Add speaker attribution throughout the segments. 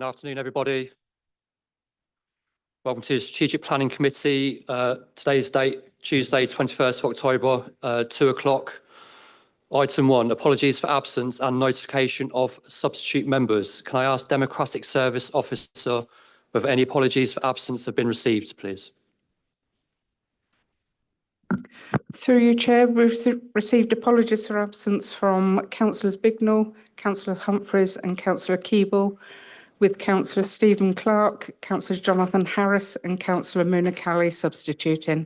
Speaker 1: Good afternoon, everybody. Welcome to the Strategic Planning Committee. Today's date, Tuesday, 21st of October, 2 o'clock. Item 1, apologies for absence and notification of substitute members. Can I ask Democratic Service Officer whether any apologies for absence have been received, please?
Speaker 2: Through you, Chair, we've received apologies for absence from Councillors Bignell, Councillor Humphreys and Councillor Keeble, with Councillor Stephen Clark, Councillor Jonathan Harris and Councillor Muna Kali substituting.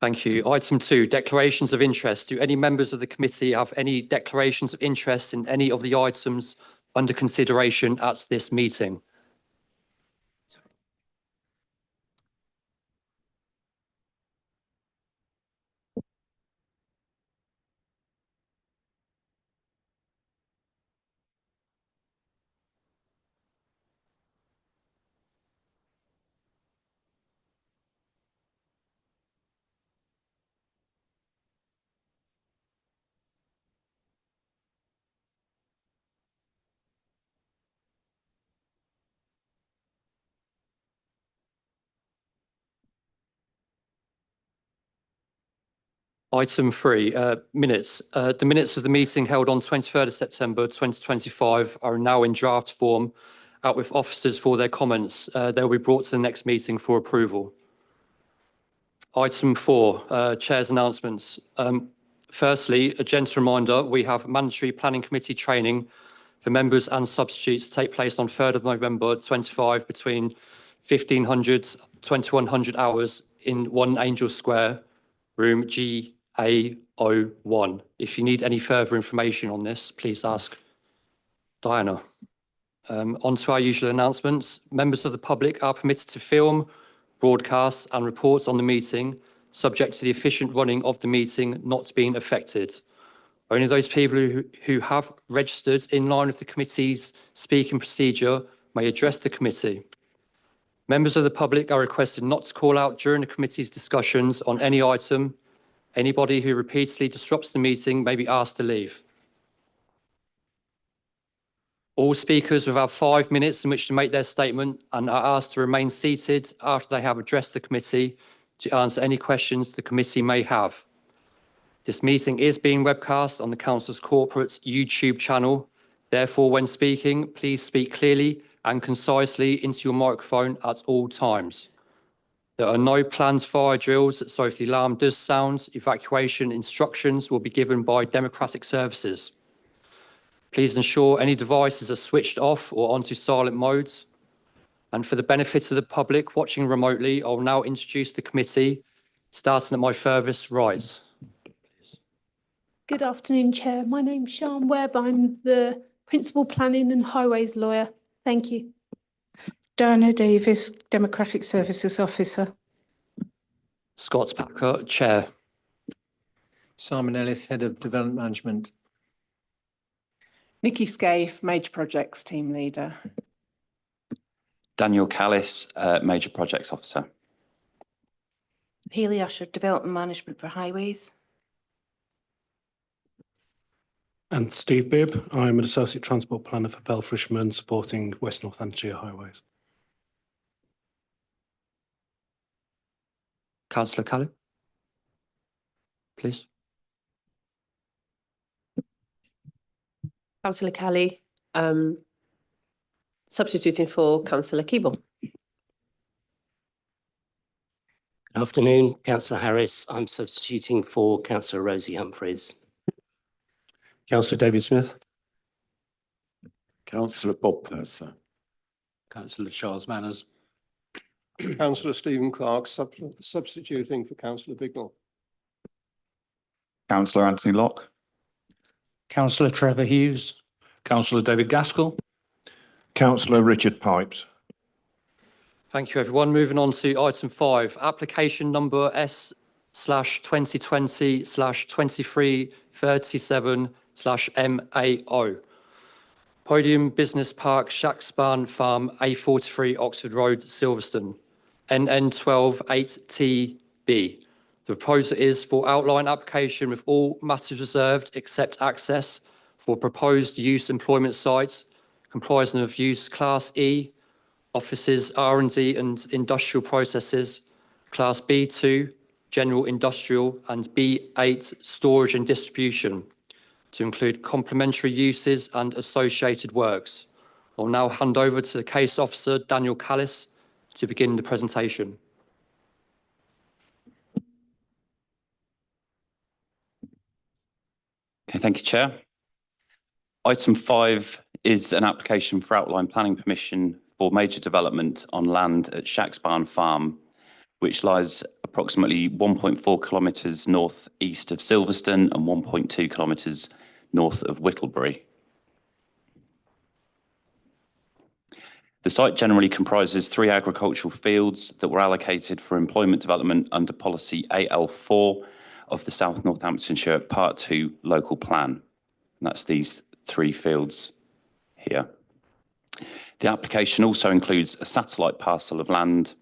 Speaker 1: Thank you. Item 2, declarations of interest. Do any members of the committee have any declarations of interest in any of the items under consideration at this meeting? Item 3, minutes. The minutes of the meeting held on 23rd of September 2025 are now in draft form, out with officers for their comments. They will be brought to the next meeting for approval. Item 4, Chair's announcements. Firstly, a gentle reminder, we have mandatory planning committee training for members and substitutes to take place on 3rd of November 25 between 1500 to 2100 hours in 1 Angel Square, room GA01. If you need any further information on this, please ask Diana. On to our usual announcements. Members of the public are permitted to film, broadcast and report on the meeting, subject to the efficient running of the meeting not being affected. Only those people who have registered in line with the committee's speaking procedure may address the committee. Members of the public are requested not to call out during the committee's discussions on any item. Anybody who repeatedly disrupts the meeting may be asked to leave. All speakers will have 5 minutes in which to make their statement and are asked to remain seated after they have addressed the committee to answer any questions the committee may have. This meeting is being webcast on the Council's corporate YouTube channel. Therefore, when speaking, please speak clearly and concisely into your microphone at all times. There are no planned fire drills, so if the alarm does sound, evacuation instructions will be given by Democratic Services. Please ensure any devices are switched off or onto silent mode. And for the benefit of the public watching remotely, I will now introduce the committee, starting at my furthest right.
Speaker 3: Good afternoon, Chair. My name's Sian Webb. I'm the Principal Planning and Highways Lawyer. Thank you.
Speaker 2: Diana Davis, Democratic Services Officer.
Speaker 1: Scott Packer, Chair.
Speaker 4: Simon Ellis, Head of Development Management.
Speaker 5: Nikki Scaife, Major Projects Team Leader.
Speaker 6: Daniel Callis, Major Projects Officer.
Speaker 7: Hayley Usher, Development Management for Highways.
Speaker 8: And Steve Bibb, I'm an Associate Transport Planner for Bell Frishman, supporting West Northamptonshire Highways.
Speaker 1: Councillor Kelly, please.
Speaker 9: Councillor Kelly, substituting for Councillor Keeble.
Speaker 10: Good afternoon, Councillor Harris. I'm substituting for Councillor Rosie Humphreys.
Speaker 11: Councillor David Smith.
Speaker 12: Councillor Bob Purser.
Speaker 13: Councillor Charles Manners.
Speaker 14: Councillor Stephen Clark, substituting for Councillor Bignell.
Speaker 12: Councillor Anthony Locke.
Speaker 11: Councillor Trevor Hughes.
Speaker 13: Councillor David Gaskell.
Speaker 12: Councillor Richard Pipes.
Speaker 1: Thank you, everyone. Moving on to item 5, application number S/2020/2337/MAO. Podium Business Park, Shackspan Farm, A43 Oxford Road, Silverstone, NN12 8TB. The proposal is for outline application with all matters reserved except access for proposed use employment sites, comprising of use Class E, offices, R&D and industrial processes, Class B2, general industrial, and B8, storage and distribution, to include complementary uses and associated works. I'll now hand over to the case officer, Daniel Callis, to begin the presentation.
Speaker 6: Okay, thank you, Chair. Item 5 is an application for outline planning permission for major development on land at Shacksbarn Farm, which lies approximately 1.4 kilometres north east of Silverstone and 1.2 kilometres north of Whittlebury. The site generally comprises 3 agricultural fields that were allocated for employment development under policy AL4 of the South Northamptonshire Part 2 local plan. And that's these 3 fields here. The application also includes a satellite parcel of land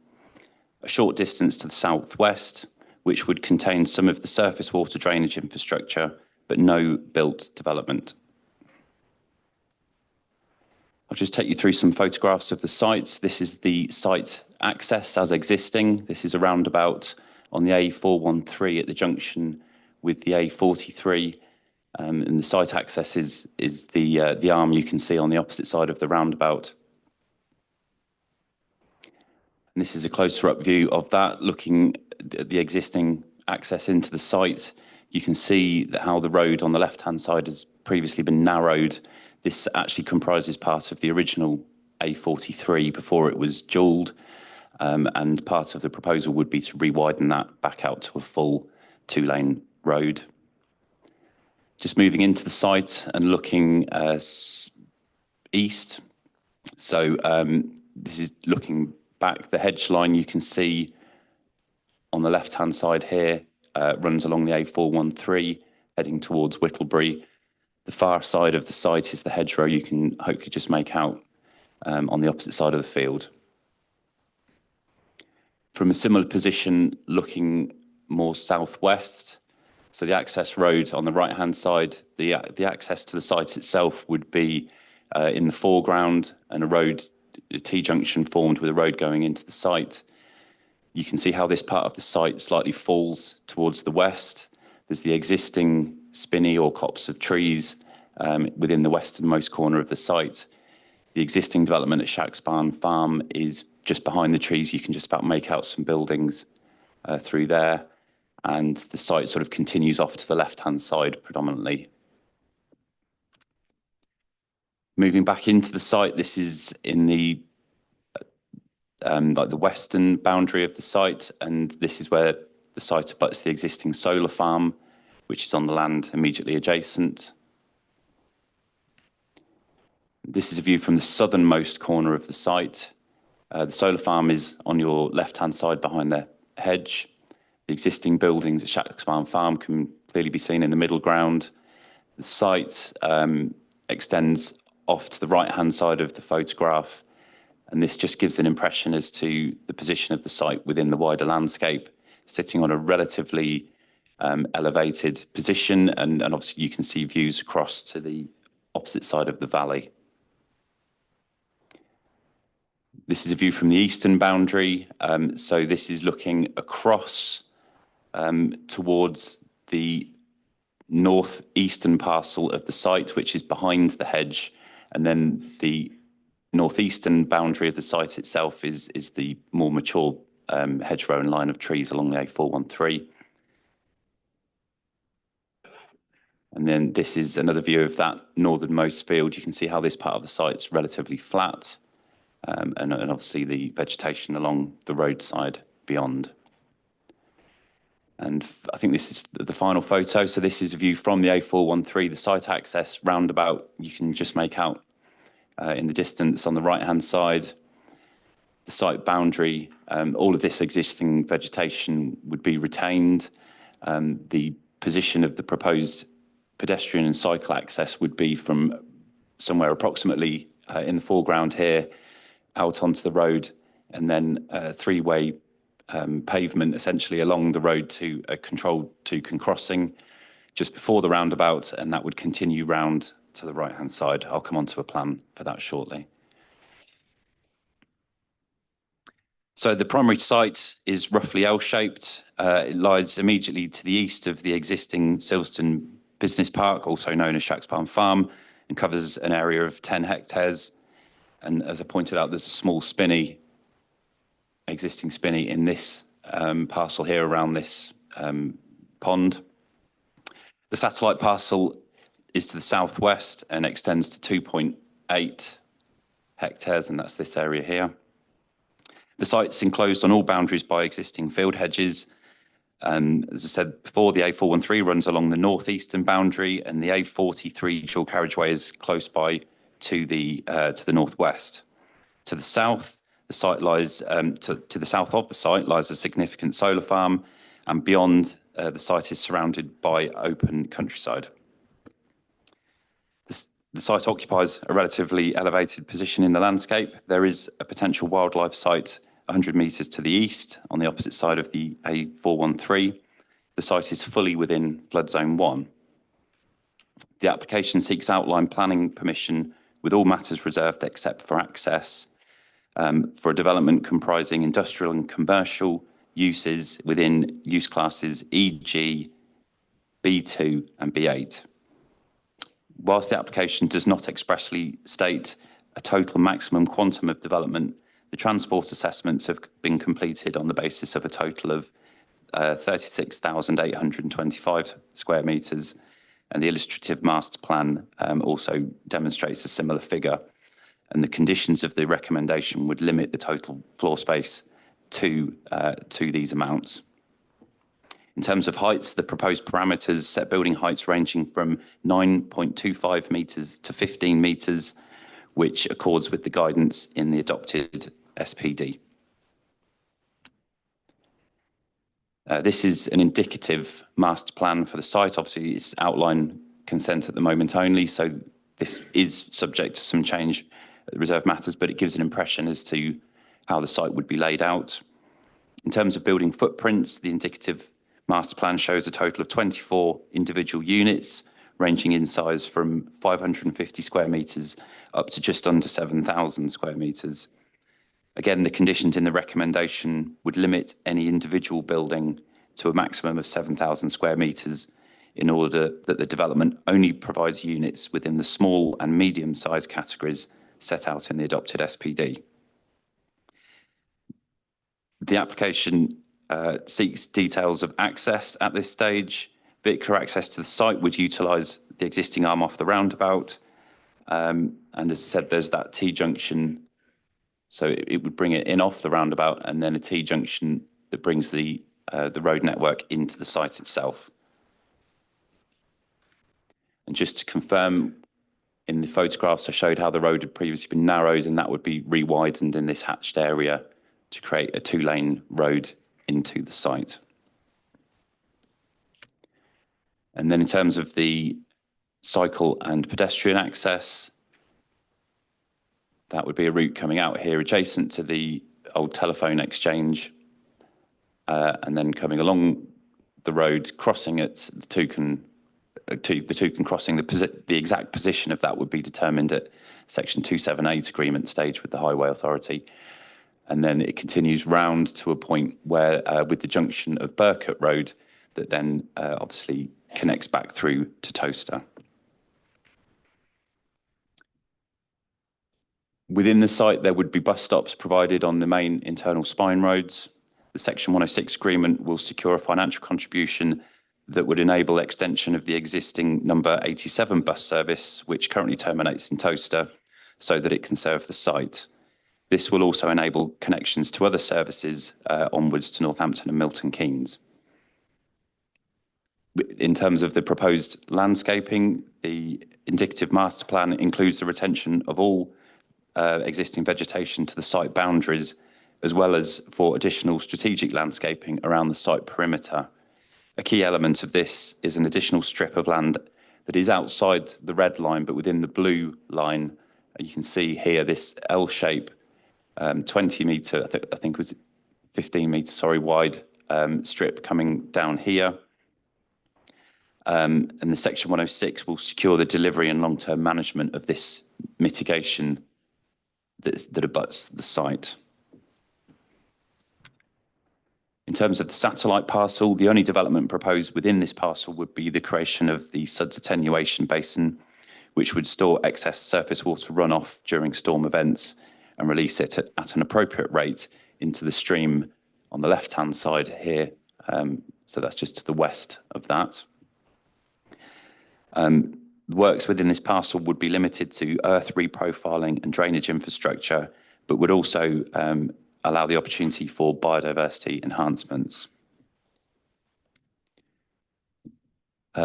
Speaker 6: a short distance to the southwest, which would contain some of the surface water drainage infrastructure, but no built development. I'll just take you through some photographs of the sites. This is the site access as existing. This is a roundabout on the A413 at the junction with the A43. And the site access is the arm you can see on the opposite side of the roundabout. And this is a closer up view of that, looking at the existing access into the site. You can see that how the road on the left-hand side has previously been narrowed. This actually comprises part of the original A43 before it was dualled, and part of the proposal would be to re-widen that back out to a full 2-lane road. Just moving into the site and looking east. So this is looking back. The hedge line you can see on the left-hand side here runs along the A413 heading towards Whittlebury. The far side of the site is the hedgerow you can hopefully just make out on the opposite side of the field. From a similar position, looking more southwest, so the access road on the right-hand side, the access to the site itself would be in the foreground, and a T-junction formed with a road going into the site. You can see how this part of the site slightly falls towards the west. There's the existing spinney or copse of trees within the westernmost corner of the site. The existing development at Shacksbarn Farm is just behind the trees. You can just about make out some buildings through there. And the site sort of continues off to the left-hand side predominantly. Moving back into the site, this is in the like the western boundary of the site, and this is where the site abuts the existing solar farm, which is on the land immediately adjacent. This is a view from the southernmost corner of the site. The solar farm is on your left-hand side behind the hedge. The existing buildings at Shacksbarn Farm can clearly be seen in the middle ground. The site extends off to the right-hand side of the photograph, and this just gives an impression as to the position of the site within the wider landscape, sitting on a relatively elevated position, and obviously you can see views across to the opposite side of the valley. This is a view from the eastern boundary, so this is looking across towards the northeastern parcel of the site, which is behind the hedge, and then the northeastern boundary of the site itself is the more mature hedgerow and line of trees along the A413. And then this is another view of that northernmost field. You can see how this part of the site's relatively flat, and obviously the vegetation along the roadside beyond. And I think this is the final photo. So this is a view from the A413, the site access roundabout. You can just make out in the distance on the right-hand side, the site boundary. All of this existing vegetation would be retained. The position of the proposed pedestrian and cycle access would be from somewhere approximately in the foreground here, out onto the road, and then a 3-way pavement essentially along the road to a controlled Toucan crossing. just before the roundabout, and that would continue round to the right-hand side. I'll come on to a plan for that shortly. So the primary site is roughly L-shaped. It lies immediately to the east of the existing Silverstone Business Park, also known as Shaxbarn Farm, and covers an area of 10 hectares. And as I pointed out, there's a small existing spinney in this parcel here around this pond. The satellite parcel is to the southwest and extends to 2.8 hectares, and that's this area here. The site's enclosed on all boundaries by existing field hedges. As I said before, the A413 runs along the northeastern boundary, and the A43 dual carriageway is close by to the northwest. To the south, the site lies to the south of the site lies a significant solar farm, and beyond the site is surrounded by open countryside. The site occupies a relatively elevated position in the landscape. There is a potential wildlife site 100 metres to the east on the opposite side of the A413. The site is fully within flood zone 1. The application seeks outline planning permission with all matters reserved except for access for a development comprising industrial and commercial uses within use classes EG, B2 and B8. Whilst the application does not expressly state a total maximum quantum of development, the transport assessments have been completed on the basis of a total of 36,825 square metres, and the illustrative master plan also demonstrates a similar figure, and the conditions of the recommendation would limit the total floor space to these amounts. In terms of heights, the proposed parameters set building heights ranging from 9.25 metres to 15 metres, which accords with the guidance in the adopted SPD. This is an indicative master plan for the site. Obviously, it's outline consent at the moment only, so this is subject to some change reserve matters, but it gives an impression as to how the site would be laid out. In terms of building footprints, the indicative master plan shows a total of 24 individual units, ranging in size from 550 square metres up to just under 7,000 square metres. Again, the conditions in the recommendation would limit any individual building to a maximum of 7,000 square metres in order that the development only provides units within the small and medium-sized categories set out in the adopted SPD. The application seeks details of access at this stage. Vehicular access to the site would utilise the existing arm off the roundabout. And as I said, there's that T-junction. So it would bring it in off the roundabout, and then a T-junction that brings the road network into the site itself. And just to confirm, in the photographs I showed how the road had previously been narrowed, and that would be re-widened in this hatched area to create a 2-lane road into the site. And then in terms of the cycle and pedestrian access, that would be a route coming out here adjacent to the old telephone exchange, and then coming along the road, crossing at the Toucan crossing. The exact position of that would be determined at Section 278 agreement stage with the Highway Authority. And then it continues round to a point where, with the junction of Burkett Road, that then obviously connects back through to Towcester. Within the site, there would be bus stops provided on the main internal spine roads. The Section 106 agreement will secure a financial contribution that would enable extension of the existing number 87 bus service, which currently terminates in Towcester, so that it can serve the site. This will also enable connections to other services onwards to Northampton and Milton Keynes. In terms of the proposed landscaping, the indicative master plan includes the retention of all existing vegetation to the site boundaries, as well as for additional strategic landscaping around the site perimeter. A key element of this is an additional strip of land that is outside the red line, but within the blue line. You can see here this L shape, 20 metre, I think it was 15 metre, sorry, wide strip coming down here. And the Section 106 will secure the delivery and long-term management of this mitigation that abuts the site. In terms of the satellite parcel, the only development proposed within this parcel would be the creation of the Suds Attenuation Basin, which would store excess surface water runoff during storm events and release it at an appropriate rate into the stream on the left-hand side here. So that's just to the west of that. Works within this parcel would be limited to earth reprofiling and drainage infrastructure, but would also allow the opportunity for biodiversity enhancements.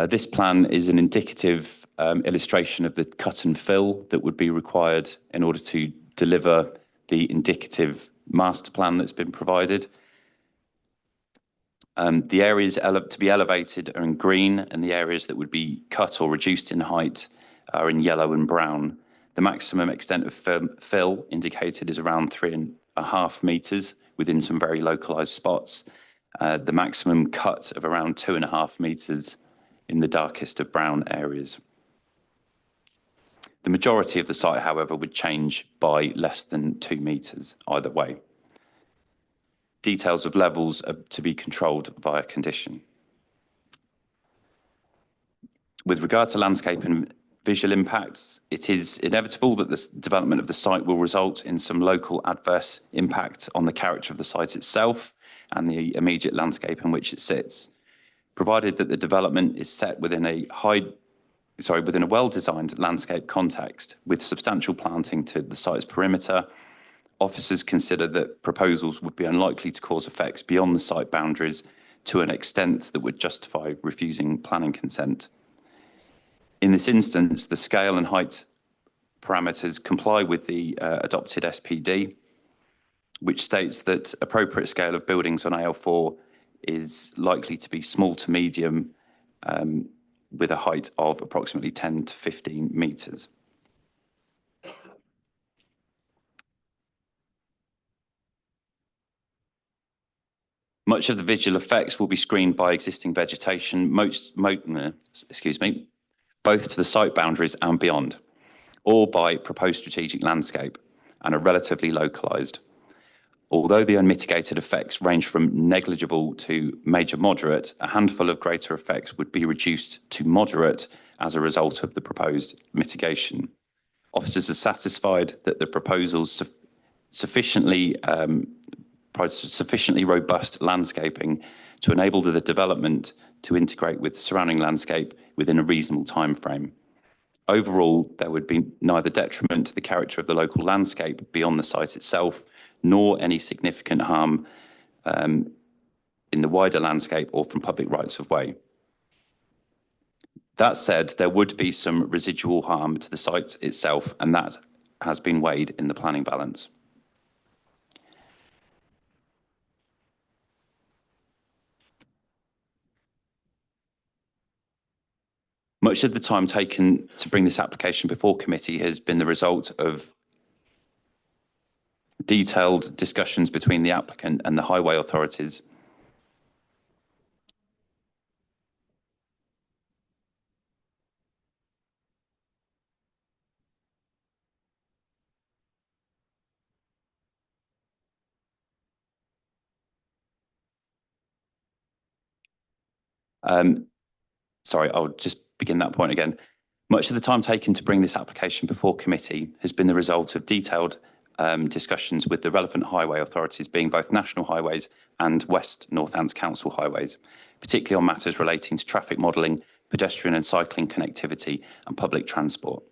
Speaker 6: This plan is an indicative illustration of the cut and fill that would be required in order to deliver the indicative master plan that's been provided. The areas to be elevated are in green, and the areas that would be cut or reduced in height are in yellow and brown. The maximum extent of fill indicated is around 3.5 metres within some very localised spots. The maximum cut of around 2.5 metres in the darkest of brown areas. The majority of the site, however, would change by less than 2 metres either way. Details of levels are to be controlled via condition. With regard to landscape and visual impacts, it is inevitable that the development of the site will result in some local adverse impact on the character of the site itself and the immediate landscape in which it sits. Provided that the development is set within a well-designed landscape context with substantial planting to the site's perimeter, officers consider that proposals would be unlikely to cause effects beyond the site boundaries to an extent that would justify refusing planning consent. In this instance, the scale and height parameters comply with the adopted SPD, which states that appropriate scale of buildings on AL4 is likely to be small to medium with a height of approximately 10 to 15 metres. Much of the visual effects will be screened by existing vegetation, both to the site boundaries and beyond, or by proposed strategic landscape, and are relatively localised. Although the unmitigated effects range from negligible to major moderate, a handful of greater effects would be reduced to moderate as a result of the proposed mitigation. Officers are satisfied that the proposals sufficiently robust landscaping to enable the development to integrate with the surrounding landscape within a reasonable time frame. Overall, there would be neither detriment to the character of the local landscape beyond the site itself, nor any significant harm in the wider landscape or from public rights of way. That said, there would be some residual harm to the site itself, and that has been weighed in the planning balance. Much of the time taken to bring this application before committee has been the result of detailed discussions between the applicant and the highway authorities. Sorry, I'll just begin that point again. Much of the time taken to bring this application before committee has been the result of detailed discussions with the relevant highway authorities, being both National Highways and West Northants Council Highways, particularly on matters relating to traffic modelling, pedestrian and cycling connectivity and public transport.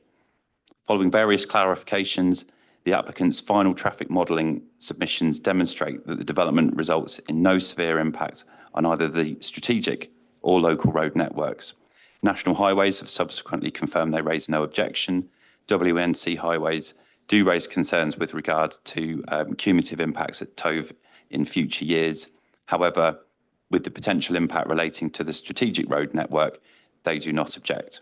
Speaker 6: Following various clarifications, the applicant's final traffic modelling submissions demonstrate that the development results in no severe impact on either the strategic or local road networks. National Highways have subsequently confirmed they raise no objection. WNC Highways do raise concerns with regard to cumulative impacts at TOVE in future years. However, with the potential impact relating to the strategic road network, they do not object.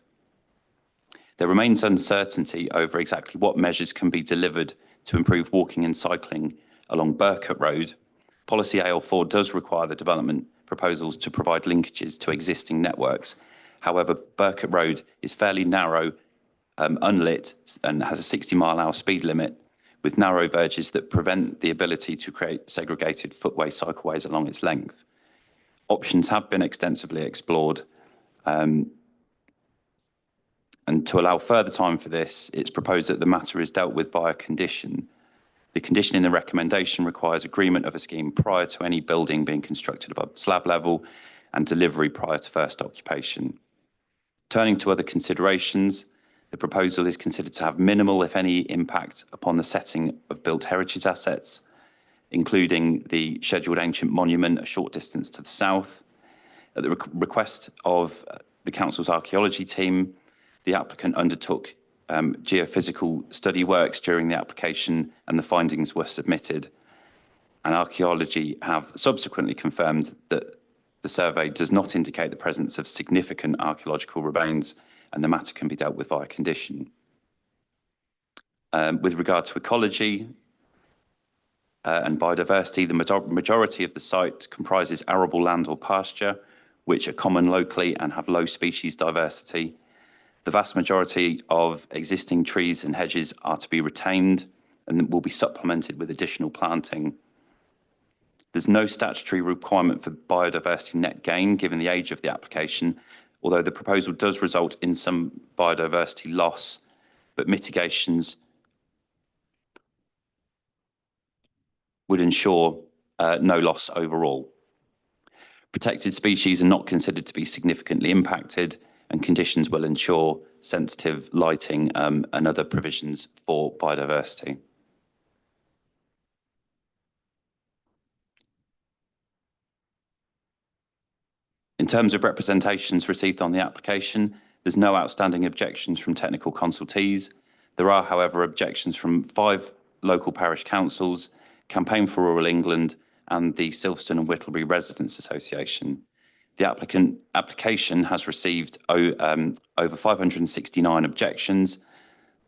Speaker 6: There remains uncertainty over exactly what measures can be delivered to improve walking and cycling along Burkett Road. Policy AL4 does require the development proposals to provide linkages to existing networks. However, Burkett Road is fairly narrow, unlit, and has a 60-mile-an-hour speed limit, with narrow verges that prevent the ability to create segregated footway cycleways along its length. Options have been extensively explored, and to allow further time for this, it's proposed that the matter is dealt with via condition. The condition in the recommendation requires agreement of a scheme prior to any building being constructed above slab level and delivery prior to first occupation. Turning to other considerations, the proposal is considered to have minimal, if any, impact upon the setting of built heritage assets, including the scheduled ancient monument a short distance to the south. At the request of the council's archaeology team, the applicant undertook geophysical study works during the application, and the findings were submitted. And archaeology have subsequently confirmed that the survey does not indicate the presence of significant archaeological remains, and the matter can be dealt with via condition. With regard to ecology and biodiversity, the majority of the site comprises arable land or pasture, which are common locally and have low species diversity. The vast majority of existing trees and hedges are to be retained and will be supplemented with additional planting. There's no statutory requirement for biodiversity net gain given the age of the application, although the proposal does result in some biodiversity loss, but mitigations would ensure no loss overall. Protected species are not considered to be significantly impacted, and conditions will ensure sensitive lighting and other provisions for biodiversity. In terms of representations received on the application, there's no outstanding objections from technical consultees. There are, however, objections from 5 local parish councils, Campaign for Rural England, and the Silverstone and Whittlebury Residents Association. The application has received over 569 objections.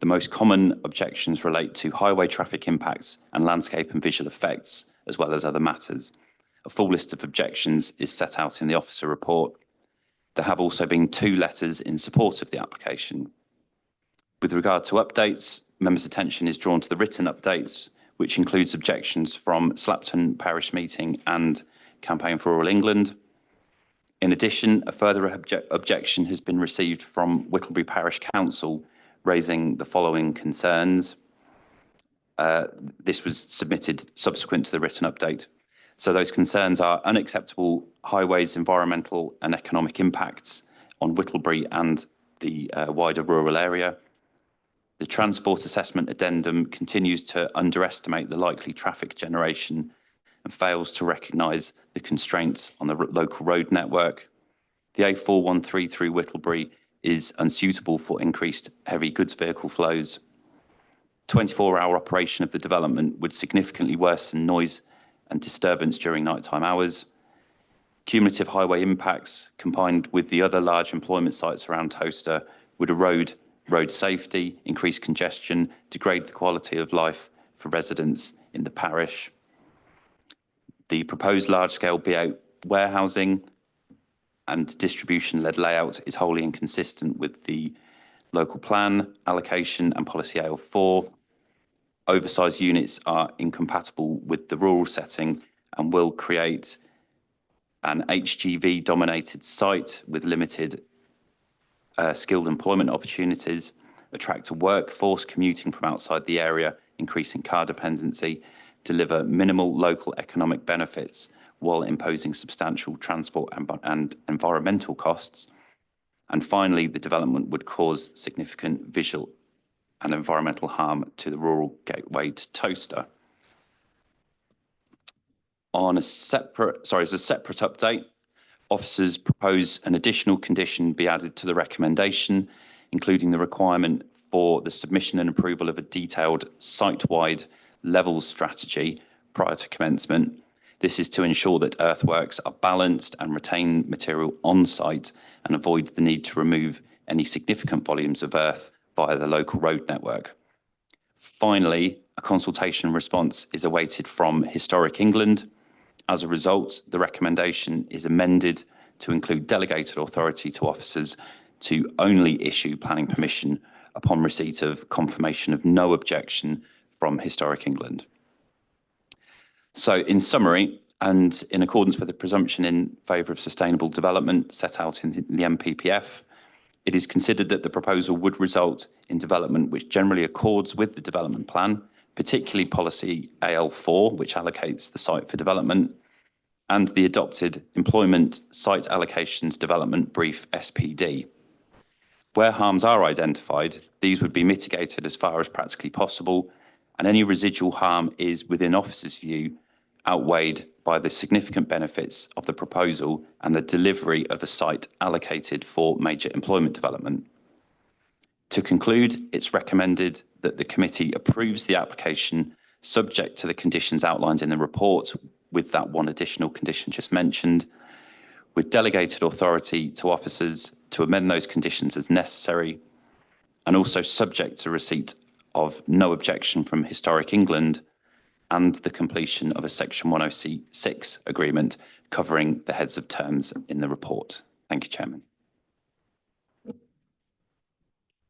Speaker 6: The most common objections relate to highway traffic impacts and landscape and visual effects, as well as other matters. A full list of objections is set out in the officer report. There have also been 2 letters in support of the application. With regard to updates, members' attention is drawn to the written updates, which includes objections from Slapton Parish Meeting and Campaign for Rural England. In addition, a further objection has been received from Whittlebury Parish Council, raising the following concerns. This was submitted subsequent to the written update. So those concerns are unacceptable highways, environmental and economic impacts on Whittlebury and the wider rural area. The transport assessment addendum continues to underestimate the likely traffic generation and fails to recognise the constraints on the local road network. The A413 through Whittlebury is unsuitable for increased heavy goods vehicle flows. 24-hour operation of the development would significantly worsen noise and disturbance during nighttime hours. Cumulative highway impacts, combined with the other large employment sites around Towcester, would erode road safety, increase congestion, degrade the quality of life for residents in the parish. The proposed large-scale B8 warehousing and distribution-led layout is wholly inconsistent with the local plan, allocation and policy AL4. Oversized units are incompatible with the rural setting and will create an HGV-dominated site with limited skilled employment opportunities, attract a workforce commuting from outside the area, increasing car dependency, deliver minimal local economic benefits while imposing substantial transport and environmental costs. And finally, the development would cause significant visual and environmental harm to the rural gateway to Towcester. As a separate update, officers propose an additional condition be added to the recommendation, including the requirement for the submission and approval of a detailed site-wide levels strategy prior to commencement. This is to ensure that earthworks are balanced and retain material on site and avoid the need to remove any significant volumes of earth via the local road network. Finally, a consultation response is awaited from Historic England. As a result, the recommendation is amended to include delegated authority to officers to only issue planning permission upon receipt of confirmation of no objection from Historic England. So in summary, and in accordance with the presumption in favour of sustainable development set out in the NPPF, it is considered that the proposal would result in development which generally accords with the development plan, particularly policy AL4, which allocates the site for development, and the adopted Employment Site Allocations Development Brief SPD. Where harms are identified, these would be mitigated as far as practically possible, and any residual harm is, within officers' view, outweighed by the significant benefits of the proposal and the delivery of a site allocated for major employment development. To conclude, it's recommended that the committee approves the application subject to the conditions outlined in the report, with that one additional condition just mentioned, with delegated authority to officers to amend those conditions as necessary, and also subject to receipt of no objection from Historic England and the completion of a Section 106 agreement covering the heads of terms in the report. Thank you, Chairman.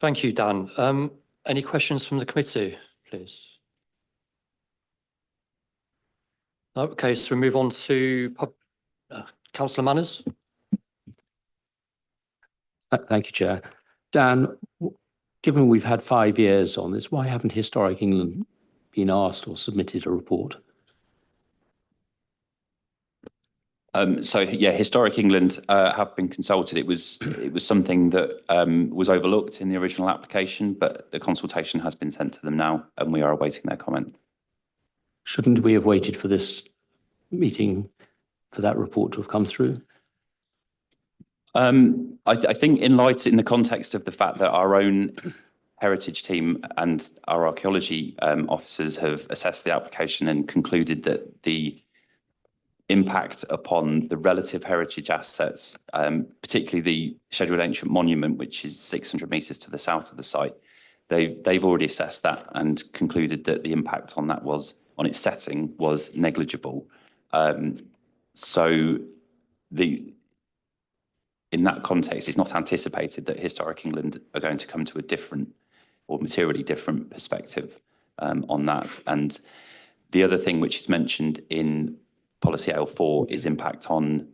Speaker 1: Thank you, Dan. Any questions from the committee, please? No? Okay, so we move on to Councillor Manners.
Speaker 11: Thank you, Chair. Dan, given we've had 5 years on this, why haven't Historic England been asked or submitted a report?
Speaker 6: Historic England have been consulted. It was something that was overlooked in the original application, but the consultation has been sent to them now, and we are awaiting their comment.
Speaker 11: Shouldn't we have waited for this meeting for that report to have come through?
Speaker 6: I think in the context of the fact that our own heritage team and our archaeology officers have assessed the application and concluded that the impact upon the relative heritage assets, particularly the scheduled ancient monument, which is 600 metres to the south of the site, they've already assessed that and concluded that the impact on that on its setting was negligible. In that context, it's not anticipated that Historic England are going to come to a different or materially different perspective on that. And the other thing which is mentioned in Policy L4 is impact on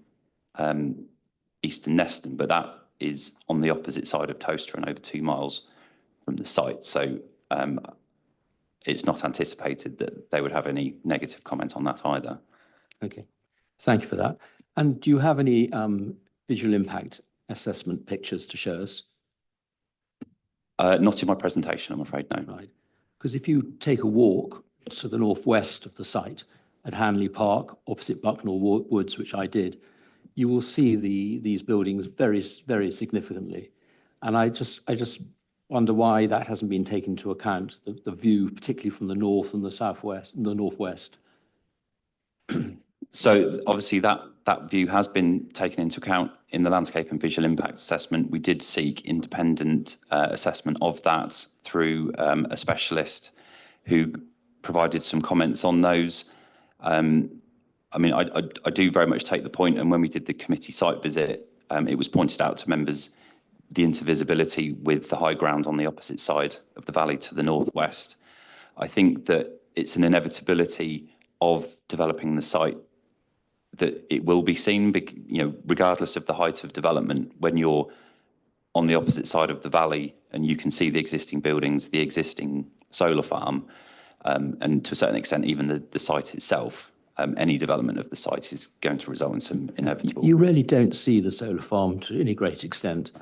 Speaker 6: Eastern Neston, but that is on the opposite side of Toaster and over 2 miles from the site. So it's not anticipated that they would have any negative comment on that either.
Speaker 11: Okay, thank you for that. And do you have any visual impact assessment pictures to show us?
Speaker 6: Not in my presentation, I'm afraid, no.
Speaker 11: Right, because if you take a walk to the northwest of the site at Hanley Park, opposite Bucknell Woods, which I did, you will see these buildings very, very significantly. And I just wonder why that hasn't been taken into account, the view, particularly from the north and the southwest and the northwest.
Speaker 6: So obviously that view has been taken into account in the landscape and visual impact assessment. We did seek independent assessment of that through a specialist who provided some comments on those. I mean, I do very much take the point, and when we did the committee site visit, it was pointed out to members the intervisibility with the high ground on the opposite side of the valley to the northwest. I think that it's an inevitability of developing the site that it will be seen, regardless of the height of development, when you're on the opposite side of the valley and you can see the existing buildings, the existing solar farm, and to a certain extent, even the site itself. Any development of the site is going to result in some inevitable.
Speaker 11: You really don't see the solar farm to any great extent,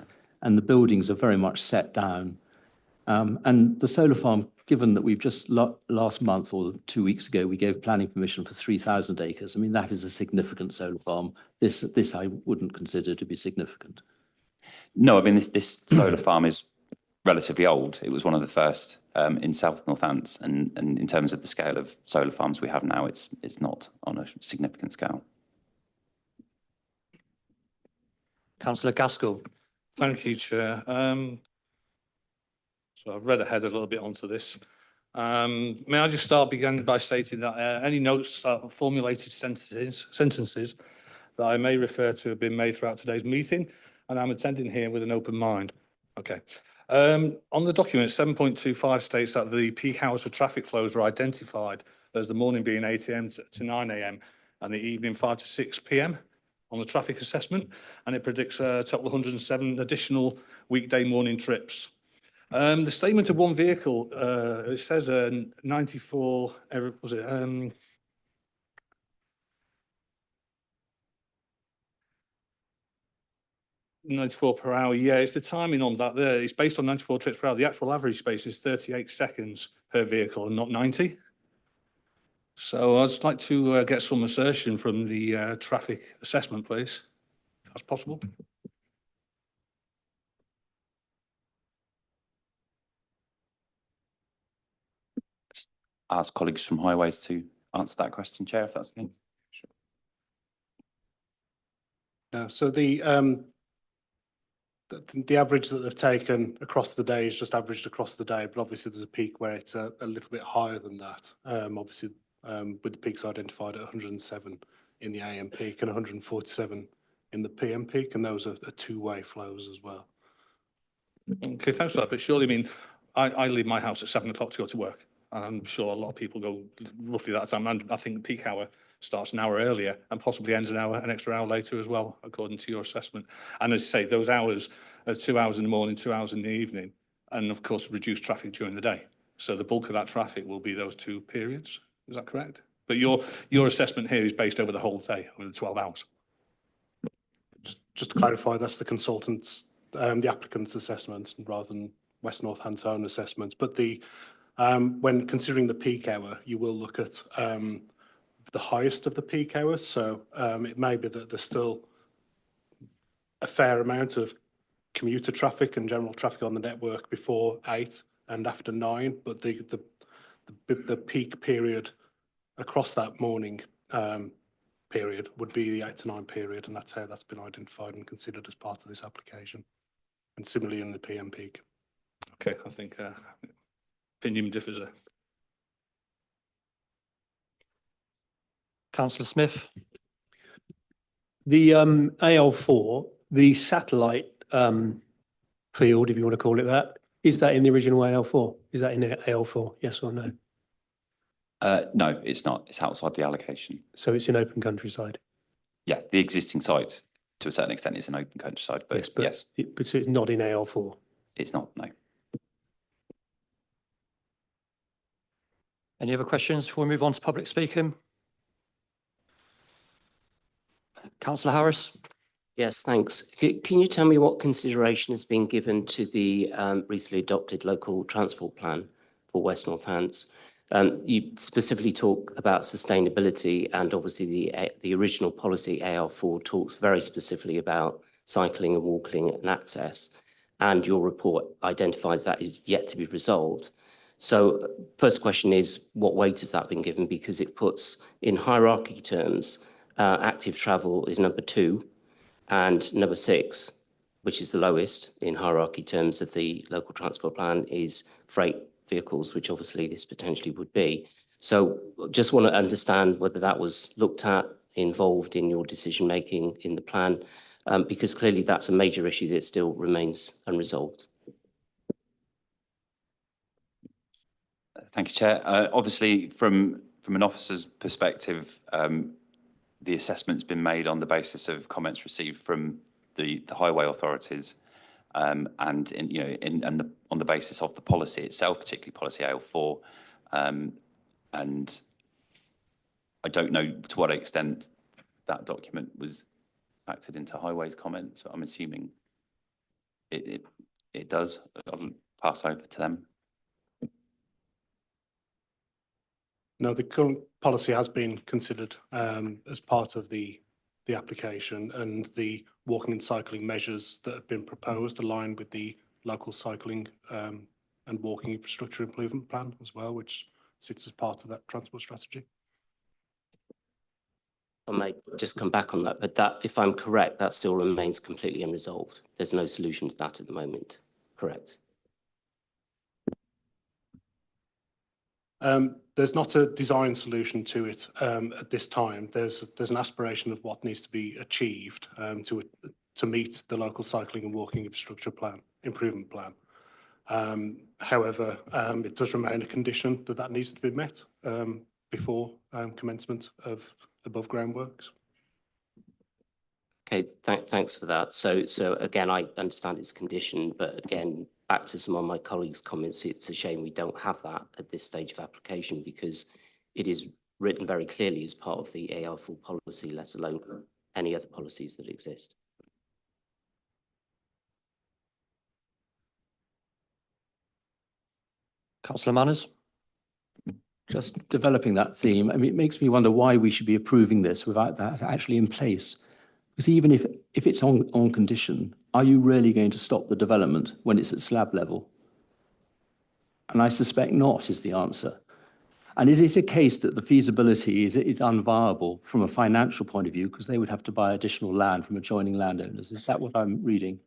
Speaker 11: and the buildings are very much set down. And the solar farm, given that we've just last month or 2 weeks ago, we gave planning permission for 3,000 acres. I mean, that is a significant solar farm. This I wouldn't consider to be significant.
Speaker 6: No, I mean, this solar farm is relatively old. It was one of the first in South Northants, and in terms of the scale of solar farms we have now, it's not on a significant scale.
Speaker 1: Councillor Gaskell.
Speaker 13: Thank you, Chair. So I've read ahead a little bit onto this. May I just begin by stating that any notes formulated sentences that I may refer to have been made throughout today's meeting, and I'm attending here with an open mind. Okay. On the document, 7.25 states that the peak hours for traffic flows are identified as the morning being 8 a.m. to 9 a.m. and the evening 5 to 6 p.m. on the traffic assessment, and it predicts a total of 107 additional weekday morning trips. The statement of one vehicle, it says 94, was it, 94 per hour. Yeah, it's the timing on that there. It's based on 94 trips per hour. The actual average space is 38 seconds per vehicle and not 90. So I'd just like to get some assertion from the traffic assessment, please, if that's possible.
Speaker 6: Just ask colleagues from Highways to answer that question, Chair, if that's okay.
Speaker 8: No, so the average that they've taken across the day is just averaged across the day, but obviously there's a peak where it's a little bit higher than that. Obviously, with the peaks identified at 107 in the AM peak and 147 in the PM peak, and those are two-way flows as well.
Speaker 13: Okay, thanks for that. But surely, I mean, I leave my house at 7 o'clock to go to work. And I'm sure a lot of people go roughly that time. And I think peak hour starts an hour earlier and possibly ends an extra hour later as well, according to your assessment. And as you say, those hours are 2 hours in the morning, 2 hours in the evening, and of course, reduced traffic during the day. So the bulk of that traffic will be those 2 periods. Is that correct? But your assessment here is based over the whole day, over the 12 hours.
Speaker 8: Just to clarify, that's the consultant's, the applicant's assessment rather than West Northampton's own assessments. But when considering the peak hour, you will look at the highest of the peak hours. So it may be that there's still a fair amount of commuter traffic and general traffic on the network before 8 and after 9, but the peak period across that morning period would be the 8 to 9 period, and that's how that's been identified and considered as part of this application. And similarly in the PM peak.
Speaker 13: Okay, I think opinion differs there.
Speaker 1: Councillor Smith.
Speaker 15: The AL4, the satellite field, if you want to call it that, is that in the original AL4? Is that in AL4? Yes or no?
Speaker 6: No, it's not. It's outside the allocation.
Speaker 15: So it's in open countryside?
Speaker 6: Yeah, the existing site to a certain extent is in open countryside, but yes.
Speaker 15: But so it's not in AL4?
Speaker 6: It's not, no.
Speaker 1: Any other questions before we move on to public speaking? Councillor Harris.
Speaker 10: Yes, thanks. Can you tell me what consideration has been given to the recently adopted local transport plan for West Northants? You specifically talk about sustainability, and obviously the original policy AR4 talks very specifically about cycling and walking and access, and your report identifies that is yet to be resolved. So first question is, what weight has that been given? Because it puts in hierarchy terms, active travel is number 2, and number 6, which is the lowest in hierarchy terms of the local transport plan, is freight vehicles, which obviously this potentially would be. So just want to understand whether that was looked at, involved in your decision making in the plan, because clearly that's a major issue that still remains unresolved.
Speaker 6: Thank you, Chair. Obviously, from an officer's perspective, the assessment's been made on the basis of comments received from the highway authorities, and on the basis of the policy itself, particularly policy AL4, and I don't know to what extent that document was factored into highways comments. I'm assuming it does. I'll pass over to them.
Speaker 8: No, the current policy has been considered as part of the application, and the walking and cycling measures that have been proposed align with the local cycling and walking infrastructure improvement plan as well, which sits as part of that transport strategy.
Speaker 10: I may just come back on that, but that, if I'm correct, that still remains completely unresolved. There's no solution to that at the moment, correct?
Speaker 8: there's not a design solution to it at this time. There's an aspiration of what needs to be achieved to meet the local cycling and walking infrastructure plan, improvement plan. However, it does remain a condition that needs to be met before commencement of above ground works.
Speaker 10: Okay, thanks for that. So again, I understand it's conditioned, but again, back to some of my colleagues' comments, it's a shame we don't have that at this stage of application because it is written very clearly as part of the AR4 policy, let alone any other policies that exist.
Speaker 1: Councillor Manners.
Speaker 11: Just developing that theme, I mean, it makes me wonder why we should be approving this without that actually in place. Because even if it's on condition, are you really going to stop the development when it's at slab level? And I suspect not is the answer. And is it a case that the feasibility is unviable from a financial point of view because they would have to buy additional land from adjoining landowners? Is that what I'm reading?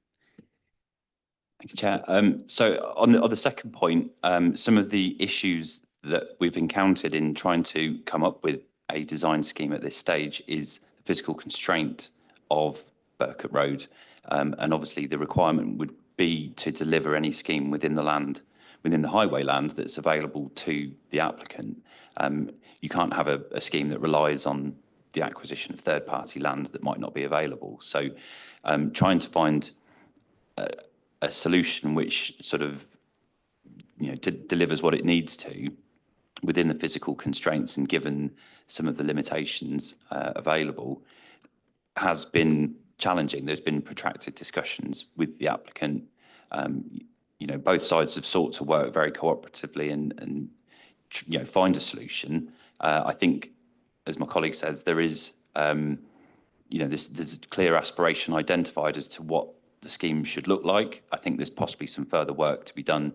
Speaker 6: Thank you, Chair. So on the second point, some of the issues that we've encountered in trying to come up with a design scheme at this stage is the physical constraint of Burkett Road. And obviously the requirement would be to deliver any scheme within the highway land that's available to the applicant. You can't have a scheme that relies on the acquisition of third-party land that might not be available. So trying to find a solution which sort of delivers what it needs to within the physical constraints and given some of the limitations available has been challenging. There's been protracted discussions with the applicant. Both sides have sought to work very cooperatively and find a solution. I think, as my colleague says, there is there's a clear aspiration identified as to what the scheme should look like. I think there's possibly some further work to be done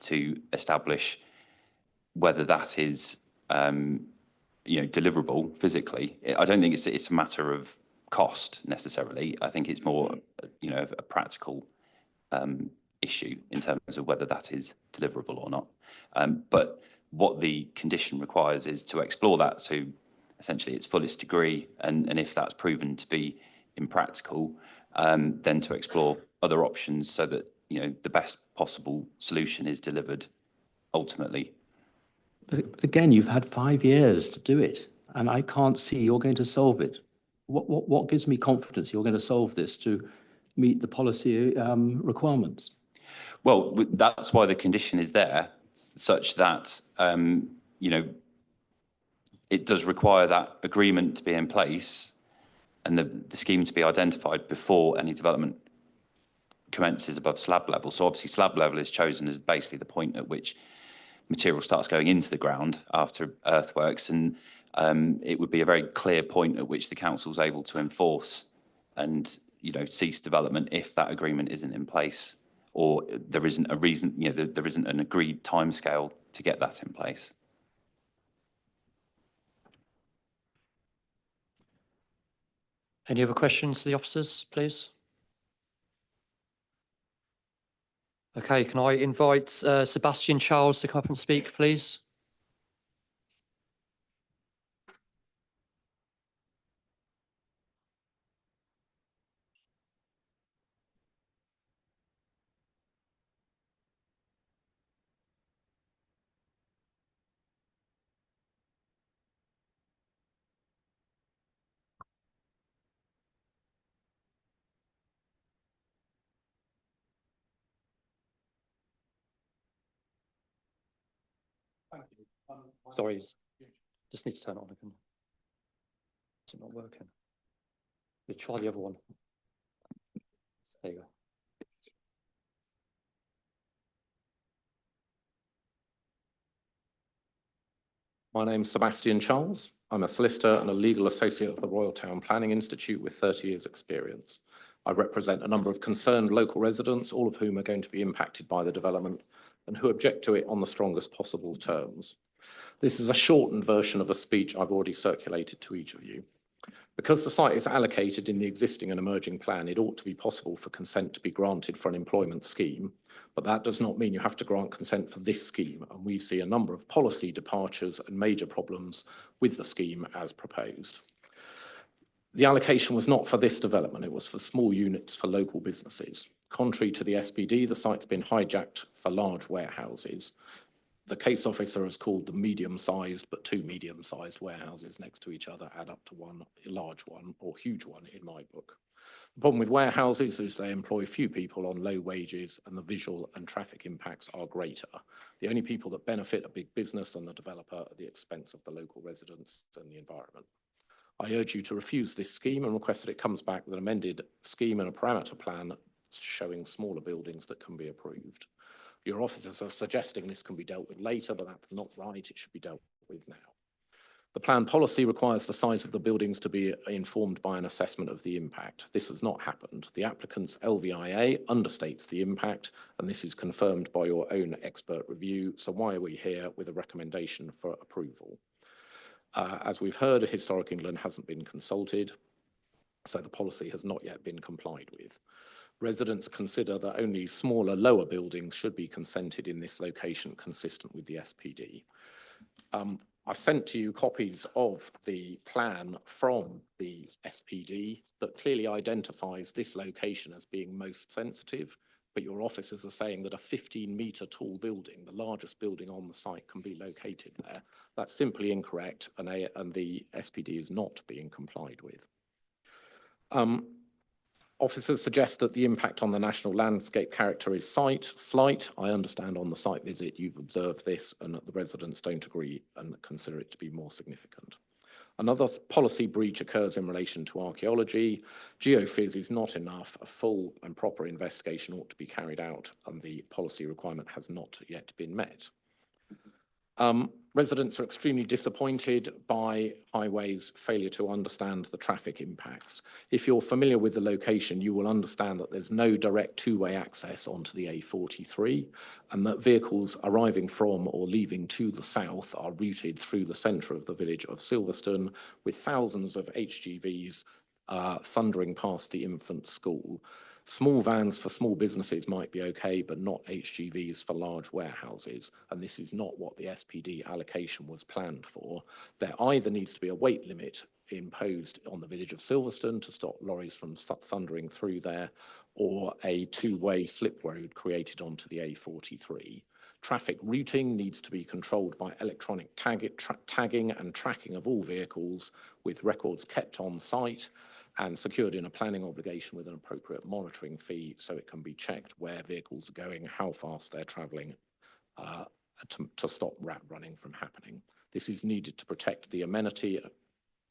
Speaker 6: to establish whether that is deliverable physically. I don't think it's a matter of cost necessarily. I think it's more a practical issue in terms of whether that is deliverable or not. But what the condition requires is to explore that to essentially its fullest degree, and if that's proven to be impractical, then to explore other options so that the best possible solution is delivered ultimately.
Speaker 11: But again, you've had 5 years to do it, and I can't see you're going to solve it. What gives me confidence you're going to solve this to meet the policy requirements?
Speaker 6: Well, that's why the condition is there, such that it does require that agreement to be in place and the scheme to be identified before any development commences above slab level. So obviously slab level is chosen as basically the point at which material starts going into the ground after earthworks, and it would be a very clear point at which the council is able to enforce and cease development if that agreement isn't in place, or there isn't a reason, there isn't an agreed timescale to get that in place.
Speaker 1: Any other questions to the officers, please? Okay, can I invite Sebastian Charles to come up and speak, please? Sorry, just need to turn it on again. Is it not working? We try the other one. There you go.
Speaker 16: My name's Sebastian Charles. I'm a solicitor and a legal associate of the Royal Town Planning Institute with 30 years experience. I represent a number of concerned local residents, all of whom are going to be impacted by the development and who object to it on the strongest possible terms. This is a shortened version of a speech I've already circulated to each of you. Because the site is allocated in the existing and emerging plan, it ought to be possible for consent to be granted for an employment scheme, but that does not mean you have to grant consent for this scheme. And we see a number of policy departures and major problems with the scheme as proposed. The allocation was not for this development, it was for small units for local businesses. Contrary to the SPD, the site's been hijacked for large warehouses. The case officer has called them medium-sized, but two medium-sized warehouses next to each other add up to one large one or huge one in my book. The problem with warehouses is they employ few people on low wages and the visual and traffic impacts are greater. The only people that benefit are big business and the developer at the expense of the local residents and the environment. I urge you to refuse this scheme and request that it comes back with an amended scheme and a parameter plan showing smaller buildings that can be approved. Your officers are suggesting this can be dealt with later, but that's not right. It should be dealt with now. The plan policy requires the size of the buildings to be informed by an assessment of the impact. This has not happened. The applicant's LVIA understates the impact, and this is confirmed by your own expert review. So why are we here with a recommendation for approval? As we've heard, Historic England hasn't been consulted, so the policy has not yet been complied with. Residents consider that only smaller, lower buildings should be consented in this location consistent with the SPD. I've sent to you copies of the plan from the SPD that clearly identifies this location as being most sensitive, but your officers are saying that a 15-metre tall building, the largest building on the site, can be located there. That's simply incorrect, and the SPD is not being complied with. Officers suggest that the impact on the national landscape character is slight. I understand on the site visit you've observed this and that the residents don't agree and consider it to be more significant. Another policy breach occurs in relation to archaeology. Geophys is not enough. A full and proper investigation ought to be carried out and the policy requirement has not yet been met. Residents are extremely disappointed by Highway's failure to understand the traffic impacts. If you're familiar with the location, you will understand that there's no direct two-way access onto the A43 and that vehicles arriving from or leaving to the south are routed through the centre of the village of Silverstone with thousands of HGVs thundering past the infant school. Small vans for small businesses might be okay, but not HGVs for large warehouses. And this is not what the SPD allocation was planned for. There either needs to be a weight limit imposed on the village of Silverstone to stop lorries from thundering through there, or a two-way slip road created onto the A43. Traffic routing needs to be controlled by electronic tagging and tracking of all vehicles with records kept on site and secured in a planning obligation with an appropriate monitoring fee so it can be checked where vehicles are going, how fast they're travelling to stop rat running from happening. This is needed to protect the amenity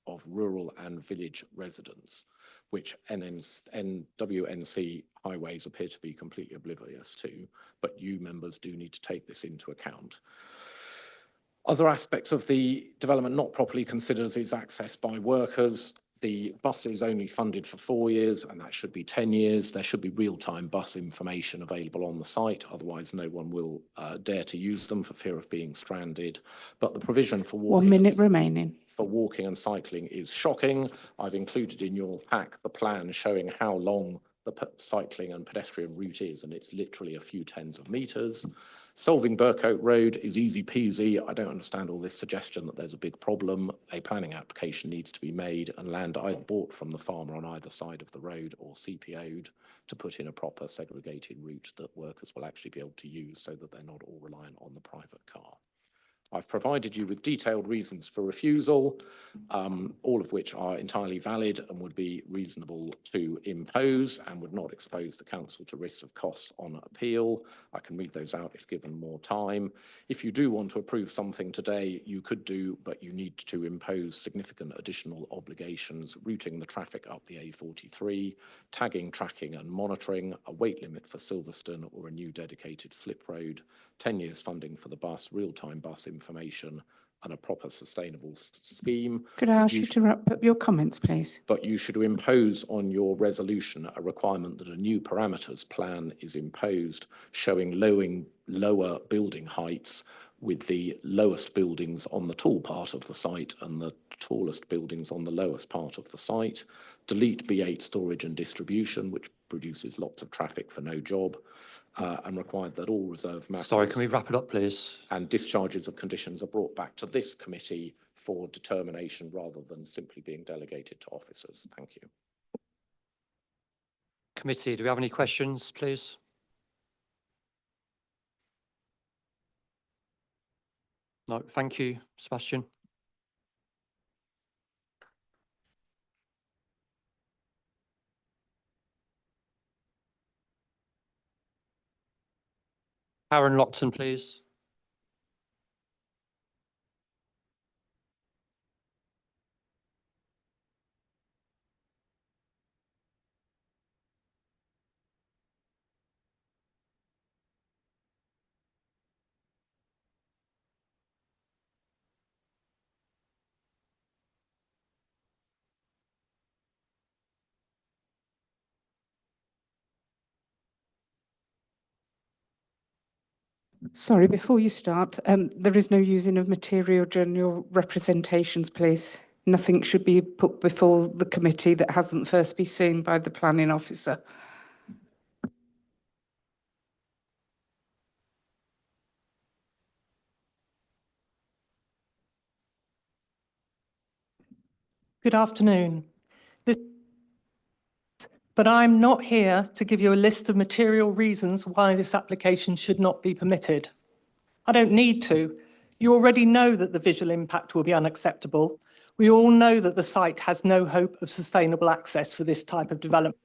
Speaker 16: of rural and village residents, which WNC highways appear to be completely oblivious to, but you members do need to take this into account. Other aspects of the development not properly considered is access by workers. The bus is only funded for 4 years, and that should be 10 years. There should be real-time bus information available on the site. Otherwise, no one will dare to use them for fear of being stranded. But the provision for walking
Speaker 2: 1 minute remaining.
Speaker 16: For walking and cycling is shocking. I've included in your pack the plan showing how long the cycling and pedestrian route is, and it's literally a few tens of metres. Solving Burcote Road is easy peasy. I don't understand all this suggestion that there's a big problem. A planning application needs to be made and land either bought from the farmer on either side of the road or CPO'd to put in a proper segregated route that workers will actually be able to use so that they're not all reliant on the private car. I've provided you with detailed reasons for refusal, all of which are entirely valid and would be reasonable to impose and would not expose the council to risks of costs on appeal. I can read those out if given more time. If you do want to approve something today, you could do, but you need to impose significant additional obligations, routing the traffic up the A43, tagging, tracking and monitoring, a weight limit for Silverstone or a new dedicated slip road, 10 years funding for the bus, real-time bus information and a proper sustainable scheme.
Speaker 2: Could I ask you to wrap up your comments, please?
Speaker 16: But you should impose on your resolution a requirement that a new parameters plan is imposed showing lower building heights with the lowest buildings on the tall part of the site and the tallest buildings on the lowest part of the site, delete B8 storage and distribution, which produces lots of traffic for no job, and required that all reserve matters.
Speaker 1: Sorry, can we wrap it up, please?
Speaker 16: And discharges of conditions are brought back to this committee for determination rather than simply being delegated to officers. Thank you.
Speaker 1: Committee, do we have any questions, please? No, thank you, Sebastian. Aaron Lockton, please.
Speaker 2: Sorry, before you start, there is no using of material during your representations, please. Nothing should be put before the committee that hasn't first been seen by the planning officer.
Speaker 17: Good afternoon. But I'm not here to give you a list of material reasons why this application should not be permitted. I don't need to. You already know that the visual impact will be unacceptable. We all know that the site has no hope of sustainable access for this type of development.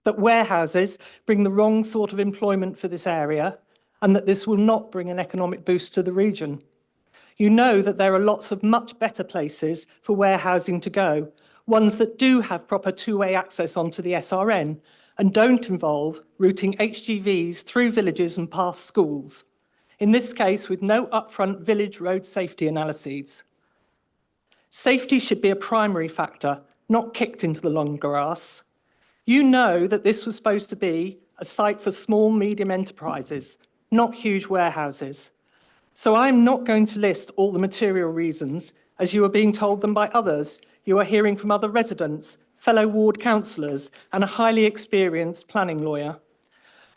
Speaker 17: That warehouses bring the wrong sort of employment for this area, and that this will not bring an economic boost to the region. You know that there are lots of much better places for warehousing to go, ones that do have proper two-way access onto the SRN and don't involve routing HGVs through villages and past schools, in this case with no upfront village road safety analyses. Safety should be a primary factor, not kicked into the long grass. You know that this was supposed to be a site for small, medium enterprises, not huge warehouses. So I'm not going to list all the material reasons as you are being told them by others. You are hearing from other residents, fellow ward councillors, and a highly experienced planning lawyer.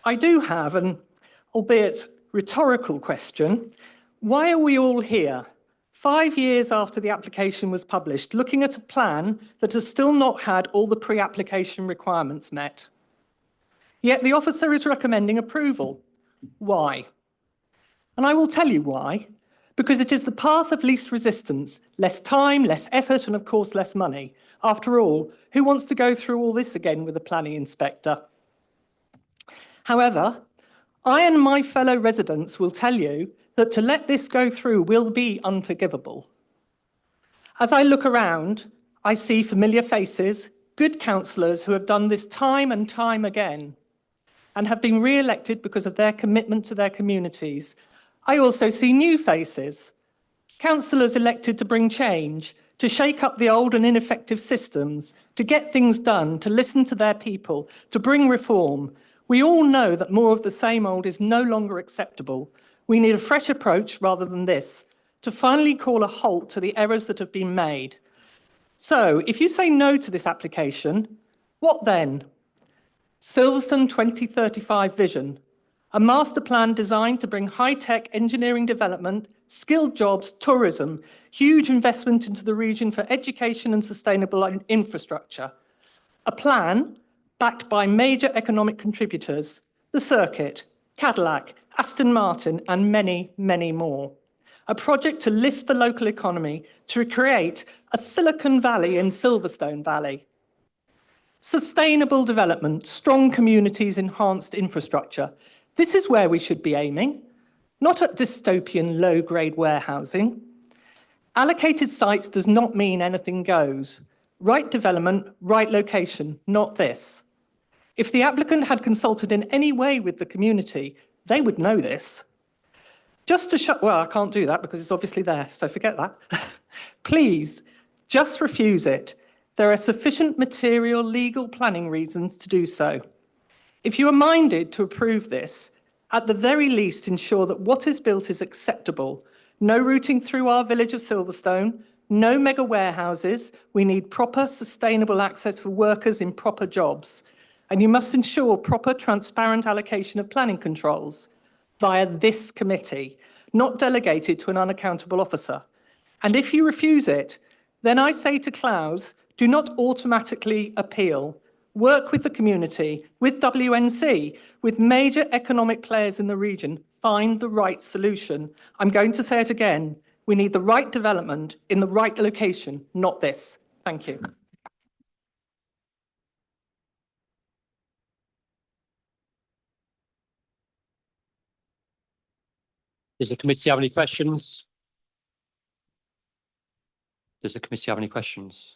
Speaker 17: I do have an, albeit rhetorical question. Why are we all here, 5 years after the application was published, looking at a plan that has still not had all the pre-application requirements met? Yet the officer is recommending approval. Why? And I will tell you why. Because it is the path of least resistance, less time, less effort, and of course less money. After all, who wants to go through all this again with a planning inspector? However, I and my fellow residents will tell you that to let this go through will be unforgivable. As I look around, I see familiar faces, good councillors who have done this time and time again and have been re-elected because of their commitment to their communities. I also see new faces, councillors elected to bring change, to shake up the old and ineffective systems, to get things done, to listen to their people, to bring reform. We all know that more of the same old is no longer acceptable. We need a fresh approach rather than this, to finally call a halt to the errors that have been made. So, if you say no to this application, what then? Silverstone 2035 vision. A master plan designed to bring high-tech engineering development, skilled jobs, tourism, huge investment into the region for education and sustainable infrastructure. A plan backed by major economic contributors, the Circuit, Cadillac, Aston Martin, and many, many more. A project to lift the local economy, to create a Silicon Valley in Silverstone Valley. Sustainable development, strong communities, enhanced infrastructure. This is where we should be aiming, not at dystopian low-grade warehousing. Allocated sites does not mean anything goes. Right development, right location, not this. If the applicant had consulted in any way with the community, they would know this. Just to show, well, I can't do that because it's obviously there, so forget that. Please, just refuse it. There are sufficient material legal planning reasons to do so. If you are minded to approve this, at the very least ensure that what is built is acceptable, No routing through our village of Silverstone, no mega warehouses. We need proper sustainable access for workers in proper jobs. And you must ensure proper transparent allocation of planning controls via this committee, not delegated to an unaccountable officer. And if you refuse it, then I say to Clowes, do not automatically appeal. Work with the community, with WNC, with major economic players in the region. Find the right solution. I'm going to say it again. We need the right development in the right location, not this. Thank you.
Speaker 1: Does the committee have any questions? Does the committee have any questions?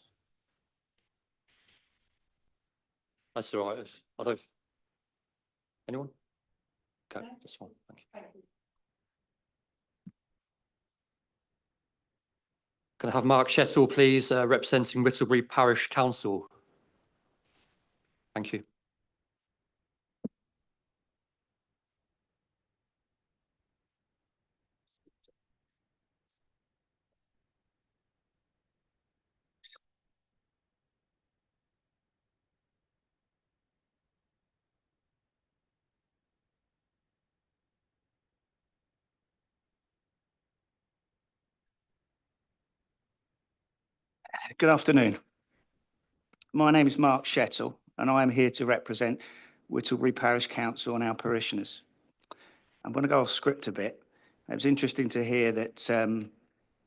Speaker 1: That's all right. I don't. Anyone? Okay, that's fine. Thank you. Can I have Mark Shettle, please, representing Whittlebury Parish Council? Thank you.
Speaker 18: Good afternoon. My name is Mark Shettle and I am here to represent Whittlebury Parish Council and our parishioners. I'm going to go off script a bit. It was interesting to hear that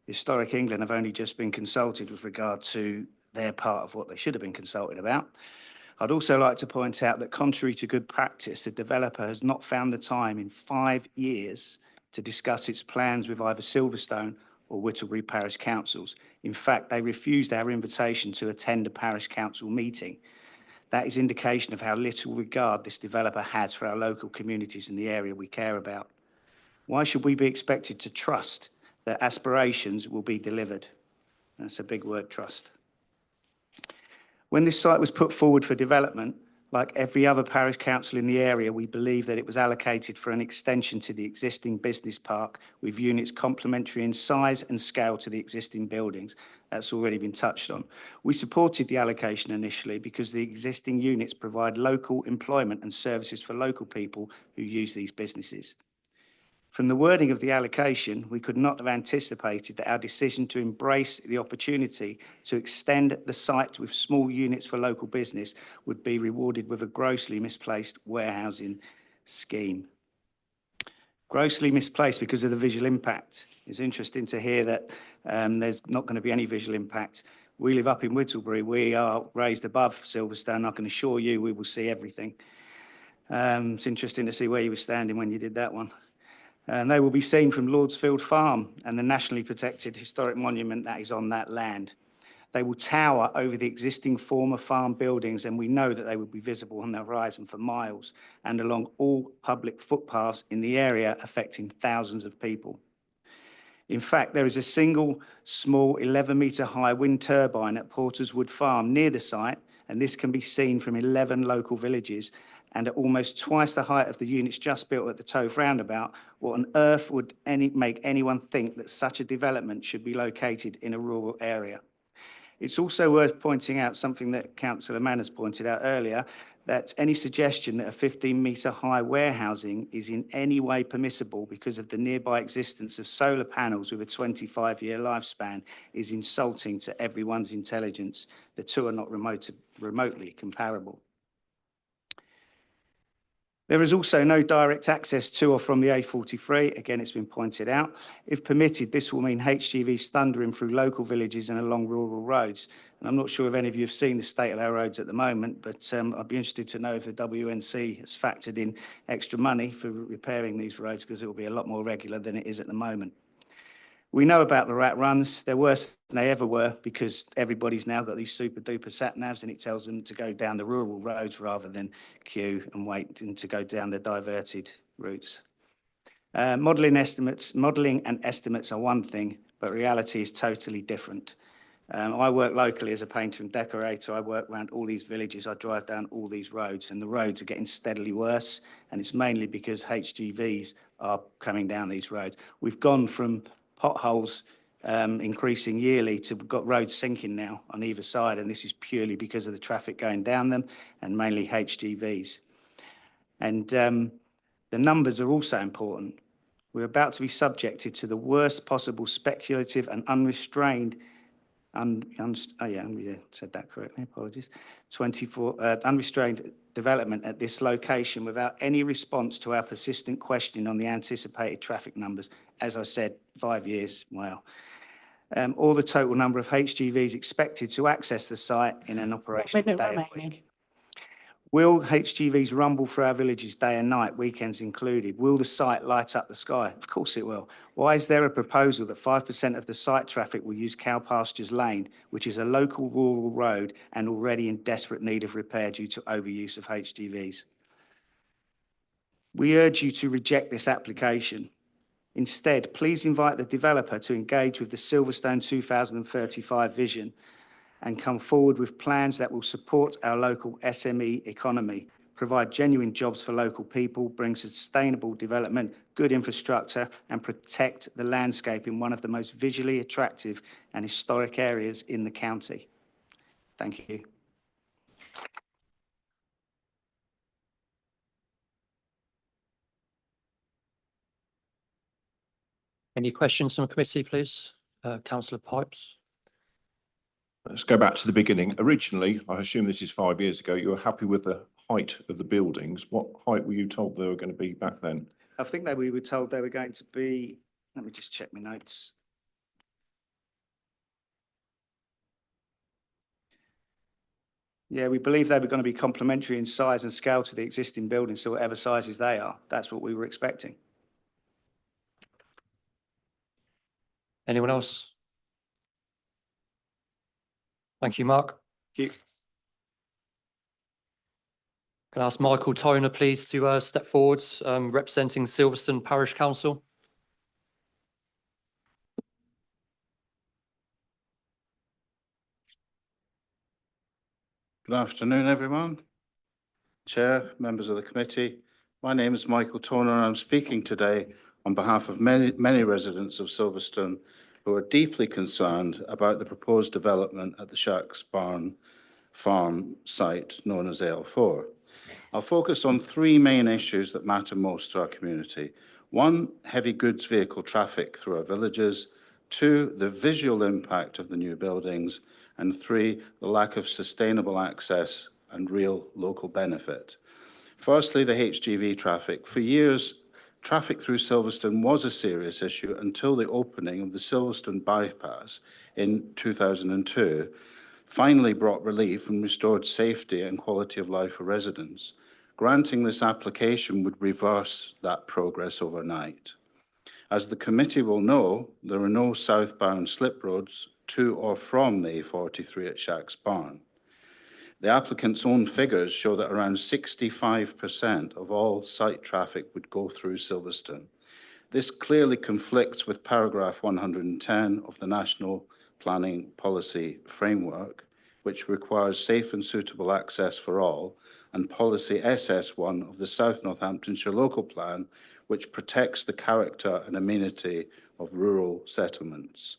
Speaker 18: Historic England have only just been consulted with regard to their part of what they should have been consulted about. I'd also like to point out that contrary to good practice, the developer has not found the time in 5 years to discuss its plans with either Silverstone or Whittlebury Parish Councils. In fact, they refused our invitation to attend a parish council meeting. That is indication of how little regard this developer has for our local communities in the area we care about. Why should we be expected to trust that aspirations will be delivered? That's a big word, trust. When this site was put forward for development, like every other parish council in the area, we believe that it was allocated for an extension to the existing business park with units complementary in size and scale to the existing buildings. That's already been touched on. We supported the allocation initially because the existing units provide local employment and services for local people who use these businesses. From the wording of the allocation, we could not have anticipated that our decision to embrace the opportunity to extend the site with small units for local business would be rewarded with a grossly misplaced warehousing scheme. Grossly misplaced because of the visual impact. It's interesting to hear that there's not going to be any visual impact. We live up in Whittlebury. We are raised above Silverstone. I can assure you we will see everything. It's interesting to see where you were standing when you did that one. And they will be seen from Lordsfield Farm and the nationally protected historic monument that is on that land. They will tower over the existing former farm buildings, and we know that they will be visible on the horizon for miles and along all public footpaths in the area, affecting thousands of people. In fact, there is a single small 11-metre high wind turbine at Porters Wood Farm near the site, and this can be seen from 11 local villages. And at almost twice the height of the units just built at the Tove roundabout, what on earth would make anyone think that such a development should be located in a rural area? It's also worth pointing out something that Councillor Manners pointed out earlier, that any suggestion that a 15-metre high warehousing is in any way permissible because of the nearby existence of solar panels with a 25-year lifespan is insulting to everyone's intelligence. The two are not remotely comparable. There is also no direct access to or from the A43. Again, it's been pointed out. If permitted, this will mean HGVs thundering through local villages and along rural roads. And I'm not sure if any of you have seen the state of our roads at the moment, but I'd be interested to know if the WNC has factored in extra money for repairing these roads, because it will be a lot more regular than it is at the moment. We know about the rat runs. They're worse than they ever were because everybody's now got these super duper sat navs and it tells them to go down the rural roads rather than queue and wait and to go down the diverted routes. Modelling and estimates are one thing, but reality is totally different. I work locally as a painter and decorator. I work around all these villages. I drive down all these roads, and the roads are getting steadily worse, and it's mainly because HGVs are coming down these roads. We've gone from potholes increasing yearly to we've got roads sinking now on either side, and this is purely because of the traffic going down them and mainly HGVs. And the numbers are also important. We're about to be subjected to the worst possible speculative and unrestrained, said that correctly, apologies, 24 unrestrained development at this location without any response to our persistent question on the anticipated traffic numbers. As I said, 5 years, wow. Or the total number of HGVs expected to access the site in an operational day a week. Will HGVs rumble through our villages day and night, weekends included? Will the site light up the sky? Of course it will. Why is there a proposal that 5% of the site traffic will use Cow Pastures Lane, which is a local rural road and already in desperate need of repair due to overuse of HGVs? We urge you to reject this application. Instead, please invite the developer to engage with the Silverstone 2035 vision and come forward with plans that will support our local SME economy, provide genuine jobs for local people, bring sustainable development, good infrastructure, and protect the landscape in one of the most visually attractive and historic areas in the county. Thank you.
Speaker 1: Any questions from the committee, please? Councillor Pipes.
Speaker 12: Let's go back to the beginning. Originally, I assume this is 5 years ago, you were happy with the height of the buildings. What height were you told they were going to be back then?
Speaker 18: I think that we were told they were going to be, let me just check my notes. Yeah, we believe they were going to be complementary in size and scale to the existing buildings, so whatever sizes they are, that's what we were expecting.
Speaker 1: Anyone else? Thank you, Mark.
Speaker 18: Thank you.
Speaker 1: Can I ask Michael Toner, please, to step forward, representing Silverstone Parish Council?
Speaker 19: Good afternoon, everyone. Chair, members of the committee. My name is Michael Toner, and I'm speaking today on behalf of many residents of Silverstone who are deeply concerned about the proposed development at the Shacks Barn Farm site known as AL4. I'll focus on three main issues that matter most to our community. One, heavy goods vehicle traffic through our villages. Two, the visual impact of the new buildings. And three, the lack of sustainable access and real local benefit. Firstly, the HGV traffic. For years, traffic through Silverstone was a serious issue until the opening of the Silverstone bypass in 2002 finally brought relief and restored safety and quality of life for residents. Granting this application would reverse that progress overnight. As the committee will know, there are no southbound slip roads to or from the A43 at Shacks Barn. The applicant's own figures show that around 65% of all site traffic would go through Silverstone. This clearly conflicts with paragraph 110 of the National Planning Policy Framework, which requires safe and suitable access for all, and policy SS1 of the South Northamptonshire Local Plan, which protects the character and amenity of rural settlements.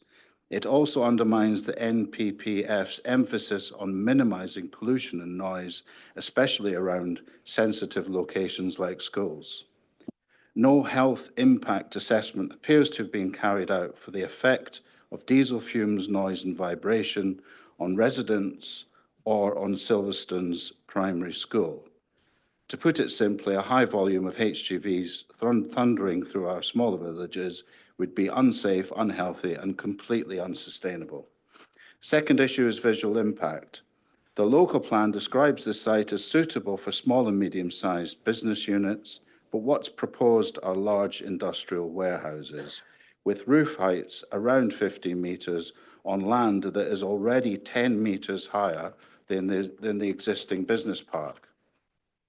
Speaker 19: It also undermines the NPPF's emphasis on minimizing pollution and noise, especially around sensitive locations like schools. No health impact assessment appears to have been carried out for the effect of diesel fumes, noise and vibration on residents or on Silverstone's primary school. To put it simply, a high volume of HGVs thundering through our smaller villages would be unsafe, unhealthy, and completely unsustainable. Second issue is visual impact. The local plan describes the site as suitable for small and medium-sized business units, but what's proposed are large industrial warehouses with roof heights around 15 metres on land that is already 10 metres higher than the existing business park.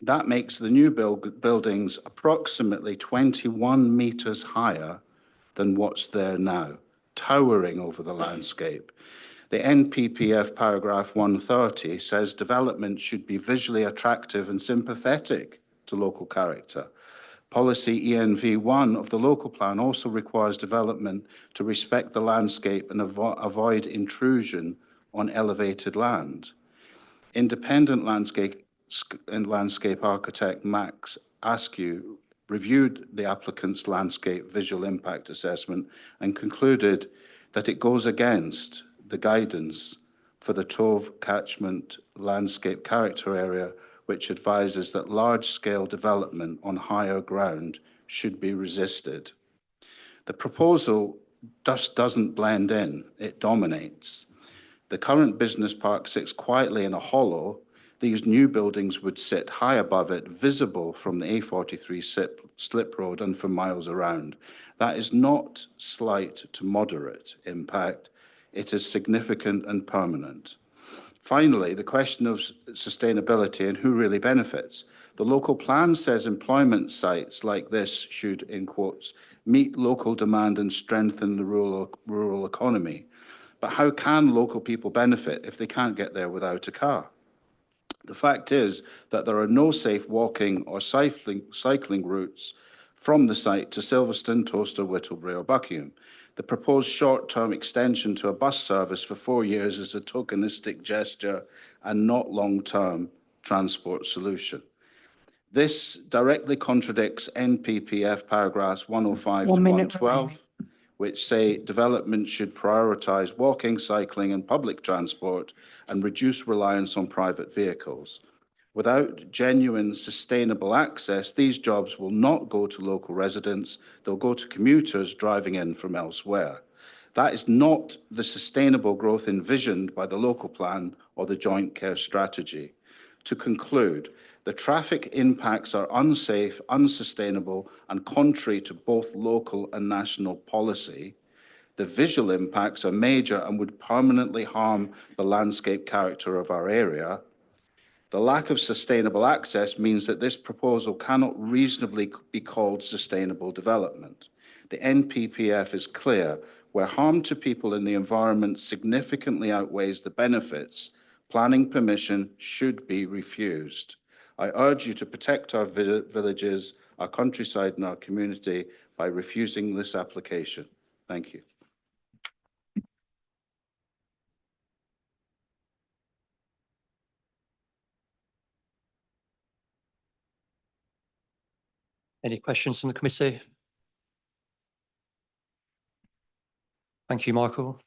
Speaker 19: That makes the new buildings approximately 21 metres higher than what's there now, towering over the landscape. The NPPF paragraph 130 says development should be visually attractive and sympathetic to local character. Policy ENV1 of the local plan also requires development to respect the landscape and avoid intrusion on elevated land. Independent landscape architect Max Askew reviewed the applicant's landscape visual impact assessment and concluded that it goes against the guidance for the Tove catchment landscape character area, which advises that large-scale development on higher ground should be resisted. The proposal just doesn't blend in, it dominates. The current business park sits quietly in a hollow. These new buildings would sit high above it, visible from the A43 slip road and for miles around. That is not slight to moderate impact. It is significant and permanent. Finally, the question of sustainability and who really benefits. The local plan says employment sites like this should, in quotes, meet local demand and strengthen the rural economy. But how can local people benefit if they can't get there without a car? The fact is that there are no safe walking or cycling routes from the site to Silverstone, Towcester, Whittlebury or Buckingham. The proposed short-term extension to a bus service for 4 years is a tokenistic gesture and not long-term transport solution. This directly contradicts NPPF paragraphs 105 to 112, which say development should prioritise walking, cycling and public transport and reduce reliance on private vehicles. Without genuine sustainable access, these jobs will not go to local residents, they'll go to commuters driving in from elsewhere. That is not the sustainable growth envisioned by the local plan or the joint care strategy. To conclude, the traffic impacts are unsafe, unsustainable, and contrary to both local and national policy. The visual impacts are major and would permanently harm the landscape character of our area. The lack of sustainable access means that this proposal cannot reasonably be called sustainable development. The NPPF is clear: where harm to people and the environment significantly outweighs the benefits, planning permission should be refused. I urge you to protect our villages, our countryside and our community by refusing this application. Thank you.
Speaker 1: Any questions from the committee? Thank you, Michael.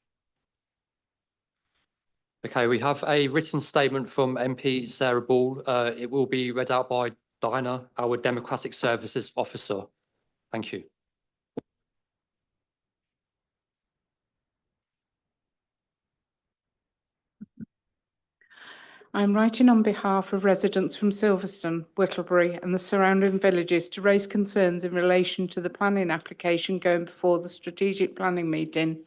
Speaker 1: Okay, we have a written statement from MP Sarah Ball. It will be read out by Diana, our Democratic Services Officer. Thank you.
Speaker 2: I'm writing on behalf of residents from Silverstone, Whittlebury and the surrounding villages to raise concerns in relation to the planning application going before the strategic planning meeting.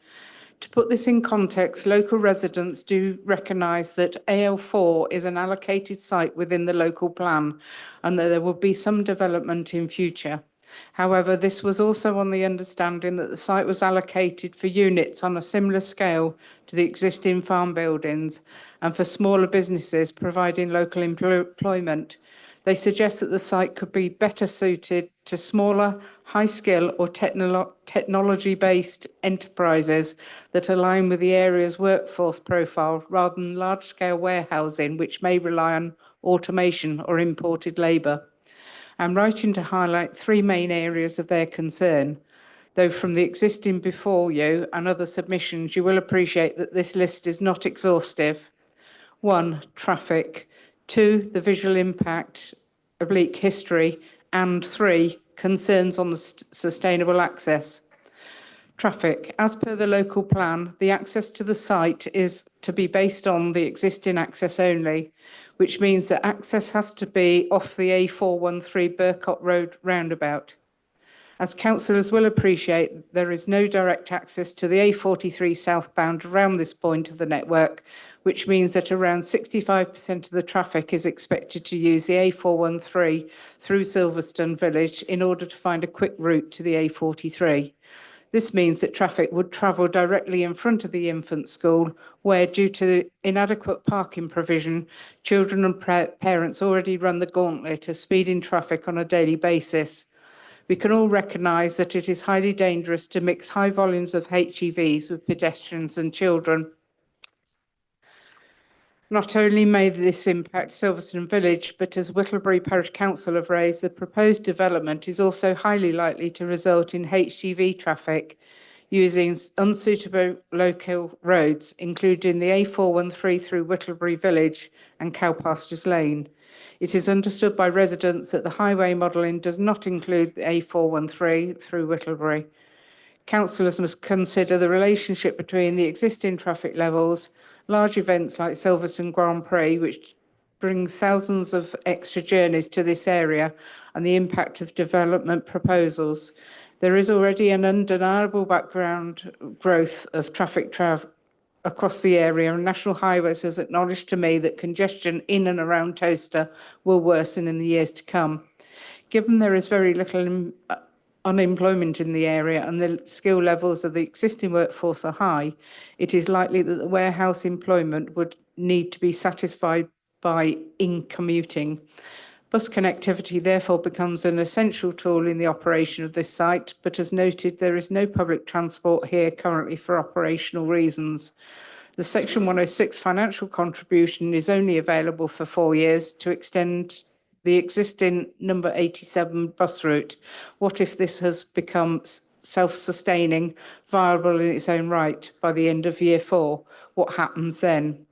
Speaker 2: To put this in context, local residents do recognise that AL4 is an allocated site within the local plan and that there will be some development in future. However, this was also on the understanding that the site was allocated for units on a similar scale to the existing farm buildings and for smaller businesses providing local employment. They suggest that the site could be better suited to smaller, high-skill or technology-based enterprises that align with the area's workforce profile rather than large-scale warehousing, which may rely on automation or imported labour. I'm writing to highlight three main areas of their concern. Though from the existing before you and other submissions, you will appreciate that this list is not exhaustive. 1, traffic. 2, the visual impact, oblique history. And 3, concerns on the sustainable access. Traffic. As per the local plan, the access to the site is to be based on the existing access only, which means that access has to be off the A413 Burcott Road roundabout. As councillors will appreciate, there is no direct access to the A43 southbound around this point of the network, which means that around 65% of the traffic is expected to use the A413 through Silverstone Village in order to find a quick route to the A43. This means that traffic would travel directly in front of the infant school, where, due to inadequate parking provision, children and parents already run the gauntlet of speeding traffic on a daily basis. We can all recognise that it is highly dangerous to mix high volumes of HGVs with pedestrians and children. Not only may this impact Silverstone Village, but as Whittlebury Parish Council have raised, the proposed development is also highly likely to result in HGV traffic using unsuitable local roads, including the A413 through Whittlebury Village and Cowpastures Lane. It is understood by residents that the highway modelling does not include the A413 through Whittlebury. Councillors must consider the relationship between the existing traffic levels, large events like Silverstone Grand Prix, which brings thousands of extra journeys to this area, and the impact of development proposals. There is already an undeniable background growth of traffic across the area, and National Highways has acknowledged to me that congestion in and around Towcester will worsen in the years to come. Given there is very little unemployment in the area and the skill levels of the existing workforce are high, it is likely that the warehouse employment would need to be satisfied by in-commuting. Bus connectivity therefore becomes an essential tool in the operation of this site, but as noted, there is no public transport here currently for operational reasons. The Section 106 financial contribution is only available for 4 years to extend the existing number 87 bus route. What if this has become self-sustaining, viable in its own right by the end of year 4? What happens then?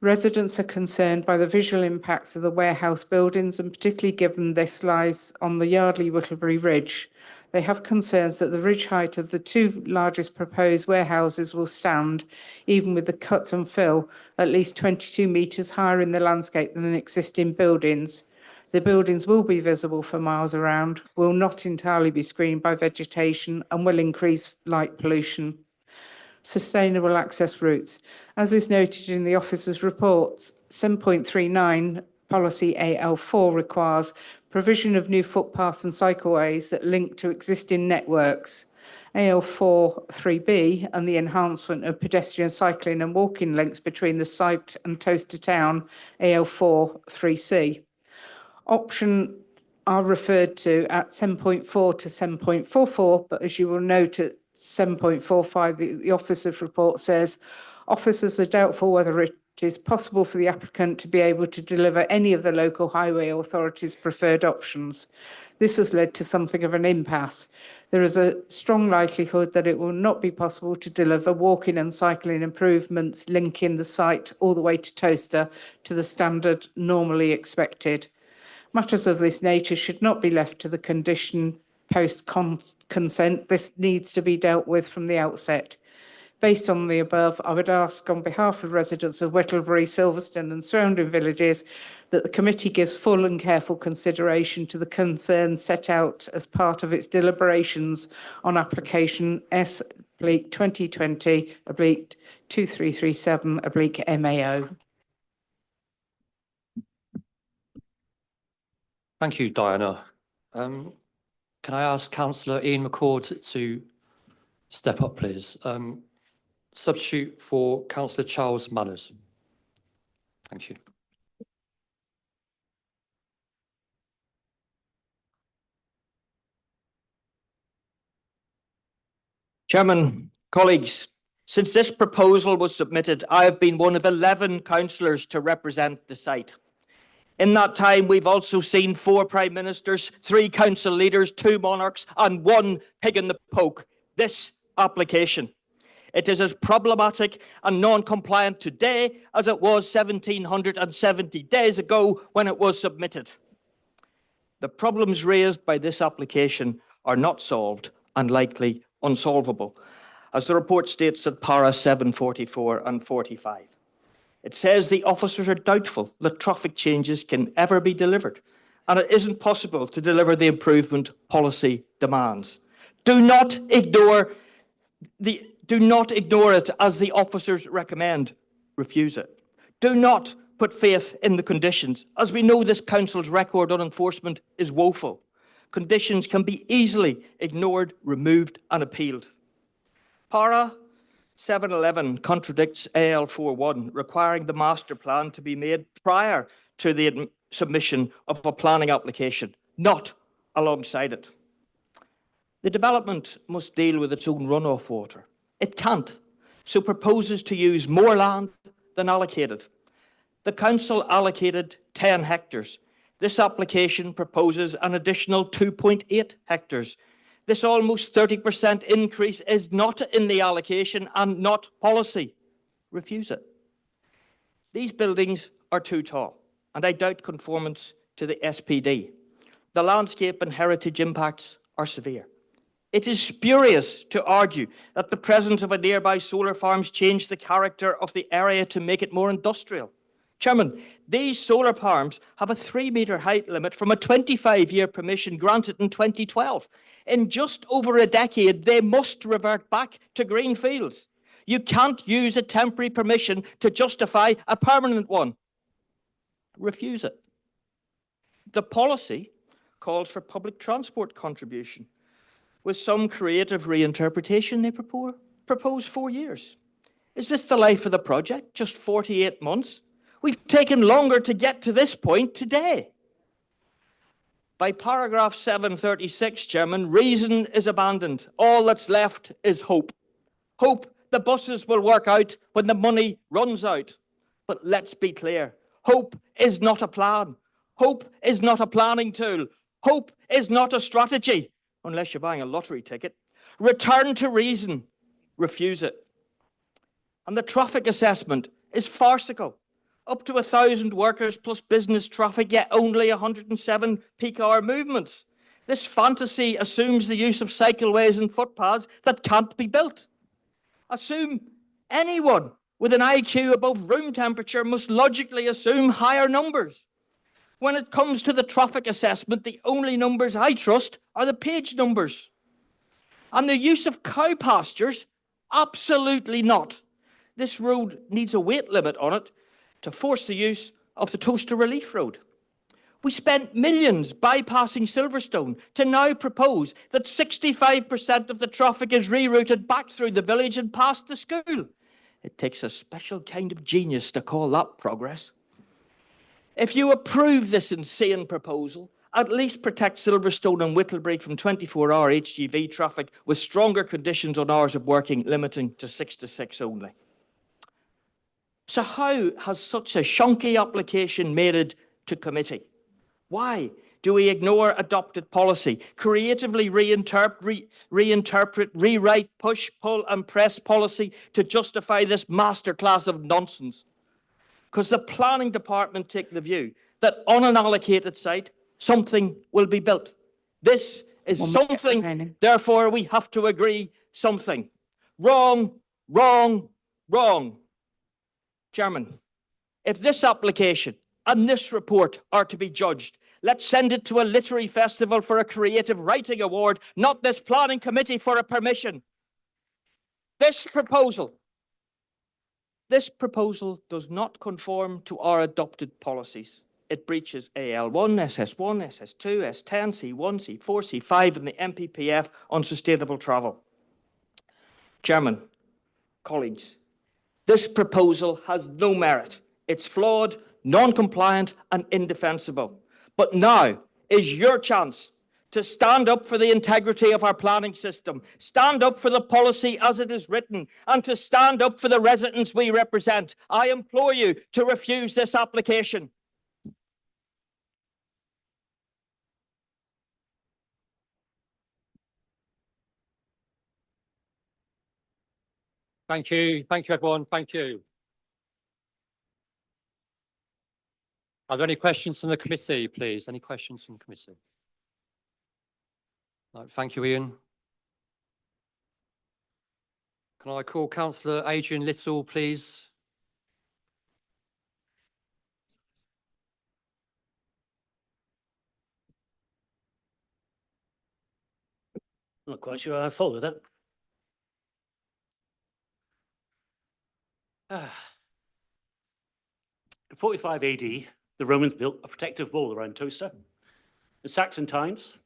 Speaker 2: Residents are concerned by the visual impacts of the warehouse buildings, and particularly given this lies on the Yardley-Whittlebury Ridge. They have concerns that the ridge height of the two largest proposed warehouses will stand, even with the cut and fill, at least 22 metres higher in the landscape than existing buildings. The buildings will be visible for miles around, will not entirely be screened by vegetation, and will increase light pollution. Sustainable access routes. As is noted in the officer's reports, 7.39 policy AL4 requires provision of new footpaths and cycleways that link to existing networks. AL4 3B and the enhancement of pedestrian cycling and walking links between the site and Towcester town, AL4 3C. Option are referred to at 7.4 to 7.44, but as you will note at 7.45, the officer's report says, officers are doubtful whether it is possible for the applicant to be able to deliver any of the local highway authorities' preferred options. This has led to something of an impasse. There is a strong likelihood that it will not be possible to deliver walking and cycling improvements linking the site all the way to Towcester to the standard normally expected. Matters of this nature should not be left to the condition post-consent. This needs to be dealt with from the outset. Based on the above, I would ask on behalf of residents of Whittlebury, Silverstone and surrounding villages that the committee gives full and careful consideration to the concerns set out as part of its deliberations on application S/2020/2337/MAO.
Speaker 1: Thank you, Diana. Can I ask Councillor Ian McCord to step up, please? Substitute for Councillor Charles Manners. Thank you.
Speaker 20: Chairman, colleagues, since this proposal was submitted, I have been one of 11 councillors to represent the site. In that time, we've also seen 4 Prime Ministers, 3 council leaders, 2 monarchs, and 1 pig in the poke. This application. It is as problematic and non-compliant today as it was 1770 days ago when it was submitted. The problems raised by this application are not solved and likely unsolvable, as the report states at para 744 and 45. It says the officers are doubtful that traffic changes can ever be delivered, and it isn't possible to deliver the improvement policy demands. Do not ignore it as the officers recommend. Refuse it. Do not put faith in the conditions, as we know this council's record on enforcement is woeful. Conditions can be easily ignored, removed and appealed. Para 711 contradicts AL41, requiring the master plan to be made prior to the submission of a planning application, not alongside it. The development must deal with its own runoff water. It can't, so proposes to use more land than allocated. The council allocated 10 hectares. This application proposes an additional 2.8 hectares. This almost 30% increase is not in the allocation and not policy. Refuse it. These buildings are too tall, and I doubt conformance to the SPD. The landscape and heritage impacts are severe. It is spurious to argue that the presence of a nearby solar farms changed the character of the area to make it more industrial. Chairman, these solar farms have a 3-metre height limit from a 25-year permission granted in 2012. In just over a decade, they must revert back to green fields. You can't use a temporary permission to justify a permanent one. Refuse it. The policy calls for public transport contribution. With some creative reinterpretation, they propose 4 years. Is this the life of the project? Just 48 months? We've taken longer to get to this point today. By paragraph 736, Chairman, reason is abandoned. All that's left is hope. Hope the buses will work out when the money runs out. But let's be clear, hope is not a plan. Hope is not a planning tool. Hope is not a strategy, unless you're buying a lottery ticket. Return to reason. Refuse it. And the traffic assessment is farcical. Up to 1,000 workers plus business traffic, yet only 107 peak hour movements. This fantasy assumes the use of cycleways and footpaths that can't be built. Assume anyone with an IQ above room temperature must logically assume higher numbers. When it comes to the traffic assessment, the only numbers I trust are the page numbers. And the use of cow pastures, absolutely not. This road needs a weight limit on it to force the use of the Toaster Relief Road. We spent millions bypassing Silverstone to now propose that 65% of the traffic is rerouted back through the village and past the school. It takes a special kind of genius to call that progress. If you approve this insane proposal, at least protect Silverstone and Whittlebury from 24-hour HGV traffic with stronger conditions on hours of working, limiting to 6 to 6 only. So how has such a shonky application made it to committee? Why do we ignore adopted policy, creatively reinterpret, rewrite, push, pull and press policy to justify this masterclass of nonsense? Because the planning department take the view that on an allocated site, something will be built. This is something, therefore we have to agree something. Wrong, wrong, wrong. Chairman, if this application and this report are to be judged, let's send it to a literary festival for a creative writing award, not this planning committee for a permission. This proposal does not conform to our adopted policies. It breaches AL1, SS1, SS2, S10, C1, C4, C5 and the MPPF on sustainable travel. Chairman, colleagues, this proposal has no merit. It's flawed, non-compliant and indefensible. But now is your chance to stand up for the integrity of our planning system, stand up for the policy as it is written, and to stand up for the residents we represent. I implore you to refuse this application.
Speaker 1: Thank you. Thank you, everyone. Thank you. Are there any questions from the committee, please? Any questions from the committee? No, thank you, Ian. Can I call Councillor Adrian Little, please?
Speaker 21: Not quite sure I followed that. In 45 AD, the Romans built a protective wall around Towcester. In Saxon times,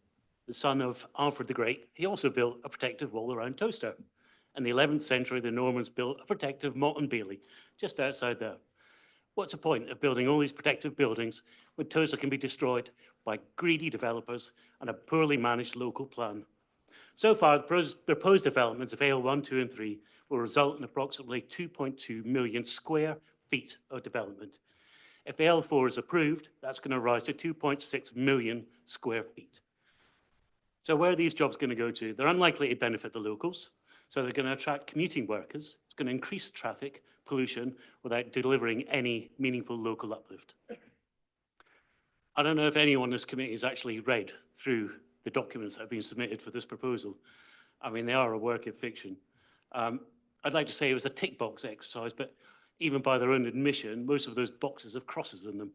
Speaker 21: the son of Alfred the Great, he also built a protective wall around Towcester. In the 11th century, the Normans built a protective motte and bailey just outside there. What's the point of building all these protective buildings when Towcester can be destroyed by greedy developers and a poorly managed local plan? So far, the proposed developments of AL1, 2 and 3 will result in approximately 2.2 million square feet of development. If AL4 is approved, that's going to rise to 2.6 million square feet. So where are these jobs going to go to? They're unlikely to benefit the locals, so they're going to attract commuting workers. It's going to increase traffic pollution without delivering any meaningful local uplift. I don't know if anyone in this committee has actually read through the documents that have been submitted for this proposal. I mean, they are a work of fiction. I'd like to say it was a tick box exercise, but even by their own admission, most of those boxes have crosses in them.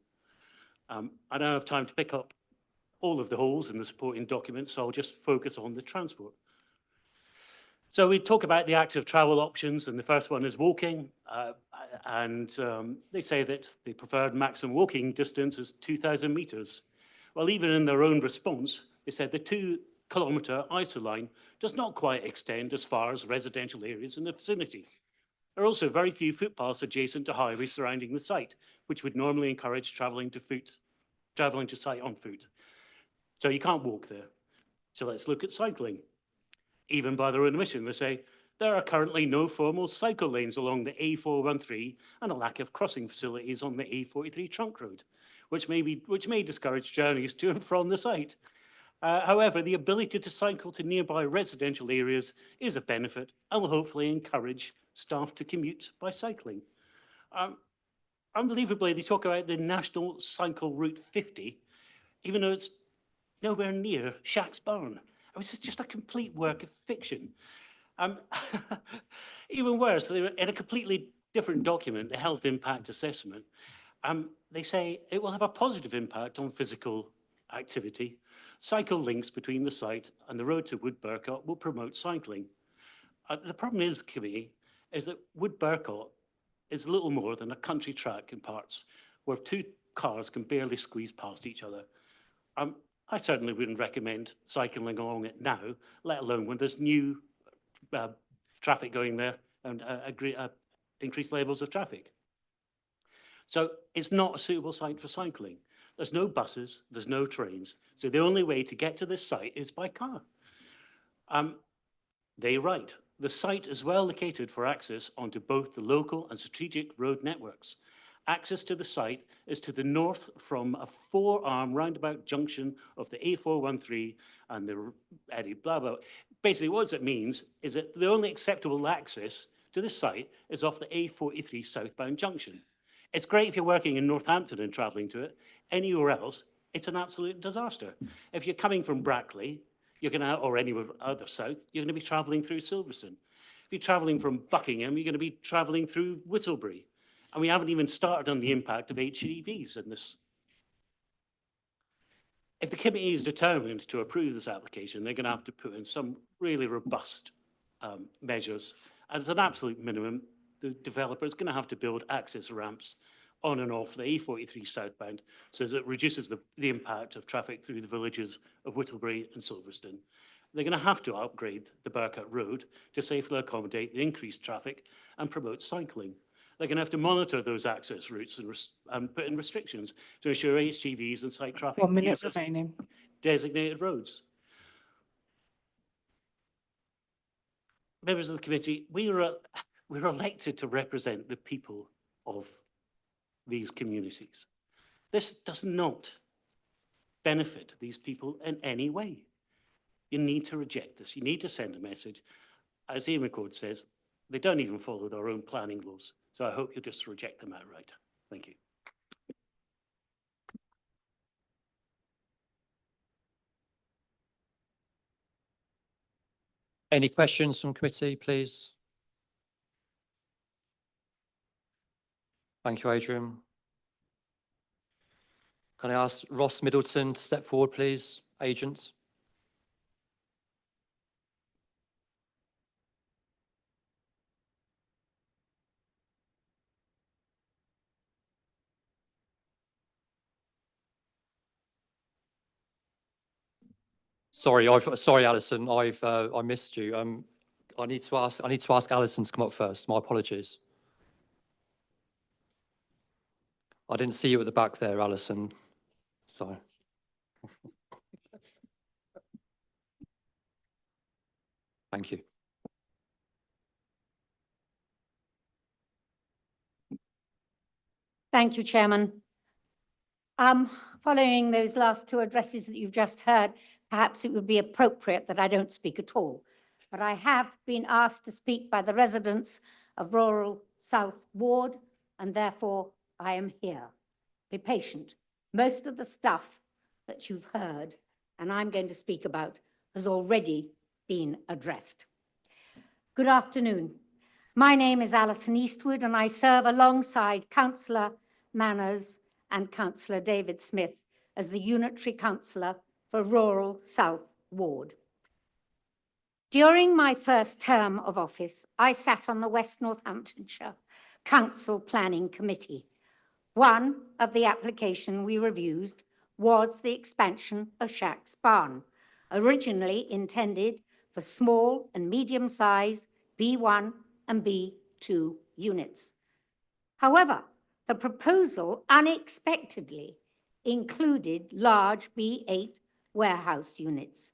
Speaker 21: I don't have time to pick up all of the holes in the supporting documents, so I'll just focus on the transport. So we talk about the active travel options, and the first one is walking, they say that the preferred maximum walking distance is 2,000 metres. Well, even in their own response, they said the 2-kilometre ISO line does not quite extend as far as residential areas in the vicinity. There are also very few footpaths adjacent to highways surrounding the site, which would normally encourage travelling to site on foot. So you can't walk there. So let's look at cycling. Even by their own admission, they say there are currently no formal cycle lanes along the A413 and a lack of crossing facilities on the A43 trunk road, which may discourage journeys to and from the site. However, the ability to cycle to nearby residential areas is a benefit and will hopefully encourage staff to commute by cycling. Unbelievably, they talk about the National Cycle Route 50, even though it's nowhere near Shack's Barn. This is just a complete work of fiction. Even worse, in a completely different document, the health impact assessment, they say it will have a positive impact on physical activity. Cycle links between the site and the road to Wood Burcott will promote cycling. The problem is, committee, is that Wood Burcott is little more than a country track in parts, where two cars can barely squeeze past each other. I certainly wouldn't recommend cycling along it now, let alone when there's new traffic going there and increased levels of traffic. So it's not a suitable site for cycling. There's no buses, there's no trains. So the only way to get to this site is by car. They write, the site is well located for access onto both the local and strategic road networks. Access to the site is to the north from a 4-arm roundabout junction of the A413 and the Eddie blah, blah. Basically, what it means is that the only acceptable access to the site is off the A43 southbound junction. It's great if you're working in Northampton and travelling to it. Anywhere else, it's an absolute disaster. If you're coming from Brackley, you're going to, or anywhere other south, you're going to be travelling through Silverstone. If you're travelling from Buckingham, you're going to be travelling through Whittlebury. And we haven't even started on the impact of HGVs in this. If the committee is determined to approve this application, they're going to have to put in some really robust measures. And as an absolute minimum, the developer is going to have to build access ramps on and off the A43 southbound so that it reduces the impact of traffic through the villages of Whittlebury and Silverstone. They're going to have to upgrade the Burcott Road to safely accommodate the increased traffic and promote cycling. They're going to have to monitor those access routes and put in restrictions to ensure HGVs and site traffic
Speaker 2: 1 minute
Speaker 21: uses
Speaker 2: remaining.
Speaker 21: designated roads. Members of the committee, we're elected to represent the people of these communities. This does not benefit these people in any way. You need to reject this. You need to send a message. As Ian McCord says, they don't even follow their own planning laws. So I hope you'll just reject them outright. Thank you.
Speaker 1: Any questions from committee, please? Thank you, Adrian. Can I ask Ross Middleton to step forward, please, agent? Sorry, Alison, I missed you. I need to ask Alison to come up first. My apologies. I didn't see you at the back there, Alison. Sorry. Thank you.
Speaker 3: Thank you, Chairman. Following those last two addresses that you've just heard, perhaps it would be appropriate that I don't speak at all. But I have been asked to speak by the residents of rural South Ward, and therefore I am here. Be patient. Most of the stuff that you've heard and I'm going to speak about has already been addressed. Good afternoon. My name is Alison Eastwood and I serve alongside Councillor Manners and Councillor David Smith as the Unitary Councillor for Rural South Ward. During my first term of office, I sat on the West Northamptonshire Council Planning Committee. One of the applications we reviewed was the expansion of Shack's Barn, originally intended for small and medium-sized B1 and B2 units. However, the proposal unexpectedly included large B8 warehouse units,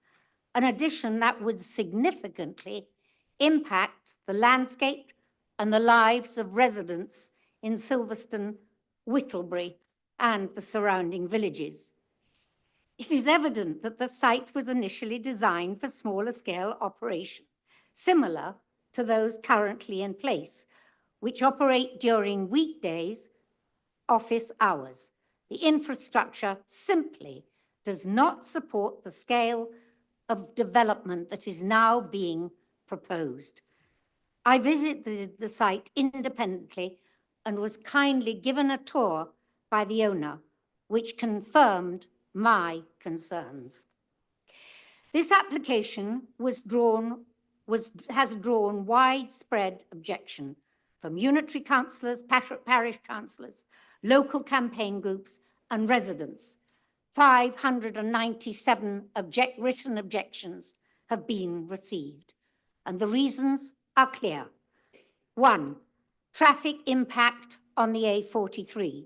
Speaker 3: an addition that would significantly impact the landscape and the lives of residents in Silverstone, Whittlebury, and the surrounding villages. It is evident that the site was initially designed for smaller scale operation, similar to those currently in place, which operate during weekdays office hours. The infrastructure simply does not support the scale of development that is now being proposed. I visited the site independently and was kindly given a tour by the owner, which confirmed my concerns. This application has drawn widespread objection from unitary councillors, parish councillors, local campaign groups, and residents. 597 written objections have been received, and the reasons are clear. 1, traffic impact on the A43.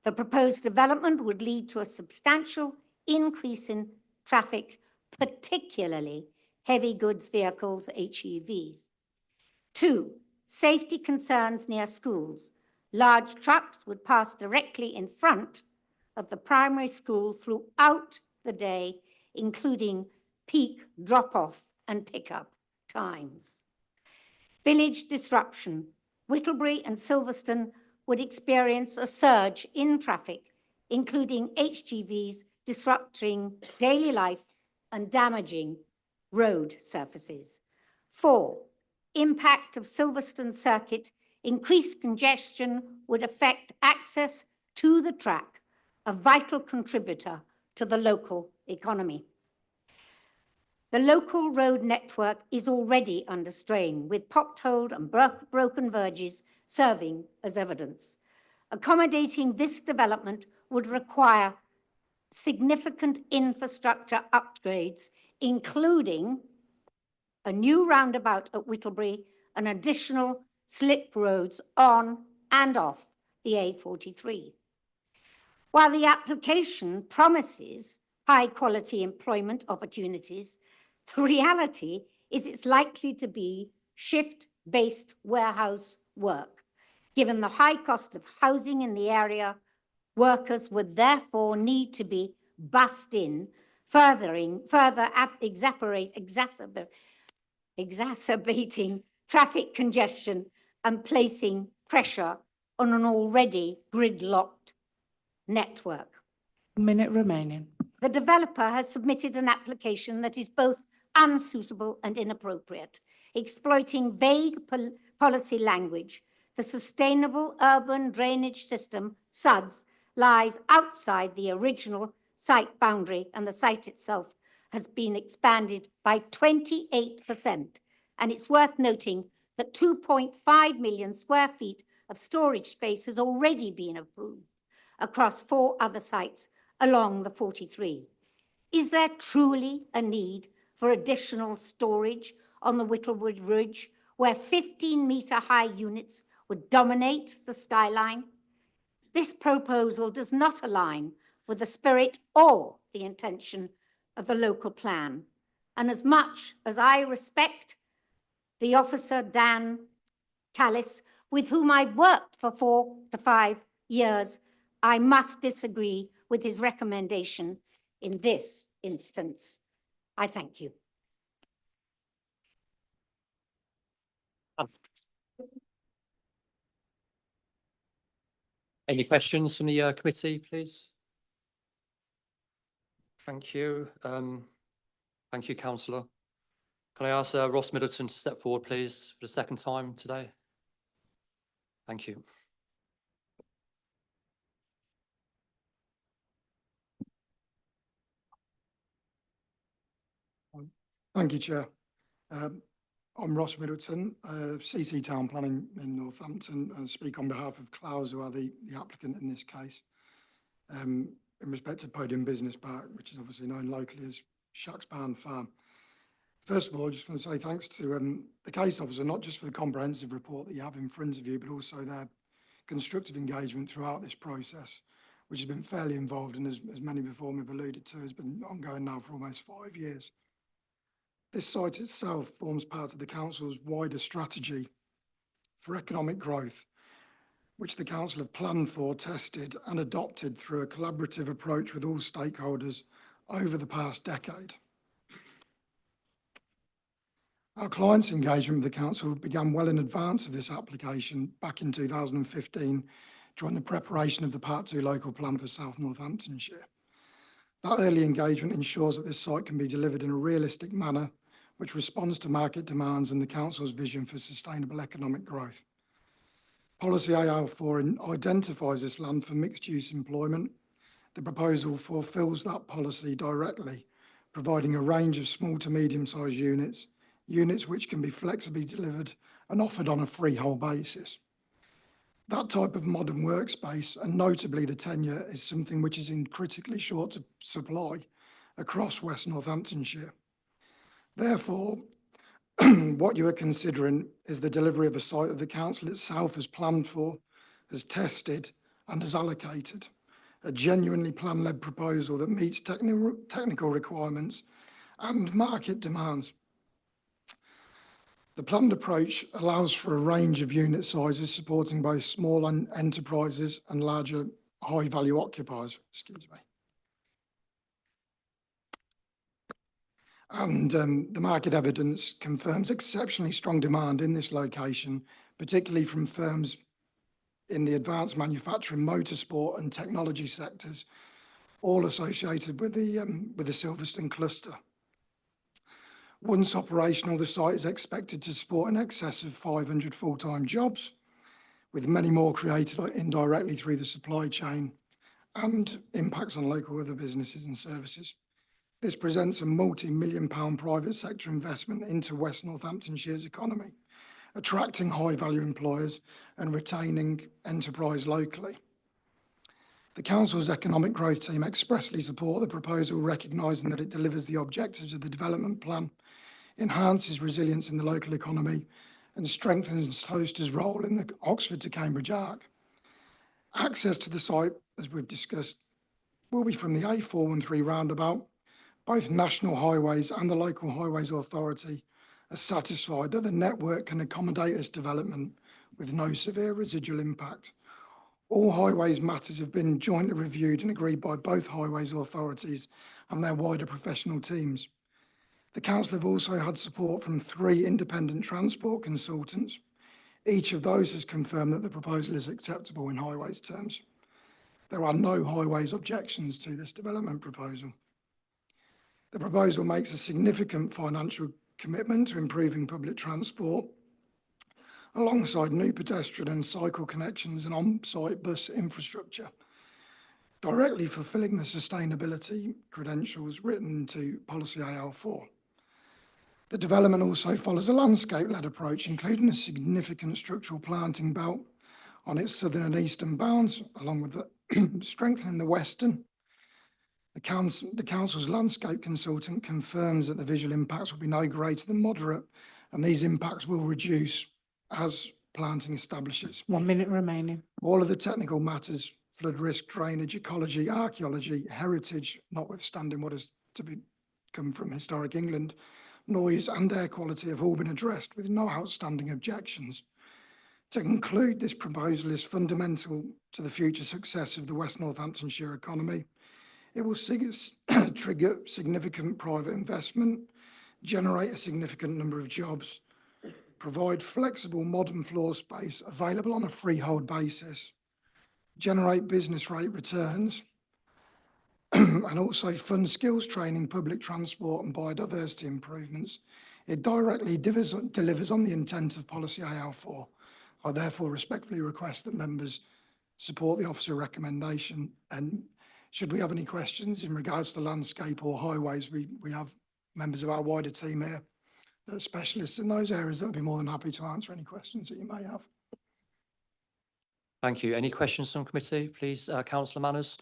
Speaker 3: The proposed development would lead to a substantial increase in traffic, particularly heavy goods vehicles, HEVs. 2, safety concerns near schools. Large trucks would pass directly in front of the primary school throughout the day, including peak drop-off and pickup times. Village disruption. Whittlebury and Silverstone would experience a surge in traffic, including HGVs disrupting daily life and damaging road surfaces. 4, impact of Silverstone circuit. Increased congestion would affect access to the track, a vital contributor to the local economy. The local road network is already under strain, with potholed and broken verges serving as evidence. Accommodating this development would require significant infrastructure upgrades, including a new roundabout at Whittlebury and additional slip roads on and off the A43. While the application promises high-quality employment opportunities, the reality is it's likely to be shift-based warehouse work. Given the high cost of housing in the area, workers would therefore need to be bussed in, exacerbating traffic congestion and placing pressure on an already gridlocked network.
Speaker 2: A minute remaining.
Speaker 3: The developer has submitted an application that is both unsuitable and inappropriate, exploiting vague policy language. The Sustainable Urban Drainage System, SUDS, lies outside the original site boundary, and the site itself has been expanded by 28%. And it's worth noting that 2.5 million square feet of storage space has already been approved across 4 other sites along the 43. Is there truly a need for additional storage on the Whittlewood Ridge, where 15-metre-high units would dominate the skyline? This proposal does not align with the spirit or the intention of the local plan. And as much as I respect the officer Dan Tallis, with whom I've worked for 4 to 5 years, I must disagree with his recommendation in this instance. I thank you.
Speaker 1: Any questions from the committee, please? Thank you. Thank you, councillor. Can I ask Ross Middleton to step forward, please, for the second time today? Thank you.
Speaker 4: Thank you, Chair. I'm Ross Middleton, CC Town Planning in Northampton, and speak on behalf of Clowes, who are the applicant in this case. In respect to Podium Business Park, which is obviously known locally as Shacksbarn Farm. First of all, I just want to say thanks to the case officer, not just for the comprehensive report that you have in front of you, but also their constructive engagement throughout this process, which has been fairly involved and, as many before me have alluded to, has been ongoing now for almost 5 years. This site itself forms part of the council's wider strategy for economic growth, which the council have planned for, tested and adopted through a collaborative approach with all stakeholders over the past decade. Our clients' engagement with the council began well in advance of this application back in 2015 during the preparation of the Part 2 local plan for South Northamptonshire. That early engagement ensures that this site can be delivered in a realistic manner which responds to market demands and the council's vision for sustainable economic growth. Policy AL4 identifies this land for mixed-use employment. The proposal fulfills that policy directly, providing a range of small to medium-sized units which can be flexibly delivered and offered on a freehold basis. That type of modern workspace, and notably the tenure, is something which is in critically short supply across West Northamptonshire. Therefore, what you are considering is the delivery of a site that the council itself has planned for, has tested and has allocated. A genuinely plan-led proposal that meets technical requirements and market demands. The planned approach allows for a range of unit sizes supporting both small enterprises and larger high-value occupiers. Excuse me. And the market evidence confirms exceptionally strong demand in this location, particularly from firms in the advanced manufacturing, motorsport and technology sectors, all associated with the Silverstone cluster. Once operational, the site is expected to support in excess of 500 full-time jobs, with many more created indirectly through the supply chain and impacts on local other businesses and services. This presents a multi-million-pound private sector investment into West Northamptonshire's economy, attracting high-value employers and retaining enterprise locally. The council's economic growth team expressly support the proposal, recognising that it delivers the objectives of the development plan, enhances resilience in the local economy, and strengthens Towcester's role in the Oxford to Cambridge arc. Access to the site, as we've discussed, will be from the A413 roundabout. Both National Highways and the Local Highways Authority are satisfied that the network can accommodate this development with no severe residual impact. All highways matters have been jointly reviewed and agreed by both highways authorities and their wider professional teams. The council have also had support from 3 independent transport consultants. Each of those has confirmed that the proposal is acceptable in highways terms. There are no highways objections to this development proposal. The proposal makes a significant financial commitment to improving public transport, alongside new pedestrian and cycle connections and on-site bus infrastructure, directly fulfilling the sustainability credentials written into Policy AL4. The development also follows a landscape-led approach, including a significant structural planting belt on its southern and eastern bounds, along with strengthening the western. The council's landscape consultant confirms that the visual impacts will be no greater than moderate, and these impacts will reduce as planting establishes.
Speaker 2: 1 minute remaining.
Speaker 4: All of the technical matters, flood risk, drainage, ecology, archaeology, heritage, notwithstanding what is to come from historic England, noise and air quality have all been addressed with no outstanding objections. To conclude, this proposal is fundamental to the future success of the West Northamptonshire economy. It will trigger significant private investment, generate a significant number of jobs, provide flexible modern floor space available on a freehold basis, generate business rate returns, and also fund skills training, public transport and biodiversity improvements. It directly delivers on the intent of policy AL4. I therefore respectfully request that members support the officer recommendation, and should we have any questions in regards to landscape or highways, we have members of our wider team here that are specialists in those areas that would be more than happy to answer any questions that you may have.
Speaker 1: Thank you. Any questions from committee, please? Councillor Manners.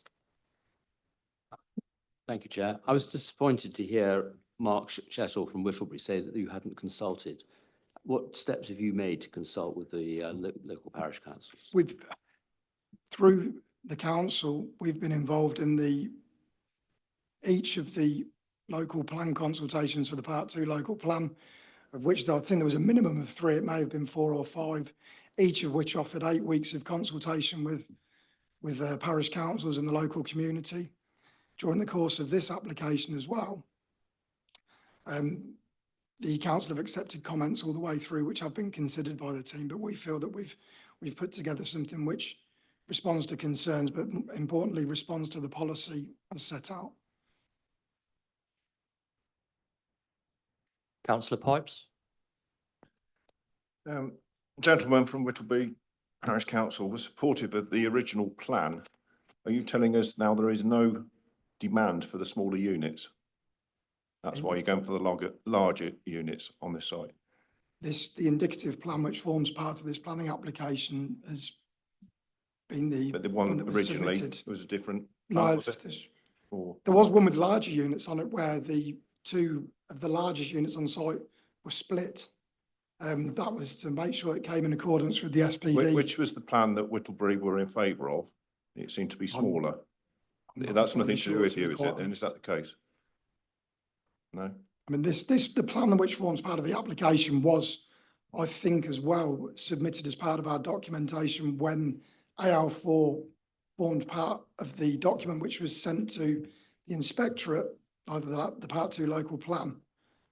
Speaker 11: Thank you, Chair. I was disappointed to hear Mark Shettle from Whittlebury say that you hadn't consulted. What steps have you made to consult with the local parish councils?
Speaker 4: Through the council, we've been involved in each of the local plan consultations for the Part 2 local plan, of which I think there was a minimum of 3, it may have been 4 or 5, each of which offered 8 weeks of consultation with parish councils and the local community. During the course of this application as well, the council have accepted comments all the way through, which have been considered by the team, but we feel that we've put together something which responds to concerns, but importantly responds to the policy as set out.
Speaker 1: Councillor Pipes.
Speaker 12: Gentleman from Whittlebury Parish Council was supportive of the original plan. Are you telling us now there is no demand for the smaller units? That's why you're going for the larger units on this site?
Speaker 4: The indicative plan, which forms part of this planning application, has been
Speaker 12: But the one
Speaker 4: that was
Speaker 12: originally
Speaker 4: submitted.
Speaker 12: was a different.
Speaker 4: No,
Speaker 12: was it? Or-
Speaker 4: there was one with larger units on it where the 2 of the largest units on site were split. That was to make sure it came in accordance with the SPV.
Speaker 12: Which was the plan that Whittlebury were in favour of? It seemed to be smaller. That's nothing to do with you, is it? And is that the case? No?
Speaker 4: I mean, the plan which forms part of the application was, I think, as well, submitted as part of our documentation when AL4 formed part of the document which was sent to the inspectorate, either the Part 2 local plan.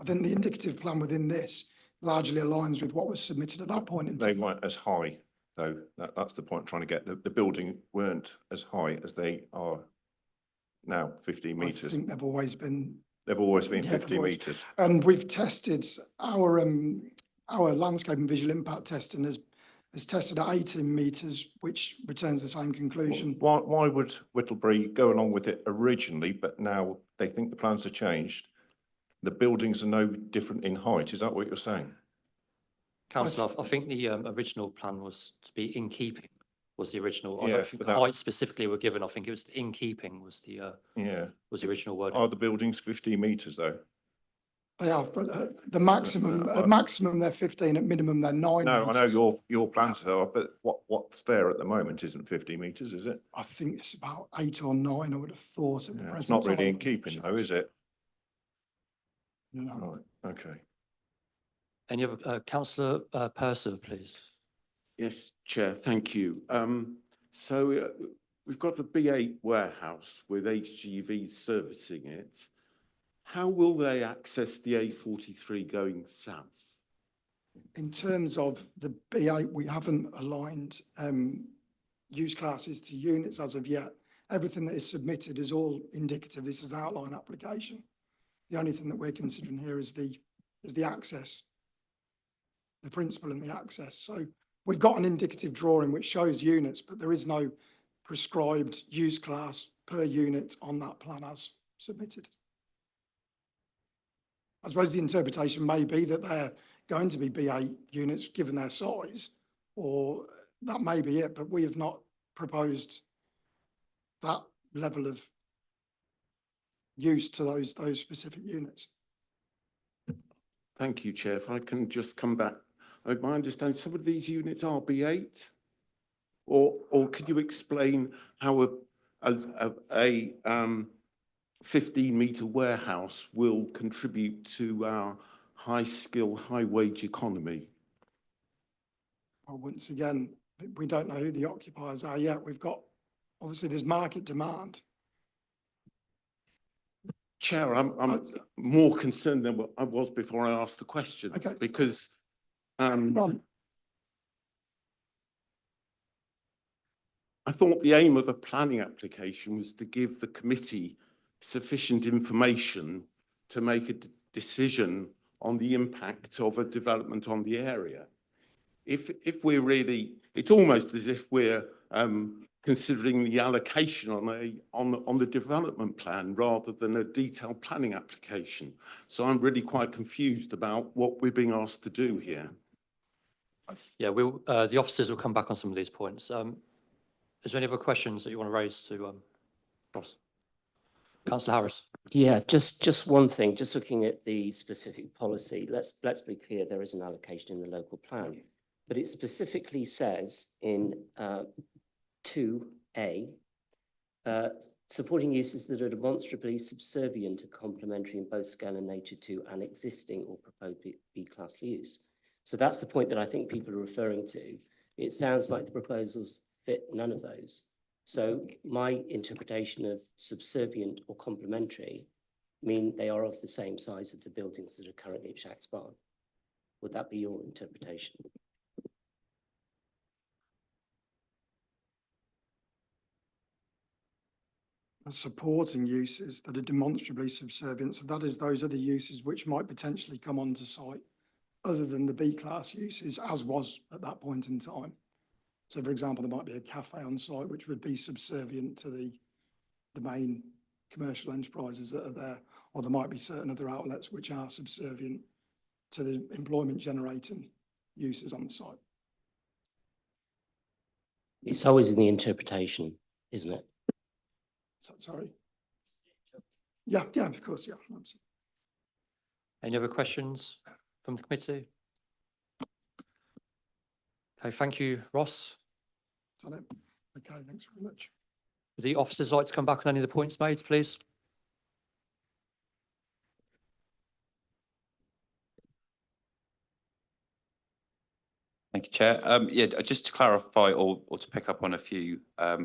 Speaker 4: I think the indicative plan within this largely aligns with what was submitted at that point in time.
Speaker 12: They weren't as high, though. That's the point I'm trying to get. The building weren't as high as they are now, 15 metres.
Speaker 4: I think they've always been.
Speaker 12: They've always been
Speaker 4: Yeah,
Speaker 12: 50
Speaker 4: they've always-
Speaker 12: metres.
Speaker 4: And we've tested our landscape and visual impact testing has tested at 18 metres, which returns the same conclusion.
Speaker 12: Why would Whittlebury go along with it originally, but now they think the plans have changed? The buildings are no different in height. Is that what you're saying?
Speaker 1: Councillor, I think the original plan was to be in keeping, was the original. I
Speaker 12: Yeah,
Speaker 1: don't think
Speaker 12: but
Speaker 1: the
Speaker 12: that-
Speaker 1: height specifically were given. I think it was in keeping was the original word.
Speaker 12: Are the buildings 15 metres though?
Speaker 4: They have, but at maximum they're 15, at minimum they're 9
Speaker 12: No, I know
Speaker 4: metres.
Speaker 12: your plans are, but what's there at the moment isn't 50 metres, is it?
Speaker 4: I think it's about 8 or 9, I would have thought at the
Speaker 12: Yeah,
Speaker 4: present
Speaker 12: it's not really in
Speaker 4: time.
Speaker 12: keeping though, is it?
Speaker 4: No.
Speaker 12: Right, okay.
Speaker 1: Any other, Councillor Purser, please.
Speaker 5: Yes, Chair, thank you. We've got a B8 warehouse with HGV servicing it. How will they access the A43 going south?
Speaker 4: In terms of the B8, we haven't aligned use classes to units as of yet. Everything that is submitted is all indicative. This is an outline application. The only thing that we're considering here is the access, the principle and the access. So we've got an indicative drawing which shows units, but there is no prescribed use class per unit on that plan as submitted. I suppose the interpretation may be that they're going to be B8 units given their size, or that may be it, but we have not proposed that level of use to those specific units.
Speaker 5: Thank you, Chair. If I can just come back. My understanding, some of these units are B8, or could you explain how a 15-metre warehouse will contribute to our high skill, high wage economy?
Speaker 4: Well, once again, we don't know who the occupiers are yet. We've got, obviously there's market demand.
Speaker 5: Chair, I'm more concerned than what I was before I asked the question.
Speaker 4: Okay.
Speaker 5: Because I thought the aim of a planning application was to give the committee sufficient information to make a decision on the impact of a development on the area. If we're really, it's almost as if we're considering the allocation on the development plan rather than a detailed planning application. So I'm really quite confused about what we're being asked to do here.
Speaker 1: Yeah, the officers will come back on some of these points. Is there any other questions that you want to raise to Ross? Councillor Harris.
Speaker 10: Yeah, just one thing, just looking at the specific policy, let's be clear, there is an allocation in the local plan, but it specifically says in 2A, supporting uses that are demonstrably subservient to complementary in both scale and nature to an existing or proposed B-class use. So that's the point that I think people are referring to. It sounds like the proposals fit none of those. So my interpretation of subservient or complementary mean they are of the same size of the buildings that are currently at Shacks Barn. Would that be your interpretation?
Speaker 4: Supporting uses that are demonstrably subservient. So that is, those are the uses which might potentially come onto site other than the B-class uses, as was at that point in time. So for example, there might be a cafe on site which would be subservient to the main commercial enterprises that are there, or there might be certain other outlets which are subservient to the employment generating uses on the site.
Speaker 10: It's always in the interpretation, isn't it?
Speaker 4: So, sorry. Yeah, of course, yeah. Absolutely.
Speaker 1: Any other questions from the committee? Okay, thank you, Ross.
Speaker 4: Okay, thanks very much.
Speaker 1: Would the officers like to come back on any of the points made, please?
Speaker 6: Thank you, Chair. Yeah, just to clarify or to pick up on a few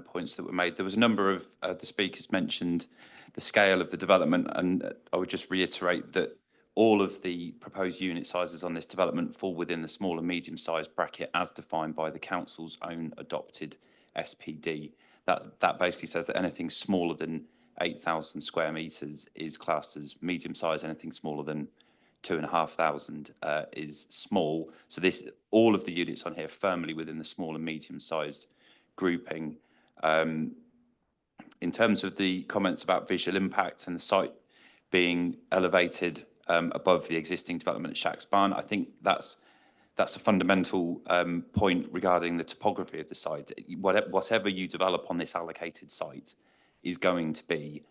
Speaker 6: points that were made, there was a number of the speakers mentioned the scale of the development, and I would just reiterate that all of the proposed unit sizes on this development fall within the small and medium-sized bracket as defined by the council's own adopted SPD. That basically says that anything smaller than 8,000 square metres is classed as medium-sized, anything smaller than 2,500 is small. So all of the units on here firmly within the small and medium-sized grouping. In terms of the comments about visual impact and the site being elevated above the existing development at Shacks Barn, I think that's a fundamental point regarding the topography of the site. Whatever you develop on this allocated site is going to be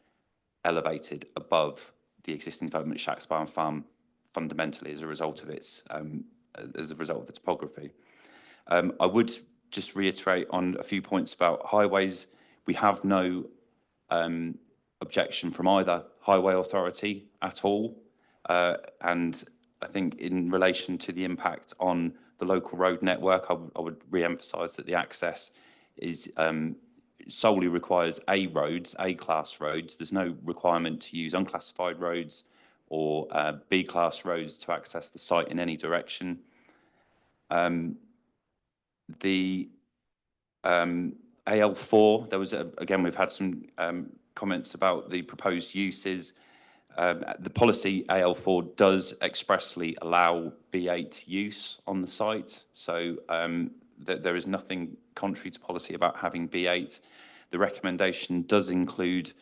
Speaker 6: elevated above the existing development at Shacks Barn Farm, fundamentally as a result of the topography. I would just reiterate on a few points about highways. We have no objection from either highway authority at all. And I think in relation to the impact on the local road network, I would re-emphasise that the access is solely requires A-class roads. There's no requirement to use unclassified roads or B-class roads to access the site in any direction. The AL4, there was, again, we've had some comments about the proposed uses. The policy AL4 does expressly allow B8 use on the site, so there is nothing contrary to policy about having B8. The recommendation does include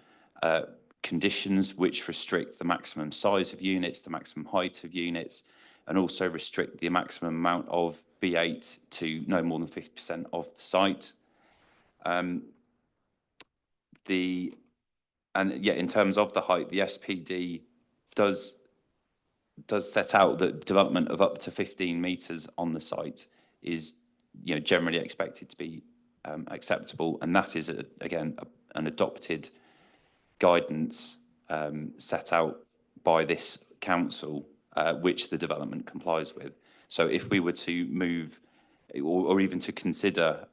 Speaker 6: conditions which restrict the maximum size of units, the maximum height of units, and also restrict the maximum amount of B8 to no more than 50% of the site. In terms of the height, the SPD does set out that development of up to 15 metres on the site is, generally expected to be acceptable, and that is again an adopted guidance set out by this council which the development complies with. So if we were to move or even to consider,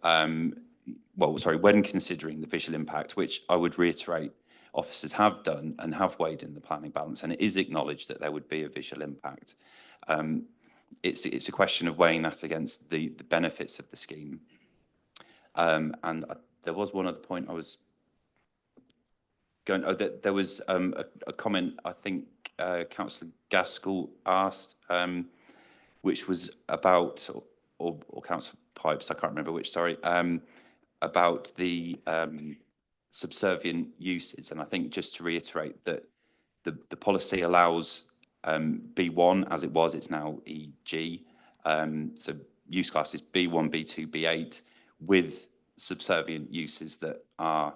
Speaker 6: when considering the visual impact, which I would reiterate officers have done and have weighed in the planning balance, and it is acknowledged that there would be a visual impact. It's a question of weighing that against the benefits of the scheme. There was one other point I was going. There was a comment I think Councillor Gaskell asked, which was about, or Councillor Pipes, I can't remember which. Sorry, about the subservient uses, and I think just to reiterate that the policy allows B1 as it was, it's now EG. So use classes B1, B2, B8 with subservient uses that are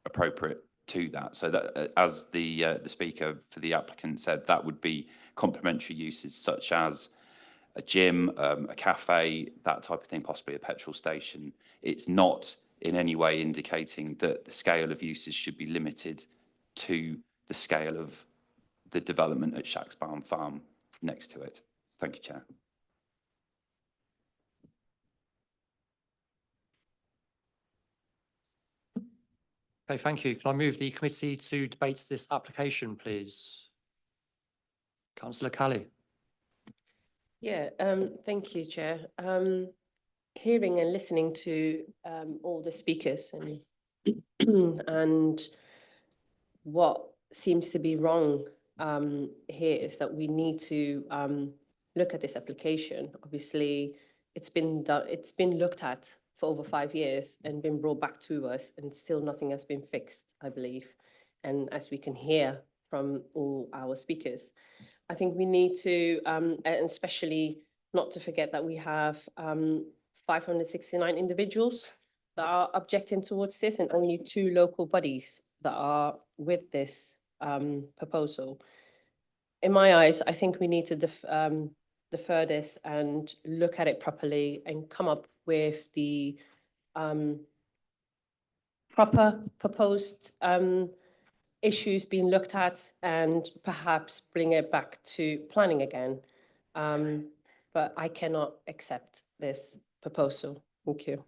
Speaker 6: appropriate to that. So that, as the speaker for the applicant said, that would be complementary uses such as a gym, a cafe, that type of thing, possibly a petrol station. It's not in any way indicating that the scale of uses should be limited to the scale of the development at Shacksbarn Farm next to it. Thank you, Chair.
Speaker 1: Okay, thank you. Can I move the committee to debate this application, please? Councillor Kelly.
Speaker 9: Yeah, thank you, Chair. Hearing and listening to all the speakers and what seems to be wrong here is that we need to look at this application. Obviously, it's been looked at for over 5 years and been brought back to us, and still nothing has been fixed, I believe. And as we can hear from all our speakers, I think we need to, and especially not to forget that we have 569 individuals that are objecting towards this, and only 2 local bodies that are with this proposal. In my eyes, I think we need to defer this and look at it properly and come up with the proper proposed issues being looked at, and perhaps bring it back to planning again. But I cannot accept this proposal. Thank you.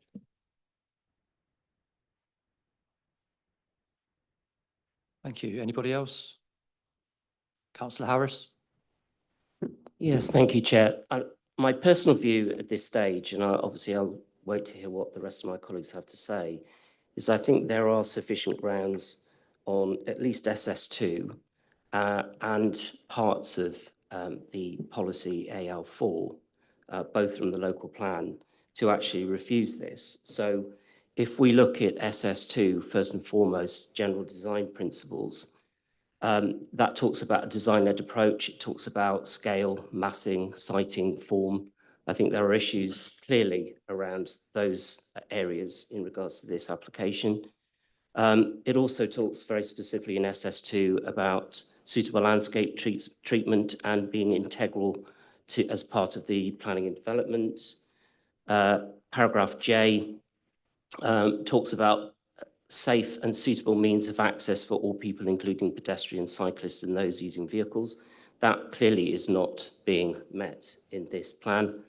Speaker 1: Thank you. Anybody else? Councillor Harris.
Speaker 10: Yes, thank you, Chair. My personal view at this stage, and obviously I'll wait to hear what the rest of my colleagues have to say, is I think there are sufficient grounds on at least SS2 and parts of the policy AL4, both from the local plan, to actually refuse this. So if we look at SS2, first and foremost, general design principles, that talks about a design-led approach. It talks about scale, massing, siting, form. I think there are issues clearly around those areas in regards to this application. It also talks very specifically in SS2 about suitable landscape treatment and being integral to as part of the planning and development. Paragraph J talks about safe and suitable means of access for all people, including pedestrians, cyclists, and those using vehicles. That clearly is not being met in this plan.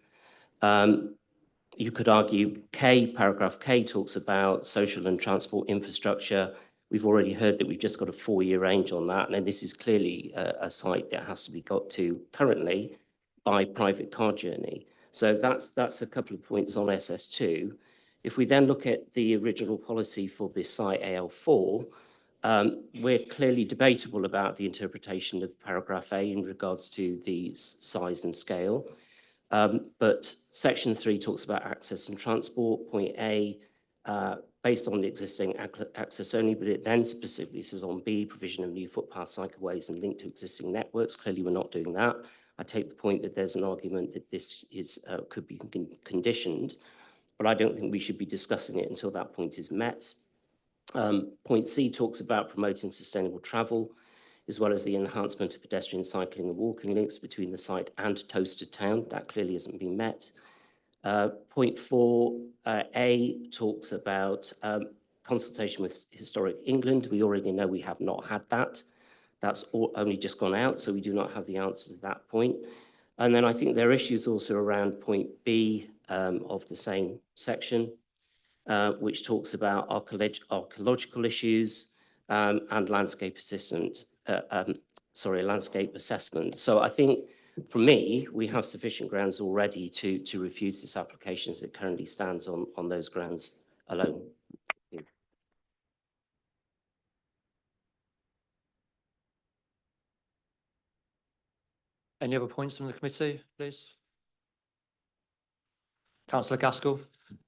Speaker 10: You could argue paragraph K talks about social and transport infrastructure. We've already heard that we've just got a 4-year range on that, and this is clearly a site that has to be got to currently by private car journey. So that's a couple of points on SS2. If we then look at the original policy for this site AL4, we're clearly debatable about the interpretation of paragraph A in regards to the size and scale. But section 3 talks about access and transport, point A, based on the existing access only, but it then specifically says on B, provision of new footpath, cycleways and linked to existing networks. Clearly, we're not doing that. I take the point that there's an argument that this is could be conditioned, but I don't think we should be discussing it until that point is met. Point C talks about promoting sustainable travel, as well as the enhancement of pedestrian, cycling and walking links between the site and Towcester town. That clearly hasn't been met. Point 4A talks about consultation with Historic England. We already know we have not had that. only just gone out, so we do not have the answer to that point. And then I think there are issues also around point B of the same section, which talks about archaeological issues and landscape assessment. So I think, for me, we have sufficient grounds already to refuse this application as it currently stands on those grounds alone.
Speaker 1: Any other points from the committee, please? Councillor Gaskell.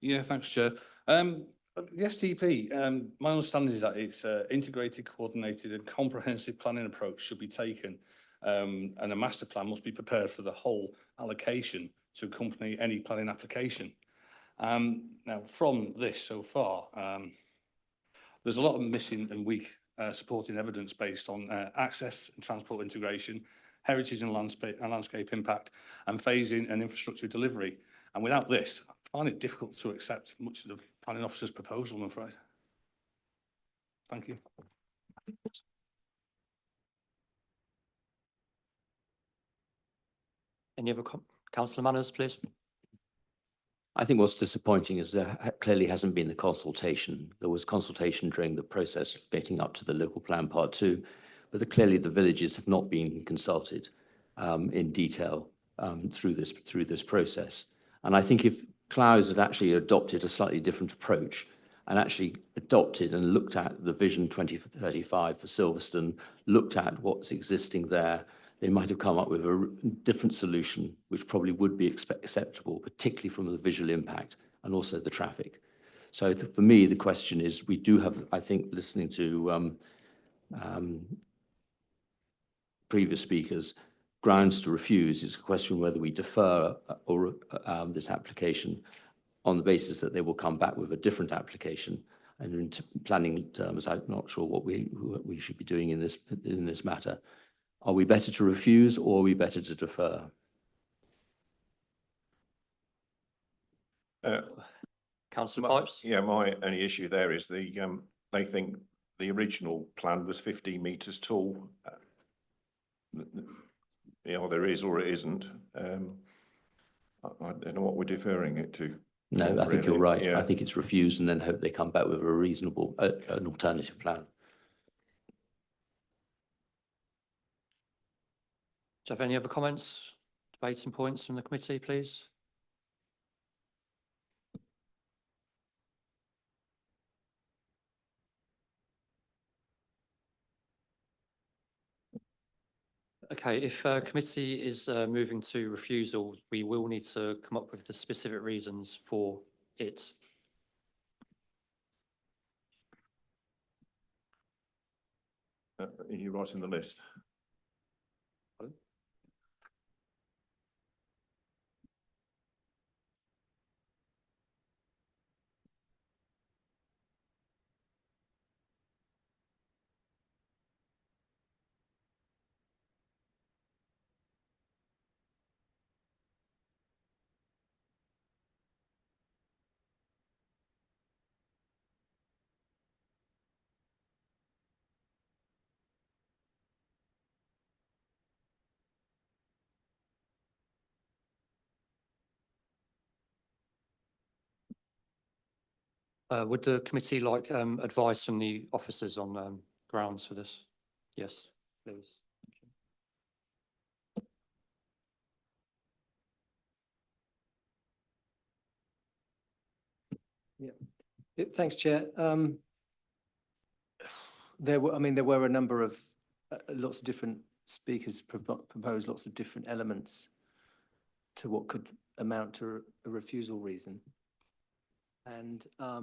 Speaker 13: Yeah, thanks, Chair. The SDP, my understanding is that it's integrated, coordinated and comprehensive planning approach should be taken, and a master plan must be prepared for the whole allocation to accompany any planning application. Now, from this so far, there's a lot of missing and weak supporting evidence based on access and transport integration, heritage and landscape impact, and phasing and infrastructure delivery. And without this, I find it difficult to accept much of the planning officer's proposal, I'm afraid. Thank you.
Speaker 1: Any other Councillor Manners, please?
Speaker 11: I think what's disappointing is there clearly hasn't been the consultation. There was consultation during the process leading up to the local plan part 2, but clearly the villages have not been consulted in detail through this process. And I think if Clowes had actually adopted a slightly different approach and actually adopted and looked at the Vision 2035 for Silverstone, looked at what's existing there, they might have come up with a different solution, which probably would be acceptable, particularly from the visual impact and also the traffic. So for me, the question is, we do have, I think, listening to previous speakers, grounds to refuse. It's a question whether we defer or this application on the basis that they will come back with a different application. And in planning terms, I'm not sure what we should be doing in this matter. Are we better to refuse or are we better to defer?
Speaker 1: Councillor Pipes?
Speaker 12: Yeah, my only issue there is they think the original plan was 15 metres tall. There is or it isn't. I don't know what we're deferring it to.
Speaker 11: No, I think you're right.
Speaker 12: Yeah.
Speaker 11: I think it's refused and then hope they come back with a reasonable, an alternative plan.
Speaker 1: Do you have any other comments, debates and points from the committee, please? Okay, if committee is moving to refusal, we will need to come up with the specific reasons for it.
Speaker 12: Are you writing the list?
Speaker 1: Pardon? Would the committee like advice from the officers on grounds for this? Yes, please.
Speaker 7: Thanks, Chair. There were a number of lots of different speakers proposed lots of different elements to what could amount to a refusal reason. And I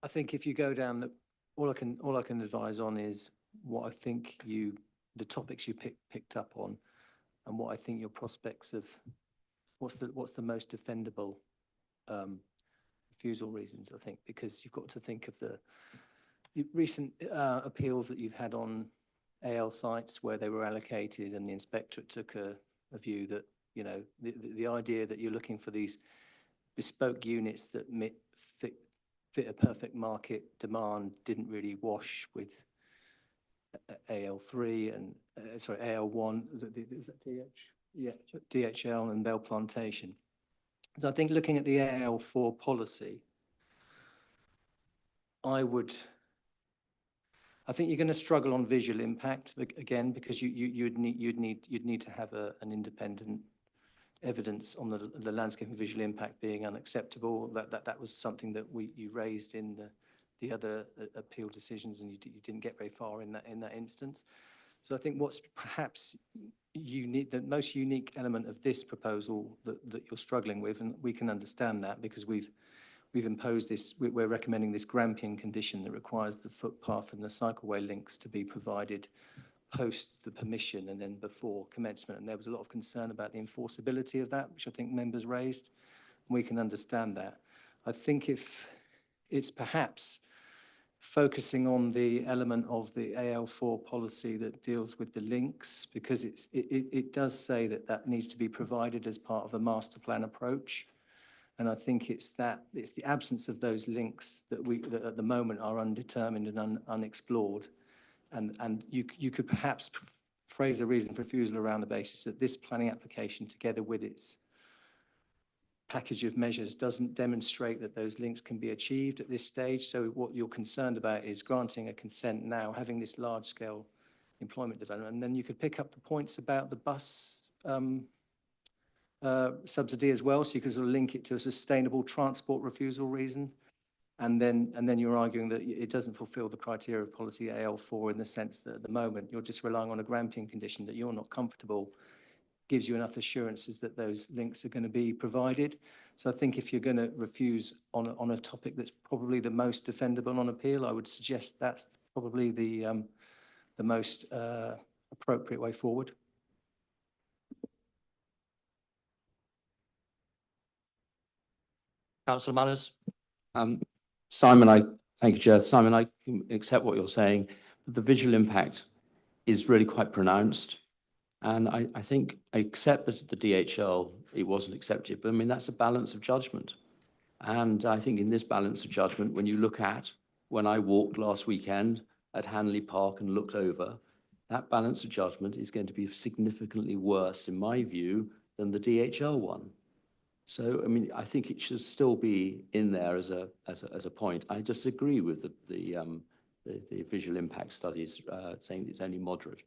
Speaker 7: think if you go down all I can advise on is what I think the topics you picked up on, and what I think your prospects of what's the most defendable refusal reasons, I think, because you've got to think of the recent appeals that you've had on AL sites where they were allocated and the inspectorate took a view that, you know, the idea that you're looking for these bespoke units that fit a perfect market demand didn't really wash with AL3 and, sorry, AL1, is that DH? Yeah, DHL and Bell Plantation. So I think looking at the AL4 policy, I think you're going to struggle on visual impact again, because you'd need to have an independent evidence on the landscape and visual impact being unacceptable. That was something that you raised in the other appeal decisions, and you didn't get very far in that instance. So I think what's perhaps unique, the most unique element of this proposal that you're struggling with, and we can understand that because we've imposed this, we're recommending this Grampian condition that requires the footpath and the cycleway links to be provided post the permission and then before commencement. And there was a lot of concern about the enforceability of that, which I think members raised. We can understand that. I think if it's perhaps focusing on the element of the AL4 policy that deals with the links, because it does say that needs to be provided as part of a master plan approach. And I think it's the absence of those links that at the moment are undetermined and unexplored. And you could perhaps phrase a reason for refusal around the basis that this planning application, together with its package of measures, doesn't demonstrate that those links can be achieved at this stage. So what you're concerned about is granting a consent now, having this large-scale employment development, and then you could pick up the points about the bus subsidy as well, so you can sort of link it to a sustainable transport refusal reason. And then you're arguing that it doesn't fulfill the criteria of policy AL4 in the sense that at the moment you're just relying on a Grampian condition that you're not comfortable gives you enough assurances that those links are going to be provided. So I think if you're going to refuse on a topic that's probably the most defendable on appeal, I would suggest that's probably the most appropriate way forward.
Speaker 11: Councillor Manners. Simon, thank you, Chair. Simon, I can accept what you're saying. The visual impact is really quite pronounced. And I think I accept that the DHL, it wasn't accepted, but I mean, that's a balance of judgment. And I think in this balance of judgment, when you look at, when I walked last weekend at Hanley Park and looked over, that balance of judgment is going to be significantly worse, in my view, than the DHL one. So, I mean, I think it should still be in there as a point. I disagree with the visual impact studies saying it's only moderate.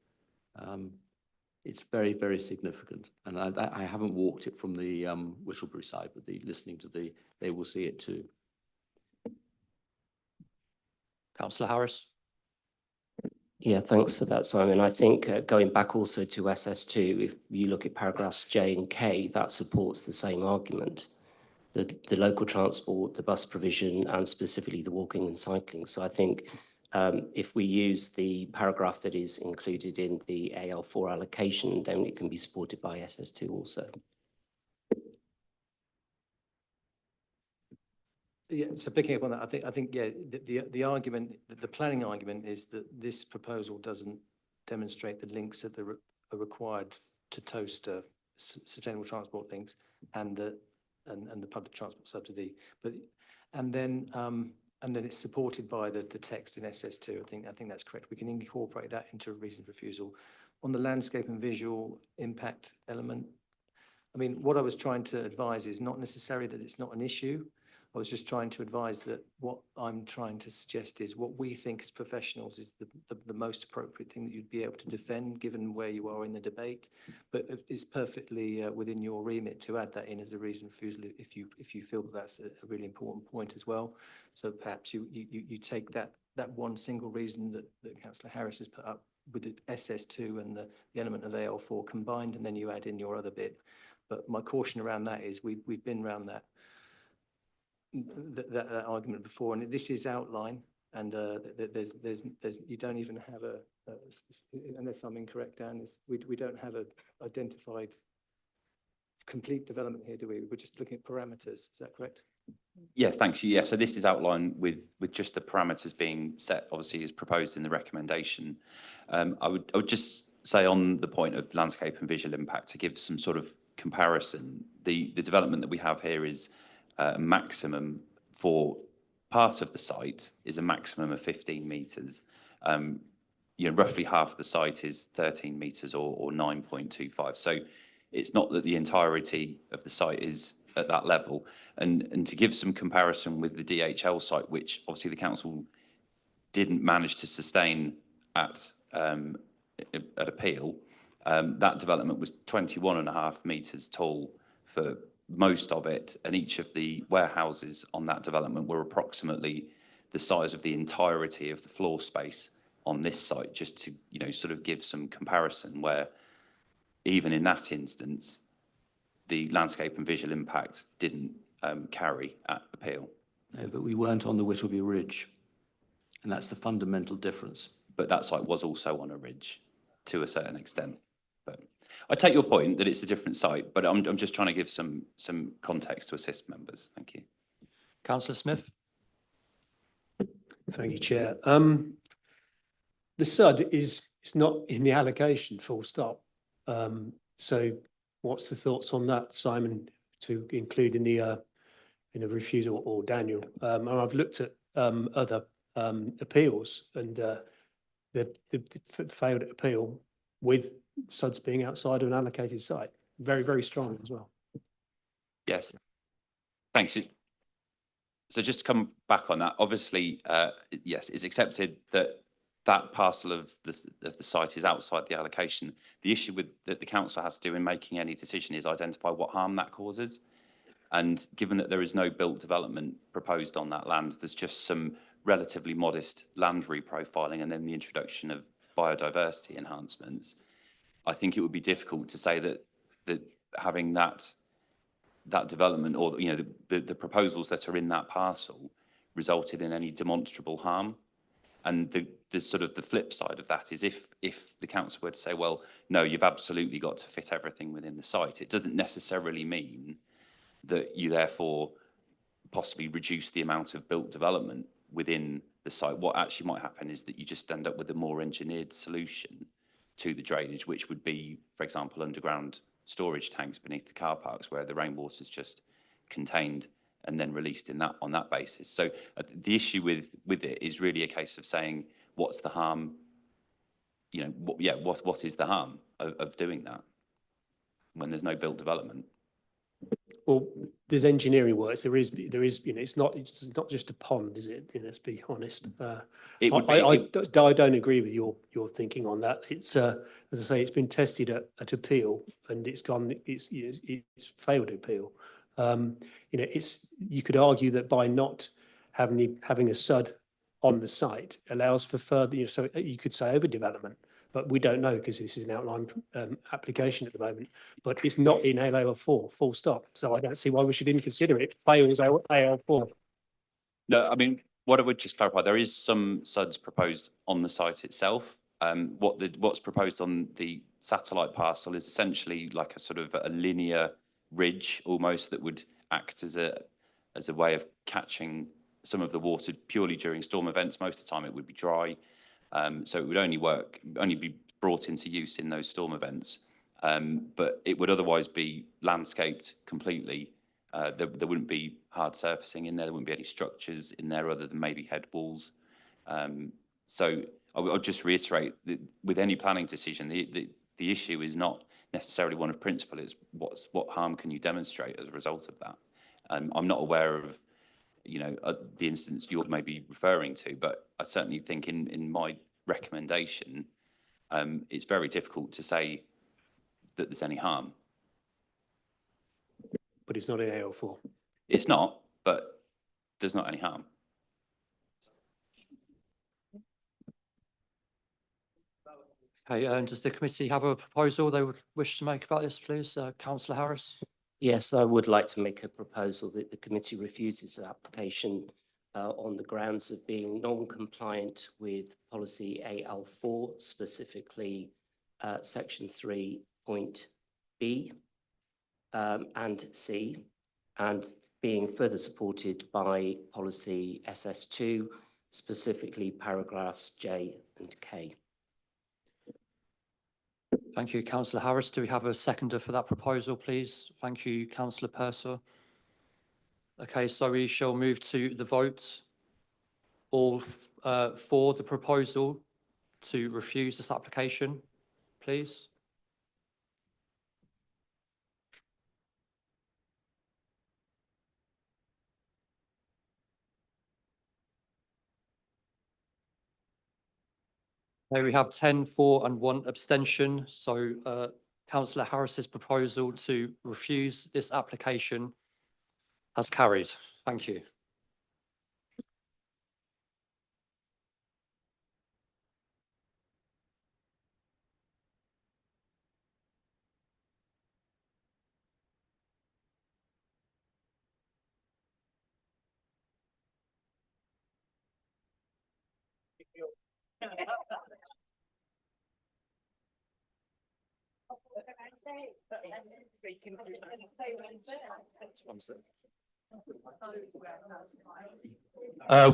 Speaker 11: It's very, very significant. And I haven't walked it from the Whittlebury side, but listening to they will see it too.
Speaker 1: Councillor Harris.
Speaker 10: Yeah, thanks for that, Simon. I think going back also to SS2, if you look at paragraphs J and K, that supports the same argument. The local transport, the bus provision, and specifically the walking and cycling. So I think if we use the paragraph that is included in the AL4 allocation, then it can be supported by SS2 also.
Speaker 7: Yeah, so picking up on that, I think yeah, the argument, the planning argument is that this proposal doesn't demonstrate the links that are required to Towcester sustainable transport links and the public transport subsidy, and then it's supported by the text in SS2. I think that's correct. We can incorporate that into a reason for refusal. On the landscape and visual impact element, I mean, what I was trying to advise is not necessarily that it's not an issue. I was just trying to advise that what I'm trying to suggest is what we think as professionals is the most appropriate thing that you'd be able to defend given where you are in the debate. But it's perfectly within your remit to add that in as a reason for refusal if you feel that that's a really important point as well. So perhaps you take that one single reason that Councillor Harris has put up with the SS2 and the element of AL4 combined, and then you add in your other bit. But my caution around that is we've been around that argument before, and this is outline, and there's you don't even have unless I'm incorrect, Dan, we don't have a identified complete development here, do we? We're just looking at parameters. Is that correct?
Speaker 6: Yeah, thanks. Yeah, so this is outlined with just the parameters being set, obviously, as proposed in the recommendation. I would just say on the point of landscape and visual impact, to give some sort of comparison, the development that we have here is maximum for part of the site is a maximum of 15 metres. roughly half the site is 13 metres or 9.25. So it's not that the entirety of the site is at that level. And to give some comparison with the DHL site, which obviously the council didn't manage to sustain at appeal, that development was 21.5 metres tall for most of it, and each of the warehouses on that development were approximately the size of the entirety of the floor space on this site, just to sort of give some comparison, where even in that instance the landscape and visual impact didn't carry at appeal.
Speaker 11: No, but we weren't on the Whittleby Ridge, and that's the fundamental difference.
Speaker 6: But that site was also on a ridge to a certain extent. But I take your point that it's a different site, but I'm just trying to give some context to assist members. Thank you.
Speaker 1: Councillor Smith.
Speaker 15: Thank you, Chair. The SUD is not in the allocation, full stop. So what's the thoughts on that, Simon, to include in the refusal, or Daniel? And I've looked at other appeals, and the failed appeal with SUDs being outside of an allocated site. Very, very strong as well.
Speaker 6: Yes. Thanks. So just to come back on that, obviously, yes, it's accepted that that parcel of the site is outside the allocation. The issue that the council has to do in making any decision is identify what harm that causes. And given that there is no built development proposed on that land, there's just some relatively modest land reprofiling and then the introduction of biodiversity enhancements. I think it would be difficult to say that having that development, or the proposals that are in that parcel, resulted in any demonstrable harm. And the sort of the flip side of that is if the council were to say, well, no, you've absolutely got to fit everything within the site, it doesn't necessarily mean that you therefore possibly reduce the amount of built development within the site. What actually might happen is that you just end up with a more engineered solution to the drainage, which would be, for example, underground storage tanks beneath the car parks, where the rainwater is just contained and then released on that basis. So the issue with it is really a case of saying, what's the harm? What is the harm of doing that when there's no built development?
Speaker 15: Well, there's engineering works. There is. It's not just a pond, is it? Let's be honest. I don't agree with your thinking on that. It's as I say, it's been tested at appeal, and it's failed appeal. You could argue that by not having a SUD on the site allows for further, so you could say overdevelopment, but we don't know because this is an outline application at the moment. But it's not in AL4, full stop. So I don't see why we should even consider it. Fails AL4.
Speaker 6: No, I mean, what I would just clarify, there is some SUDs proposed on the site itself. What's proposed on the satellite parcel is essentially like a sort of a linear ridge almost that would act as a way of catching some of the water purely during storm events. Most of the time it would be dry, so it would only be brought into use in those storm events, but it would otherwise be landscaped completely. There wouldn't be hard surfacing in there. There wouldn't be any structures in there other than maybe head walls. So I'll just reiterate that with any planning decision, the issue is not necessarily one of principle. It's what harm can you demonstrate as a result of that. I'm not aware of the instance you're maybe referring to, but I certainly think in my recommendation, it's very difficult to say that there's any harm.
Speaker 15: But it's not in AL4.
Speaker 6: It's not, but there's not any harm.
Speaker 1: Okay, does the committee have a proposal they would wish to make about this, please? Councillor Harris.
Speaker 10: Yes, I would like to make a proposal that the committee refuses the application on the grounds of being non-compliant with policy AL4, specifically section 3.B and C, and being further supported by policy SS2, specifically paragraphs J and K.
Speaker 1: Thank you, Councillor Harris. Do we have a seconder for that proposal, please? Thank you, Councillor Purser. Okay, so we shall move to the vote. All for the proposal, to refuse this application, please? Okay, we have 10 for and 1 abstention. So Councillor Harris's proposal to refuse this application has carried. Thank you.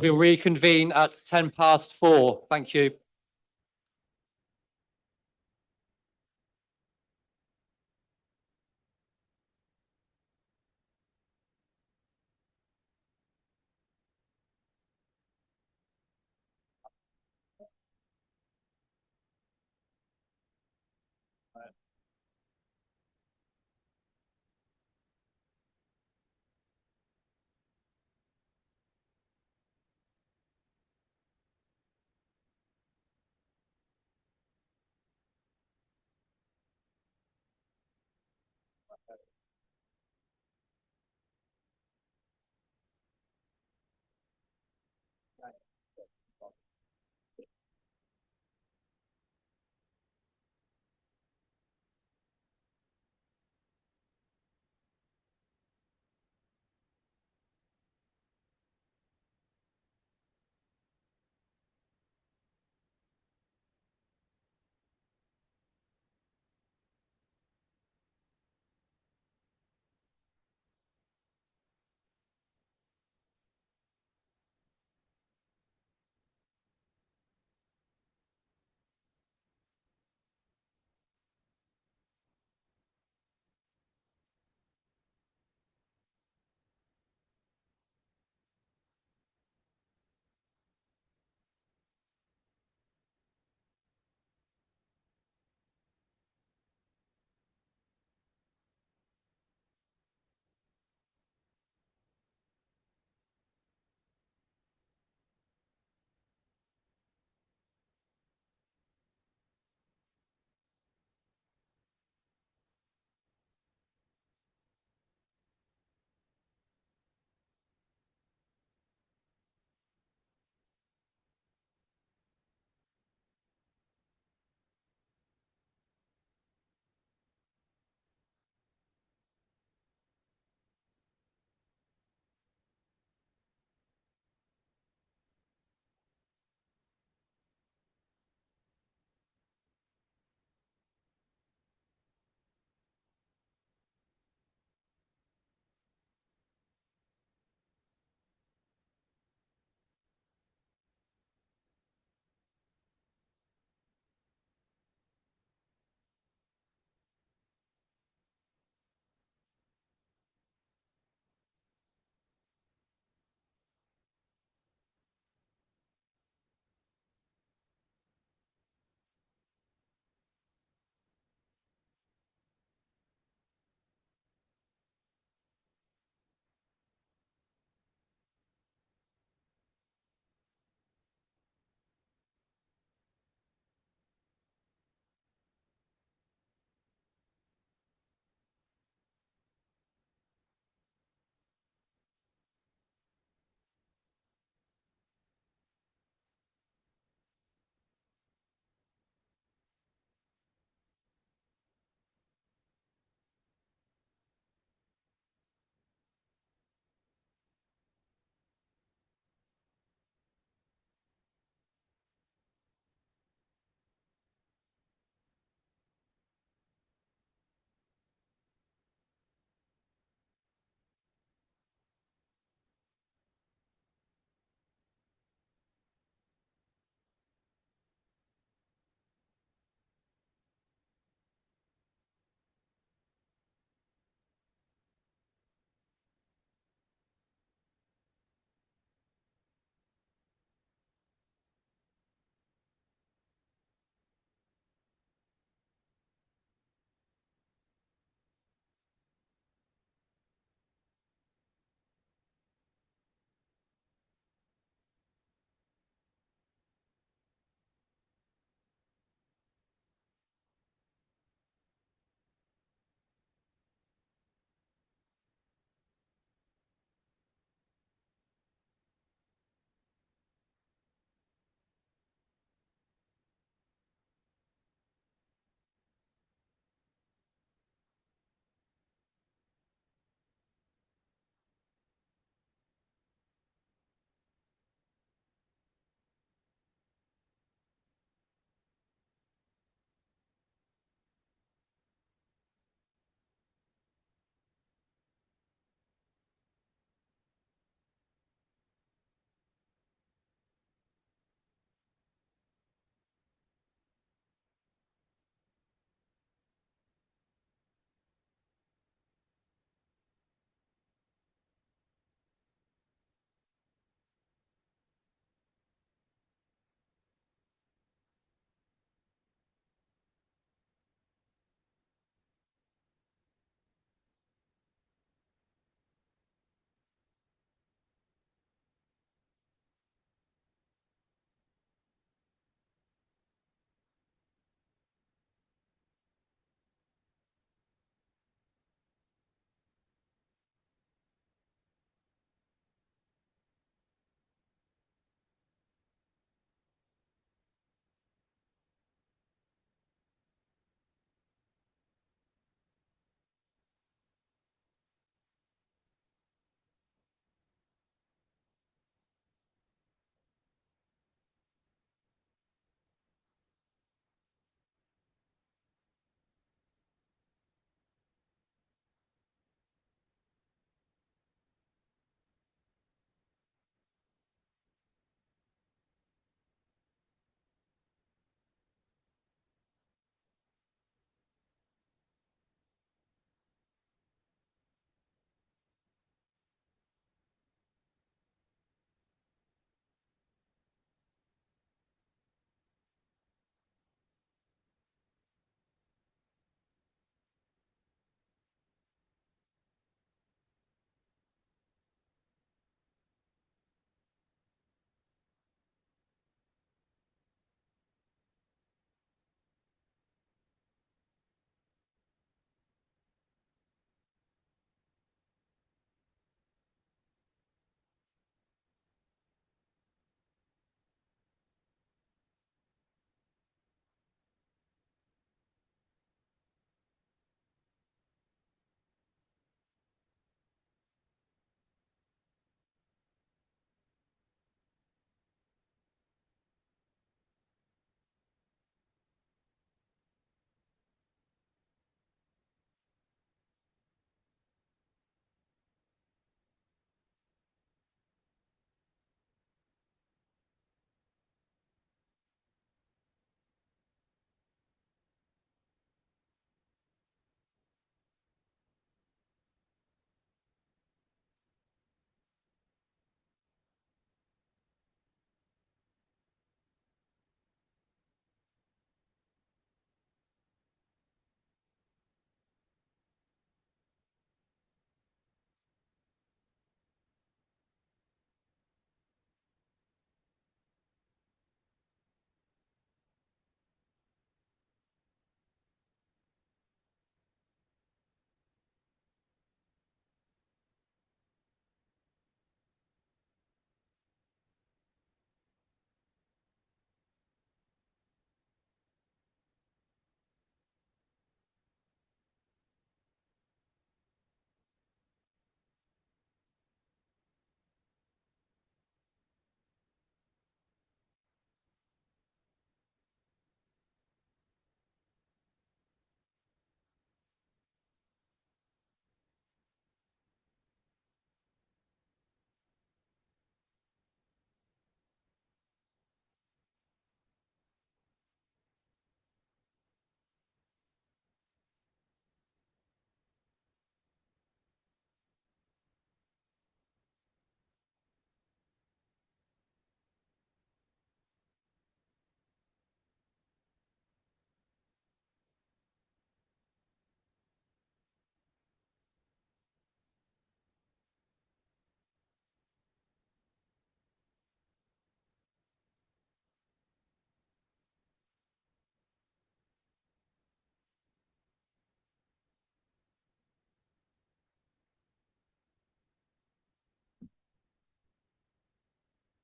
Speaker 1: We'll reconvene at 4:10. Thank you.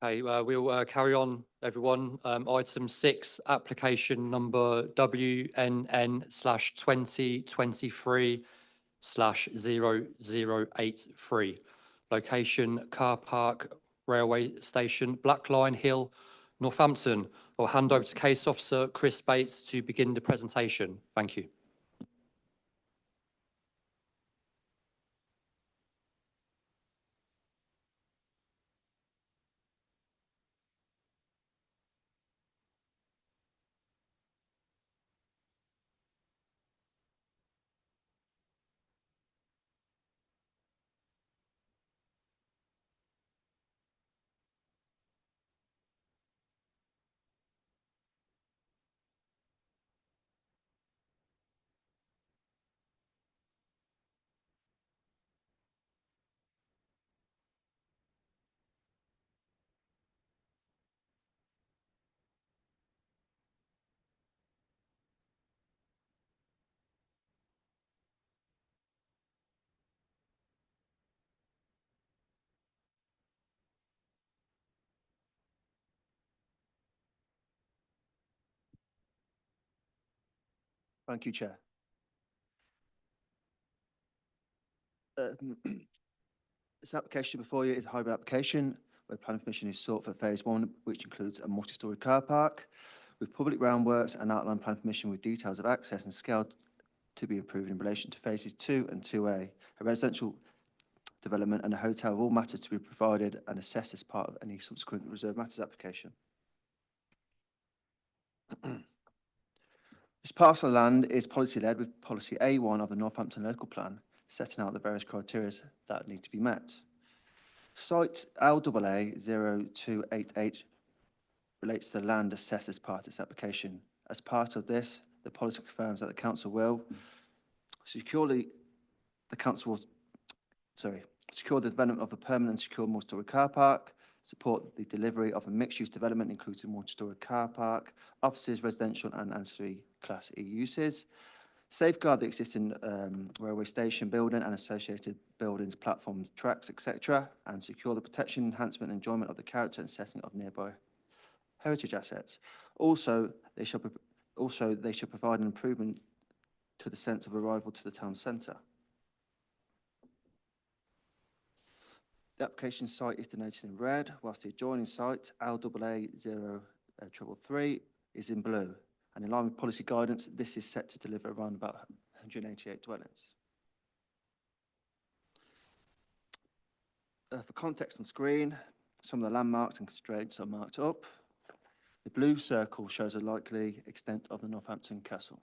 Speaker 1: Okay, we'll carry on, everyone. Item 6, application number WNN/2023/0083. Location, car park, railway station, Black Line Hill, Northampton. I'll hand over to Case Officer Chris Bates to begin the presentation. Thank you.
Speaker 14: Thank you, Chair. This application before you is a hybrid application where planning permission is sought for phase 1, which includes a multi-storey car park with public groundworks and outline plan permission with details of access and scale to be approved in relation to phases 2 and 2A, a residential development and a hotel of all matters to be provided and assessed as part of any subsequent reserved matters application. This parcel of land is policy-led with policy A1 of the Northampton Local Plan, setting out the various criteria that need to be met. Site LAA 0288 relates to the land assessed as part of this application. As part of this, the policy confirms that the council will secure the development of a permanent and secure multi-storey car park, support the delivery of a mixed-use development including multi-storey car park, offices, residential and ancillary Class E uses, safeguard the existing railway station building and associated buildings, platforms, tracks, etc., and secure the protection, enhancement, and enjoyment of the character and setting of nearby heritage assets. Also, they shall provide an improvement to the sense of arrival to the town centre. The application site is denoted in red, whilst the adjoining site, LAA 0333, is in blue. And in line with policy guidance, this is set to deliver around about 188 dwellings. For context on screen, some of the landmarks and constraints are marked up. The blue circle shows a likely extent of the Northampton Castle.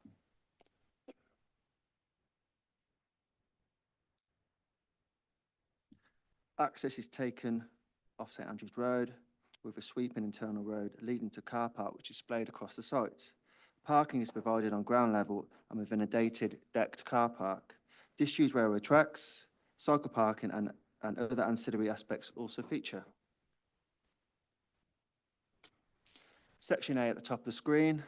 Speaker 14: Access is taken off St Andrews Road with a sweeping internal road leading to car park which is displayed across the site. Parking is provided on ground level and within a dated decked car park. Disused railway tracks, cycle parking and other ancillary aspects also feature. Section A at the top of the screen,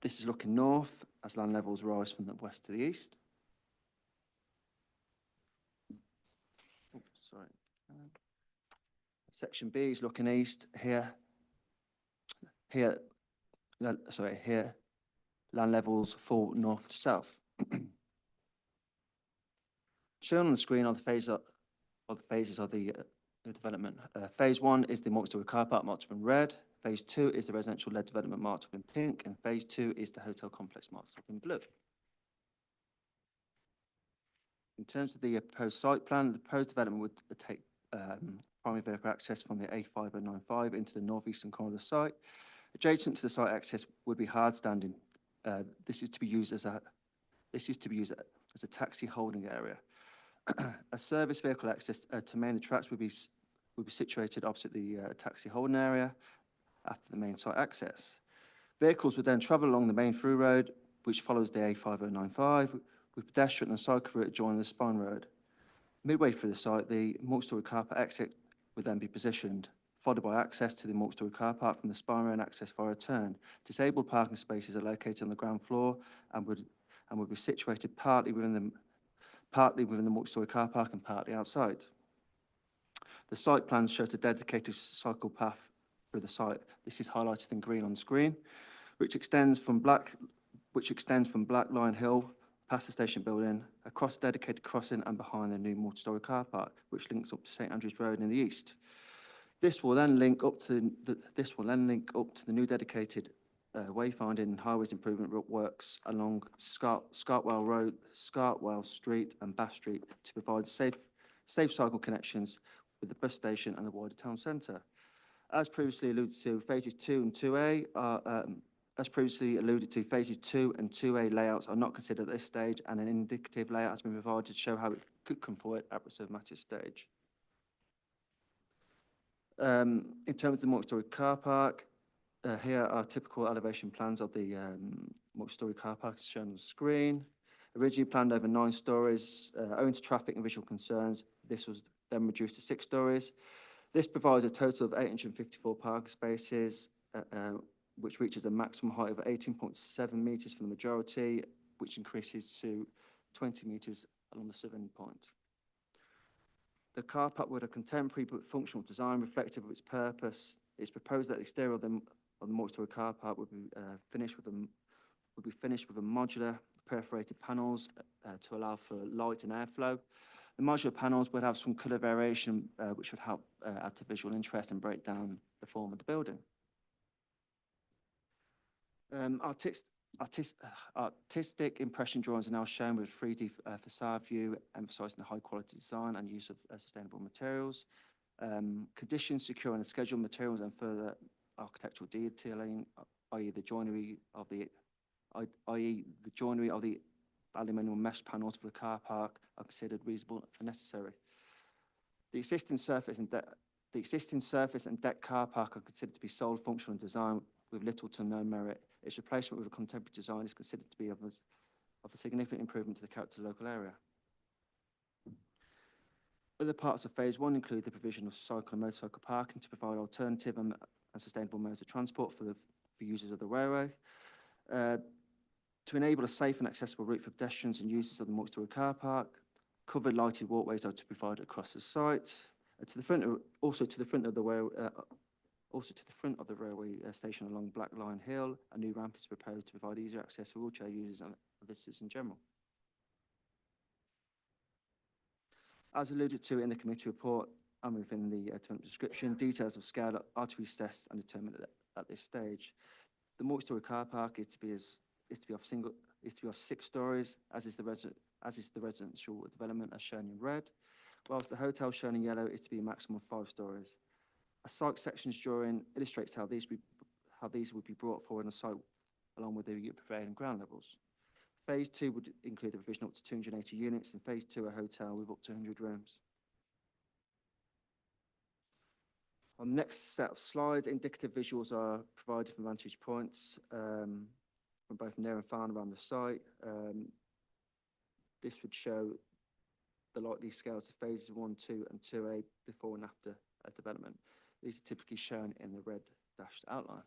Speaker 14: this is looking north as land levels rise from the west to the east. Sorry. Section B is looking east here. Here, land levels fall north to south. Shown on the screen are the phases of the development. Phase 1 is the multi-storey car park marked up in red. Phase 2 is the residential-led development marked up in pink, and Phase 2 is the hotel complex marked up in blue. In terms of the proposed site plan, the proposed development would take primary vehicle access from the A5095 into the northeastern corner of the site. Adjacent to the site access would be hard standing. This is to be used as a taxi holding area. A service vehicle access to main tracks would be situated opposite the taxi holding area after the main site access. Vehicles would then travel along the main through road, which follows the A5095, with pedestrian and cycle route adjoining the spine road. Midway through the site, the multi-storey car park exit would then be positioned, followed by access to the multi-storey car park from the spine road and access via a turn. Disabled parking spaces are located on the ground floor and would be situated partly within the multi-storey car park and partly outside. The site plan shows a dedicated cycle path through the site. This is highlighted in green on the screen, which extends from Black Line Hill past the station building, across dedicated crossing and behind the new multi-storey car park, which links up to St Andrews Road in the east. This will then link up to the new dedicated wayfinding and highways improvement works along Scartwell Road, Scartwell Street and Bath Street to provide safe cycle connections with the bus station and the wider town centre. As previously alluded to, phases 2 and 2A phases 2 and 2A layouts are not considered at this stage, and an indicative layout has been provided to show how it could come forward at Reserve Matters stage. In terms of the multi-storey car park, here are typical elevation plans of the multi-storey car park as shown on the screen. Originally planned over 9 stories, owing to traffic and visual concerns, this was then reduced to 6 stories. This provides a total of 854 parking spaces, which reaches a maximum height of 18.7 metres for the majority, which increases to 20 metres along the southern point. The car park with a contemporary but functional design reflective of its purpose. It's proposed that the exterior of the multi-storey car park would be finished with a modular perforated panels to allow for light and airflow. The modular panels would have some colour variation, which would help add to visual interest and break down the form of the building. Artistic impression drawings are now shown with 3D facade view, emphasising the high quality design and use of sustainable materials. Conditions securing the scheduled materials and further architectural detailing, i.e. the joinery of the aluminium mesh panels for the car park are considered reasonable and necessary. The existing surface and deck car park are considered to be sole functional design with little to no merit. Its replacement with a contemporary design is considered to be of a significant improvement to the character of the local area. Other parts of phase 1 include the provision of cycle and motorcycle parking to provide alternative and sustainable modes of transport for users of the railway. To enable a safe and accessible route for pedestrians and users of the multi-storey car park, covered lighted walkways are to be provided across the site. Also to the front of the railway station along Black Line Hill, a new ramp is proposed to provide easier access for wheelchair users and visitors in general. As alluded to in the committee report and within the term description, details of scale are to be assessed and determined at this stage. The multi-storey car park is to be of 6 stories, as is the residential development as shown in red, whilst the hotel shown in yellow is to be a maximum of 5 stories. A site sections drawing illustrates how these would be brought forward on the site along with the prevailing ground levels. Phase 2 would include the provision up to 280 units, and phase 2 a hotel with up to 100 rooms. On the next set of slides, indicative visuals are provided from vantage points from both near and far around the site. This would show the likely scales of phases 1, 2 and 2A before and after development. These are typically shown in the red dashed outline.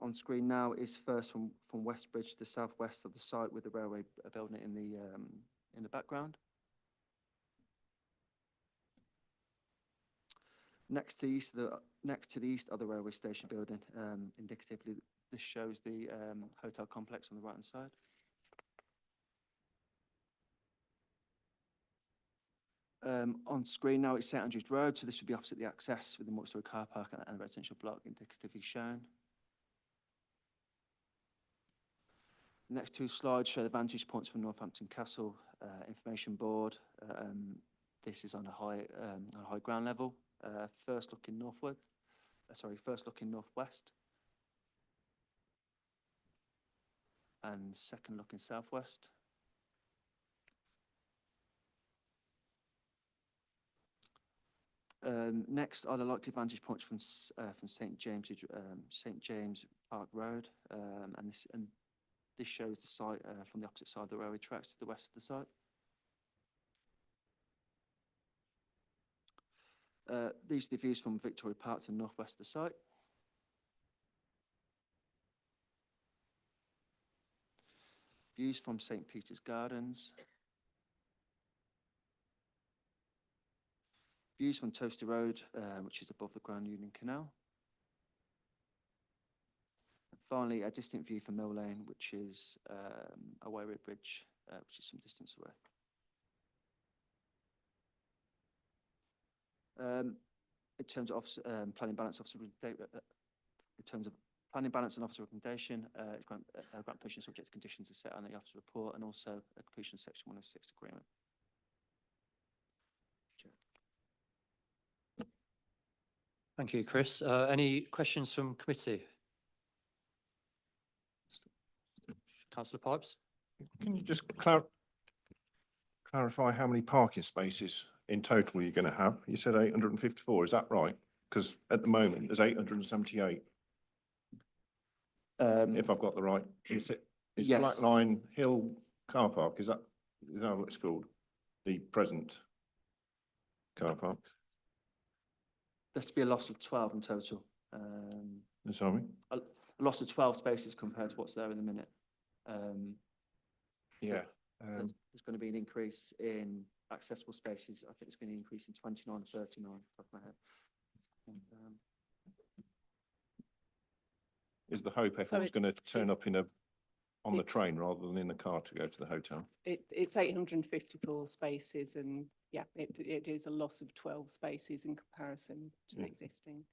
Speaker 14: On screen now is first from Westbridge to the southwest of the site with the railway building in the background. Next to the east of the railway station building, indicatively, this shows the hotel complex on the right-hand side. On screen now it's St Andrews Road, so this would be opposite the access with the multi-storey car park and the residential block indicatively shown. The next 2 slides show the vantage points from Northampton Castle information board. This is on a high ground level. First looking northwest, and second looking southwest. Next are the likely vantage points from St James Park Road, and this shows the site from the opposite side of the railway tracks to the west of the site. These are the views from Victoria Park to the northwest of the site. Views from St Peter's Gardens. views from Toaster Road, which is above the Grand Union Canal. And finally, a distant view from Mill Lane, which is a Wayway Bridge, which is some distance away. In terms of planning balance officer, in terms of planning balance and officer recommendation, grant permission subject to conditions are set on the officer report, and also a completion of section 106 agreement.
Speaker 1: Thank you, Chris. Any questions from committee? Councillor Pipes?
Speaker 12: Can you just clarify how many parking spaces in total you're going to have? You said 854, is that right? Because at the moment, there's 878. If I've got the right, is
Speaker 14: Yes.
Speaker 12: Black Line Hill car park, is that what it's called? The present car park?
Speaker 14: There's to be a loss of 12 in total.
Speaker 12: Sorry?
Speaker 14: A loss of 12 spaces compared to what's there in the minute.
Speaker 12: Yeah.
Speaker 14: There's going to be an increase in accessible spaces. I think it's going to increase in 29, 39, top of my head. And,
Speaker 12: Is the hope everyone's going to turn up on the train rather than in the car to go to the hotel?
Speaker 8: It's 854 spaces, and yeah, it is a loss of 12 spaces in comparison to the existing.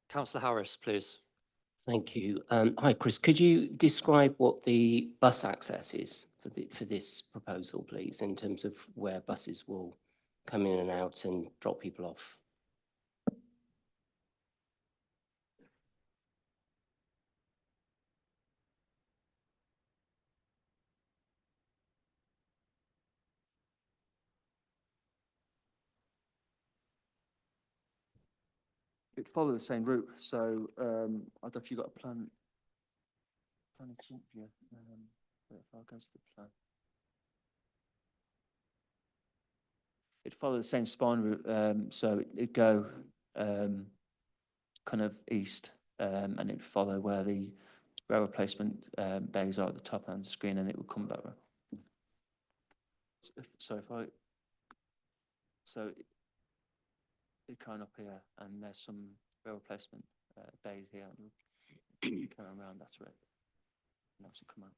Speaker 1: Councillor Harris, please.
Speaker 10: Thank you. Hi, Chris. Could you describe what the bus access is for this proposal, please, in terms of where buses will come in and out and drop people off?
Speaker 14: It follow the same route. So I don't know if you've got a plan. In front of you. If I go to the plan. It'd follow the same spine route. So it'd go kind of east, and it'd follow where the rail replacement bays are at the top end of the screen, and it would come back. So it'd come up here, and there's some rail replacement bays here. And you come around, that's right. And obviously come out.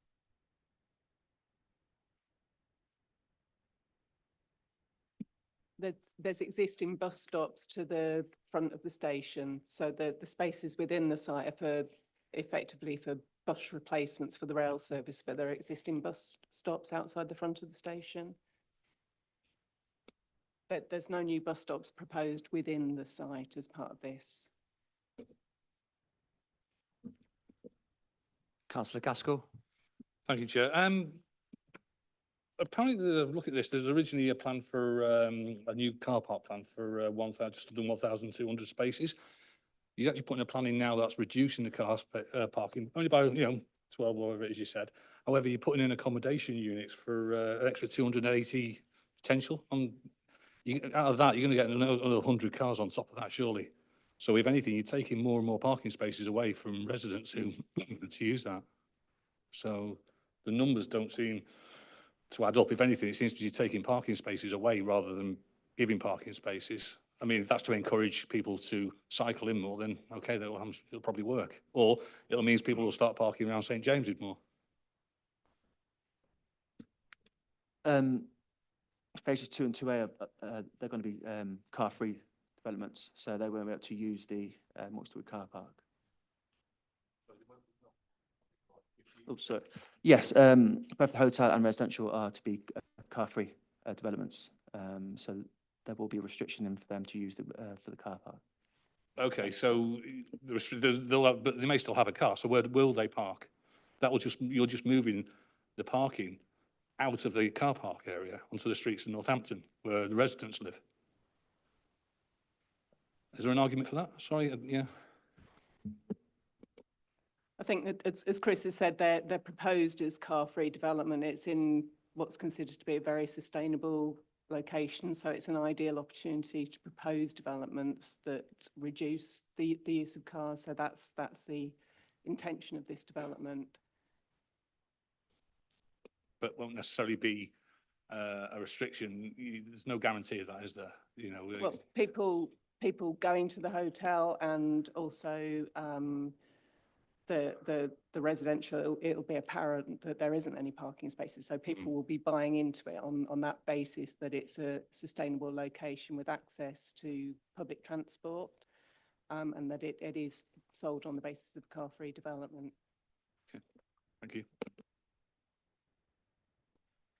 Speaker 8: There's existing bus stops to the front of the station, so the spaces within the site are effectively for bus replacements for the rail service, but there are existing bus stops outside the front of the station. But there's no new bus stops proposed within the site as part of this.
Speaker 1: Councillor Gaskell?
Speaker 13: Thank you, Chair. Apparently, look at this, there's originally a plan for a new car park plan for just under 1,200 spaces. You're actually putting a plan in now that's reducing the car parking only by 12 or whatever it is you said. However, you're putting in accommodation units for an extra 280 potential. Out of that, you're going to get another 100 cars on top of that, surely. So if anything, you're taking more and more parking spaces away from residents who to use that. So the numbers don't seem to add up. If anything, it seems to be taking parking spaces away rather than giving parking spaces. I mean, if that's to encourage people to cycle in more, then okay, it'll probably work. Or it'll mean people will start parking around St James's more.
Speaker 14: Phases 2 and 2A, they're going to be car-free developments, so they won't be able to use the multi-story car park. Oh, sorry. Yes, both the hotel and residential are to be car-free developments. So there will be a restriction for them to use for the car park.
Speaker 13: Okay, so but they may still have a car. So where will they park? You're just moving the parking out of the car park area onto the streets in Northampton where the residents live. Is there an argument for that? Sorry, yeah.
Speaker 8: I think that, as Chris has said, they're proposed as car-free development. It's in what's considered to be a very sustainable location, so it's an ideal opportunity to propose developments that reduce the use of cars. So that's the intention of this development.
Speaker 13: but won't necessarily be a restriction. There's no guarantee of that, is there? You know,
Speaker 8: Well, people going to the hotel and also the residential, it'll be apparent that there isn't any parking spaces. So people will be buying into it on that basis that it's a sustainable location with access to public transport, and that it is sold on the basis of car-free development.
Speaker 13: Okay. Thank you.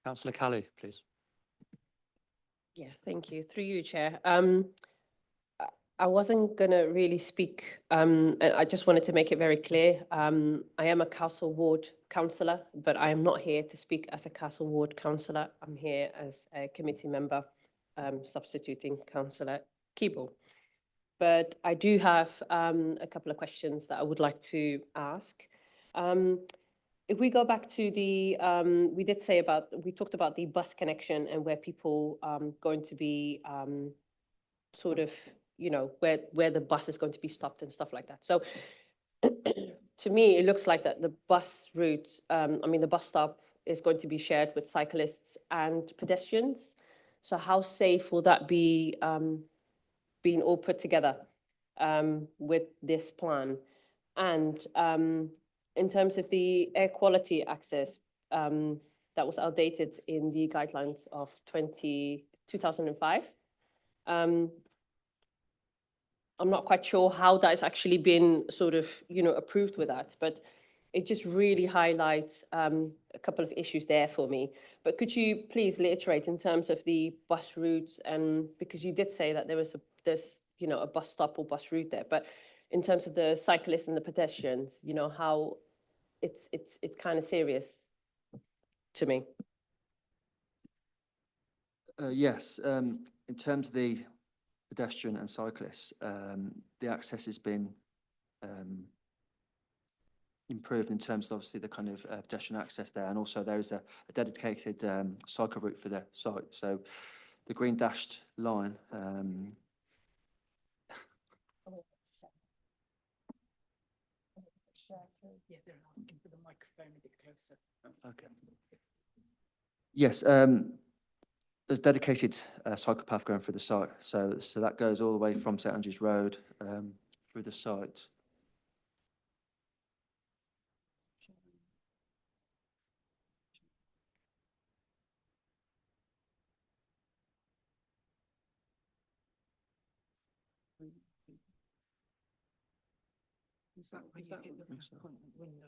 Speaker 1: Councillor Kelly, please.
Speaker 9: Yeah, thank you. Through you, Chair. I wasn't going to really speak, and I just wanted to make it very clear. I am a Castle Ward councillor, but I am not here to speak as a Castle Ward councillor. I'm here as a committee member, substituting Councillor Keeble. But I do have a couple of questions that I would like to ask. If we go back to the, we talked about the bus connection and where people going to be sort of, you know, where the bus is going to be stopped and stuff like that. So to me, it looks like that the bus route, the bus stop is going to be shared with cyclists and pedestrians. So how safe will that be being all put together with this plan? And in terms of the air quality access that was outdated in the guidelines of 2005, I'm not quite sure how that has actually been sort of, you know, approved with that, but it just really highlights a couple of issues there for me. But could you please reiterate in terms of the bus routes, and because you did say that there was a bus stop or bus route there, but in terms of the cyclists and the pedestrians, you know, how it's kind of serious to me.
Speaker 14: Yes, in terms of the pedestrian and cyclists, the access has been improved in terms of obviously the kind of pedestrian access there, and also there is a dedicated cycle route for the site. So the green dashed line.
Speaker 7: Yeah, they're asking for the microphone a bit closer.
Speaker 14: Okay. Yes, there's dedicated cycle path going through the site. So that goes all the way from St Andrews Road through the site.
Speaker 7: Is that when you hit the appointment window?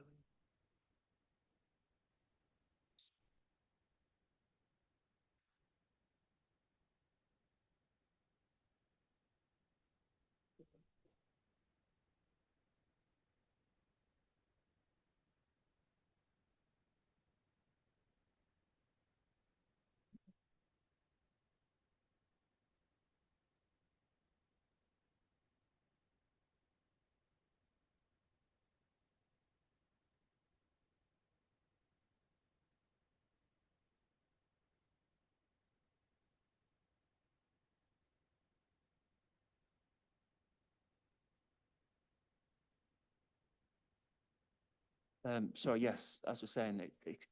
Speaker 14: Sorry, yes, as we're saying,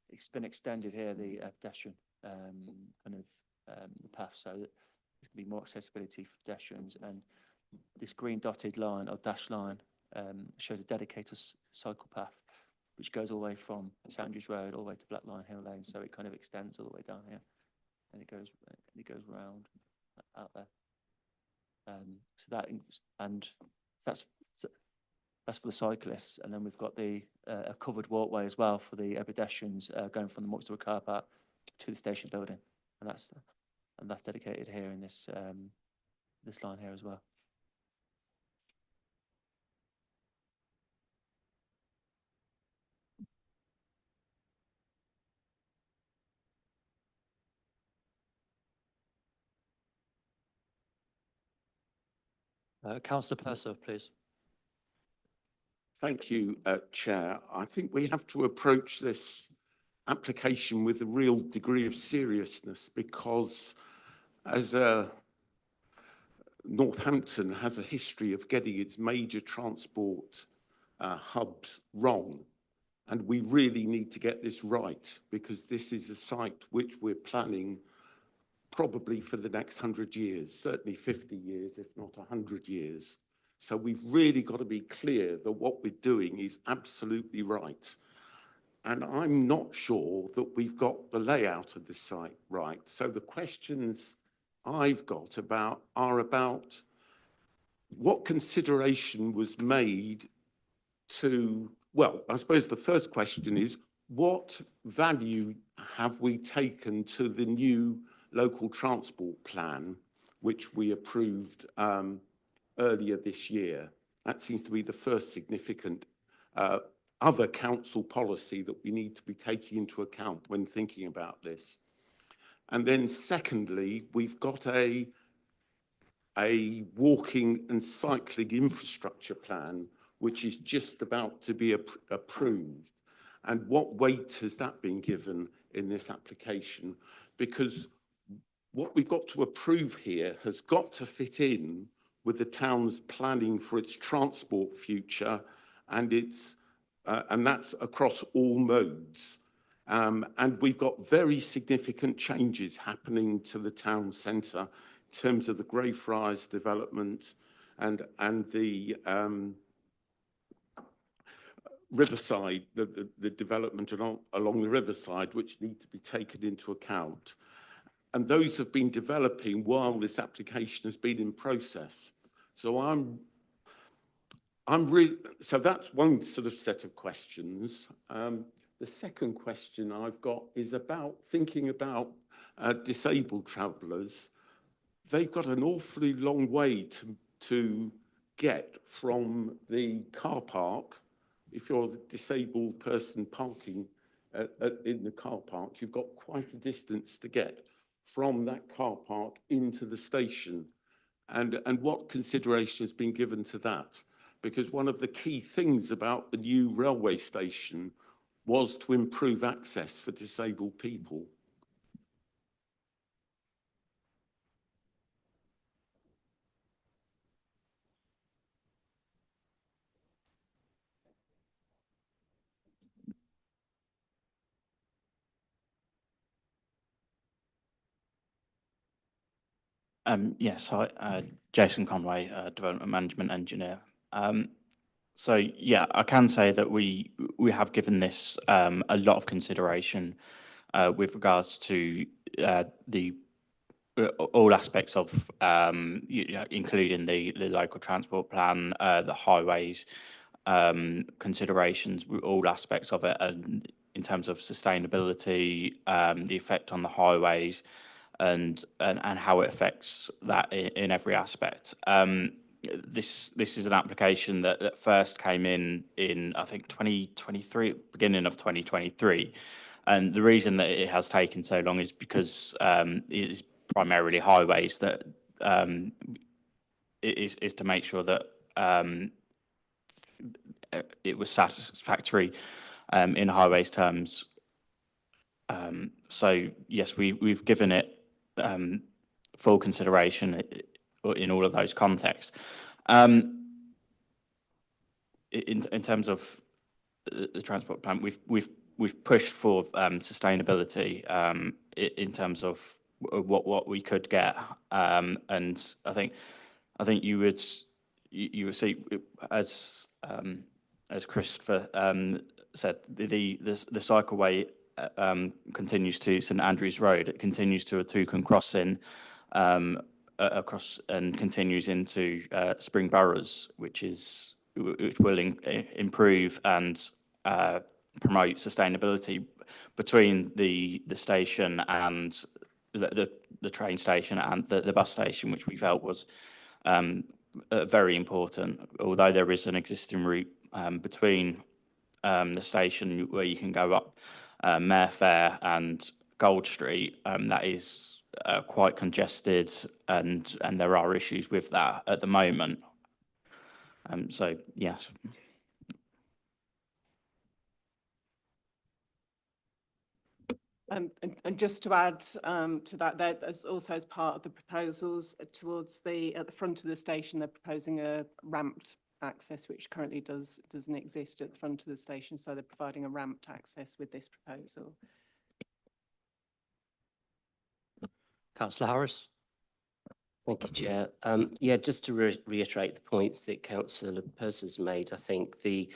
Speaker 14: it's been extended here, the pedestrian the path, so that there's going to be more accessibility for pedestrians. And this green dotted line or dashed line shows a dedicated cycle path, which goes all the way from St Andrews Road all the way to Black Lion Hill Lane. So it kind of extends all the way down here, and it goes round out there. That's for the cyclists, and then we've got the a covered walkway as well for the pedestrians going from the Muxborough car park to the station building, and that's dedicated here in this this line here as well.
Speaker 1: Councillor Purser, please.
Speaker 5: Thank you, Chair. I think we have to approach this application with a real degree of seriousness, because as Northampton has a history of getting its major transport hubs wrong. And we really need to get this right, because this is a site which we're planning probably for the next 100 years, certainly 50 years, if not 100 years. So we've really got to be clear that what we're doing is absolutely right. And I'm not sure that we've got the layout of the site right. So the questions I've got are about what consideration was made to, well, I suppose the first question is, what value have we taken to the new local transport plan, which we approved earlier this year? That seems to be the first significant other council policy that we need to be taking into account when thinking about this. And then secondly, we've got a walking and cycling infrastructure plan, which is just about to be approved. And what weight has that been given in this application? Because what we've got to approve here has got to fit in with the town's planning for its transport future, and and that's across all modes. And we've got very significant changes happening to the town centre in terms of the Greyfriars development and the riverside, the development along the riverside, which need to be taken into account. And those have been developing while this application has been in process. So so that's one sort of set of questions. The second question I've got is about thinking about disabled travellers. They've got an awfully long way to get from the car park. If you're the disabled person parking in the car park, you've got quite a distance to get from that car park into the station. And what consideration has been given to that? Because one of the key things about the new railway station was to improve access for disabled people.
Speaker 16: Yes, hi, Jason Conway, Development Management Engineer. So yeah, I can say that we have given this a lot of consideration with regards to all aspects of including the local transport plan, the highways considerations, all aspects of it, and in terms of sustainability, the effect on the highways, and how it affects that in every aspect. This is an application that first came in I think 2023, beginning of 2023, and the reason that it has taken so long is because it is primarily highways that is to make sure that it was satisfactory in highways terms. So yes, we've given it full consideration in all of those contexts. In terms of the transport plan, we've pushed for sustainability in terms of what we could get, and I think you would see, as Christopher said, the cycleway continues to St Andrews Road. It continues to a Toucan crossing across and continues into Spring Burrows, which will improve and promote sustainability between the station and the train station and the bus station, which we felt was very important. Although there is an existing route between the station where you can go up Mayfair and Gold Street, that is quite congested, and there are issues with that at the moment. So yes.
Speaker 8: And just to add to that, there's also, as part of the proposals towards at the front of the station, they're proposing a ramped access, which currently doesn't exist at the front of the station. So they're providing a ramped access with this proposal.
Speaker 1: Councillor Harris.
Speaker 10: Thank you, Chair. Yeah, just to reiterate the points that Councillor Purser's made, I think the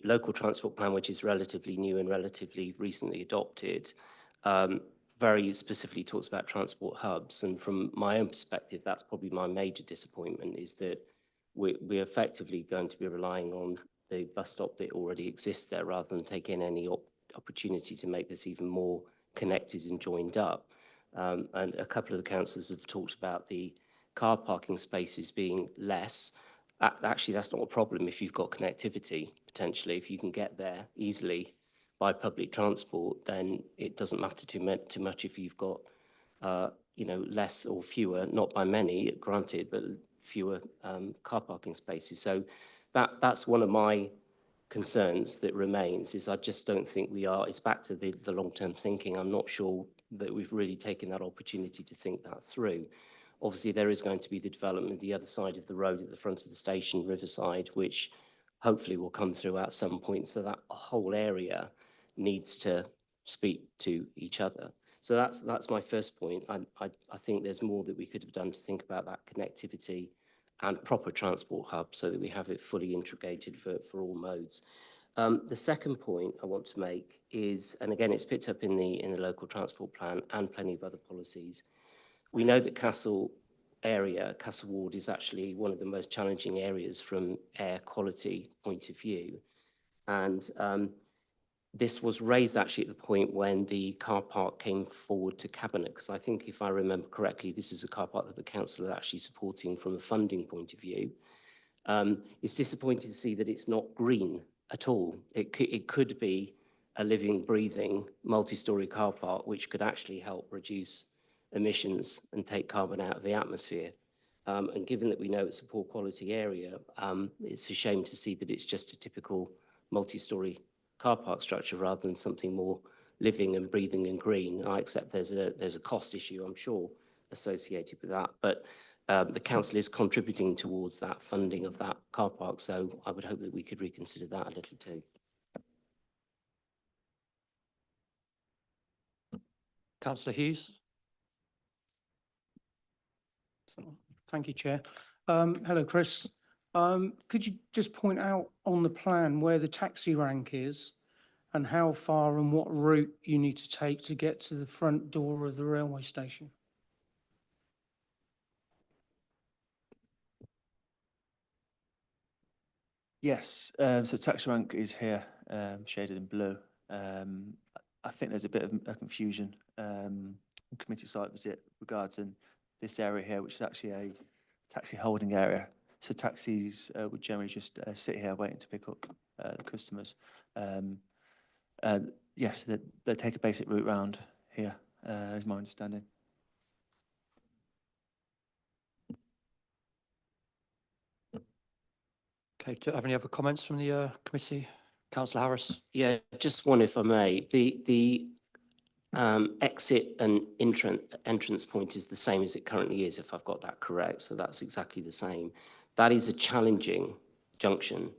Speaker 10: local transport plan, which is relatively new and relatively recently adopted, very specifically talks about transport hubs. And from my own perspective, that's probably my major disappointment, is that we're effectively going to be relying on the bus stop that already exists there, rather than taking any opportunity to make this even more connected and joined up. And a couple of the councillors have talked about the car parking spaces being less. Actually, that's not a problem if you've got connectivity, potentially. If you can get there easily by public transport, then it doesn't matter too much if you've got, less or fewer, not by many, granted, but fewer car parking spaces. So that's one of my concerns that remains, is I just don't think it's back to the long-term thinking. I'm not sure that we've really taken that opportunity to think that through. Obviously, there is going to be the development the other side of the road at the front of the station, Riverside, which hopefully will come through at some point. So that whole area needs to speak to each other. So that's my first point. I think there's more that we could have done to think about that connectivity and proper transport hub, so that we have it fully integrated for all modes. The second point I want to make is, and again, it's picked up in the local transport plan and plenty of other policies. We know that Castle Ward is actually one of the most challenging areas from air quality point of view. And this was raised actually at the point when the car park came forward to Cabinet, because I think, if I remember correctly, this is a car park that the council is actually supporting from a funding point of view. It's disappointing to see that it's not green at all. It could be a living, breathing, multi-storey car park, which could actually help reduce emissions and take carbon out of the atmosphere. And given that we know it's a poor quality area, it's a shame to see that it's just a typical multi-storey car park structure rather than something more living and breathing and green. I accept there's a cost issue, I'm sure, associated with that, but the council is contributing towards that funding of that car park, so I would hope that we could reconsider that a little too.
Speaker 1: Councillor Hughes.
Speaker 17: Thank you, Chair. Hello, Chris. Could you just point out on the plan where the taxi rank is and how far and what route you need to take to get to the front door of the railway station?
Speaker 22: Yes, so taxi rank is here, shaded in blue. I think there's a bit of a confusion on committee site visit regarding this area here, which is actually a taxi holding area. So taxis would generally just sit here waiting to pick up the customers. Yes, they take a basic route round here, is my understanding.
Speaker 1: Okay, do you have any other comments from the committee? Councillor Harris.
Speaker 10: Yeah, just one, if I may. The exit and entrance point is the same as it currently is, if I've got that correct. So that's exactly the same. That is a challenging junction,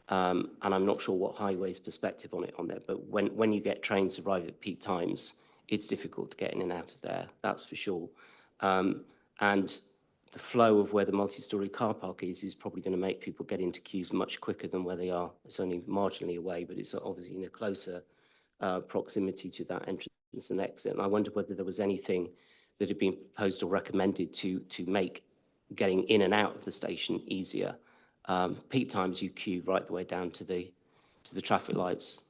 Speaker 10: and I'm not sure what Highway's perspective on there. But when you get trains arrive at peak times, it's difficult to get in and out of there. That's for sure. And the flow of where the multi-storey car park is probably going to make people get into queues much quicker than where they are. It's only marginally away, but it's obviously in a closer proximity to that entrance and exit. And I wonder whether there was anything that had been proposed or recommended to make getting in and out of the station easier. Peak times you queue right the way down to the traffic lights.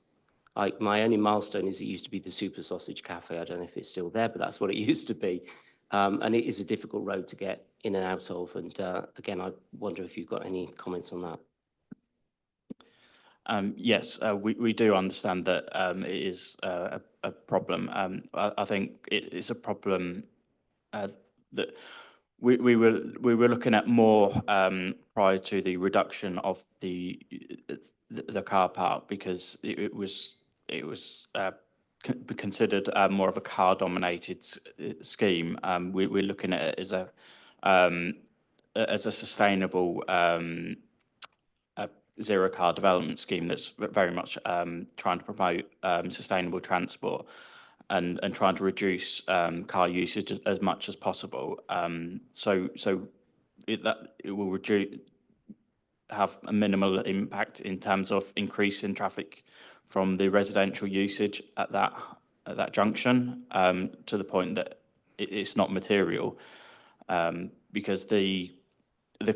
Speaker 10: My only milestone is it used to be the Super Sausage Cafe. I don't know if it's still there, but that's what it used to be. And it is a difficult road to get in and out of. And again, I wonder if you've got any comments on that.
Speaker 16: Yes, we do understand that it is a problem. I think it's a problem that we were looking at more prior to the reduction of the car park, because it was considered more of a car-dominated scheme. We're looking at it as a sustainable zero car development scheme that's very much trying to promote sustainable transport and trying to reduce car usage as much as possible. So it will have a minimal impact in terms of increasing traffic from the residential usage at that junction, to the point that it's not material, because the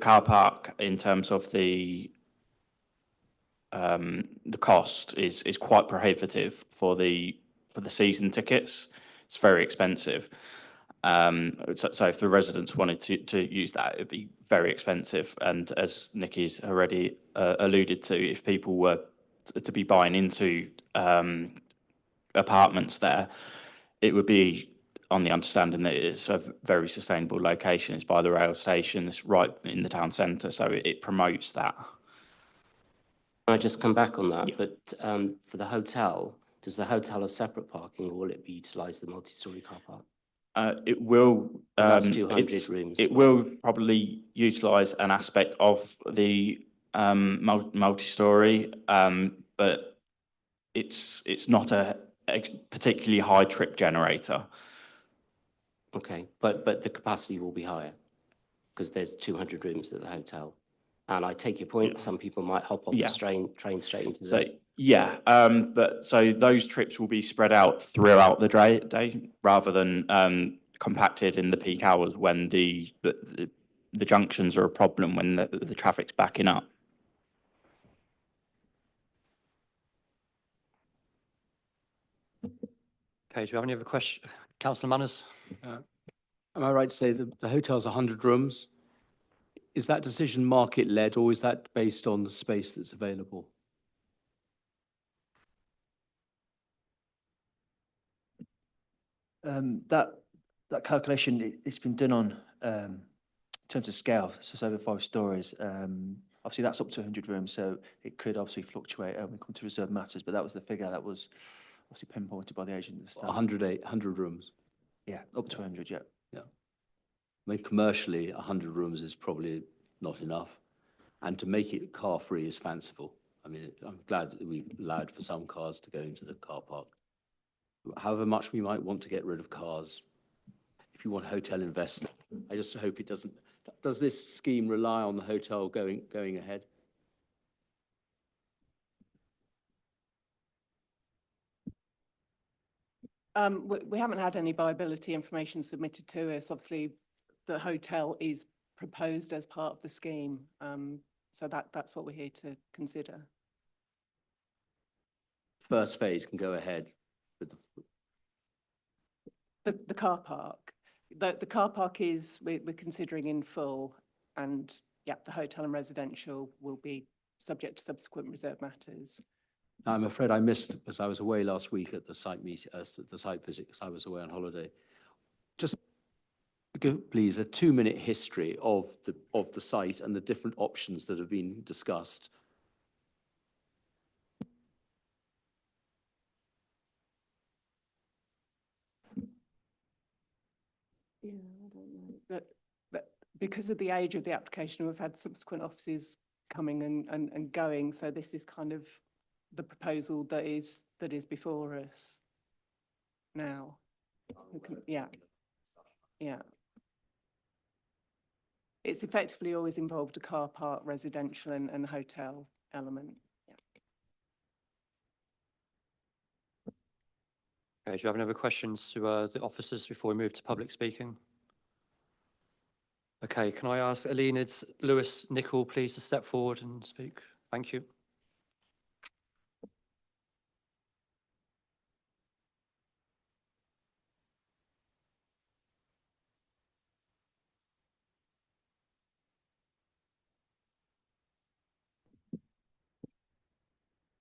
Speaker 16: car park, in terms of the cost, is quite prohibitive for the season tickets. It's very expensive. So if the residents wanted to use that, it'd be very expensive. And as Nikki's already alluded to, if people were to be buying into apartments there, it would be on the understanding that it's a very sustainable location. It's by the rail station, it's right in the town centre, so it promotes that.
Speaker 10: Can I just come back on that? But for the hotel, does the hotel have separate parking, or will it be utilise the multi-storey car park?
Speaker 16: It will.
Speaker 10: That's 200 rooms.
Speaker 16: It will probably utilise an aspect of the multi-storey, but it's not a particularly high trip generator.
Speaker 10: Okay, but the capacity will be higher because there's 200 rooms at the hotel. And I take your point, some people might hop off the train straight into the...
Speaker 16: Yeah, but so those trips will be spread out throughout the day rather than compacted in the peak hours when the junctions are a problem, when the traffic's backing up.
Speaker 1: Okay, do you have any other questions? Councillor Manners?
Speaker 11: Am I right to say that the hotel's 100 rooms? Is that decision market-led, or is that based on the space that's available?
Speaker 22: That calculation, it's been done on in terms of scale, so it's over 5 stories. Obviously, that's up to 100 rooms, so it could obviously fluctuate when we come to reserve matters, but that was the figure that was obviously pinpointed by the agent of the staff.
Speaker 11: 100 rooms?
Speaker 22: Yeah, up to 100, yeah.
Speaker 11: Yeah. I mean, commercially, 100 rooms is probably not enough. And to make it car-free is fanciful. I mean, I'm glad that we've allowed for some cars to go into the car park. However much we might want to get rid of cars, if you want hotel investment, I just hope it doesn't. Does this scheme rely on the hotel going ahead?
Speaker 8: We haven't had any viability information submitted to us. Obviously, the hotel is proposed as part of the scheme, so that's what we're here to consider.
Speaker 11: First phase can go ahead with
Speaker 8: the car park. The car park is we're considering in full, and yeah, the hotel and residential will be subject to subsequent reserve matters.
Speaker 11: I'm afraid I missed, because I was away last week at the site meet, the site visit, because I was away on holiday. Just give, please, a 2-minute history of the site and the different options that have been discussed.
Speaker 8: Yeah, I don't know. But because of the age of the application, we've had subsequent offices coming and going, so this is kind of the proposal that is before us now. Yeah. It's effectively always involved a car park, residential and hotel element.
Speaker 1: Okay, do you have any other questions to the officers before we move to public speaking? Okay, can I ask Elenids Lewis Nichol, please, to step forward and speak? Thank you.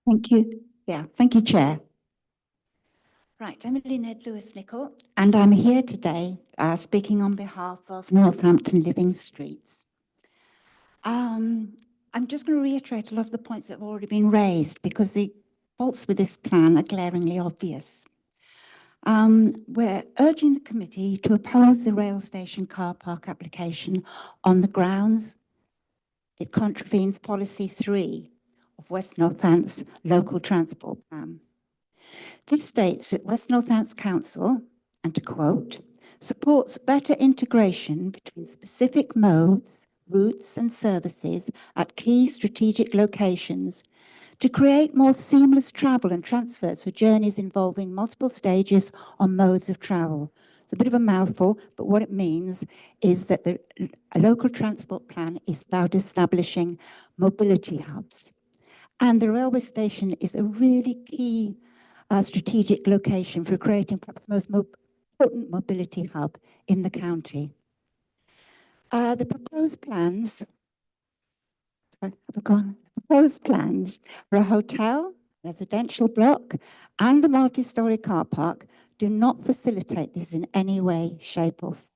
Speaker 18: Thank you. Yeah, thank you, Chair. Right, I'm Elenids Lewis Nichol, and I'm here today speaking on behalf of Northampton Living Streets. I'm just going to reiterate a lot of the points that have already been raised because the faults with this plan are glaringly obvious. We're urging the committee to oppose the rail station car park application on the grounds it contravenes policy 3 of West Northants Local Transport Plan. This states that West Northants Council, and to quote, supports better integration between specific modes, routes and services at key strategic locations to create more seamless travel and transfers for journeys involving multiple stages or modes of travel. It's a bit of a mouthful, but what it means is that a local transport plan is about establishing mobility hubs. And the railway station is a really key strategic location for creating perhaps the most important mobility hub in the county. The proposed plans, proposed plans for a hotel, residential block, and a multi-storey car park do not facilitate this in any way, shape, or form.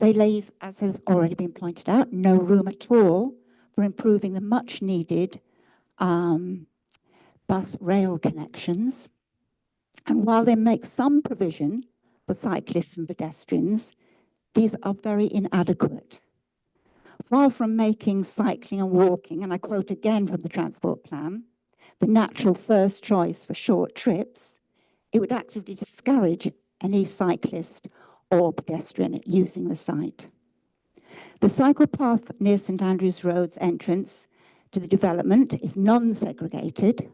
Speaker 18: They leave, as has already been pointed out, no room at all for improving the much-needed bus rail connections. And while they make some provision for cyclists and pedestrians, these are very inadequate. Far from making cycling and walking, and I quote again from the transport plan, the natural first choice for short trips, it would actively discourage any cyclist or pedestrian using the site. The cycle path near St Andrews Road's entrance to the development is non-segregated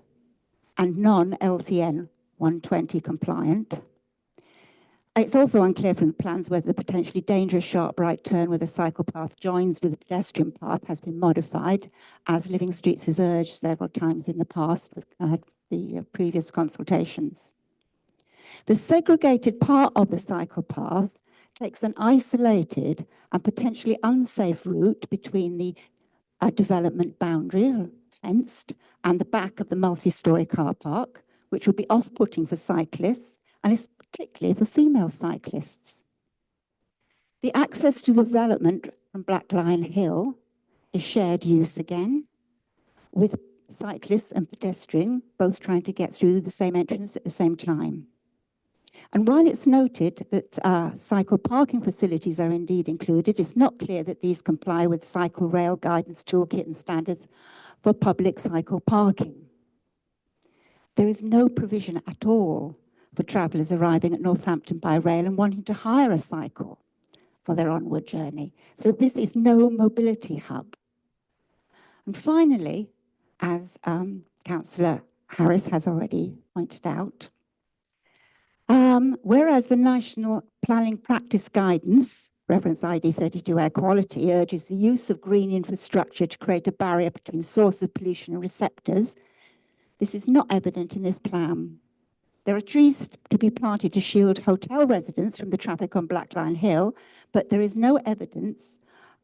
Speaker 18: and non-LTN 120 compliant. It's also unclear from the plans whether the potentially dangerous sharp right turn where the cycle path joins with the pedestrian path has been modified, as Living Streets has urged several times in the past with the previous consultations. The segregated part of the cycle path takes an isolated and potentially unsafe route between the development boundary, fenced, and the back of the multi-storey car park, which would be off-putting for cyclists, and is particularly for female cyclists. The access to the development from Black Lion Hill is shared use again, with cyclists and pedestrian both trying to get through the same entrance at the same time. And while it's noted that cycle parking facilities are indeed included, it's not clear that these comply with cycle rail guidance toolkit and standards for public cycle parking. There is no provision at all for travellers arriving at Northampton by rail and wanting to hire a cycle for their onward journey. So this is no mobility hub. And finally, as Councillor Harris has already pointed out, whereas the National Planning Practice Guidance, reference ID 32 Air Quality, urges the use of green infrastructure to create a barrier between source of pollution and receptors, this is not evident in this plan. There are trees to be planted to shield hotel residents from the traffic on Black Lion Hill, but there is no evidence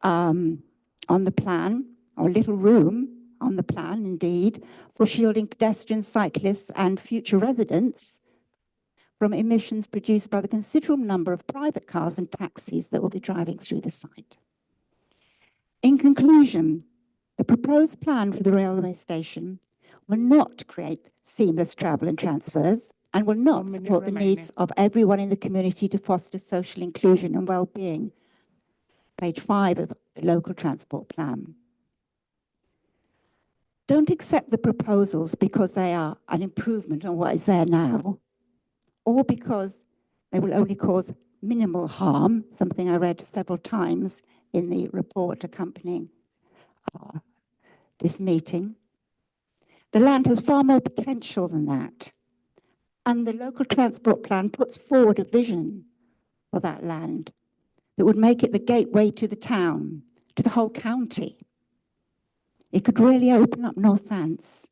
Speaker 18: on the plan, or little room on the plan indeed, for shielding pedestrians, cyclists and future residents from emissions produced by the considerable number of private cars and taxis that will be driving through the site. In conclusion, the proposed plan for the railway station will not create seamless travel and transfers and will not support the needs of everyone in the community to foster social inclusion and well-being. Page 5 of the local transport plan. Don't accept the proposals because they are an improvement on what is there now, or because they will only cause minimal harm, something I read several times in the report accompanying this meeting. The land has far more potential than that. And the local transport plan puts forward a vision for that land that would make it the gateway to the town, to the whole county. It could really open up Northants.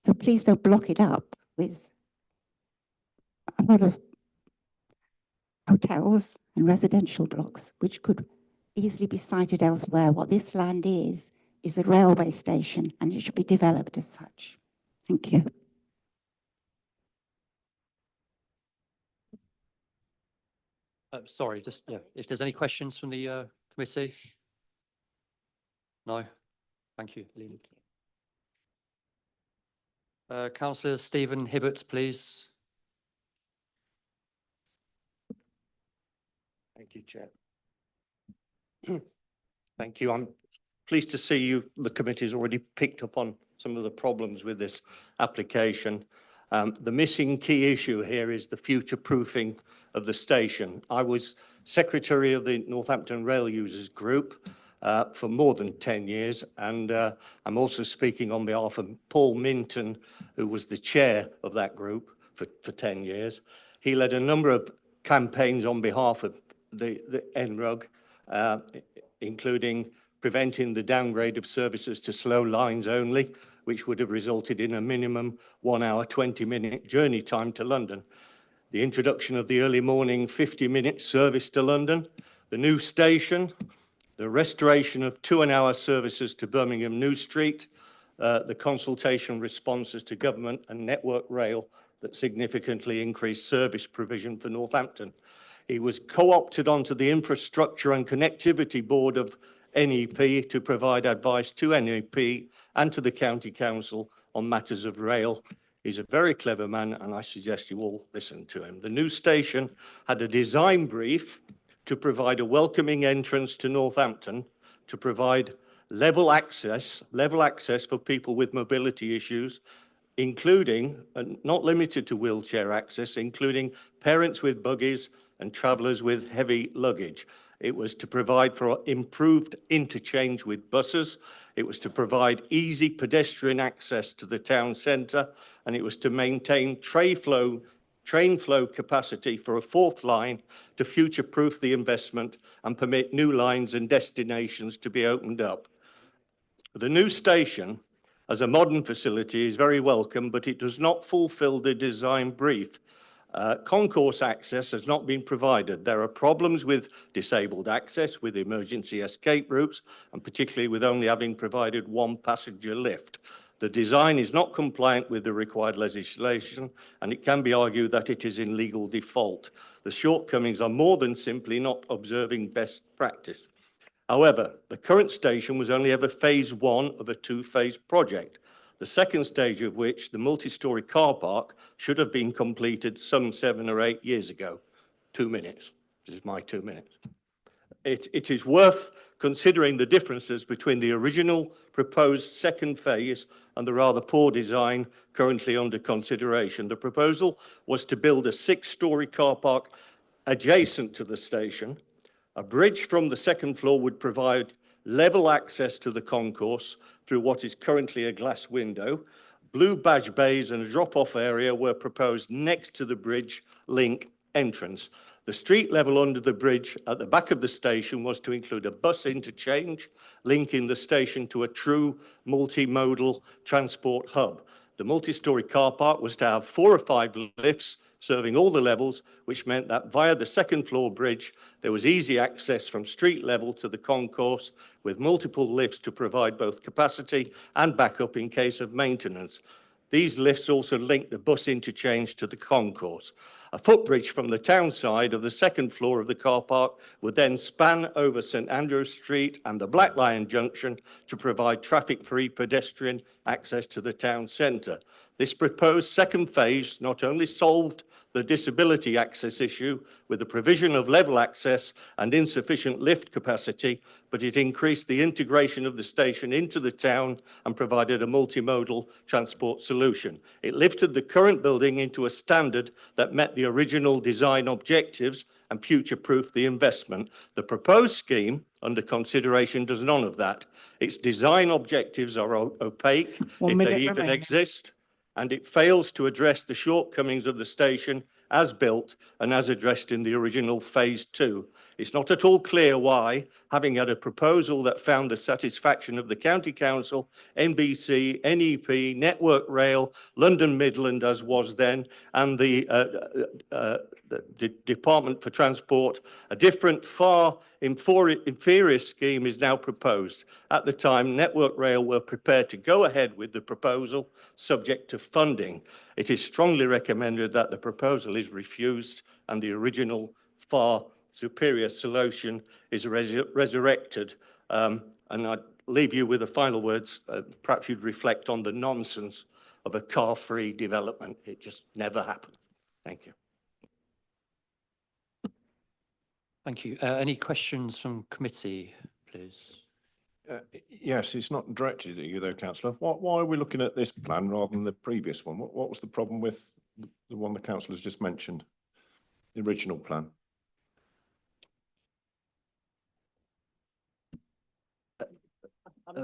Speaker 18: So please don't block it up with a lot of hotels and residential blocks, which could easily be sited elsewhere. What this land is a railway station, and it should be developed as such. Thank you.
Speaker 1: Sorry, just if there's any questions from the committee? No? Thank you, Lena. Councillor Stephen Hibbert, please.
Speaker 19: Thank you, Chair. Thank you. I'm pleased to see the committee's already picked up on some of the problems with this application. The missing key issue here is the future proofing of the station. I was secretary of the Northampton Rail Users Group for more than 10 years, and I'm also speaking on behalf of Paul Minton, who was the chair of that group for 10 years. He led a number of campaigns on behalf of the NRUG, including preventing the downgrade of services to slow lines only, which would have resulted in a minimum 1 hour, 20-minute journey time to London. The introduction of the early morning 50-minute service to London, the new station, the restoration of 2-hour services to Birmingham New Street, the consultation responses to government and Network Rail that significantly increased service provision for Northampton. He was co-opted onto the Infrastructure and Connectivity Board of NEP to provide advice to NEP and to the County Council on matters of rail. He's a very clever man, and I suggest you all listen to him. The new station had a design brief to provide a welcoming entrance to Northampton, to provide level access for people with mobility issues, including, and not limited to wheelchair access, including parents with buggies and travellers with heavy luggage. It was to provide for improved interchange with buses. It was to provide easy pedestrian access to the town centre, and it was to maintain train flow capacity for a fourth line to future-proof the investment and permit new lines and destinations to be opened up. The new station, as a modern facility, is very welcome, but it does not fulfil the design brief. Concourse access has not been provided. There are problems with disabled access, with emergency escape routes, and particularly with only having provided one passenger lift. The design is not compliant with the required legislation, and it can be argued that it is in legal default. The shortcomings are more than simply not observing best practice. However, the current station was only ever phase one of a two-phase project, the second stage of which, the multi-storey car park, should have been completed some 7 or 8 years ago. 2 minutes. This is my 2 minutes. It is worth considering the differences between the original proposed second phase and the rather poor design currently under consideration. The proposal was to build a 6-storey car park adjacent to the station. A bridge from the second floor would provide level access to the concourse through what is currently a glass window. Blue badge bays and a drop-off area were proposed next to the bridge link entrance. The street level under the bridge at the back of the station was to include a bus interchange, linking the station to a true multimodal transport hub. The multi-storey car park was to have 4 or 5 lifts serving all the levels, which meant that via the second floor bridge, there was easy access from street level to the concourse with multiple lifts to provide both capacity and backup in case of maintenance. These lifts also linked the bus interchange to the concourse. A footbridge from the town side of the second floor of the car park would then span over St Andrews Street and the Black Lion Junction to provide traffic-free pedestrian access to the town centre. This proposed second phase not only solved the disability access issue with the provision of level access and insufficient lift capacity, but it increased the integration of the station into the town and provided a multimodal transport solution. It lifted the current building into a standard that met the original design objectives and future-proofed the investment. The proposed scheme under consideration does none of that. Its design objectives are opaque, if they even exist, and it fails to address the shortcomings of the station as built and as addressed in the original phase 2. It's not at all clear why, having had a proposal that found the satisfaction of the County Council, NBC, NEP, Network Rail, London Midland as was then, and the Department for Transport, a different, far inferior scheme is now proposed. At the time, Network Rail were prepared to go ahead with the proposal subject to funding. It is strongly recommended that the proposal is refused and the original far superior solution is resurrected. And I'd leave you with the final words. Perhaps you'd reflect on the nonsense of a car-free development. It just never happened. Thank you.
Speaker 1: Thank you. Any questions from committee, please?
Speaker 12: Yes, it's not directed at you though, councillor. Why are we looking at this plan rather than the previous one? What was the problem with the one the councillor's just mentioned? The original plan?
Speaker 8: I'm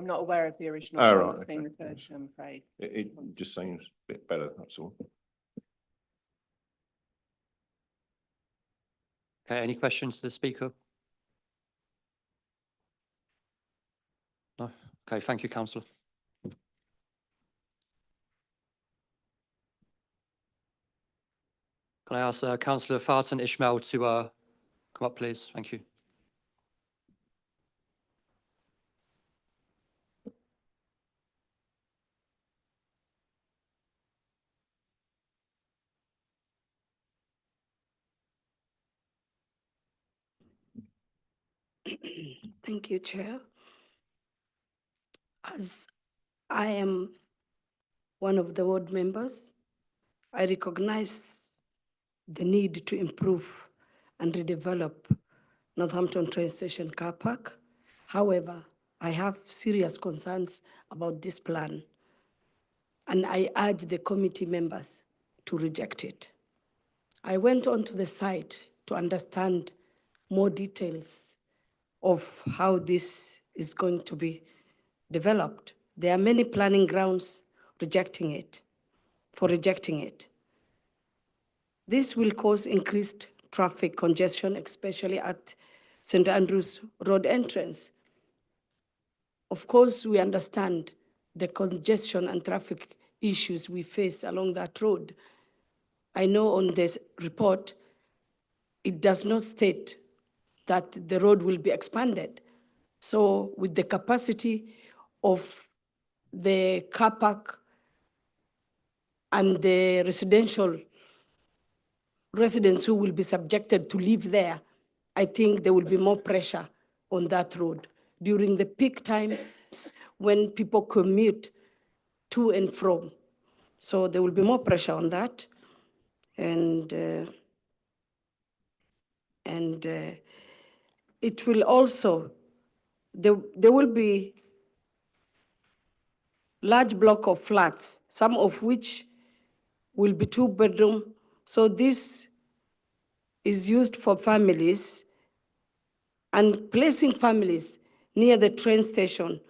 Speaker 8: not aware of the original
Speaker 12: Oh,
Speaker 8: plan
Speaker 12: right,
Speaker 8: that's being
Speaker 12: okay.
Speaker 8: referred to, I'm afraid.
Speaker 12: It just seems a bit better, that's all.
Speaker 1: Okay, any questions to the speaker? No? Okay, thank you, councillor. Can I ask councillor Farton Ishmael to come up, please? Thank you.
Speaker 20: Thank you, Chair. As I am one of the ward members, I recognize the need to improve and redevelop Northampton train station car park. However, I have serious concerns about this plan, and I urge the committee members to reject it. I went onto the site to understand more details of how this is going to be developed. There are many planning grounds for rejecting it. This will cause increased traffic congestion, especially at St. Andrews Road entrance. Of course, we understand the congestion and traffic issues we face along that road. I know on this report, it does not state that the road will be expanded. So with the capacity of the car park and the residents who will be subjected to live there, I think there will be more pressure on that road during the peak times when people commute to and from. So there will be more pressure on that. And it will also, there will be large block of flats, some of which will be 2-bedroom. So this is used for families, and placing families near the train station,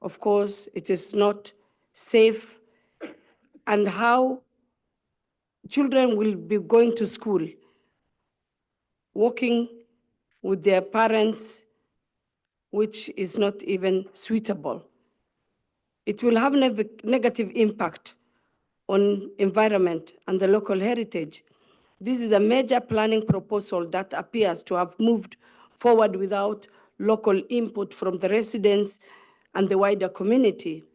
Speaker 20: of course, it is not safe. And how children will be going to school, walking with their parents, which is not even suitable. It will have negative impact on environment and the local heritage. This is a major planning proposal that appears to have moved forward without local input from the residents and the wider community.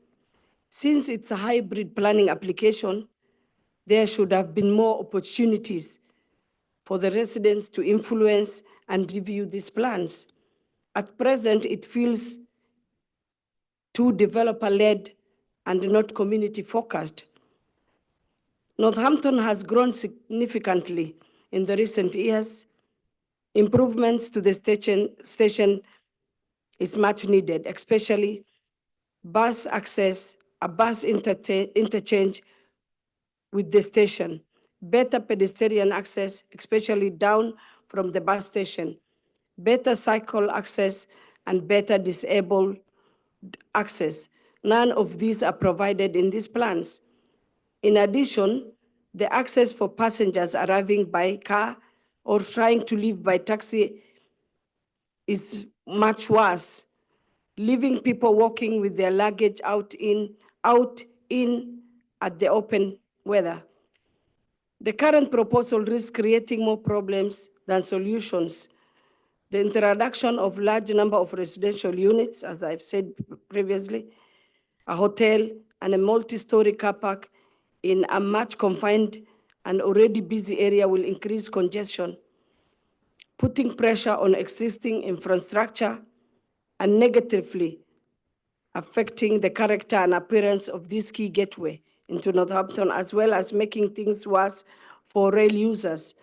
Speaker 20: Since it's a hybrid planning application, there should have been more opportunities for the residents to influence and review these plans. At present, it feels too developer-led and not community-focused. Northampton has grown significantly in the recent years. Improvements to the station is much needed, especially bus access, a bus interchange with the station, better pedestrian access, especially down from the bus station, better cycle access, and better disabled access. None of these are provided in these plans. In addition, the access for passengers arriving by car or trying to leave by taxi is much worse, leaving people walking with their luggage out in at the open weather. The current proposal risks creating more problems than solutions. The introduction of large number of residential units, as I've said previously, a hotel and a multi-story car park in a much confined and already busy area will increase congestion, putting pressure on existing infrastructure and negatively affecting the character and appearance of this key gateway into Northampton, as well as making things worse for rail users,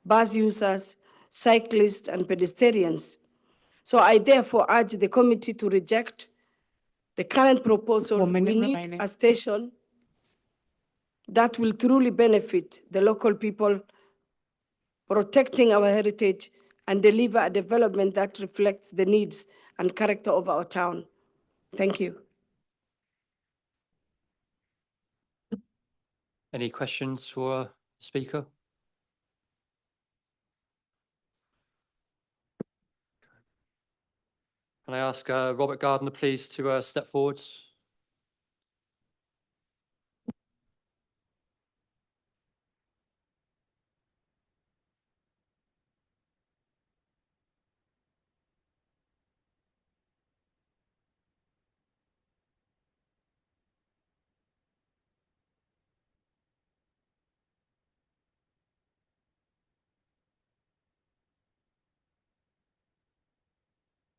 Speaker 20: bus users, cyclists, and pedestrians. So I therefore urge the committee to reject the current proposal.
Speaker 2: 1 minute
Speaker 20: We need
Speaker 2: remaining.
Speaker 20: a station that will truly benefit the local people, protecting our heritage and deliver a development that reflects the needs and character of our town. Thank you.
Speaker 1: Any questions for the speaker? Can I ask Robert Gardner, please, to step forward?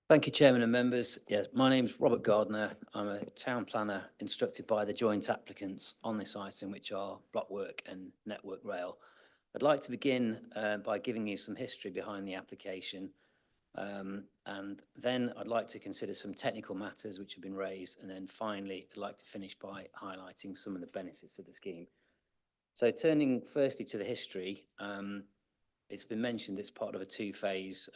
Speaker 3: Thank you, Chairman and members. Yes, my name's Robert Gardner. I'm a town planner instructed by the joint applicants on this item, which are Blockwork and Network Rail. I'd like to begin by giving you some history behind the application, and then I'd like to consider some technical matters which have been raised, and then finally I'd like to finish by highlighting some of the benefits of the scheme. So turning firstly to the history, it's been mentioned it's part of a two-phase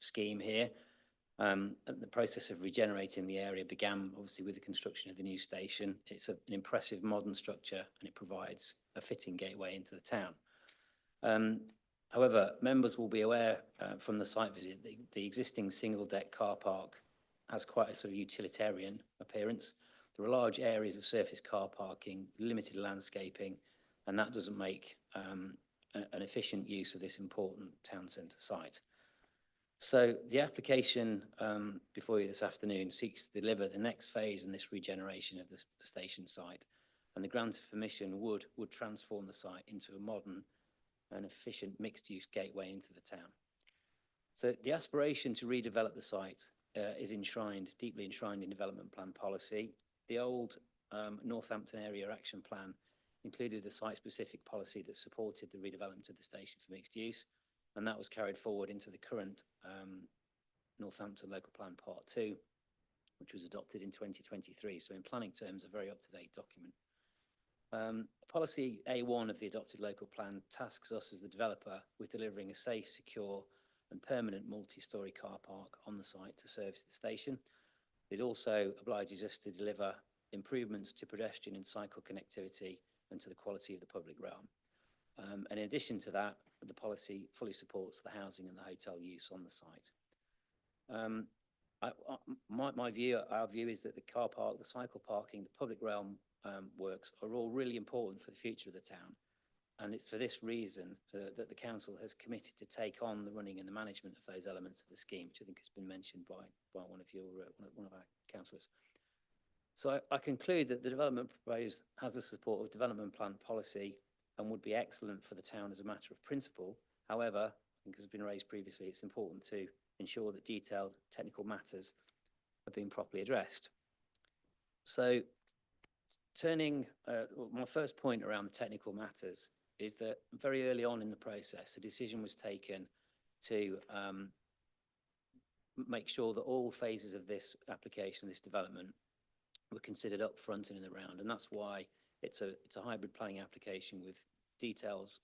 Speaker 3: scheme here. And the process of regenerating the area began obviously with the construction of the new station. It's an impressive modern structure and it provides a fitting gateway into the town. However, members will be aware from the site visit that the existing single-deck car park has quite a sort of utilitarian appearance. There are large areas of surface car parking, limited landscaping, and that doesn't make an efficient use of this important town centre site. So the application before you this afternoon seeks to deliver the next phase in this regeneration of the station site, and the grant of permission would transform the site into a modern and efficient mixed-use gateway into the town. So the aspiration to redevelop the site is deeply enshrined in development plan policy. The old Northampton Area Action Plan included a site-specific policy that supported the redevelopment of the station for mixed use, and that was carried forward into the current Northampton Local Plan Part 2, which was adopted in 2023. So in planning terms, a very up-to-date document. Policy A1 of the adopted local plan tasks us as the developer with delivering a safe, secure and permanent multi-storey car park on the site to service the station. It also obliges us to deliver improvements to pedestrian and cycle connectivity and to the quality of the public realm. And in addition to that, the policy fully supports the housing and the hotel use on the site. Our view is that the car park, the cycle parking, the public realm works are all really important for the future of the town. And it's for this reason that the council has committed to take on the running and the management of those elements of the scheme, which I think has been mentioned by one of our councillors. So I conclude that the development proposed has the support of development plan policy and would be excellent for the town as a matter of principle. However, I think as has been raised previously, it's important to ensure that detailed technical matters have been properly addressed. So turning, my first point around the technical matters is that very early on in the process, a decision was taken to make sure that all phases of this application, this development, were considered up front and in the round, and that's why it's a hybrid planning application with details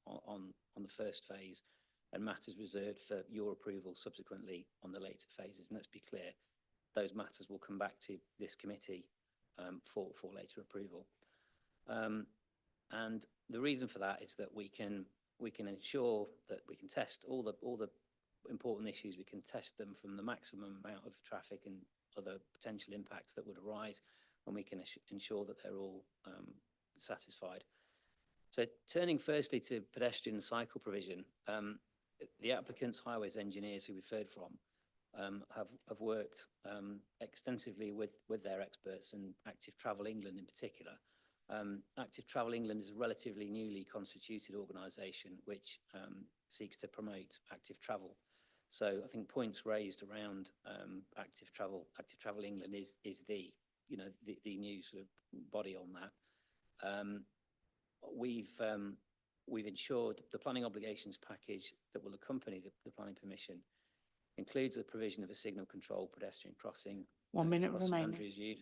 Speaker 3: on the first phase and matters reserved for your approval subsequently on the later phases. And let's be clear, those matters will come back to this committee for later approval. And the reason for that is that we can ensure that we can test all the important issues. We can test them from the maximum amount of traffic and other potential impacts that would arise, and we can ensure that they're all satisfied. So turning firstly to pedestrian and cycle provision, the applicants, highways engineers who we've heard from, have worked extensively with their experts and Active Travel England in particular. Active Travel England is a relatively newly constituted organisation which seeks to promote active travel. So I think points raised around Active Travel England is the new sort of body on that. We've ensured the planning obligations package that will accompany the planning permission includes the provision of a signal control pedestrian crossing.
Speaker 2: 1 minute
Speaker 3: across St
Speaker 2: remaining.
Speaker 3: Andrews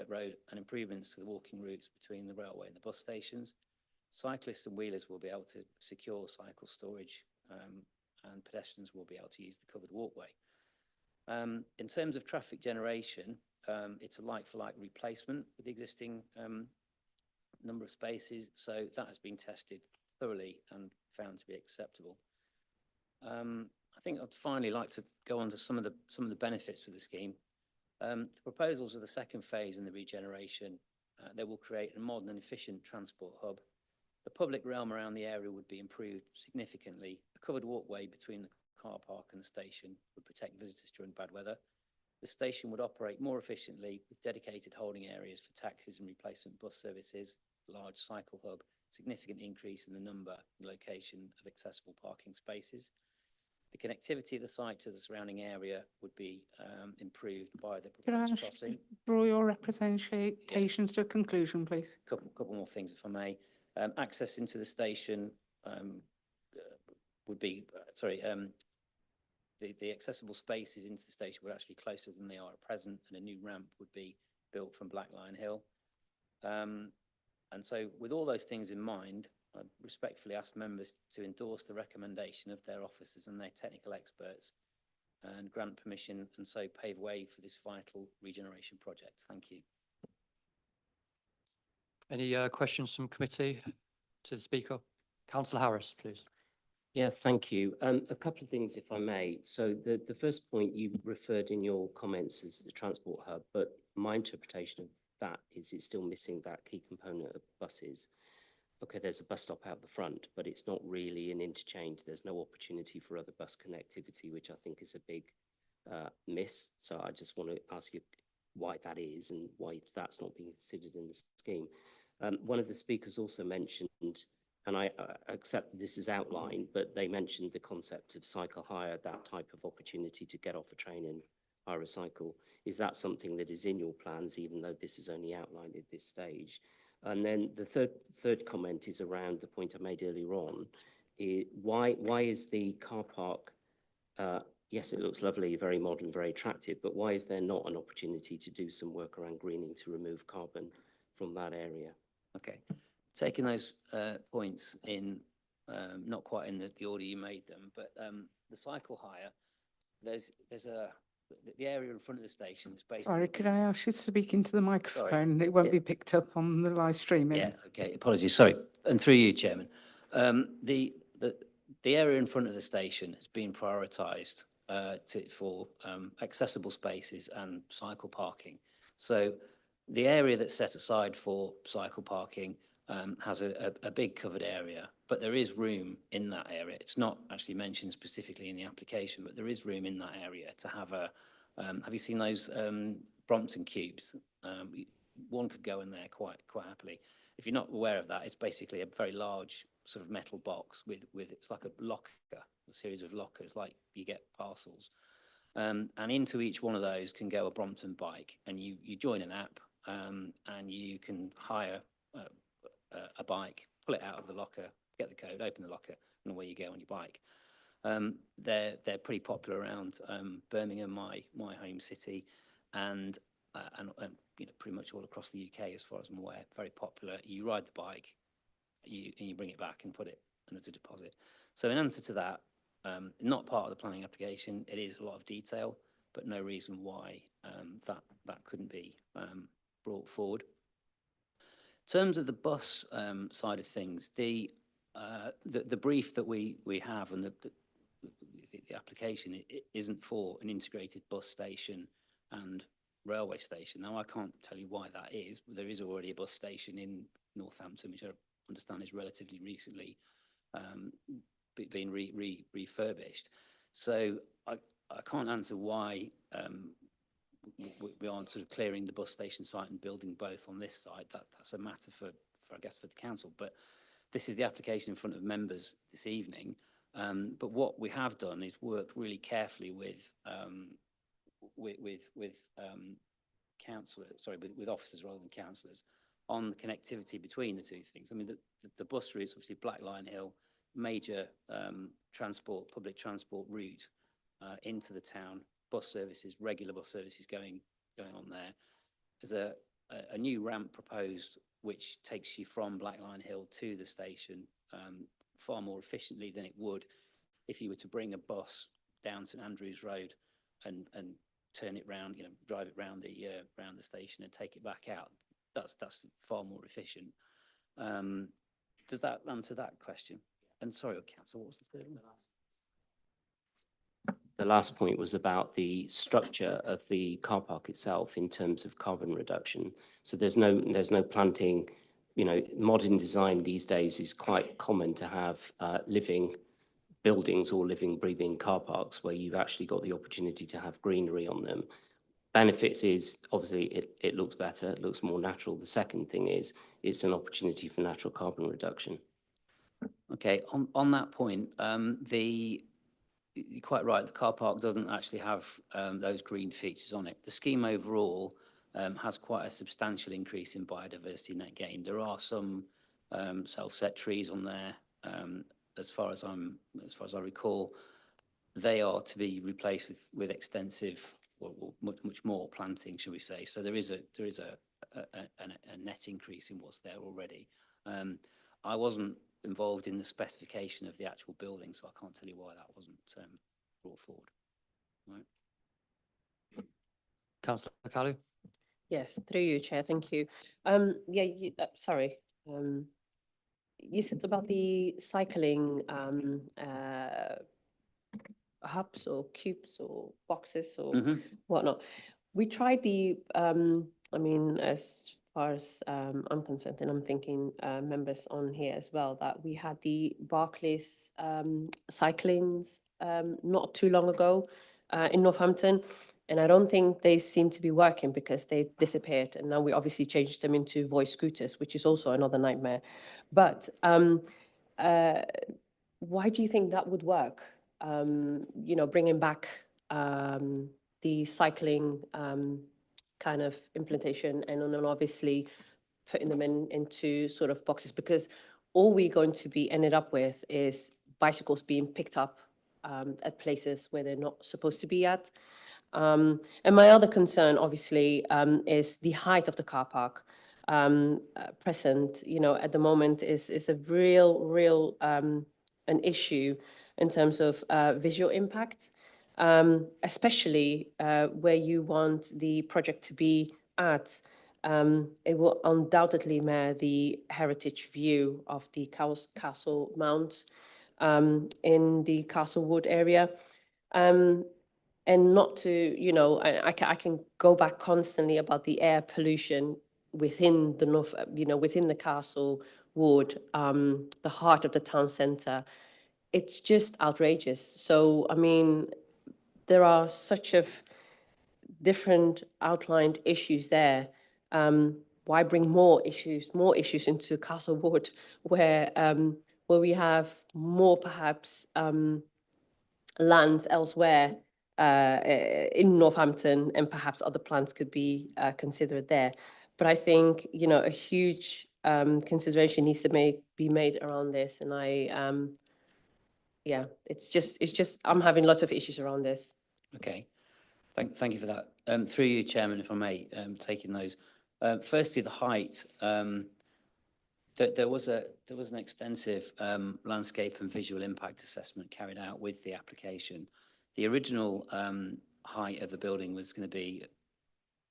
Speaker 3: Road and improvements to the walking routes between the railway and the bus stations. Cyclists and wheelers will be able to secure cycle storage and pedestrians will be able to use the covered walkway. In terms of traffic generation, it's a like-for-like replacement with the existing number of spaces, so that has been tested thoroughly and found to be acceptable. I think I'd finally like to go on to some of the benefits for the scheme. The proposals of the second phase in the regeneration, they will create a modern and efficient transport hub. The public realm around the area would be improved significantly. A covered walkway between the car park and the station would protect visitors during bad weather. The station would operate more efficiently with dedicated holding areas for taxis and replacement bus services, large cycle hub, significant increase in the number and location of accessible parking spaces. The connectivity of the site to the surrounding area would be improved by the
Speaker 2: Could I
Speaker 3: proposed
Speaker 2: ask
Speaker 3: crossing.
Speaker 2: you to draw your representations to a conclusion, please?
Speaker 3: Couple more things, if I may. Access into the station would be, the accessible spaces into the station would actually be closer than they are at present, and a new ramp would be built from Black Lion Hill. And so with all those things in mind, I respectfully ask members to endorse the recommendation of their officers and their technical experts and grant permission and so pave way for this vital regeneration project. Thank you.
Speaker 1: Any questions from committee to the speaker? Councillor Harris, please.
Speaker 10: Yeah, thank you. A couple of things, if I may. So the first point you referred in your comments as the transport hub, but my interpretation of that is it's still missing that key component of buses. Okay, there's a bus stop out the front, but it's not really an interchange. There's no opportunity for other bus connectivity, which I think is a big miss. So I just want to ask you why that is and why that's not being considered in the scheme. One of the speakers also mentioned, and I accept that this is outlined, but they mentioned the concept of cycle hire, that type of opportunity to get off a train and hire a cycle. Is that something that is in your plans, even though this is only outlined at this stage? And then the third comment is around the point I made earlier on. Why is the car park, yes, it looks lovely, very modern, very attractive, but why is there not an opportunity to do some work around greening to remove carbon from that area?
Speaker 3: Okay, taking those points in, not quite in the order you made them, but the cycle hire, the area in front of the station is basically.
Speaker 2: Sorry, could I ask you to speak into the microphone? It won't be picked up on the live streaming.
Speaker 3: Yeah, okay, apologies, sorry. And through you, Chairman. The area in front of the station has been prioritised for accessible spaces and cycle parking. So the area that's set aside for cycle parking has a big covered area, but there is room in that area. It's not actually mentioned specifically in the application, but there is room in that area to have have you seen those Brompton cubes? One could go in there quite happily. If you're not aware of that, it's basically a very large sort of metal box with it's like a locker, a series of lockers, like you get parcels. And into each one of those can go a Brompton bike, and you join an app, and you can hire a bike, pull it out of the locker, get the code, open the locker, and away you go on your bike. They're pretty popular around Birmingham, my home city, and you know, pretty much all across the UK, as far as I'm aware. Very popular. You ride the bike, and you bring it back and put it in as a deposit. So in answer to that, not part of the planning application. It is a lot of detail, but no reason why that couldn't be brought forward. In terms of the bus side of things, the brief that we have and the application, it isn't for an integrated bus station and railway station. Now, I can't tell you why that is. There is already a bus station in Northampton, which I understand is relatively recently being refurbished. So I can't answer why we aren't sort of clearing the bus station site and building both on this site. That's a matter for I guess, for the council. But this is the application in front of members this evening. But what we have done is worked really carefully with officers rather than councillors on the connectivity between the two things. I mean, the bus routes, obviously Black Lion Hill, major public transport route, into the town, bus services, regular bus services going on there. There's a new ramp proposed which takes you from Blackline Hill to the station far more efficiently than it would if you were to bring a bus down St Andrews Road and turn it round, drive it round the station and take it back out. That's far more efficient. Does that answer that question? And sorry, Councillor, what was the third one?
Speaker 10: The last point was about the structure of the car park itself in terms of carbon reduction. So there's no planting. Modern design these days is quite common to have living buildings or living, breathing car parks where you've actually got the opportunity to have greenery on them. Benefits is obviously it looks better, it looks more natural. The second thing is it's an opportunity for natural carbon reduction.
Speaker 3: Okay, on that point, you're quite right, the car park doesn't actually have those green features on it. The scheme overall has quite a substantial increase in biodiversity net gain. There are some self-set trees on there. As far as I recall, they are to be replaced with extensive, well, much more planting, shall we say? So there is a net increase in what's there already. I wasn't involved in the specification of the actual building, so I can't tell you why that wasn't brought forward. Right.
Speaker 1: Councillor Kalu?
Speaker 9: Yes, through you, Chair. Thank you. Sorry. You said about the cycling hubs or cubes or boxes or whatnot. We tried as far as I'm concerned, and I'm thinking members on here as well, that we had the Barclays cyclings not too long ago in Northampton. And I don't think they seem to be working because they disappeared. And now we obviously changed them into voice scooters, which is also another nightmare. But why do you think that would work? Bringing back the cycling kind of implementation and then obviously putting them into sort of boxes, because all we're going to be ended up with is bicycles being picked up at places where they're not supposed to be at. And my other concern, obviously, is the height of the car park. Present, at the moment is a real an issue in terms of visual impact, especially where you want the project to be at. It will undoubtedly mirror the heritage view of the Castle Mount in the Castlewood area. And not to, I can go back constantly about the air pollution within the north, within the Castlewood, the heart of the town centre. It's just outrageous. So, there are such of different outlined issues there. Why bring more issues into Castlewood, where we have more perhaps lands elsewhere in Northampton, and perhaps other plans could be considered there. But I think, a huge consideration needs to be made around this. And it's just, I'm having lots of issues around this.
Speaker 3: Okay, thank you for that. Through you, Chairman, if I may, taking those. Firstly, the height. There was an extensive landscape and visual impact assessment carried out with the application. The original height of the building was going to be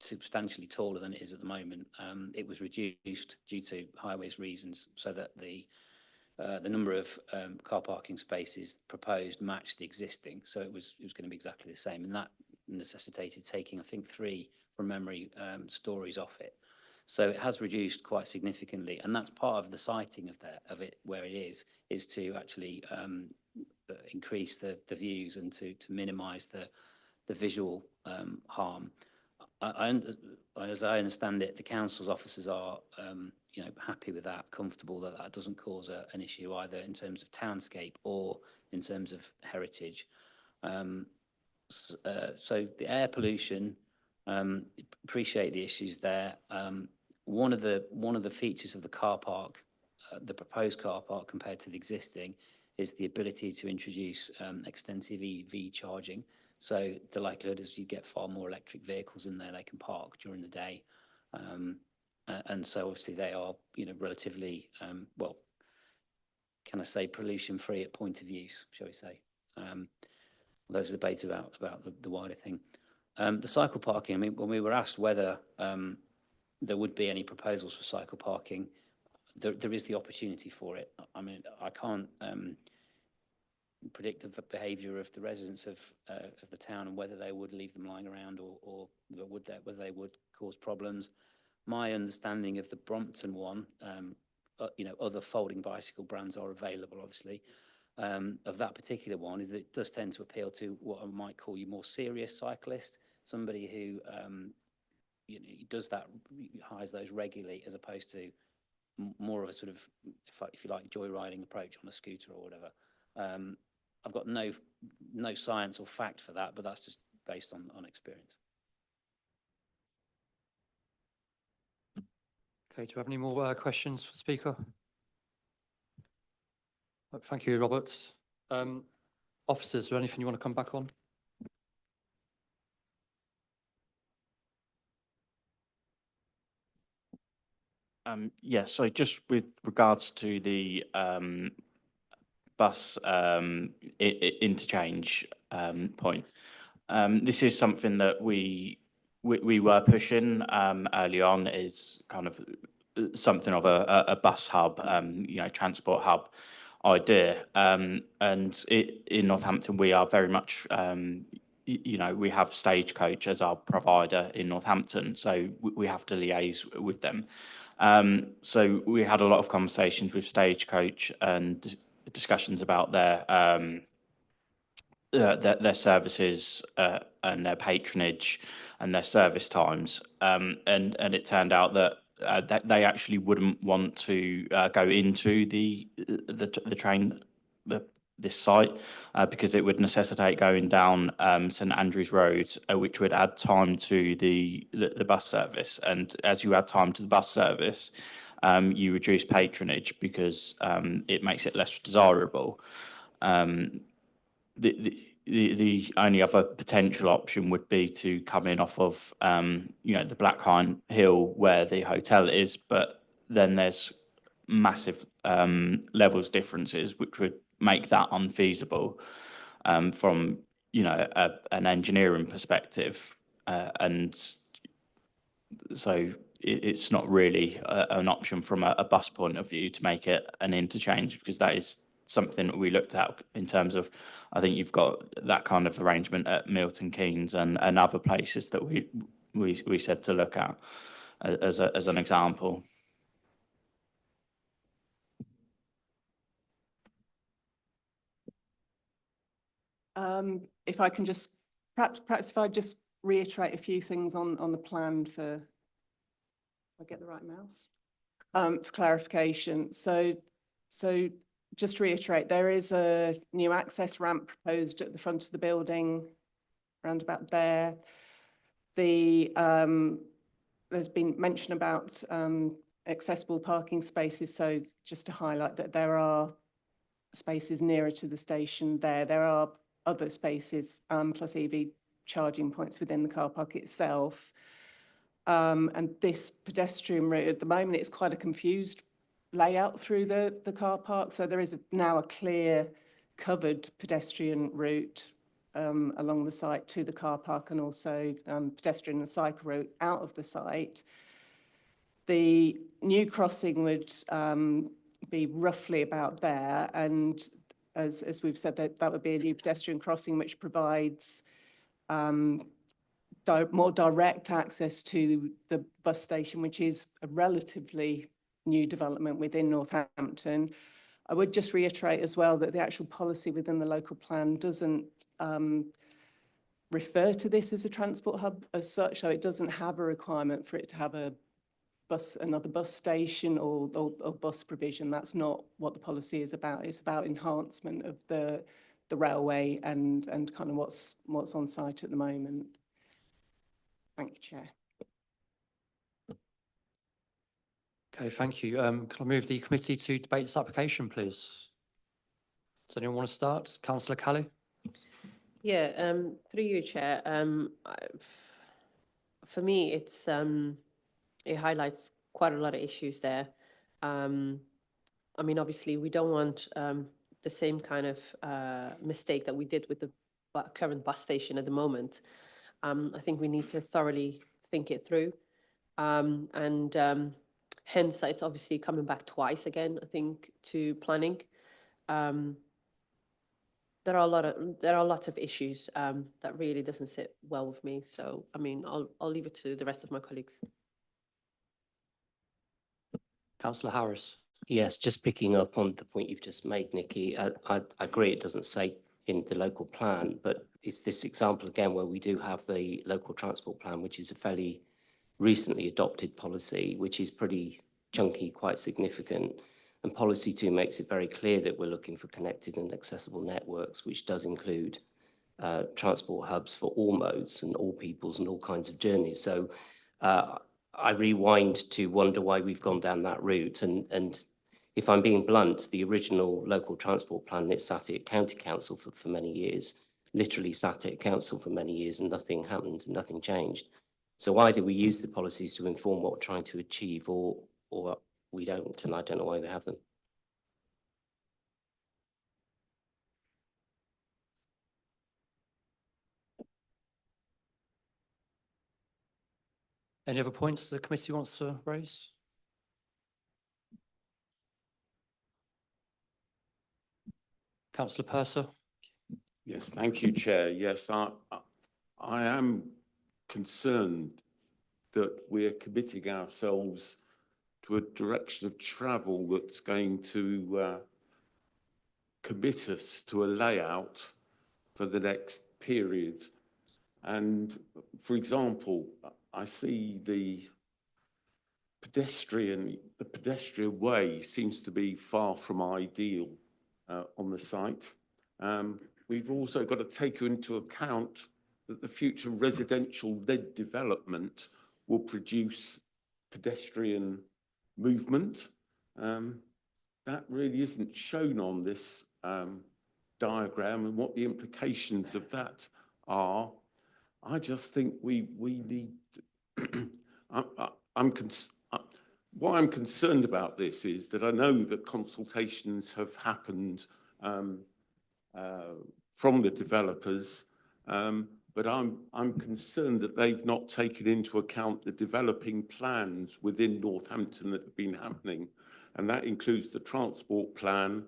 Speaker 3: substantially taller than it is at the moment. It was reduced due to highways reasons, so that the number of car parking spaces proposed matched the existing. So it was going to be exactly the same, and that necessitated taking, I think, 3 from memory stories off it. So it has reduced quite significantly, and that's part of the siting of it where it is to actually increase the views and to minimise the visual harm. As I understand it, the council's officers are happy with that, comfortable that that doesn't cause an issue either in terms of townscape or in terms of heritage. So the air pollution, appreciate the issues there. One of the features of the car park, the proposed car park compared to the existing, is the ability to introduce extensive EV charging. So the likelihood is you get far more electric vehicles in there they can park during the day. And so obviously they are, relatively, well, can I say pollution-free at point of use, shall we say. There's a debate about the wider thing. The cycle parking, I mean, when we were asked whether there would be any proposals for cycle parking, there is the opportunity for it. I mean, I can't predict the behaviour of the residents of the town and whether they would leave them lying around or whether they would cause problems. My understanding of the Brompton one, other folding bicycle brands are available, obviously. Of that particular one is that it does tend to appeal to what I might call your more serious cyclist, somebody who does that, hires those regularly, as opposed to more of a sort of, if you like, joyriding approach on a scooter or whatever. I've got no science or fact for that, but that's just based on experience.
Speaker 1: Okay, do we have any more questions for the speaker? Thank you, Robert. Officers, is there anything you want to come back on?
Speaker 16: Yeah, so just with regards to the bus interchange point, this is something that we were pushing early on, is kind of something of a bus hub, transport hub idea. And in Northampton, we are very much, we have Stagecoach as our provider in Northampton, so we have to liaise with them. So we had a lot of conversations with Stagecoach and discussions about their services and their patronage and their service times. And it turned out that they actually wouldn't want to go into the train, this site, because it would necessitate going down St Andrews Road, which would add time to the bus service. And as you add time to the bus service, you reduce patronage because it makes it less desirable. The only other potential option would be to come in off of the Blackheim Hill where the hotel is, but then there's massive levels differences which would make that unfeasible from an engineering perspective, and so it's not really an option from a bus point of view to make it an interchange, because that is something that we looked at in terms of, I think you've got that kind of arrangement at Milton Keynes and other places that we said to look at as an example.
Speaker 8: If I can just, perhaps if I just reiterate a few things on the plan for, I get the right mouse, for clarification. So just to reiterate, there is a new access ramp proposed at the front of the building, around about there. There's been mention about accessible parking spaces. So just to highlight that there are spaces nearer to the station there. There are other spaces plus EV charging points within the car park itself. And this pedestrian route, at the moment, it's quite a confused layout through the car park. So there is now a clear covered pedestrian route along the site to the car park, and also pedestrian and cycle route out of the site. The new crossing would be roughly about there, and as we've said, that would be a new pedestrian crossing which provides more direct access to the bus station, which is a relatively new development within Northampton. I would just reiterate as well that the actual policy within the local plan doesn't refer to this as a transport hub as such, so it doesn't have a requirement for it to have another bus station or bus provision. That's not what the policy is about. It's about enhancement of the railway and kind of what's on site at the moment. Thank you, Chair.
Speaker 1: Okay, thank you. Can I move the committee to debate this application, please? Does anyone want to start? Councillor Kelly?
Speaker 9: Yeah, through you, Chair. For me, it highlights quite a lot of issues there. I mean, obviously, we don't want the same kind of mistake that we did with the current bus station at the moment. I think we need to thoroughly think it through. Hence, it's obviously coming back twice again, I think, to planning. There are lots of issues that really doesn't sit well with me. So, I mean, I'll leave it to the rest of my colleagues.
Speaker 1: Councillor Harris?
Speaker 10: Yes, just picking up on the point you've just made, Nikki, I agree it doesn't say in the local plan, but it's this example again where we do have the local transport plan, which is a fairly recently adopted policy, which is pretty chunky, quite significant. And policy 2 makes it very clear that we're looking for connected and accessible networks, which does include transport hubs for all modes and all peoples and all kinds of journeys. So I rewind to wonder why we've gone down that route. And if I'm being blunt, the original local transport plan that sat at County Council for many years, literally sat at Council for many years, and nothing happened, nothing changed. So either we use the policies to inform what we're trying to achieve, or we don't, and I don't know why we have them.
Speaker 1: Any other points the committee wants to raise? Councillor Purser?
Speaker 5: Yes, thank you, Chair. Yes, I am concerned that we're committing ourselves to a direction of travel that's going to commit us to a layout for the next period. And for example, I see the pedestrian way seems to be far from ideal on the site. We've also got to take into account that the future residential-led development will produce pedestrian movement. That really isn't shown on this diagram, and what the implications of that are. I just think we need. Why I'm concerned about this is that I know that consultations have happened from the developers, but I'm concerned that they've not taken into account the developing plans within Northampton that have been happening, and that includes the transport plan,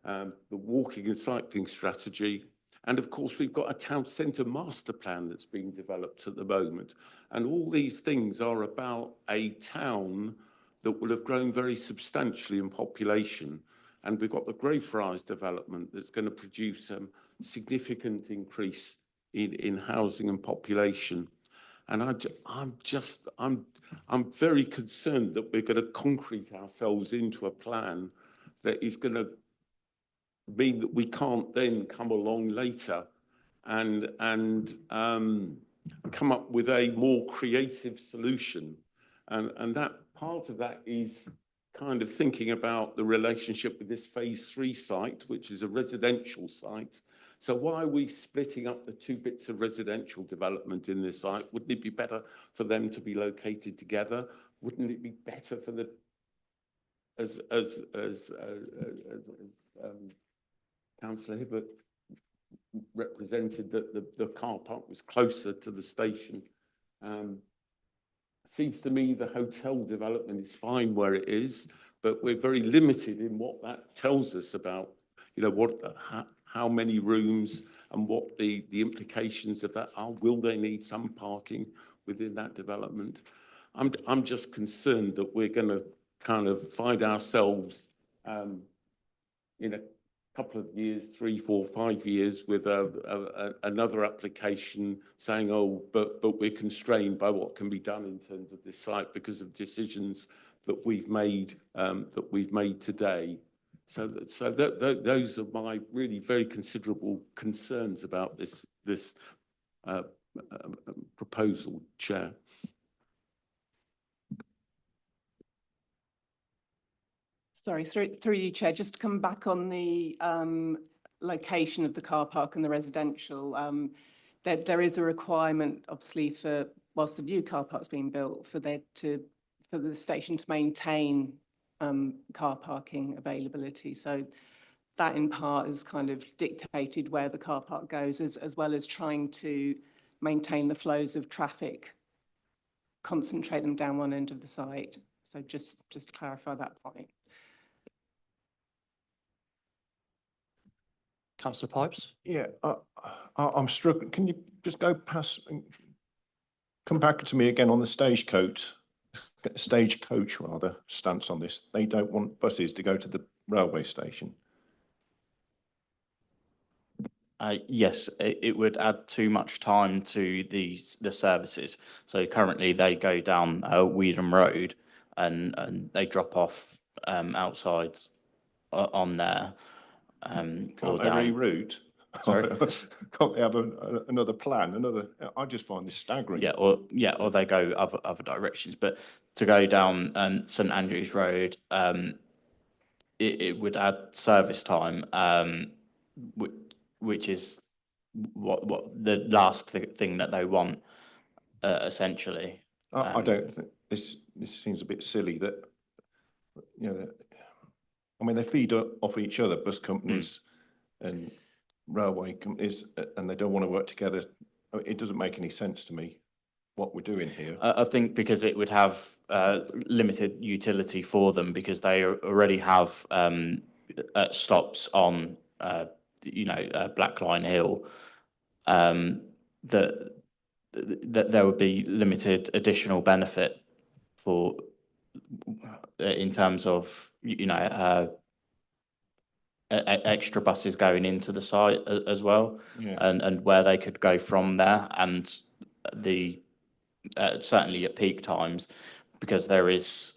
Speaker 5: the walking and cycling strategy, and of course we've got a town centre master plan that's being developed at the moment, and all these things are about a town that will have grown very substantially in population, and we've got the Greyfriars development that's going to produce a significant increase in housing and population. And I'm very concerned that we're going to concrete ourselves into a plan that is going to mean that we can't then come along later and come up with a more creative solution. And that part of that is kind of thinking about the relationship with this phase 3 site, which is a residential site. So why are we splitting up the two bits of residential development in this site? Wouldn't it be better for them to be located together? Wouldn't it be better for the, as Councillor Hibbert represented, that the car park was closer to the station? Seems to me the hotel development is fine where it is, but we're very limited in what that tells us about, you know, how many rooms and what the implications of that are. Will they need some parking within that development? I'm just concerned that we're going to kind of find ourselves in a couple of years, 3, 4, 5 years, with another application saying, oh, but we're constrained by what can be done in terms of this site because of decisions that we've made today. So those are my really very considerable concerns about this proposal, Chair.
Speaker 8: Sorry, through you, Chair, just to come back on the location of the car park and the residential, there is a requirement, obviously, for whilst the new car park's being built, for the station to maintain car parking availability. So that in part has kind of dictated where the car park goes, as well as trying to maintain the flows of traffic, concentrate them down one end of the site. So just to clarify that point.
Speaker 1: Councillor Pipes?
Speaker 12: Yeah, I'm struggling. Can you just go past, come back to me again on the stagecoach rather, stance on this. They don't want buses to go to the railway station.
Speaker 16: Yes, it would add too much time to the services. So currently they go down Weedham Road and they drop off outside on there.
Speaker 12: Can't they reroute?
Speaker 16: Sorry?
Speaker 12: Can't they have another plan? I just find this staggering.
Speaker 16: Or they go other directions. But to go down St Andrews Road, it would add service time, which is what the last thing that they want, essentially.
Speaker 12: I don't think this seems a bit silly that, you know, I mean, they feed off each other, bus companies and railway companies, and they don't want to work together. It doesn't make any sense to me what we're doing here.
Speaker 16: I think because it would have limited utility for them, because they already have stops on Black Line Hill, that there would be limited additional benefit for in terms of extra buses going into the site as well, and where they could go from there, and the certainly at peak times, because there is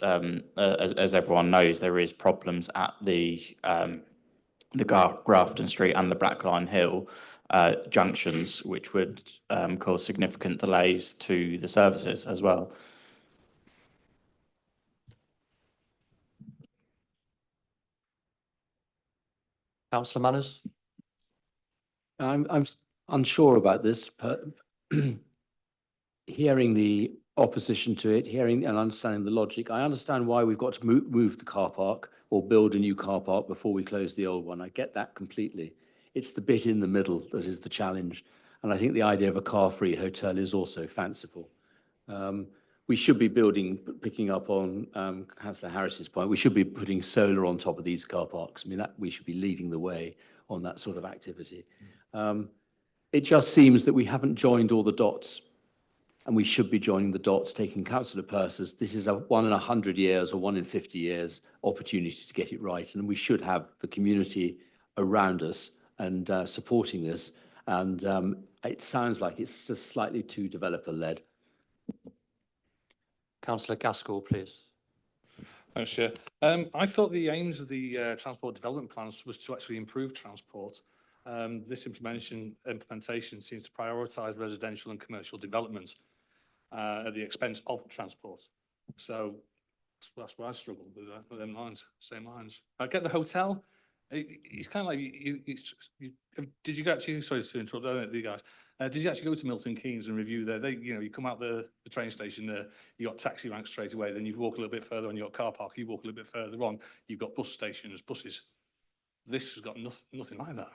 Speaker 16: as everyone knows, there is problems at the Grafton Street and the Black Line Hill junctions, which would cause significant delays to the services as well.
Speaker 1: Councillor Manners?
Speaker 11: I'm unsure about this, but hearing the opposition to it, hearing and understanding the logic, I understand why we've got to move the car park or build a new car park before we close the old one. I get that completely. It's the bit in the middle that is the challenge. And I think the idea of a car-free hotel is also fanciful. We should be picking up on Councillor Harris's point, we should be putting solar on top of these car parks. I mean, we should be leading the way on that sort of activity. It just seems that we haven't joined all the dots, and we should be joining the dots, taking Councillor Purser's. This is a 1 in 100 years or 1 in 50 years opportunity to get it right, and we should have the community around us and supporting this. And it sounds like it's just slightly too developer-led.
Speaker 1: Councillor Gaskell, please.
Speaker 13: Thanks, Chair. I thought the aims of the transport development plans was to actually improve transport. This implementation seems to prioritise residential and commercial development at the expense of transport. So that's where I struggle with that, with them lines, same lines. I get the hotel. It's kind of like did you actually? Sorry to interrupt, you guys. Did you actually go to Milton Keynes and review there? You come out the train station there, you got taxi ranks straight away. Then you walk a little bit further on, you got car park. You walk a little bit further on, you've got bus stations, buses. This has got nothing like that.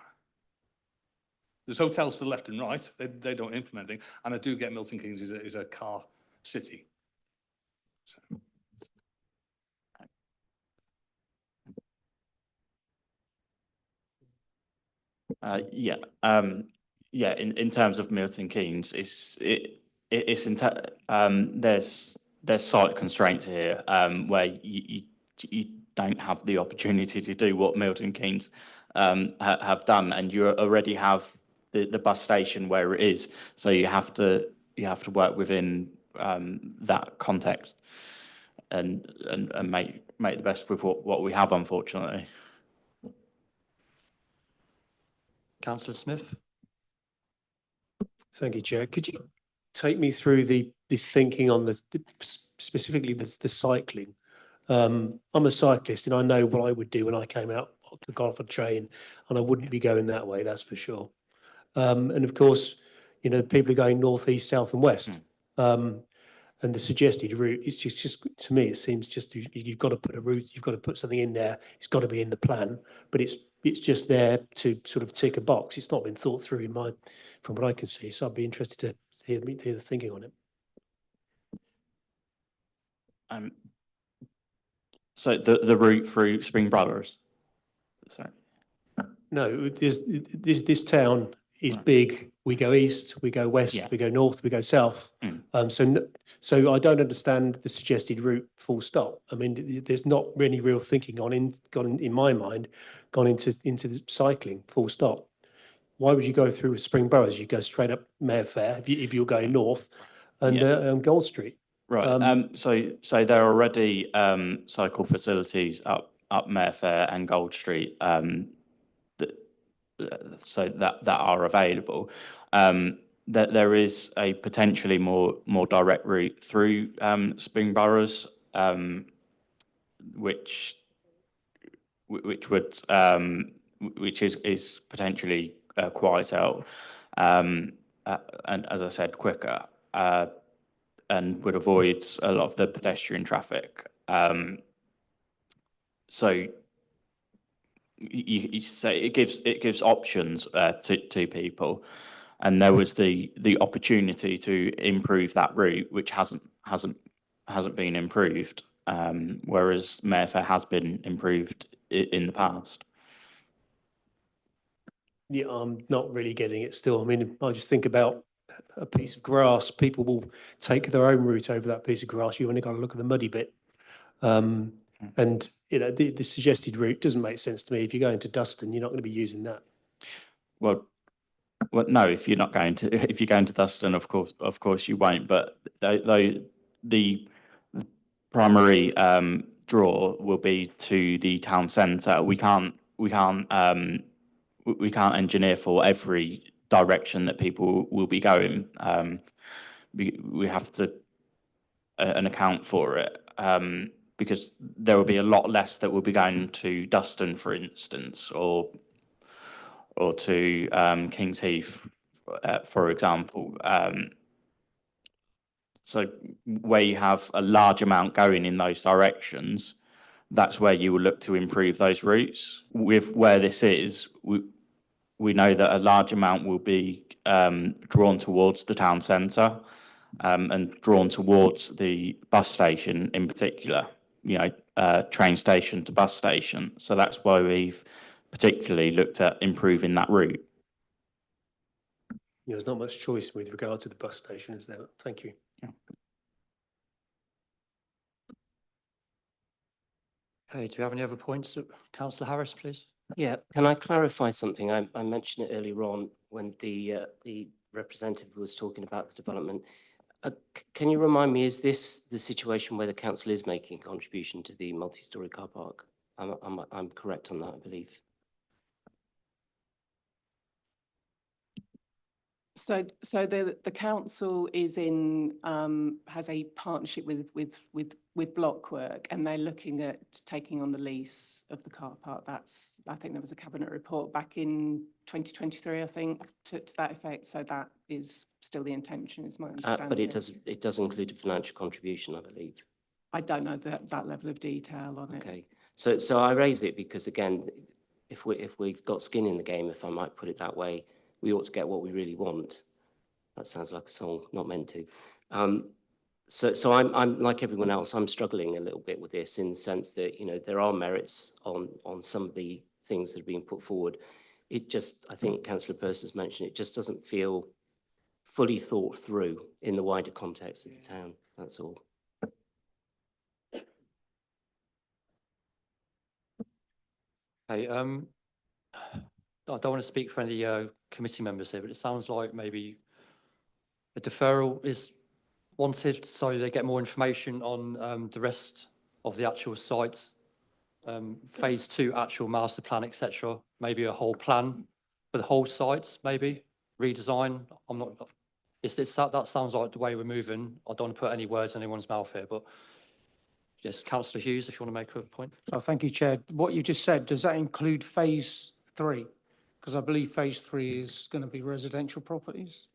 Speaker 13: There's hotels to the left and right. They don't implement things, and I do get Milton Keynes is a car city. So.
Speaker 16: In terms of Milton Keynes, there's site constraints here, where you don't have the opportunity to do what Milton Keynes have done, and you already have the bus station where it is, so you have to work within that context and make the best with what we have, unfortunately.
Speaker 1: Councillor Smith.
Speaker 15: Thank you, Chair. Could you take me through the thinking on specifically the cycling? I'm a cyclist, and I know what I would do when I came out got off a train, and I wouldn't be going that way, that's for sure. And of course, you know, people are going north, east, south and west. And the suggested route is just to me, it seems just you've got to put a route, you've got to put something in there. It's got to be in the plan, but it's just there to sort of tick a box. It's not been thought through from what I can see. So I'd be interested to hear the thinking on it.
Speaker 16: So the route through Spring Brothers. Sorry.
Speaker 15: No, this town is big. We go east, we go west, we go north, we go south. So I don't understand the suggested route. Full stop. I mean, there's not really real thinking gone in my mind, gone into the cycling. Full stop. Why would you go through Spring Brothers? You go straight up Mayfair if you're going north, and Gold Street.
Speaker 16: Right. So there are already cycle facilities up Mayfair and Gold Street. So that are available. There is a potentially more direct route through Spring Brothers, which is potentially quieter, and as I said, quicker, and would avoid a lot of the pedestrian traffic. So you say it gives options to people, and there was the opportunity to improve that route, which hasn't been improved, whereas Mayfair has been improved in the past.
Speaker 15: Yeah, I'm not really getting it still. I mean, I just think about a piece of grass. People will take their own route over that piece of grass. You only got to look at the muddy bit. And you know, the suggested route doesn't make sense to me. If you're going to Dustin, you're not going to be using that.
Speaker 16: Well, no. If you're going to Dustin, of course you won't. But the primary draw will be to the town centre. We can't engineer for every direction that people will be going. We have to account for it. Because there will be a lot less that will be going to Dustin, for instance, or to King's Heath, for example. So where you have a large amount going in those directions, that's where you will look to improve those routes. With where this is, we know that a large amount will be drawn towards the town centre, and drawn towards the bus station in particular. You know, train station to bus station. So that's why we've particularly looked at improving that route.
Speaker 15: There's not much choice with regard to the bus station, is there? Thank you.
Speaker 16: Yeah.
Speaker 1: Okay, do we have any other points? Councillor Harris, please.
Speaker 10: Yeah, can I clarify something? I mentioned it earlier on when the representative was talking about the development. Can you remind me, is this the situation where the council is making a contribution to the multi-storey car park? I'm correct on that, I believe.
Speaker 8: So the council is in has a partnership with Blockwork, and they're looking at taking on the lease of the car park. I think there was a cabinet report back in 2023, I think, to that effect. So that is still the intention, is my understanding.
Speaker 10: But it does include a financial contribution, I believe.
Speaker 8: I don't know that level of detail on it.
Speaker 10: Okay, so I raise it because again, if we've got skin in the game, if I might put it that way, we ought to get what we really want. That sounds like a song not meant to. So I'm like everyone else. I'm struggling a little bit with this in the sense that, you know, there are merits on some of the things that are being put forward. It just, I think Councillor Pearce has mentioned, it just doesn't feel fully thought through in the wider context of the town. That's all.
Speaker 1: Okay, I don't want to speak for any committee members here, but it sounds like maybe a deferral is wanted so they get more information on the rest of the actual site, phase 2 actual master plan, etc. Maybe a whole plan for the whole site, maybe redesign. I'm not. That sounds like the way we're moving. I don't want to put any words in anyone's mouth here, but Yes, councillor Hughes, if you want to make a point.
Speaker 17: Oh, thank you, Chair. What you just said, does that include phase 3? Because I believe phase 3 is going to be residential properties.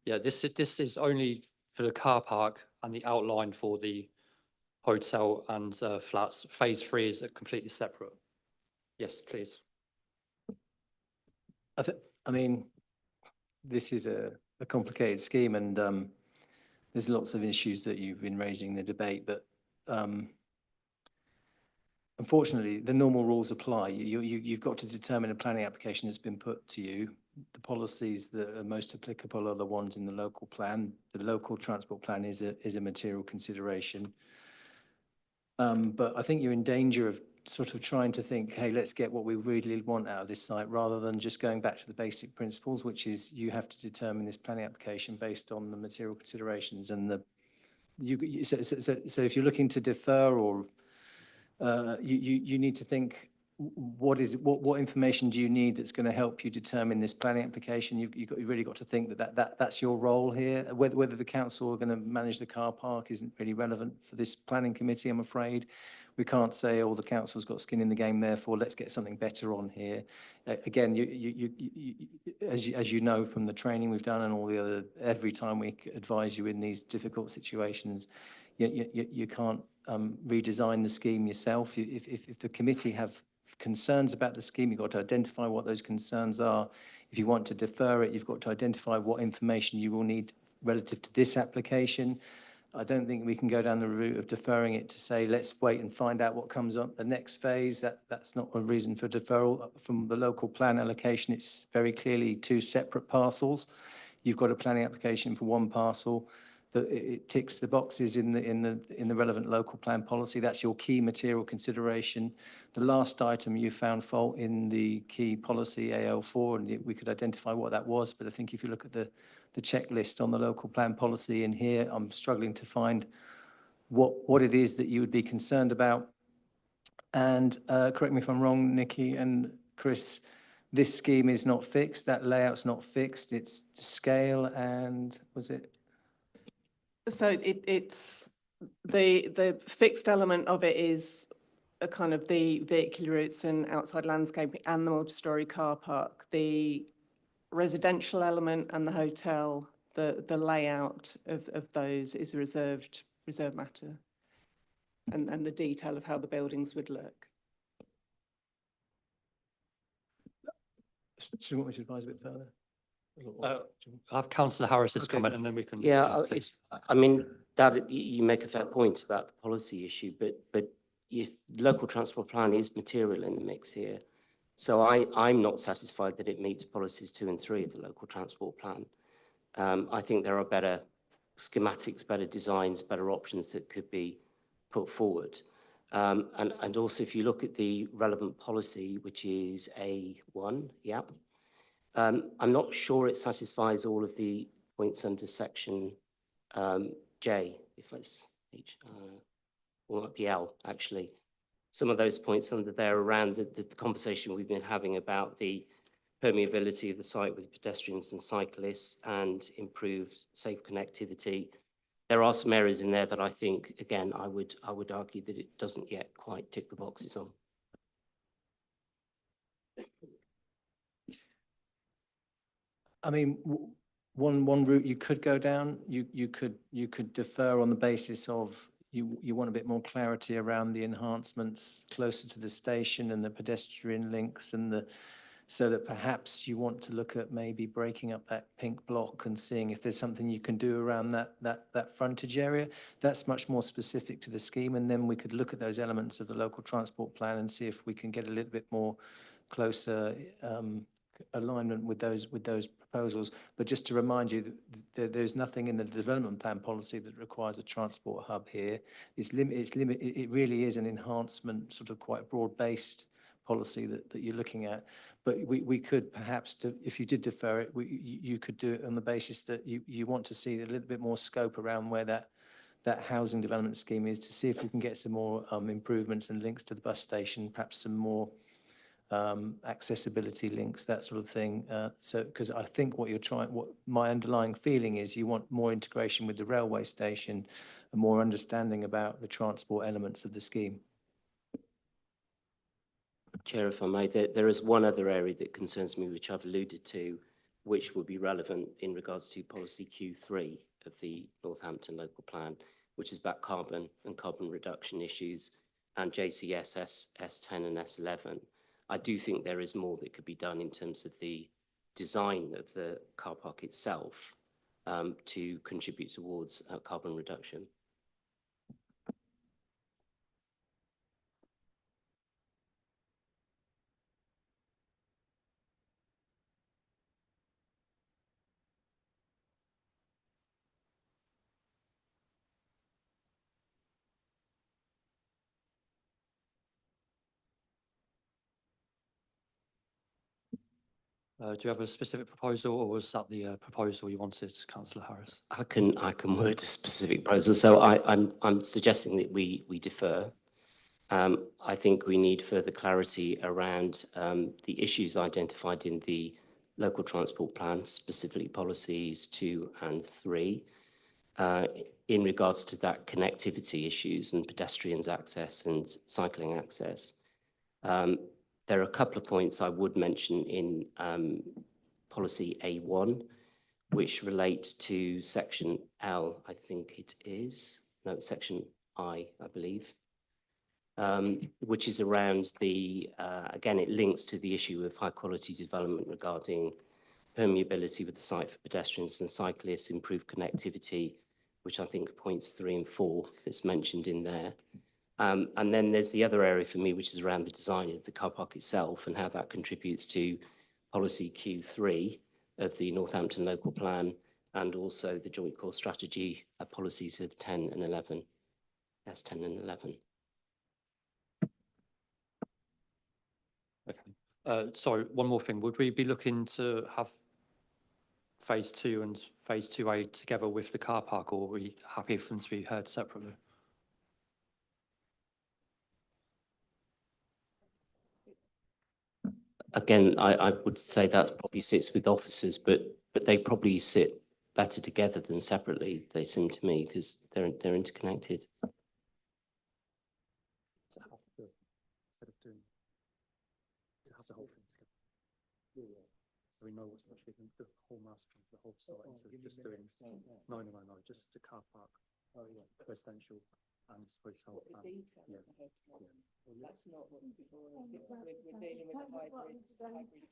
Speaker 1: Yeah, this is only for the car park and the outline for the hotel and flats. Phase 3 is completely separate. Yes, please.
Speaker 7: I mean, this is a complicated scheme, and there's lots of issues that you've been raising in the debate, but unfortunately, the normal rules apply. You've got to determine a planning application that's been put to you. The policies that are most applicable are the ones in the local plan. The local transport plan is a material consideration. But I think you're in danger of sort of trying to think, hey, let's get what we really want out of this site, rather than just going back to the basic principles, which is you have to determine this planning application based on the material considerations and the. So if you're looking to defer, or you need to think, what information do you need that's going to help you determine this planning application? You've really got to think that's your role here. Whether the council are going to manage the car park isn't really relevant for this planning committee, I'm afraid. We can't say, oh, the council's got skin in the game, therefore let's get something better on here. Again, as you know from the training we've done and all the other, every time we advise you in these difficult situations, you can't redesign the scheme yourself. If the committee have concerns about the scheme, you've got to identify what those concerns are. If you want to defer it, you've got to identify what information you will need relative to this application. I don't think we can go down the route of deferring it to say, let's wait and find out what comes up the next phase. That's not a reason for deferral. From the local plan allocation, it's very clearly 2 separate parcels. You've got a planning application for 1 parcel. That it ticks the boxes in the relevant local plan policy. That's your key material consideration. The last item you found fault in the key policy AL4, and we could identify what that was. But I think if you look at the checklist on the local plan policy in here, I'm struggling to find what it is that you would be concerned about. And correct me if I'm wrong, Nikki and Chris, this scheme is not fixed. That layout's not fixed. It's to scale, and was it?
Speaker 8: So it's the fixed element of it is a kind of the vehicular routes and outside landscaping and the multi-storey car park. The residential element and the hotel, the layout of those is a reserved matter, and the detail of how the buildings would look.
Speaker 7: Do you want me to advise a bit further?
Speaker 1: I'll have councillor Harris's comment, and then we can.
Speaker 10: Yeah, I mean, that you make a fair point about the policy issue, but if local transport plan is material in the mix here, so I'm not satisfied that it meets policies 2 and 3 of the local transport plan. I think there are better schematics, better designs, better options that could be put forward. And also, if you look at the relevant policy, which is A1, yeah. I'm not sure it satisfies all of the points under section J, if that's H, or might be L, actually. Some of those points under there around the conversation we've been having about the permeability of the site with pedestrians and cyclists and improved safe connectivity. There are some areas in there that I think, again, I would argue that it doesn't yet quite tick the boxes on.
Speaker 7: I mean, one route you could go down, you could defer on the basis of you want a bit more clarity around the enhancements closer to the station and the pedestrian links, and so that perhaps you want to look at maybe breaking up that pink block and seeing if there's something you can do around that frontage area. That's much more specific to the scheme, and then we could look at those elements of the local transport plan and see if we can get a little bit more closer alignment with those proposals. But just to remind you, there's nothing in the development plan policy that requires a transport hub here. It really is an enhancement, sort of quite broad-based policy that you're looking at. But we could perhaps, if you did defer it, you could do it on the basis that you want to see a little bit more scope around where that housing development scheme is, to see if we can get some more improvements and links to the bus station, perhaps some more accessibility links, that sort of thing. So, because I think what my underlying feeling is you want more integration with the railway station and more understanding about the transport elements of the scheme.
Speaker 10: Chair, if I may, there is one other area that concerns me, which I've alluded to, which would be relevant in regards to policy Q3 of the Northampton local plan, which is about carbon and carbon reduction issues and JCS S10 and S11. I do think there is more that could be done in terms of the design of the car park itself to contribute towards carbon reduction.
Speaker 1: Do you have a specific proposal, or was that the proposal you wanted, Councillor Harris?
Speaker 10: I can word a specific proposal. So I'm suggesting that we defer. I think we need further clarity around the issues identified in the local transport plan, specifically policies 2 and 3, in regards to that connectivity issues and pedestrians access and cycling access. There are a couple of points I would mention in policy A1, which relate to section L, I think it is. No, it's section I believe. Which is around the, again, it links to the issue of high quality development regarding permeability with the site for pedestrians and cyclists, improved connectivity, which I think points 3 and 4 that's mentioned in there. And then there's the other area for me, which is around the design of the car park itself and how that contributes to policy Q3 of the Northampton local plan and also the joint core strategy policies of 10 and 11, S10 and 11.
Speaker 1: Okay. Sorry, one more thing. Would we be looking to have phase 2 and phase 2A together with the car park, or are we happy for them to be heard separately?
Speaker 10: Again, I would say that probably sits with officers, but they probably sit better together than separately, they seem to me, because they're interconnected.
Speaker 1: So we know what's actually the whole master plan for the whole site, so just doing, no, just the car park, residential and retail.
Speaker 8: That's not what before, we're dealing with a hybrid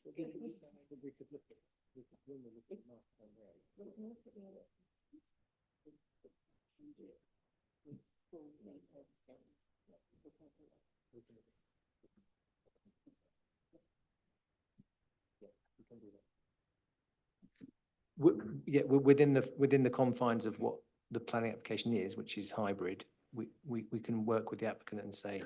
Speaker 8: scheme, so.
Speaker 11: We could look at, when we look at master plan there.
Speaker 7: Yeah, within the confines of what the planning application is, which is hybrid, we can work with the applicant and say,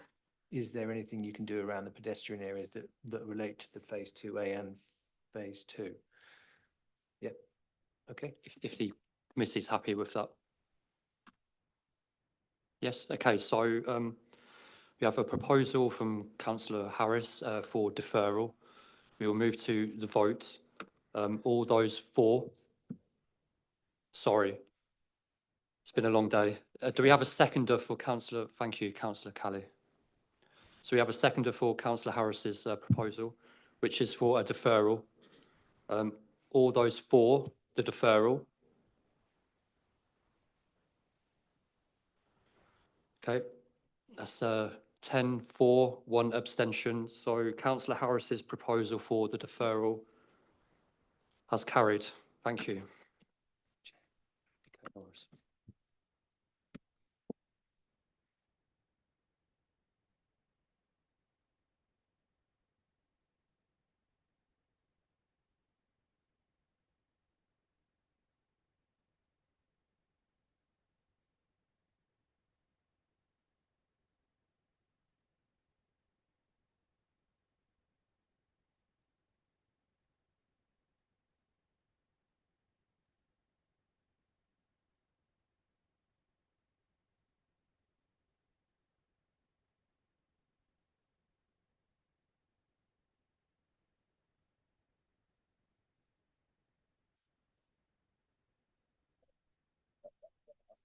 Speaker 7: is there anything you can do around the pedestrian areas that relate to the phase 2A and phase 2? Yep. Okay.
Speaker 1: If the committee is happy with that. Yes. Okay. So we have a proposal from Councillor Harris for deferral. We will move to the vote. All those for. Sorry, it's been a long day. Do we have a seconder for Councillor? Thank you, Councillor Kelly. So we have a seconder for Councillor Harris's proposal, which is for a deferral. All those for the deferral. Okay, that's 10 for, 1 abstention. So Councillor Harris's proposal for the deferral has carried. Thank you.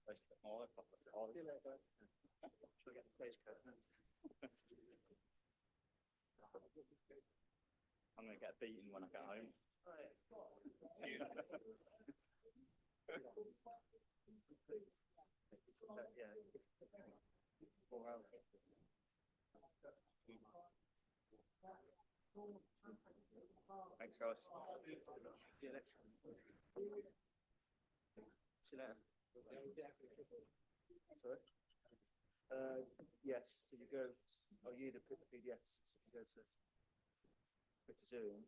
Speaker 16: I'm going to get beaten when I get home. Thanks, guys. See you next time. See you later. Sorry? Yes, so you go, oh, you either put the PDFs, so you go to Zoom.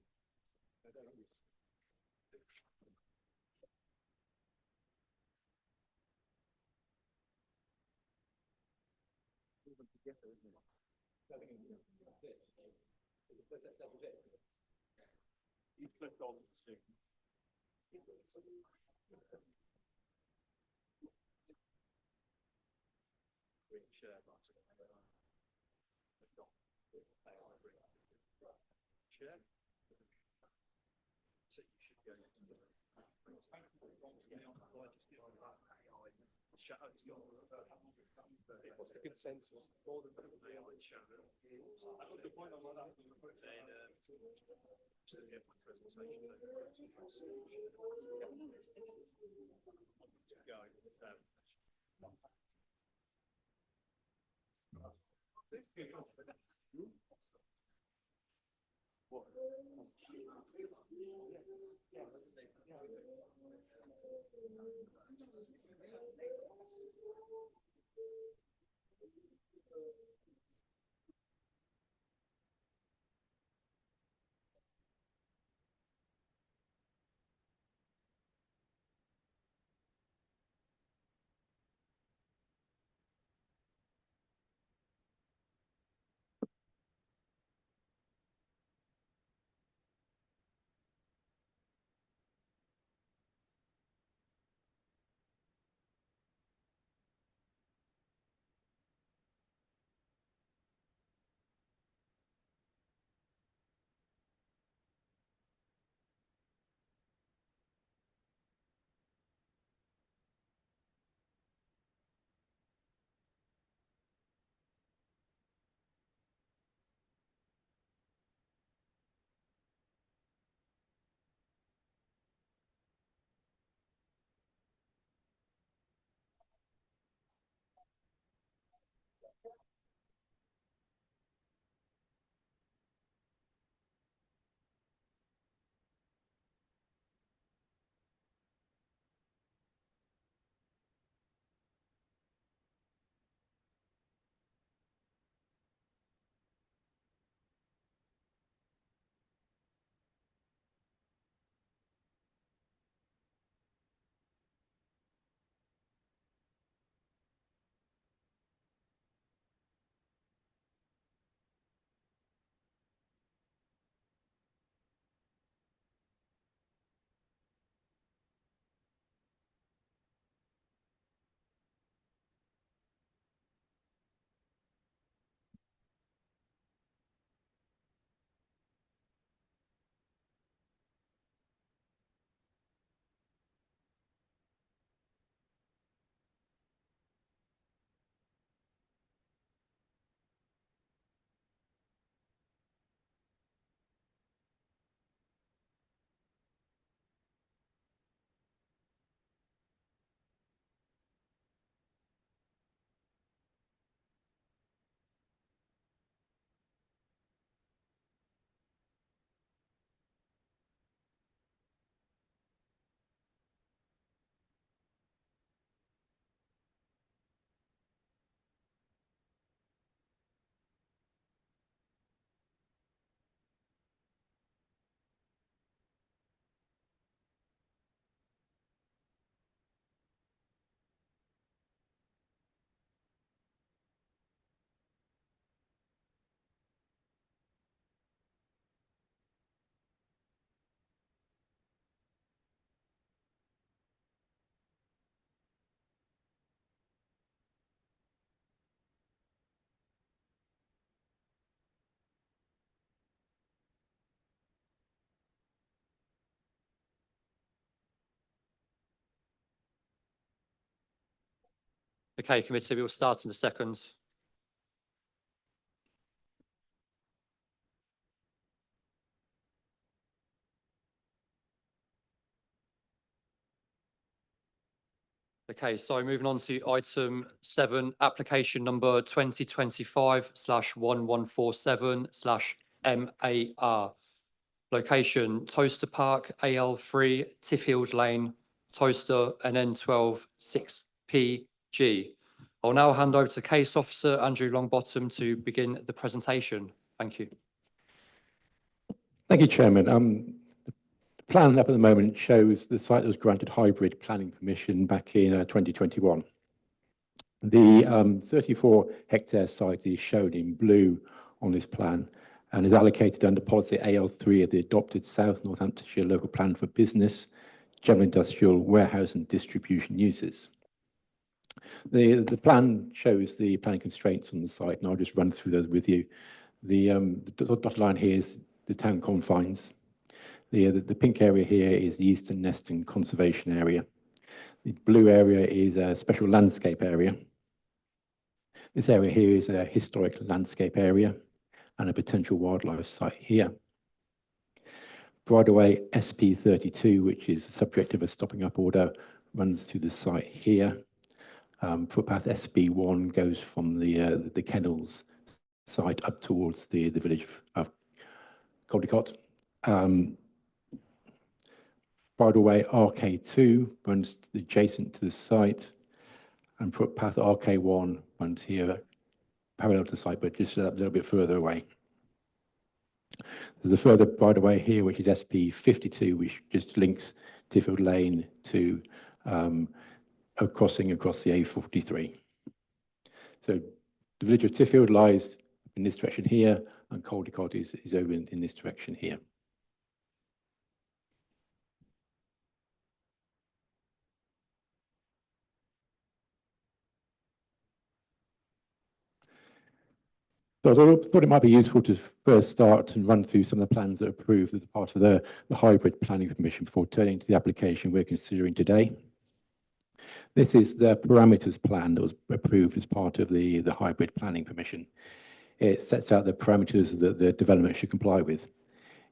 Speaker 16: You click on Zoom. Share button. Share. So you should go. What's the consensus? More than AI shadow. I think the point I was at, then just at the end of my presentation, to go.
Speaker 1: Okay, committee, we will start in a second. Okay, so moving on to item 7, application number 2025/1147/MAR. Location, Toaster Park, AL3, Tiffield Lane, Toaster, and N12 6PG. I'll now hand over to Case Officer Andrew Longbottom to begin the presentation. Thank you.
Speaker 4: Thank you, Chairman. The plan up at the moment shows the site that was granted hybrid planning permission back in 2021. The 34-hectare site is shown in blue on this plan and is allocated under policy AL3 of the adopted South Northamptonshire Local Plan for Business, General Industrial, Warehouse and Distribution Uses. The plan shows the planning constraints on the site, and I'll just run through those with you. The dotted line here is the town confines. The pink area here is the Eastern Neston Conservation Area. The blue area is a special landscape area. This area here is a historic landscape area and a potential wildlife site here. Bridleway SP32, which is the subject of a stopping up order, runs through the site here. Footpath SB1 goes from the kennels site up towards the village of Caldicott. Bridleway RK2 runs adjacent to the site, and footpath RK1 runs here parallel to the site, but just a little bit further away. There's a further bridleway here, which is SP52, which just links Tiffield Lane to a crossing across the A43. So the village of Tiffield lies in this direction here, and Caldicott is over in this direction here. So I thought it might be useful to first start and run through some of the plans that are approved as part of the hybrid planning permission before turning to the application we're considering today. This is the parameters plan that was approved as part of the hybrid planning permission. It sets out the parameters that the development should comply with.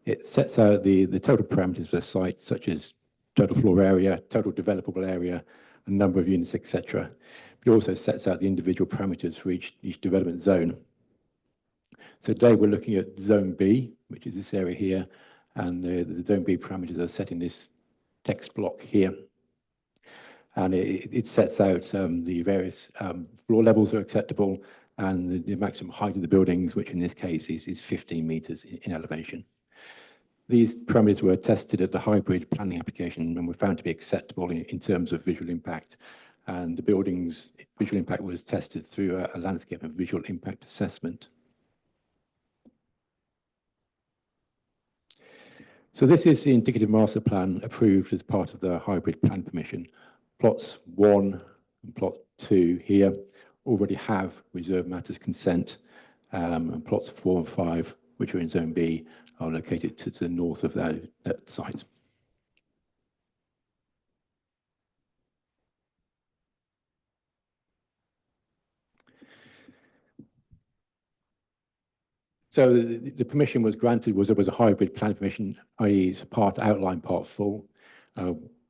Speaker 4: It sets out the total parameters for the site, such as total floor area, total developable area, a number of units, etc. It also sets out the individual parameters for each development zone. So today we're looking at Zone B, which is this area here, and the Zone B parameters are set in this text block here. And it sets out the various floor levels are acceptable and the maximum height of the buildings, which in this case is 15 metres in elevation. These parameters were tested at the hybrid planning application and were found to be acceptable in terms of visual impact. And the building's visual impact was tested through a landscape and visual impact assessment. So this is the indicative master plan approved as part of the hybrid plan permission. Plots 1 and plot 2 here already have reserved matters consent, and plots 4 and 5, which are in Zone B, are located to the north of that site. So the permission was granted was a hybrid planning permission, i.e. it's part outline, part full.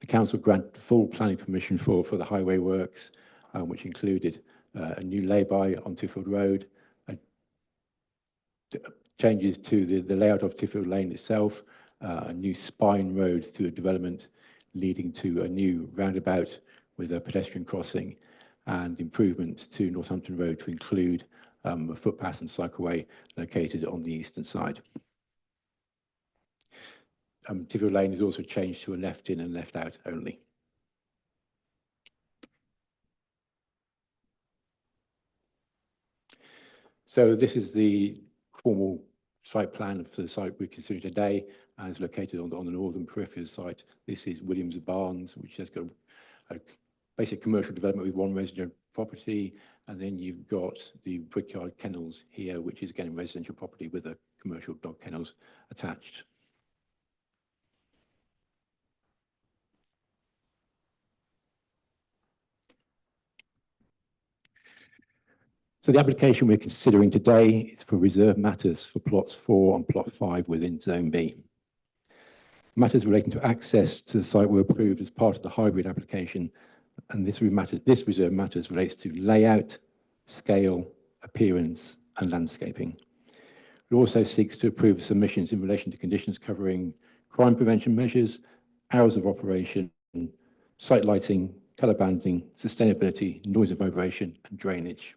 Speaker 4: The council granted full planning permission for the highway works, which included a new lay-by on Tiffield Road, changes to the layout of Tiffield Lane itself, a new spine road through the development leading to a new roundabout with a pedestrian crossing, and improvements to Northampton Road to include a footpath and cycleway located on the eastern side. Tiffield Lane is also changed to a left in and left out only. So this is the formal site plan for the site we're considering today, and it's located on the northern periphery of the site. This is Williams Barnes, which has got a basic commercial development with one residential property, and then you've got the Brickyard Kennels here, which is again a residential property with a commercial dog kennels attached. So the application we're considering today is for reserve matters for plots 4 and plot 5 within Zone B. Matters relating to access to the site were approved as part of the hybrid application, and this reserve matters relates to layout, scale, appearance, and landscaping. It also seeks to approve submissions in relation to conditions covering crime prevention measures, hours of operation, site lighting, colour banding, sustainability, noise and vibration, and drainage.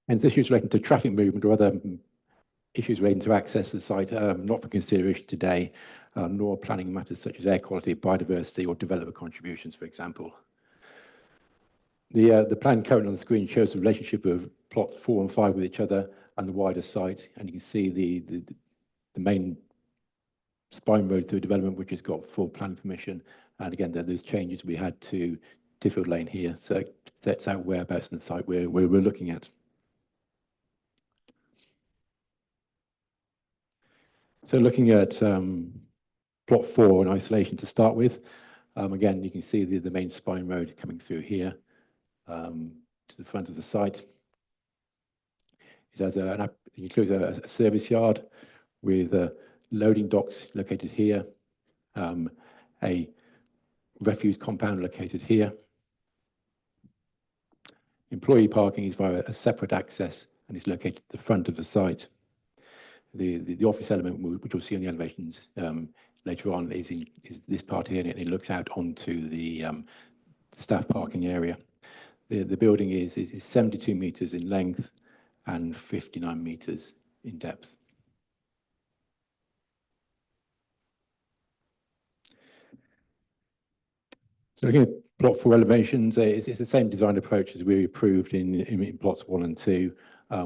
Speaker 4: And issues relating to traffic movement or other issues relating to access to the site not for consideration today, nor planning matters such as air quality, biodiversity, or developer contributions, for example. The plan currently on the screen shows the relationship of plot 4 and 5 with each other and the wider site, and you can see the main spine road through development, which has got full planning permission. And again, there's changes we had to Tiffield Lane here, so it sets out whereabouts in the site we're looking at. So looking at plot 4 in isolation to start with, again, you can see the main spine road coming through here to the front of the site. It has it includes a service yard with loading docks located here, a refuse compound located here. Employee parking is via a separate access and is located at the front of the site. The office element, which we'll see on the elevations later on, is this part here, and it looks out onto the staff parking area. The building is 72 metres in length and 59 metres in depth. So looking at plot 4 elevations, it's the same design approach as we approved in plots 1 and 2.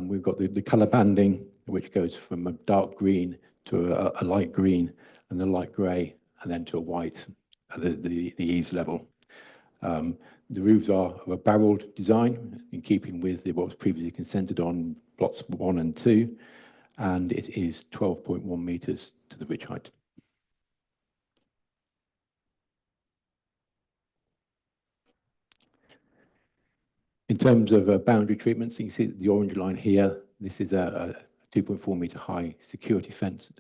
Speaker 4: We've got the colour banding, which goes from a dark green to a light green, and the light grey, and then to a white at the eaves level. The roofs are of a barrelled design, in keeping with what was previously consented on plots 1 and 2, and it is 12.1 metres to the ridge height. In terms of boundary treatments, you can see the orange line here. This is a 2.4 metre high security fence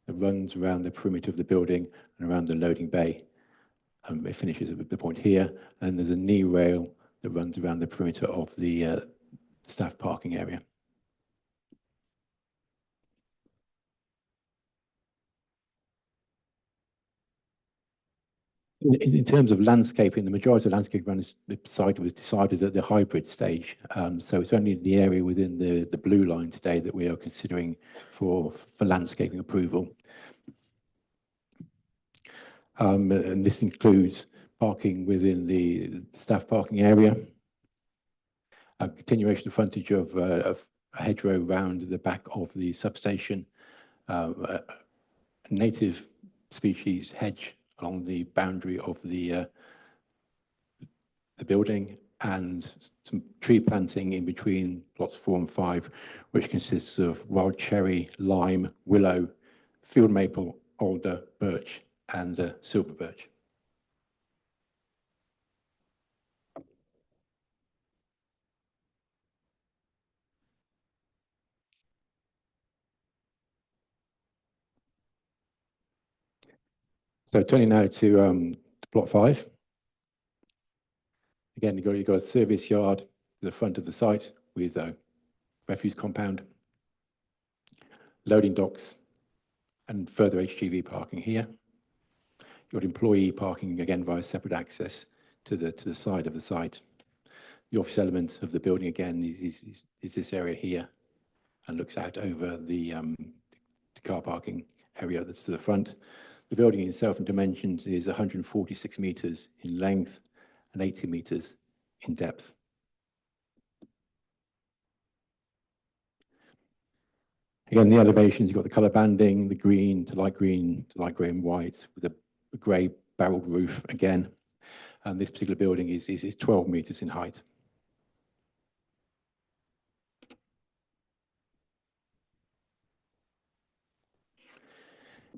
Speaker 4: that runs around the perimeter of the building and around the loading bay. It finishes at the point here, and there's a knee rail that runs around the perimeter of the staff parking area. In terms of landscaping, the majority of the landscape around the site was decided at the hybrid stage. So it's only the area within the blue line today that we are considering for landscaping approval. And this includes parking within the staff parking area, a continuation of frontage of a hedgerow round the back of the substation, a native species hedge along the boundary of the building, and some tree planting in between plots 4 and 5, which consists of wild cherry, lime, willow, field maple, alder, birch, and silver birch. So turning now to plot 5. Again, you've got a service yard to the front of the site with a refuse compound, loading docks, and further HGV parking here. You've got employee parking, again, via separate access to the side of the site. The office element of the building, again, is this area here, and looks out over the car parking area that's to the front. The building itself in dimensions is 146 metres in length and 80 metres in depth. Again, the elevations, you've got the colour banding, the green to light green to light grey and white, with a grey barrelled roof again. And this particular building is 12 metres in height.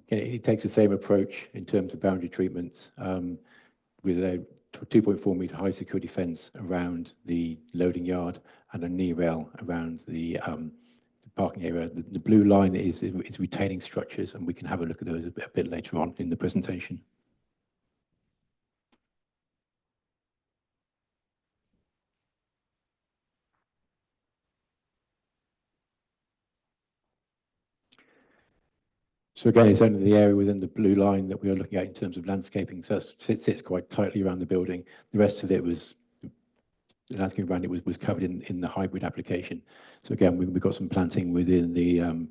Speaker 4: it takes the same approach in terms of boundary treatments with a 2.4 metre high security fence around the loading yard and a knee rail around the parking area. The blue line is retaining structures, and we can have a look at those a bit later on in the presentation. So again, it's only the area within the blue line that we are looking at in terms of landscaping. So it sits quite tightly around the building. The rest of it was, the landscape around it was covered in the hybrid application. So again, we've got some planting within the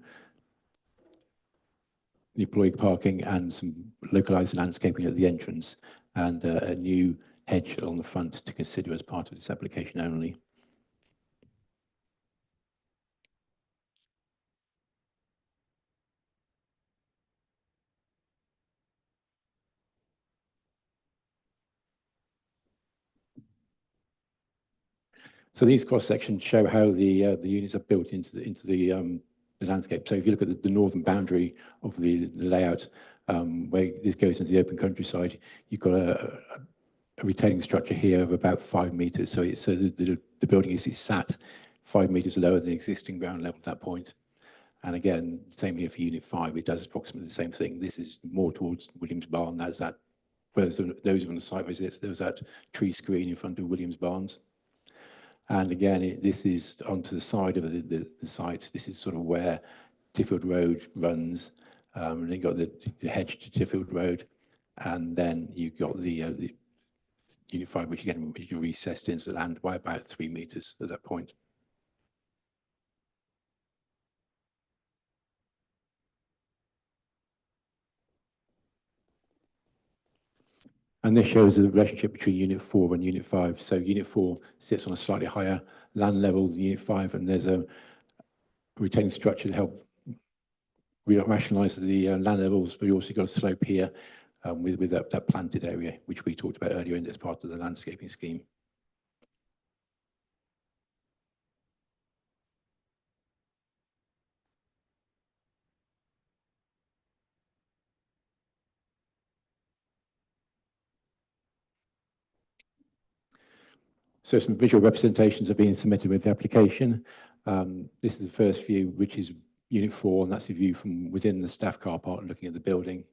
Speaker 4: employee parking and some localized landscaping at the entrance, and a new hedge along the front to consider as part of this application only. So these cross sections show how the units are built into the landscape. So if you look at the northern boundary of the layout, where this goes into the open countryside, you've got a retaining structure here of about 5 metres. So the building is sat 5 metres lower than the existing ground level at that point. And again, same here for Unit 5. It does approximately the same thing. This is more towards Williams Barn. That's that. For those on the site visits, there was that tree screen in front of Williams Barns. And again, this is onto the side of the site. This is sort of where Tiffield Road runs. And then you've got the hedge to Tiffield Road. And then you've got the Unit 5, which again is recessed into the land by about 3 metres at that point. And this shows the relationship between Unit 4 and Unit 5. So Unit 4 sits on a slightly higher land level than Unit 5, and there's a retaining structure to help rationalise the land levels, but you also got a slope here with that planted area, which we talked about earlier as part of the landscaping scheme. So some visual representations are being submitted with the application. This is the first view, which is Unit 4, and that's a view from within the staff car park looking at the building.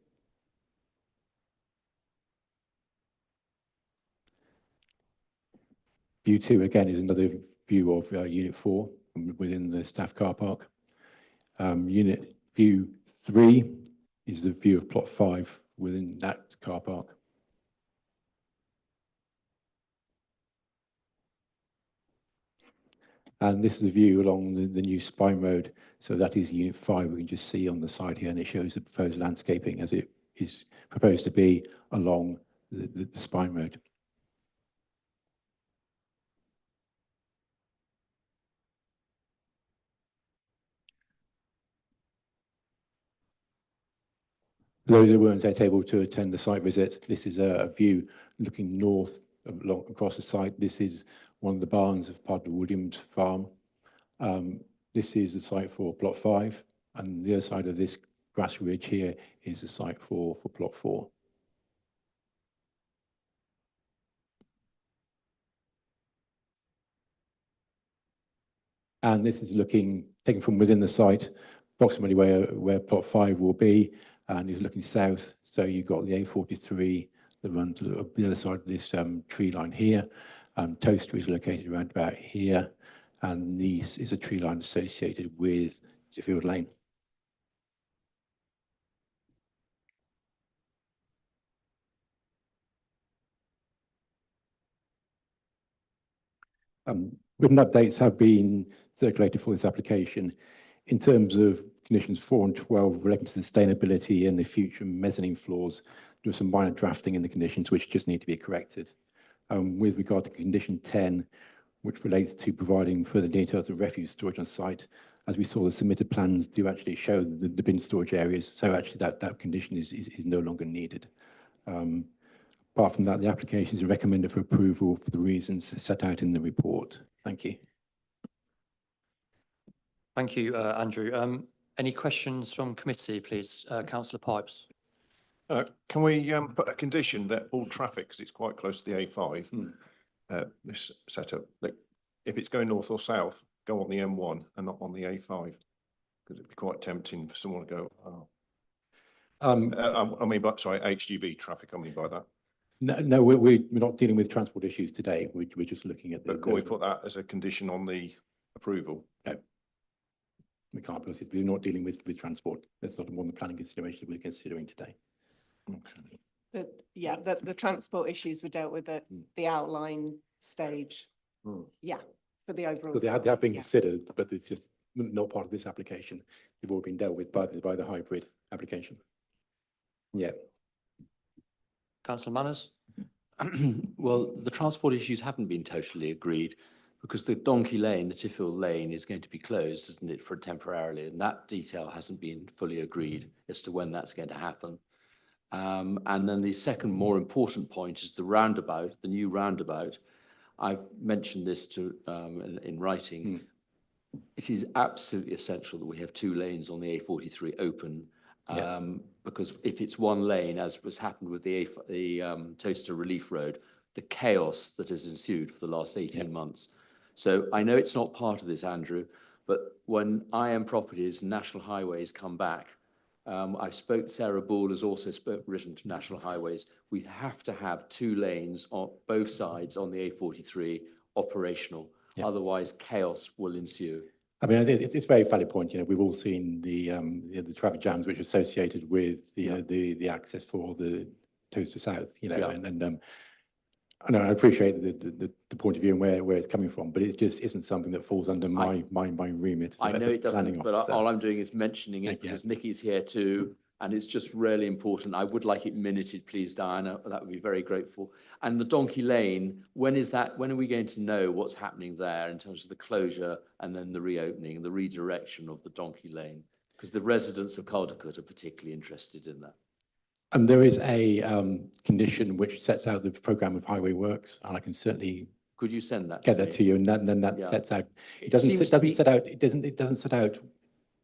Speaker 4: View 2, again, is another view of Unit 4 from within the staff car park. View 3 is the view of plot 5 within that car park. And this is a view along the new Spine Road. So that is Unit 5. We can just see on the side here, and it shows the proposed landscaping as it is proposed to be along the Spine Road. Those who weren't able to attend the site visit, this is a view looking north across the site. This is one of the barns of part of the Williams farm. This is the site for plot 5, and the other side of this grass ridge here is the site for plot 4. And this is taken from within the site, approximately where plot 5 will be, and is looking south. So you've got the A43 that runs to the other side of this tree line here. Toaster is located around about here, and this is a tree line associated with Tiffield Lane. Written updates have been circulated for this application. In terms of conditions 4 and 12 relating to sustainability and the future mezzanine floors, there was some minor drafting in the conditions which just need to be corrected. With regard to condition 10, which relates to providing further details of refuse storage on site, as we saw, the submitted plans do actually show the bin storage areas, so actually that condition is no longer needed. Apart from that, the application is recommended for approval for the reasons set out in the report. Thank you.
Speaker 1: Thank you, Andrew. Any questions from committee, please? Councillor Pipes.
Speaker 12: Can we put a condition that all traffic, because it's quite close to the A5, this setup, that if it's going north or south, go on the M1 and not on the A5? Because it'd be quite tempting for someone to go, oh. Sorry, HGV traffic, I mean by that.
Speaker 4: No, we're not dealing with transport issues today. We're just looking at.
Speaker 12: But can we put that as a condition on the approval?
Speaker 4: No. We can't, because we're not dealing with transport. That's not one of the planning considerations we're considering today.
Speaker 12: Okay.
Speaker 8: The transport issues were dealt with at the outline stage. Yeah, for the overall.
Speaker 4: So they have been
Speaker 8: yeah.
Speaker 4: considered, but it's just not part of this application. They've all been dealt with by the hybrid application. Yeah.
Speaker 1: Councillor Manners.
Speaker 11: Well, the transport issues haven't been totally agreed because the Donkey Lane, the Tiffield Lane, is going to be closed, isn't it, for temporarily? And that detail hasn't been fully agreed as to when that's going to happen. And then the second more important point is the roundabout, the new roundabout. I've mentioned this in writing. It is absolutely essential that we have 2 lanes on the A43 open. Because if it's 1 lane, as was happened with the Toaster Relief Road, the chaos that has ensued for the last 18 months. So I know it's not part of this, Andrew, but when IM Properties and National Highways come back, Sarah Ball has also written to National Highways, we have to have 2 lanes on both sides on the A43 operational, otherwise chaos will ensue.
Speaker 4: I mean, it's a very valid point. You know, we've all seen the traffic jams which are associated with the access for the Toaster South. You know, and I know I appreciate the point of view and where it's coming from, but it just isn't something that falls under my remit.
Speaker 11: I know it doesn't, but all I'm doing is mentioning it because Nikki's here too, and it's just really important. I would like it minuted, please, Diana. That would be very grateful. And the Donkey Lane, when is that? When are we going to know what's happening there in terms of the closure and then the reopening and the redirection of the Donkey Lane? Because the residents of Caldicot are particularly interested in that.
Speaker 4: And there is a condition which sets out the programme of highway works, and I can certainly
Speaker 11: could you send that
Speaker 4: get that to you, and then that sets out. It doesn't set out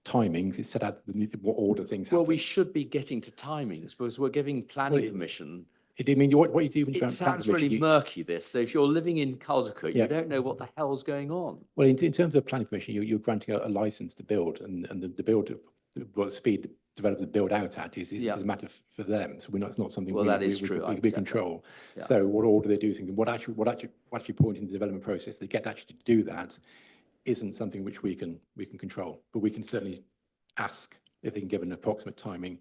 Speaker 4: timings. It set out what order things happen.
Speaker 11: Well, we should be getting to timings because we're giving planning permission.
Speaker 4: I mean, what you do when you
Speaker 11: it sounds really murky. This. So if you're living in Caldicot, you don't know what the hell's going on.
Speaker 4: Well, in terms of planning permission, you're granting a license to build, and the build, what speed the developers build out at is a matter for them. So it's not something we control.
Speaker 11: Yeah.
Speaker 4: So what order they do things, and what actually point in the development process they get actually to do that isn't something which we can control. But we can certainly ask if they can give an approximate timing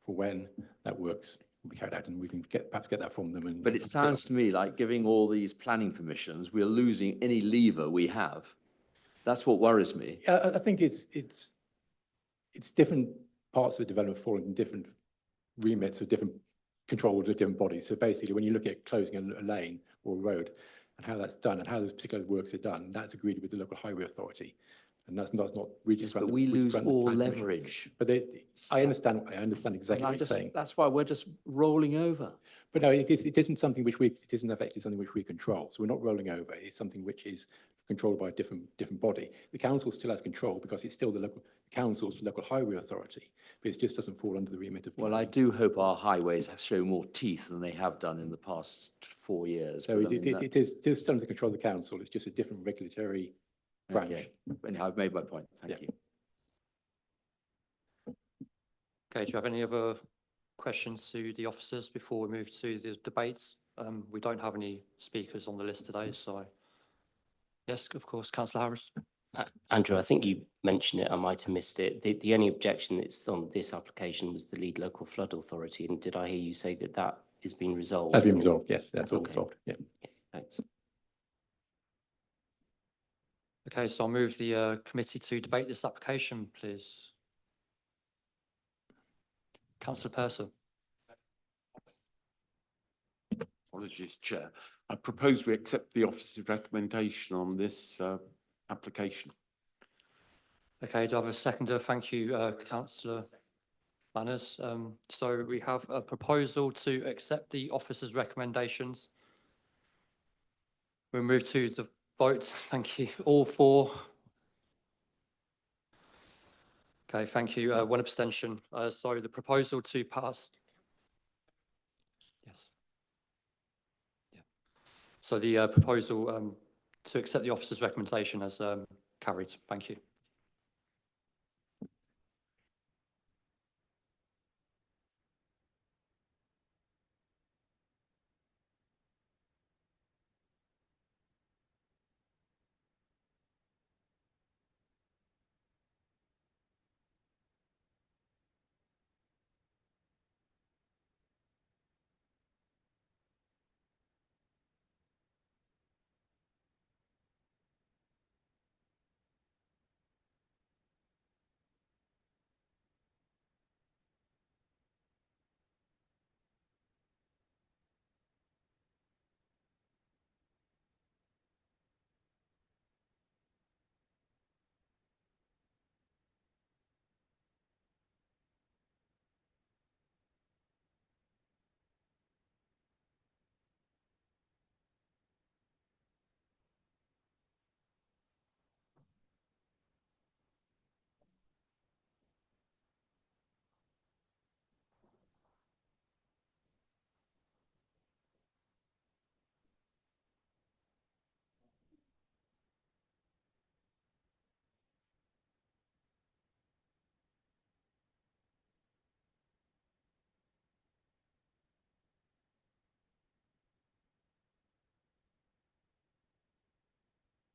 Speaker 4: for when that works will be carried out, and we can perhaps get that from them.
Speaker 11: But it sounds to me like giving all these planning permissions, we're losing any lever we have. That's what worries me.
Speaker 4: I think it's different parts of the development fall in different remits of different controls of different bodies. So basically, when you look at closing a lane or a road and how that's done and how those particular works are done, that's agreed with the local highway authority. And that's not we just.
Speaker 11: But we lose all leverage.
Speaker 4: But I understand exactly what you're saying.
Speaker 11: That's why we're just rolling over.
Speaker 4: But no, it isn't something which it isn't effectively something which we control. So we're not rolling over. It's something which is controlled by a different body. The council still has control because it's still the council's local highway authority, but it just doesn't fall under the remit of.
Speaker 11: Well, I do hope our highways have shown more teeth than they have done in the past 4 years.
Speaker 4: So it is still under the control of the council. It's just a different regulatory branch.
Speaker 11: Okay. Anyhow, I've made my point. Thank you.
Speaker 1: Okay, do you have any other questions to the officers before we move to the debates? We don't have any speakers on the list today, so yes, of course, Councillor Harris.
Speaker 10: Andrew, I think you mentioned it, I might have missed it. The only objection that's on this application was the lead local flood authority. And did I hear you say that has been resolved?
Speaker 4: That's been resolved, yes, that's all resolved, yeah.
Speaker 10: Thanks.
Speaker 1: Okay, so I'll move the committee to debate this application, please. Councillor Purcell.
Speaker 5: Apologies, Chair. I propose we accept the officer's recommendation on this application.
Speaker 1: Okay, do I have a seconder? Thank you, Councillor Manners. So we have a proposal to accept the officer's recommendations. We'll move to the vote. Thank you. All for. Okay, thank you. One abstention. So the proposal to pass. Yes. Yeah. So the proposal to accept the officer's recommendation has carried. Thank you.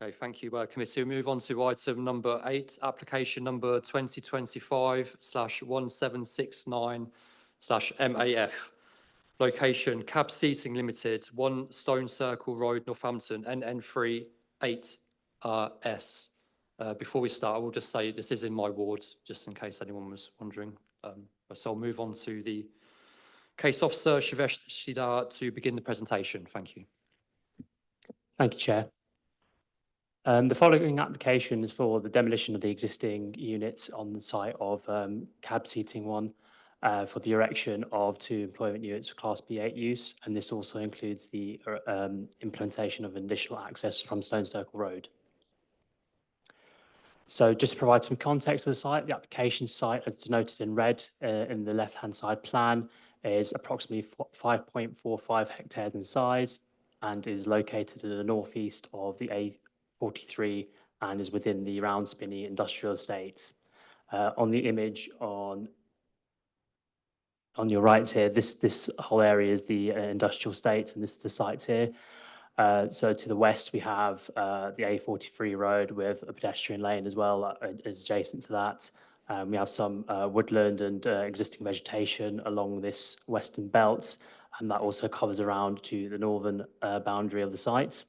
Speaker 1: Okay, thank you, committee. We move on to item number 8, application number 2025/1769/MAF. Location, Cab Seating Limited, 1 Stone Circle Road, Northampton, NN3 8RS. Before we start, I will just say this is in my ward, just in case anyone was wondering. So I'll move on to the case officer, Shivesh Shidar, to begin the presentation. Thank you.
Speaker 6: Thank you, Chair. The following application is for the demolition of the existing units on the site of Cab Seating 1 for the erection of 2 employment units for Class B8 use, and this also includes the implementation of additional access from Stone Circle Road. So just to provide some context of the site, the application site, as denoted in red in the left-hand side plan, is approximately 5.45 hectares in size and is located in the northeast of the A43 and is within the Round Spinney industrial estate. On the image on your right here, this whole area is the industrial estate, and this is the site here. So to the west, we have the A43 road with a pedestrian lane as well, adjacent to that. We have some woodland and existing vegetation along this western belt, and that also covers around to the northern boundary of the site.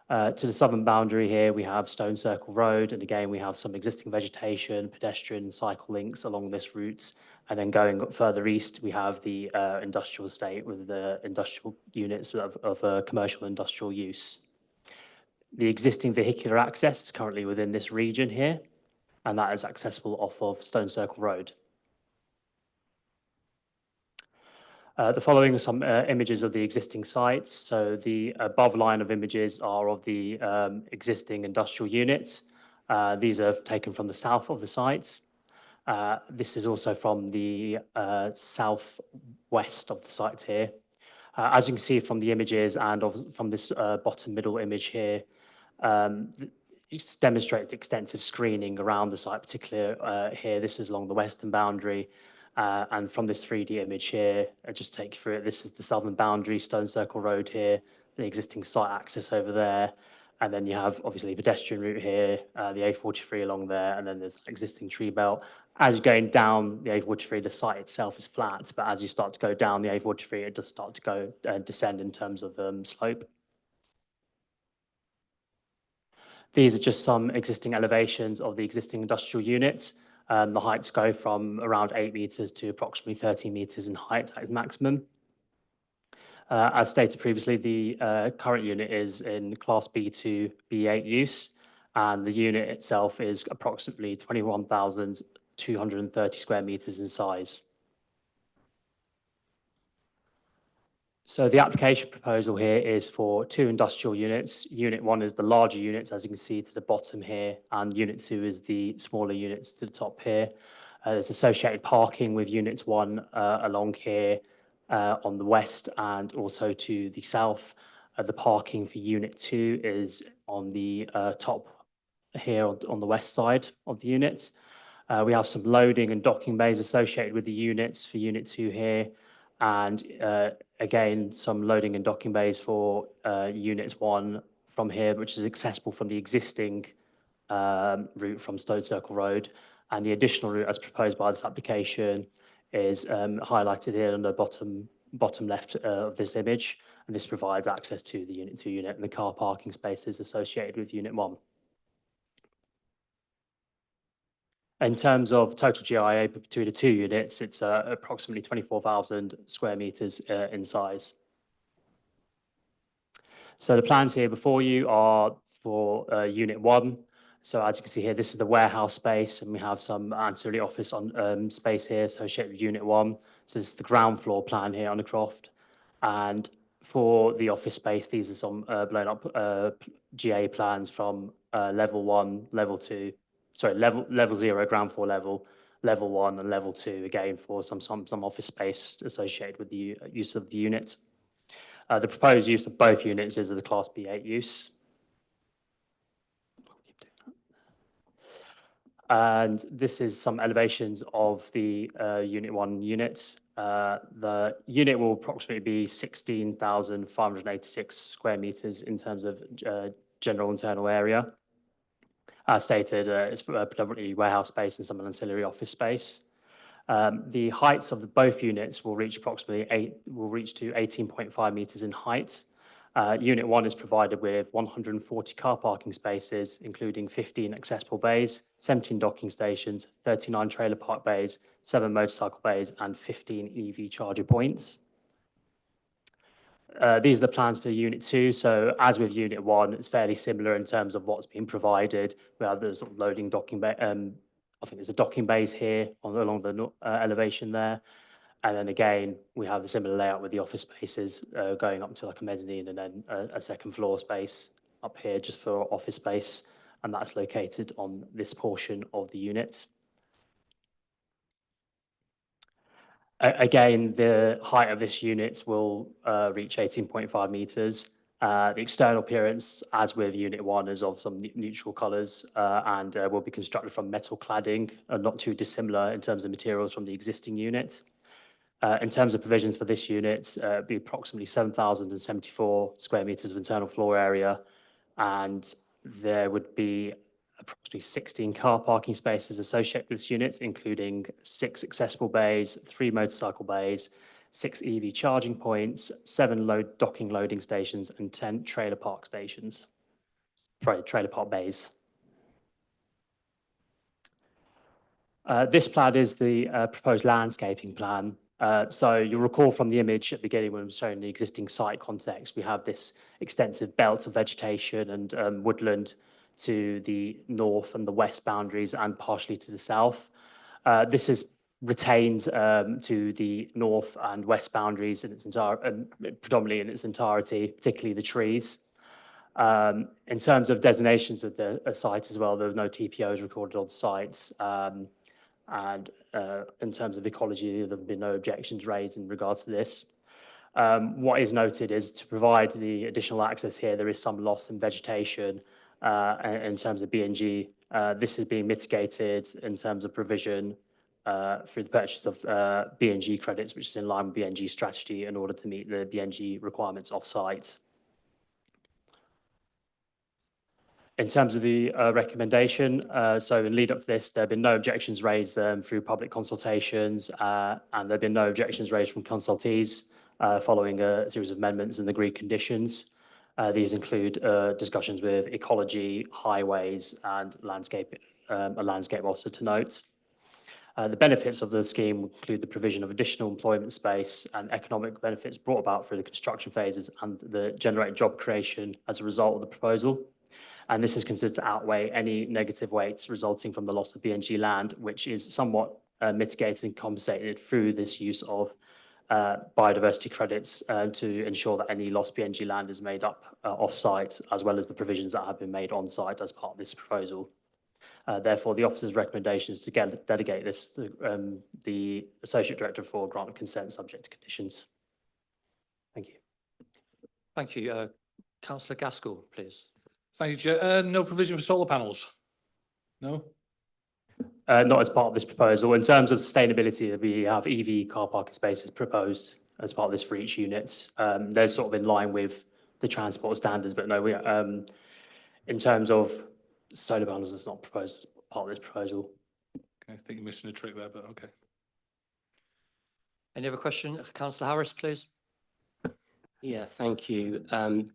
Speaker 6: To the southern boundary here, we have Stone Circle Road, and again, we have some existing vegetation, pedestrian cycle links along this route. And then going further east, we have the industrial estate with the industrial units of commercial industrial use. The existing vehicular access is currently within this region here, and that is accessible off of Stone Circle Road. The following are some images of the existing sites. So the above line of images are of the existing industrial units. These are taken from the south of the site. This is also from the southwest of the site here. As you can see from the images and from this bottom middle image here, it demonstrates extensive screening around the site, particularly here. This is along the western boundary. And from this 3D image here, I'll just take you through it. This is the southern boundary, Stone Circle Road here, the existing site access over there. And then you have obviously pedestrian route here, the A43 along there, and then there's existing tree belt. As you're going down the A43, the site itself is flat, but as you start to go down the A43, it does start to go descend in terms of slope. These are just some existing elevations of the existing industrial units. The heights go from around 8 meters to approximately 30 meters in height at its maximum. As stated previously, the current unit is in Class B2, B8 use, and the unit itself is approximately 21,230 square meters in size. So the application proposal here is for 2 industrial units. Unit 1 is the larger units, as you can see to the bottom here, and Unit 2 is the smaller units to the top here. There's associated parking with Unit 1 along here on the west and also to the south. The parking for Unit 2 is on the top here on the west side of the unit. We have some loading and docking bays associated with the units for Unit 2 here. And again, some loading and docking bays for Unit 1 from here, which is accessible from the existing route from Stone Circle Road. And the additional route as proposed by this application is highlighted here on the bottom left of this image. And this provides access to the Unit 2 unit and the car parking spaces associated with Unit 1. In terms of total GIA between the 2 units, it's approximately 24,000 square meters in size. So the plans here before you are for Unit 1. So as you can see here, this is the warehouse space, and we have some ancillary office on space here associated with Unit 1. So this is the ground floor plan here on the Croft. And for the office space, these are some blown up GA plans from level 1, level 2. Sorry, level 0, ground floor level 1 and level 2, again, for some office space associated with the use of the unit. The proposed use of both units is the Class B8 use. And this is some elevations of the Unit 1 unit. The unit will approximately be 16,586 square meters in terms of general internal area. As stated, it's predominantly warehouse space and some ancillary office space. The heights of both units will reach to 18.5 meters in height. Unit 1 is provided with 140 car parking spaces, including 15 accessible bays, 17 docking stations, 39 trailer park bays, 7 motorcycle bays, and 15 EV charger points. These are the plans for Unit 2. So as with Unit 1, it's fairly similar in terms of what's been provided. We have the sort of loading docking bay. I think there's a docking bays here along the elevation there. And then again, we have the similar layout with the office spaces going up to like a mezzanine and then a second floor space up here just for office space. And that's located on this portion of the unit. Again, the height of this unit will reach 18.5 meters. The external appearance, as with Unit 1, is of some neutral colours and will be constructed from metal cladding, not too dissimilar in terms of materials from the existing unit. In terms of provisions for this unit, it'd be approximately 7,074 square meters of internal floor area, and there would be approximately 16 car parking spaces associated with this unit, including 6 accessible bays, 3 motorcycle bays, 6 EV charging points, 7 docking loading stations, and 10 trailer park stations. Sorry, trailer park bays. This plan is the proposed landscaping plan. So you'll recall from the image at the beginning when I was showing the existing site context, we have this extensive belt of vegetation and woodland to the north and the west boundaries and partially to the south. This is retained to the north and west boundaries in its predominantly in its entirety, particularly the trees. In terms of designations with the site as well, there were no TPOs recorded on the sites. And in terms of ecology, there have been no objections raised in regards to this. What is noted is to provide the additional access here, there is some loss in vegetation in terms of BNG. This is being mitigated in terms of provision through the purchase of BNG credits, which is in line with BNG strategy in order to meet the BNG requirements off-site. In terms of the recommendation, so in lead up to this, there have been no objections raised through public consultations, and there have been no objections raised from consultees following a series of amendments and agreed conditions. These include discussions with ecology, highways, and landscape, a landscape officer to note. The benefits of the scheme include the provision of additional employment space and economic benefits brought about through the construction phases and the generated job creation as a result of the proposal. And this is considered to outweigh any negative weights resulting from the loss of BNG land, which is somewhat mitigated and compensated through this use of biodiversity credits to ensure that any lost BNG land is made up off-site, as well as the provisions that have been made on-site as part of this proposal. Therefore, the officer's recommendation is to delegate this to the Associate Director for grant of consent subject to conditions. Thank you.
Speaker 1: Thank you. Councillor Gaskell, please.
Speaker 13: Thank you, Chair. No provision for solar panels? No?
Speaker 6: Not as part of this proposal. In terms of sustainability, we have EV car parking spaces proposed as part of this for each unit. They're sort of in line with the transport standards, but no, in terms of solar panels, it's not proposed as part of this proposal.
Speaker 13: Okay, I think you're missing a trick there, but okay.
Speaker 1: Any other question? Councillor Harris, please.
Speaker 10: Yeah, thank you.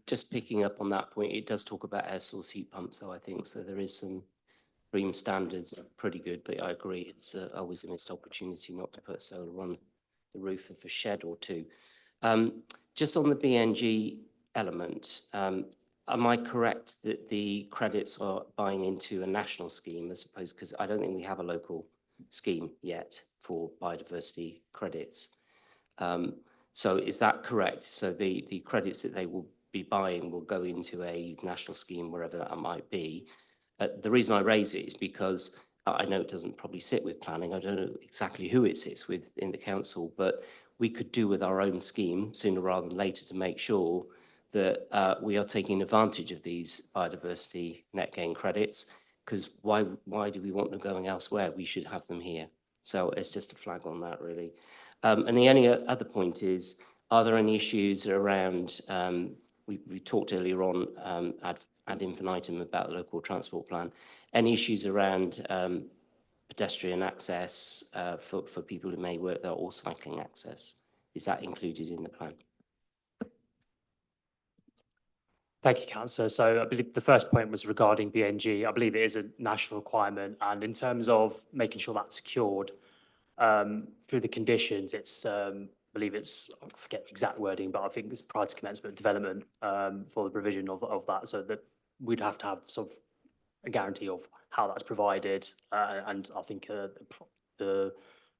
Speaker 10: Just picking up on that point, it does talk about air source heat pumps, though, I think. So there is some BREEAM standards, pretty good, but I agree it's always a missed opportunity not to put solar on the roof of a shed or two. Just on the BNG element, am I correct that the credits are buying into a national scheme as opposed, because I don't think we have a local scheme yet for biodiversity credits. So is that correct? So the credits that they will be buying will go into a national scheme, wherever that might be. The reason I raise it is because I know it doesn't probably sit with planning. I don't know exactly who it sits with in the council, but we could do with our own scheme sooner rather than later to make sure that we are taking advantage of these biodiversity net gain credits, because why do we want them going elsewhere? We should have them here. So it's just a flag on that, really. And the only other point is, are there any issues around, we talked earlier on ad infinitum about the local transport plan, any issues around pedestrian access for people who may work there, or cycling access? Is that included in the plan?
Speaker 6: Thank you, Councillor. So I believe the first point was regarding BNG. I believe it is a national requirement, and in terms of making sure that's secured through the conditions, it's I believe it's, I forget the exact wording, but I think it's prior to commencement of development for the provision of that, so that we'd have to have sort of a guarantee of how that's provided, and I think the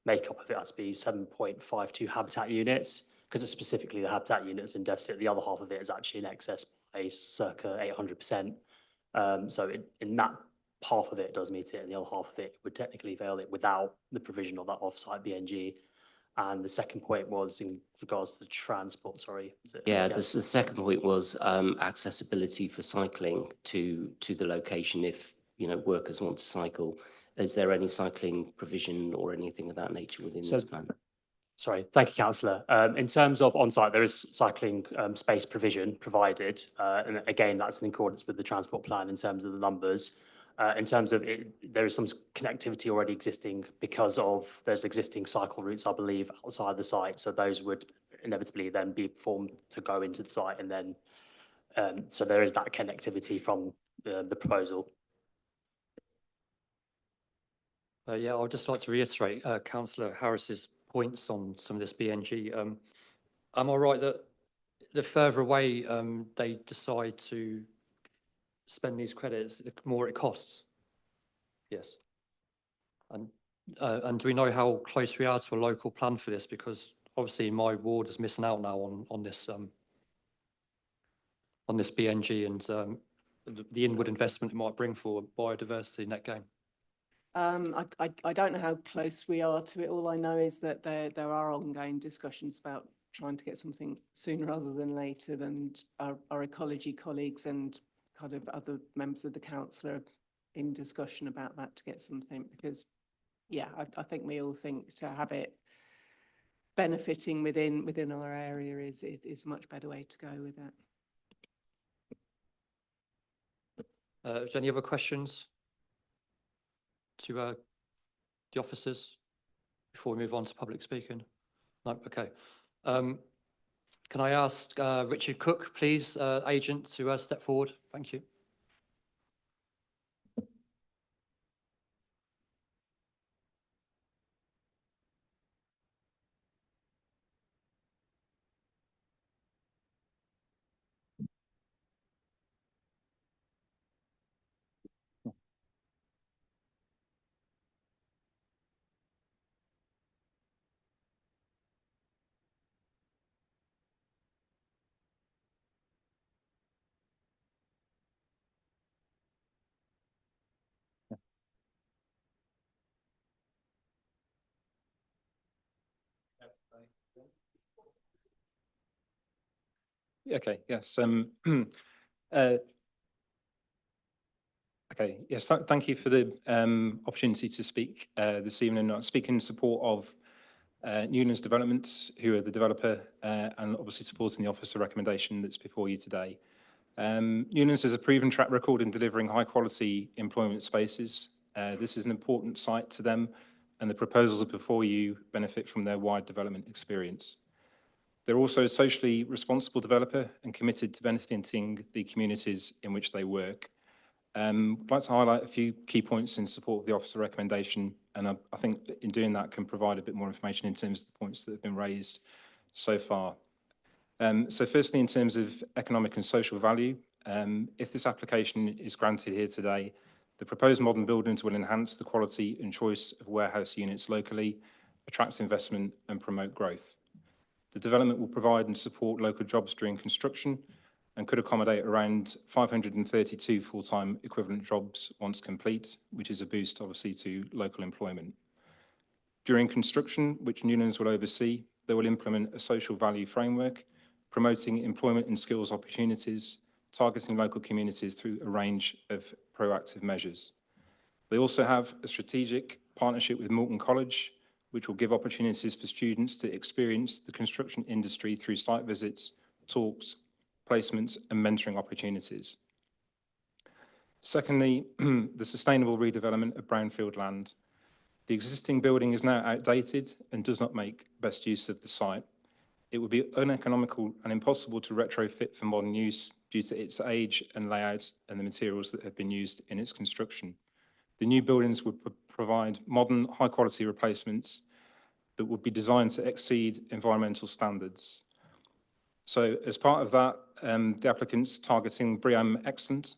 Speaker 6: makeup of it has to be 7.52 habitat units, because it's specifically the habitat units in deficit. The other half of it is actually in excess by circa 800%. So in that half of it does meet it, and the other half of it would technically fail it without the provision of that off-site BNG. And the second point was in regards to transport, sorry.
Speaker 10: Yeah, the second point was accessibility for cycling to the location if, you know, workers want to cycle. Is there any cycling provision or anything of that nature within this plan?
Speaker 6: Sorry, thank you, Councillor. In terms of on-site, there is cycling space provision provided. And again, that's in accordance with the transport plan in terms of the numbers. In terms of it, there is some connectivity already existing because of there's existing cycle routes, I believe, outside the site. So those would inevitably then be formed to go into the site, and then so there is that connectivity from the proposal.
Speaker 1: Yeah, I'd just like to reiterate Councillor Harris's points on some of this BNG. Am I right that the further away they decide to spend these credits, the more it costs? Yes. And do we know how close we are to a local plan for this? Because obviously my ward is missing out now on this BNG and the inward investment it might bring for biodiversity net gain.
Speaker 8: I don't know how close we are to it. All I know is that there are ongoing discussions about trying to get something sooner rather than later, and our ecology colleagues and kind of other members of the council are in discussion about that to get something, because yeah, I think we all think to have it benefiting within our area is a much better way to go with that.
Speaker 1: Is there any other questions to the officers before we move on to public speaking? No, okay. Can I ask Richard Cook, please, agent, to step forward? Thank you.
Speaker 14: Okay, yes. Okay, yes, thank you for the opportunity to speak this evening. I speak in support of Newlands Developments, who are the developer, and obviously supporting the officer recommendation that's before you today. Newlands has a proven track record in delivering high quality employment spaces. This is an important site to them, and the proposals are before you benefit from their wide development experience. They're also a socially responsible developer and committed to benefiting the communities in which they work. I'd like to highlight a few key points in support of the officer recommendation, and I think in doing that can provide a bit more information in terms of the points that have been raised so far. So firstly, in terms of economic and social value, if this application is granted here today, the proposed modern buildings will enhance the quality and choice of warehouse units locally, attract investment and promote growth. The development will provide and support local jobs during construction and could accommodate around 532 full-time equivalent jobs once complete, which is a boost obviously to local employment. During construction, which Newlands will oversee, they will implement a social value framework, promoting employment and skills opportunities, targeting local communities through a range of proactive measures. They also have a strategic partnership with Moulton College, which will give opportunities for students to experience the construction industry through site visits, talks, placements and mentoring opportunities. Secondly, the sustainable redevelopment of brownfield land. The existing building is now outdated and does not make best use of the site. It would be uneconomical and impossible to retrofit for modern use due to its age and layout and the materials that have been used in its construction. The new buildings would provide modern, high-quality replacements that would be designed to exceed environmental standards. So as part of that, the applicant's targeting BREEAM Excellent,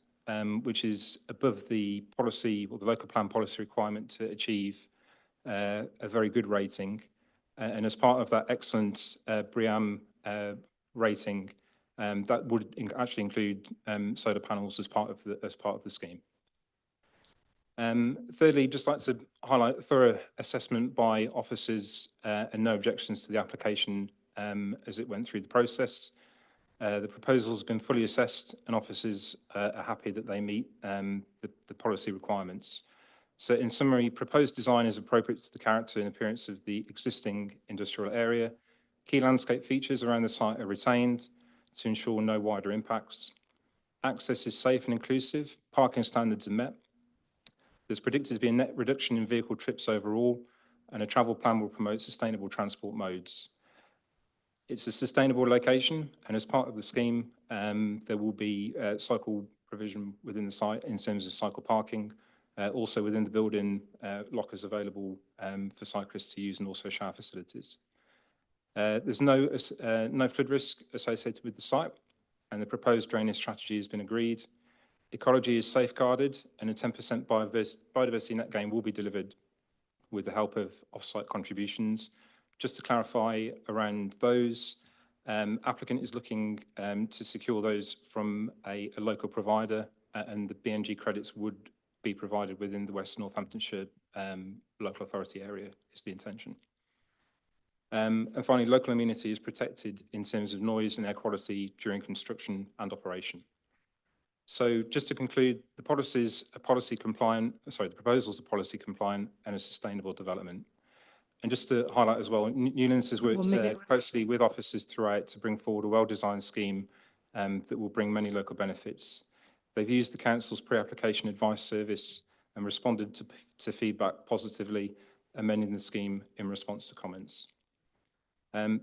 Speaker 14: which is above the policy or the local plan policy requirement to achieve a very good rating. And as part of that excellent BREEAM rating, that would actually include solar panels as part of the scheme. Thirdly, just like to highlight a thorough assessment by officers and no objections to the application as it went through the process. The proposal has been fully assessed and officers are happy that they meet the policy requirements. So in summary, proposed design is appropriate to the character and appearance of the existing industrial area. Key landscape features around the site are retained to ensure no wider impacts. Access is safe and inclusive, parking standards are met. There's predicted to be a net reduction in vehicle trips overall, and a travel plan will promote sustainable transport modes. It's a sustainable location, and as part of the scheme, there will be cycle provision within the site in terms of cycle parking. Also within the building, lockers available for cyclists to use and also shower facilities. There's no flood risk associated with the site, and the proposed drainage strategy has been agreed. Ecology is safeguarded, and a 10% biodiversity net gain will be delivered with the help of off-site contributions. Just to clarify around those, applicant is looking to secure those from a local provider, and the BNG credits would be provided within the West Northamptonshire local authority area is the intention. And finally, local amenity is protected in terms of noise and air quality during construction and operation. So just to conclude, the proposals are policy compliant and a sustainable development. And just to highlight as well, Newlands has worked closely with officers throughout to bring forward a well-designed scheme that will bring many local benefits. They've used the council's pre-application advice service and responded to feedback positively, amending the scheme in response to comments.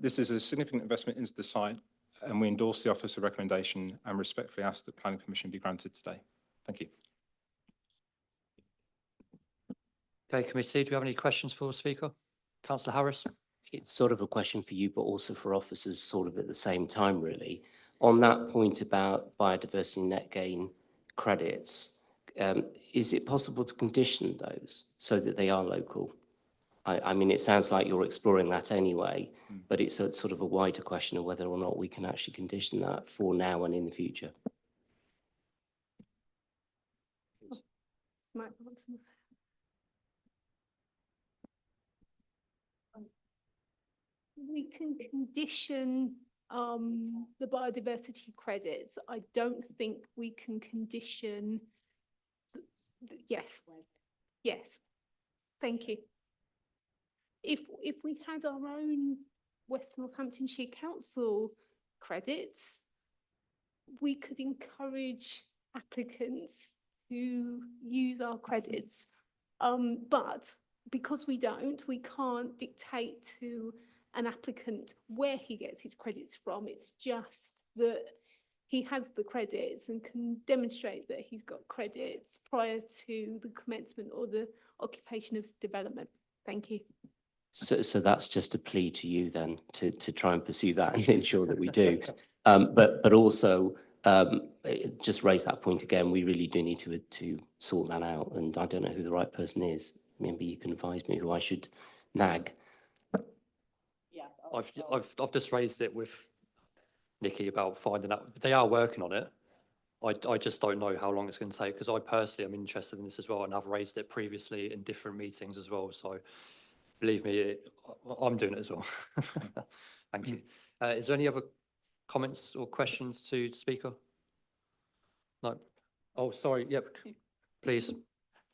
Speaker 14: This is a significant investment into the site, and we endorse the officer recommendation and respectfully ask that planning permission be granted today. Thank you.
Speaker 1: Okay, committee, do we have any questions for the speaker? Councillor Harris.
Speaker 10: It's sort of a question for you, but also for officers sort of at the same time, really. On that point about biodiversity net gain credits, is it possible to condition those so that they are local? I mean, it sounds like you're exploring that anyway, but it's a sort of a wider question of whether or not we can actually condition that for now and in the future.
Speaker 21: we can condition the biodiversity credits. I don't think we can condition, yes, yes, thank you. If we had our own West Northamptonshire Council credits, we could encourage applicants to use our credits. But because we don't, we can't dictate to an applicant where he gets his credits from. It's just that he has the credits and can demonstrate that he's got credits prior to the commencement or the occupation of development. Thank you.
Speaker 10: So that's just a plea to you then to try and pursue that and ensure that we do. But also just raise that point again. We really do need to sort that out, and I don't know who the right person is. Maybe you can advise me who I should nag.
Speaker 9: Yeah.
Speaker 1: I've just raised it with Nikki about finding out. They are working on it. I just don't know how long it's going to take, because I personally am interested in this as well, and I've raised it previously in different meetings as well. So believe me, I'm doing it as well. Thank you. Is there any other comments or questions to the speaker? No. Oh, sorry. Yep. Please.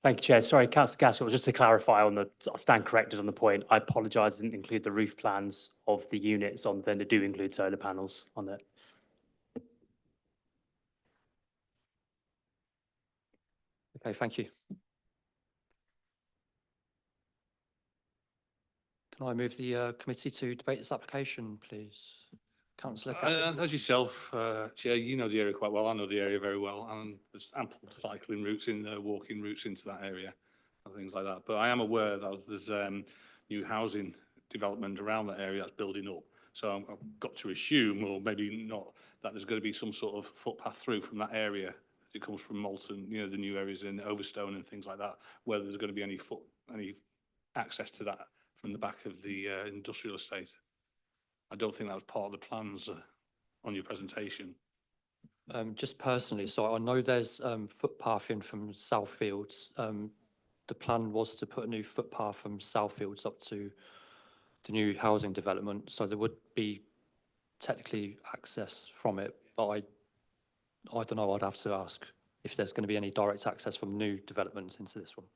Speaker 6: Thank you, Chair. Sorry, Councillor Gaskell, just to clarify on the, I stand corrected on the point. I apologise, I didn't include the roof plans of the units on them that do include solar panels on it.
Speaker 1: Okay, thank you. Can I move the committee to debate this application, please? Councillor Gaskell.
Speaker 13: As yourself, Chair, you know the area quite well. I know the area very well, and there's ample cycling routes in there, walking routes into that area and things like that. But I am aware that there's new housing development around that area that's building up. So I've got to assume, or maybe not, that there's going to be some sort of footpath through from that area as it comes from Malton, you know, the new areas in Overstone and things like that, whether there's going to be any access to that from the back of the industrial estate. I don't think that was part of the plans on your presentation.
Speaker 1: Just personally, so I know there's footpathing from Southfields. The plan was to put a new footpath from Southfields up to the new housing development, so there would be technically access from it, but I don't know, I'd have to ask if there's going to be any direct access from new developments into this one.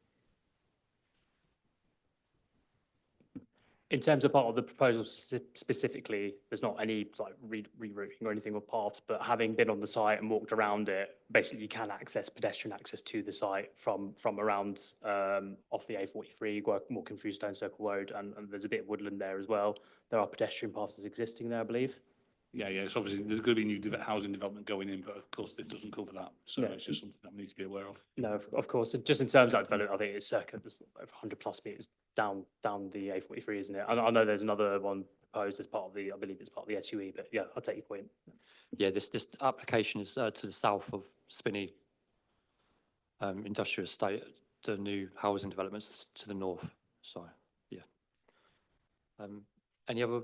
Speaker 6: In terms of part of the proposal specifically, there's not any like rerouting or anything of paths, but having been on the site and walked around it, basically you can access pedestrian access to the site from around off the A43, walking through Stone Circle Road, and there's a bit of woodland there as well. There are pedestrian paths existing there, I believe.
Speaker 13: Yeah, it's obviously there's going to be new housing development going in, but of course this doesn't cover that. So
Speaker 6: No.
Speaker 13: It's just something that we need to be aware of.
Speaker 6: No, of course. And just in terms of that development, I think it's circa 100 plus meters down the A43, isn't it? I know there's another one proposed as part of the, I believe it's part of the SUE, but yeah, I'll take your point.
Speaker 1: Yeah, this application is to the south of Spinney Industrial Estate, the new housing developments to the north. So, yeah. Any other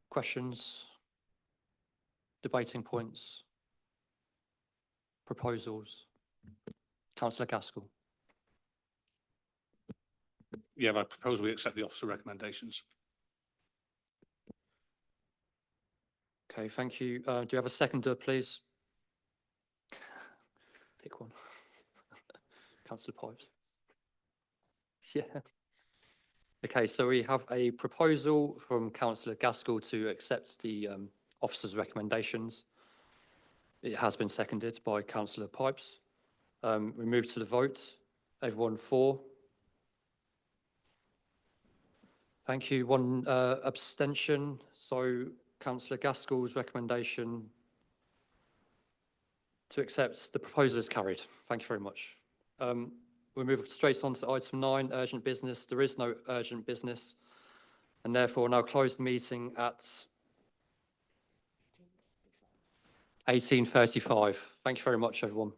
Speaker 1: questions? Debating points? Proposals? Councillor Gaskell.
Speaker 13: Yeah, I propose we accept the officer recommendations.
Speaker 1: Okay, thank you. Do you have a seconder, please? Pick one. Councillor Pipes. Yeah. Okay, so we have a proposal from Councillor Gaskell to accept the officer's recommendations. It has been seconded by Councillor Pipes. We move to the vote. Everyone for? Thank you. One abstention. So Councillor Gaskell's recommendation to accept the proposal is carried. Thank you very much. We move straight on to item 9, urgent business. There is no urgent business, and therefore now close the meeting at 18:35. Thank you very much, everyone.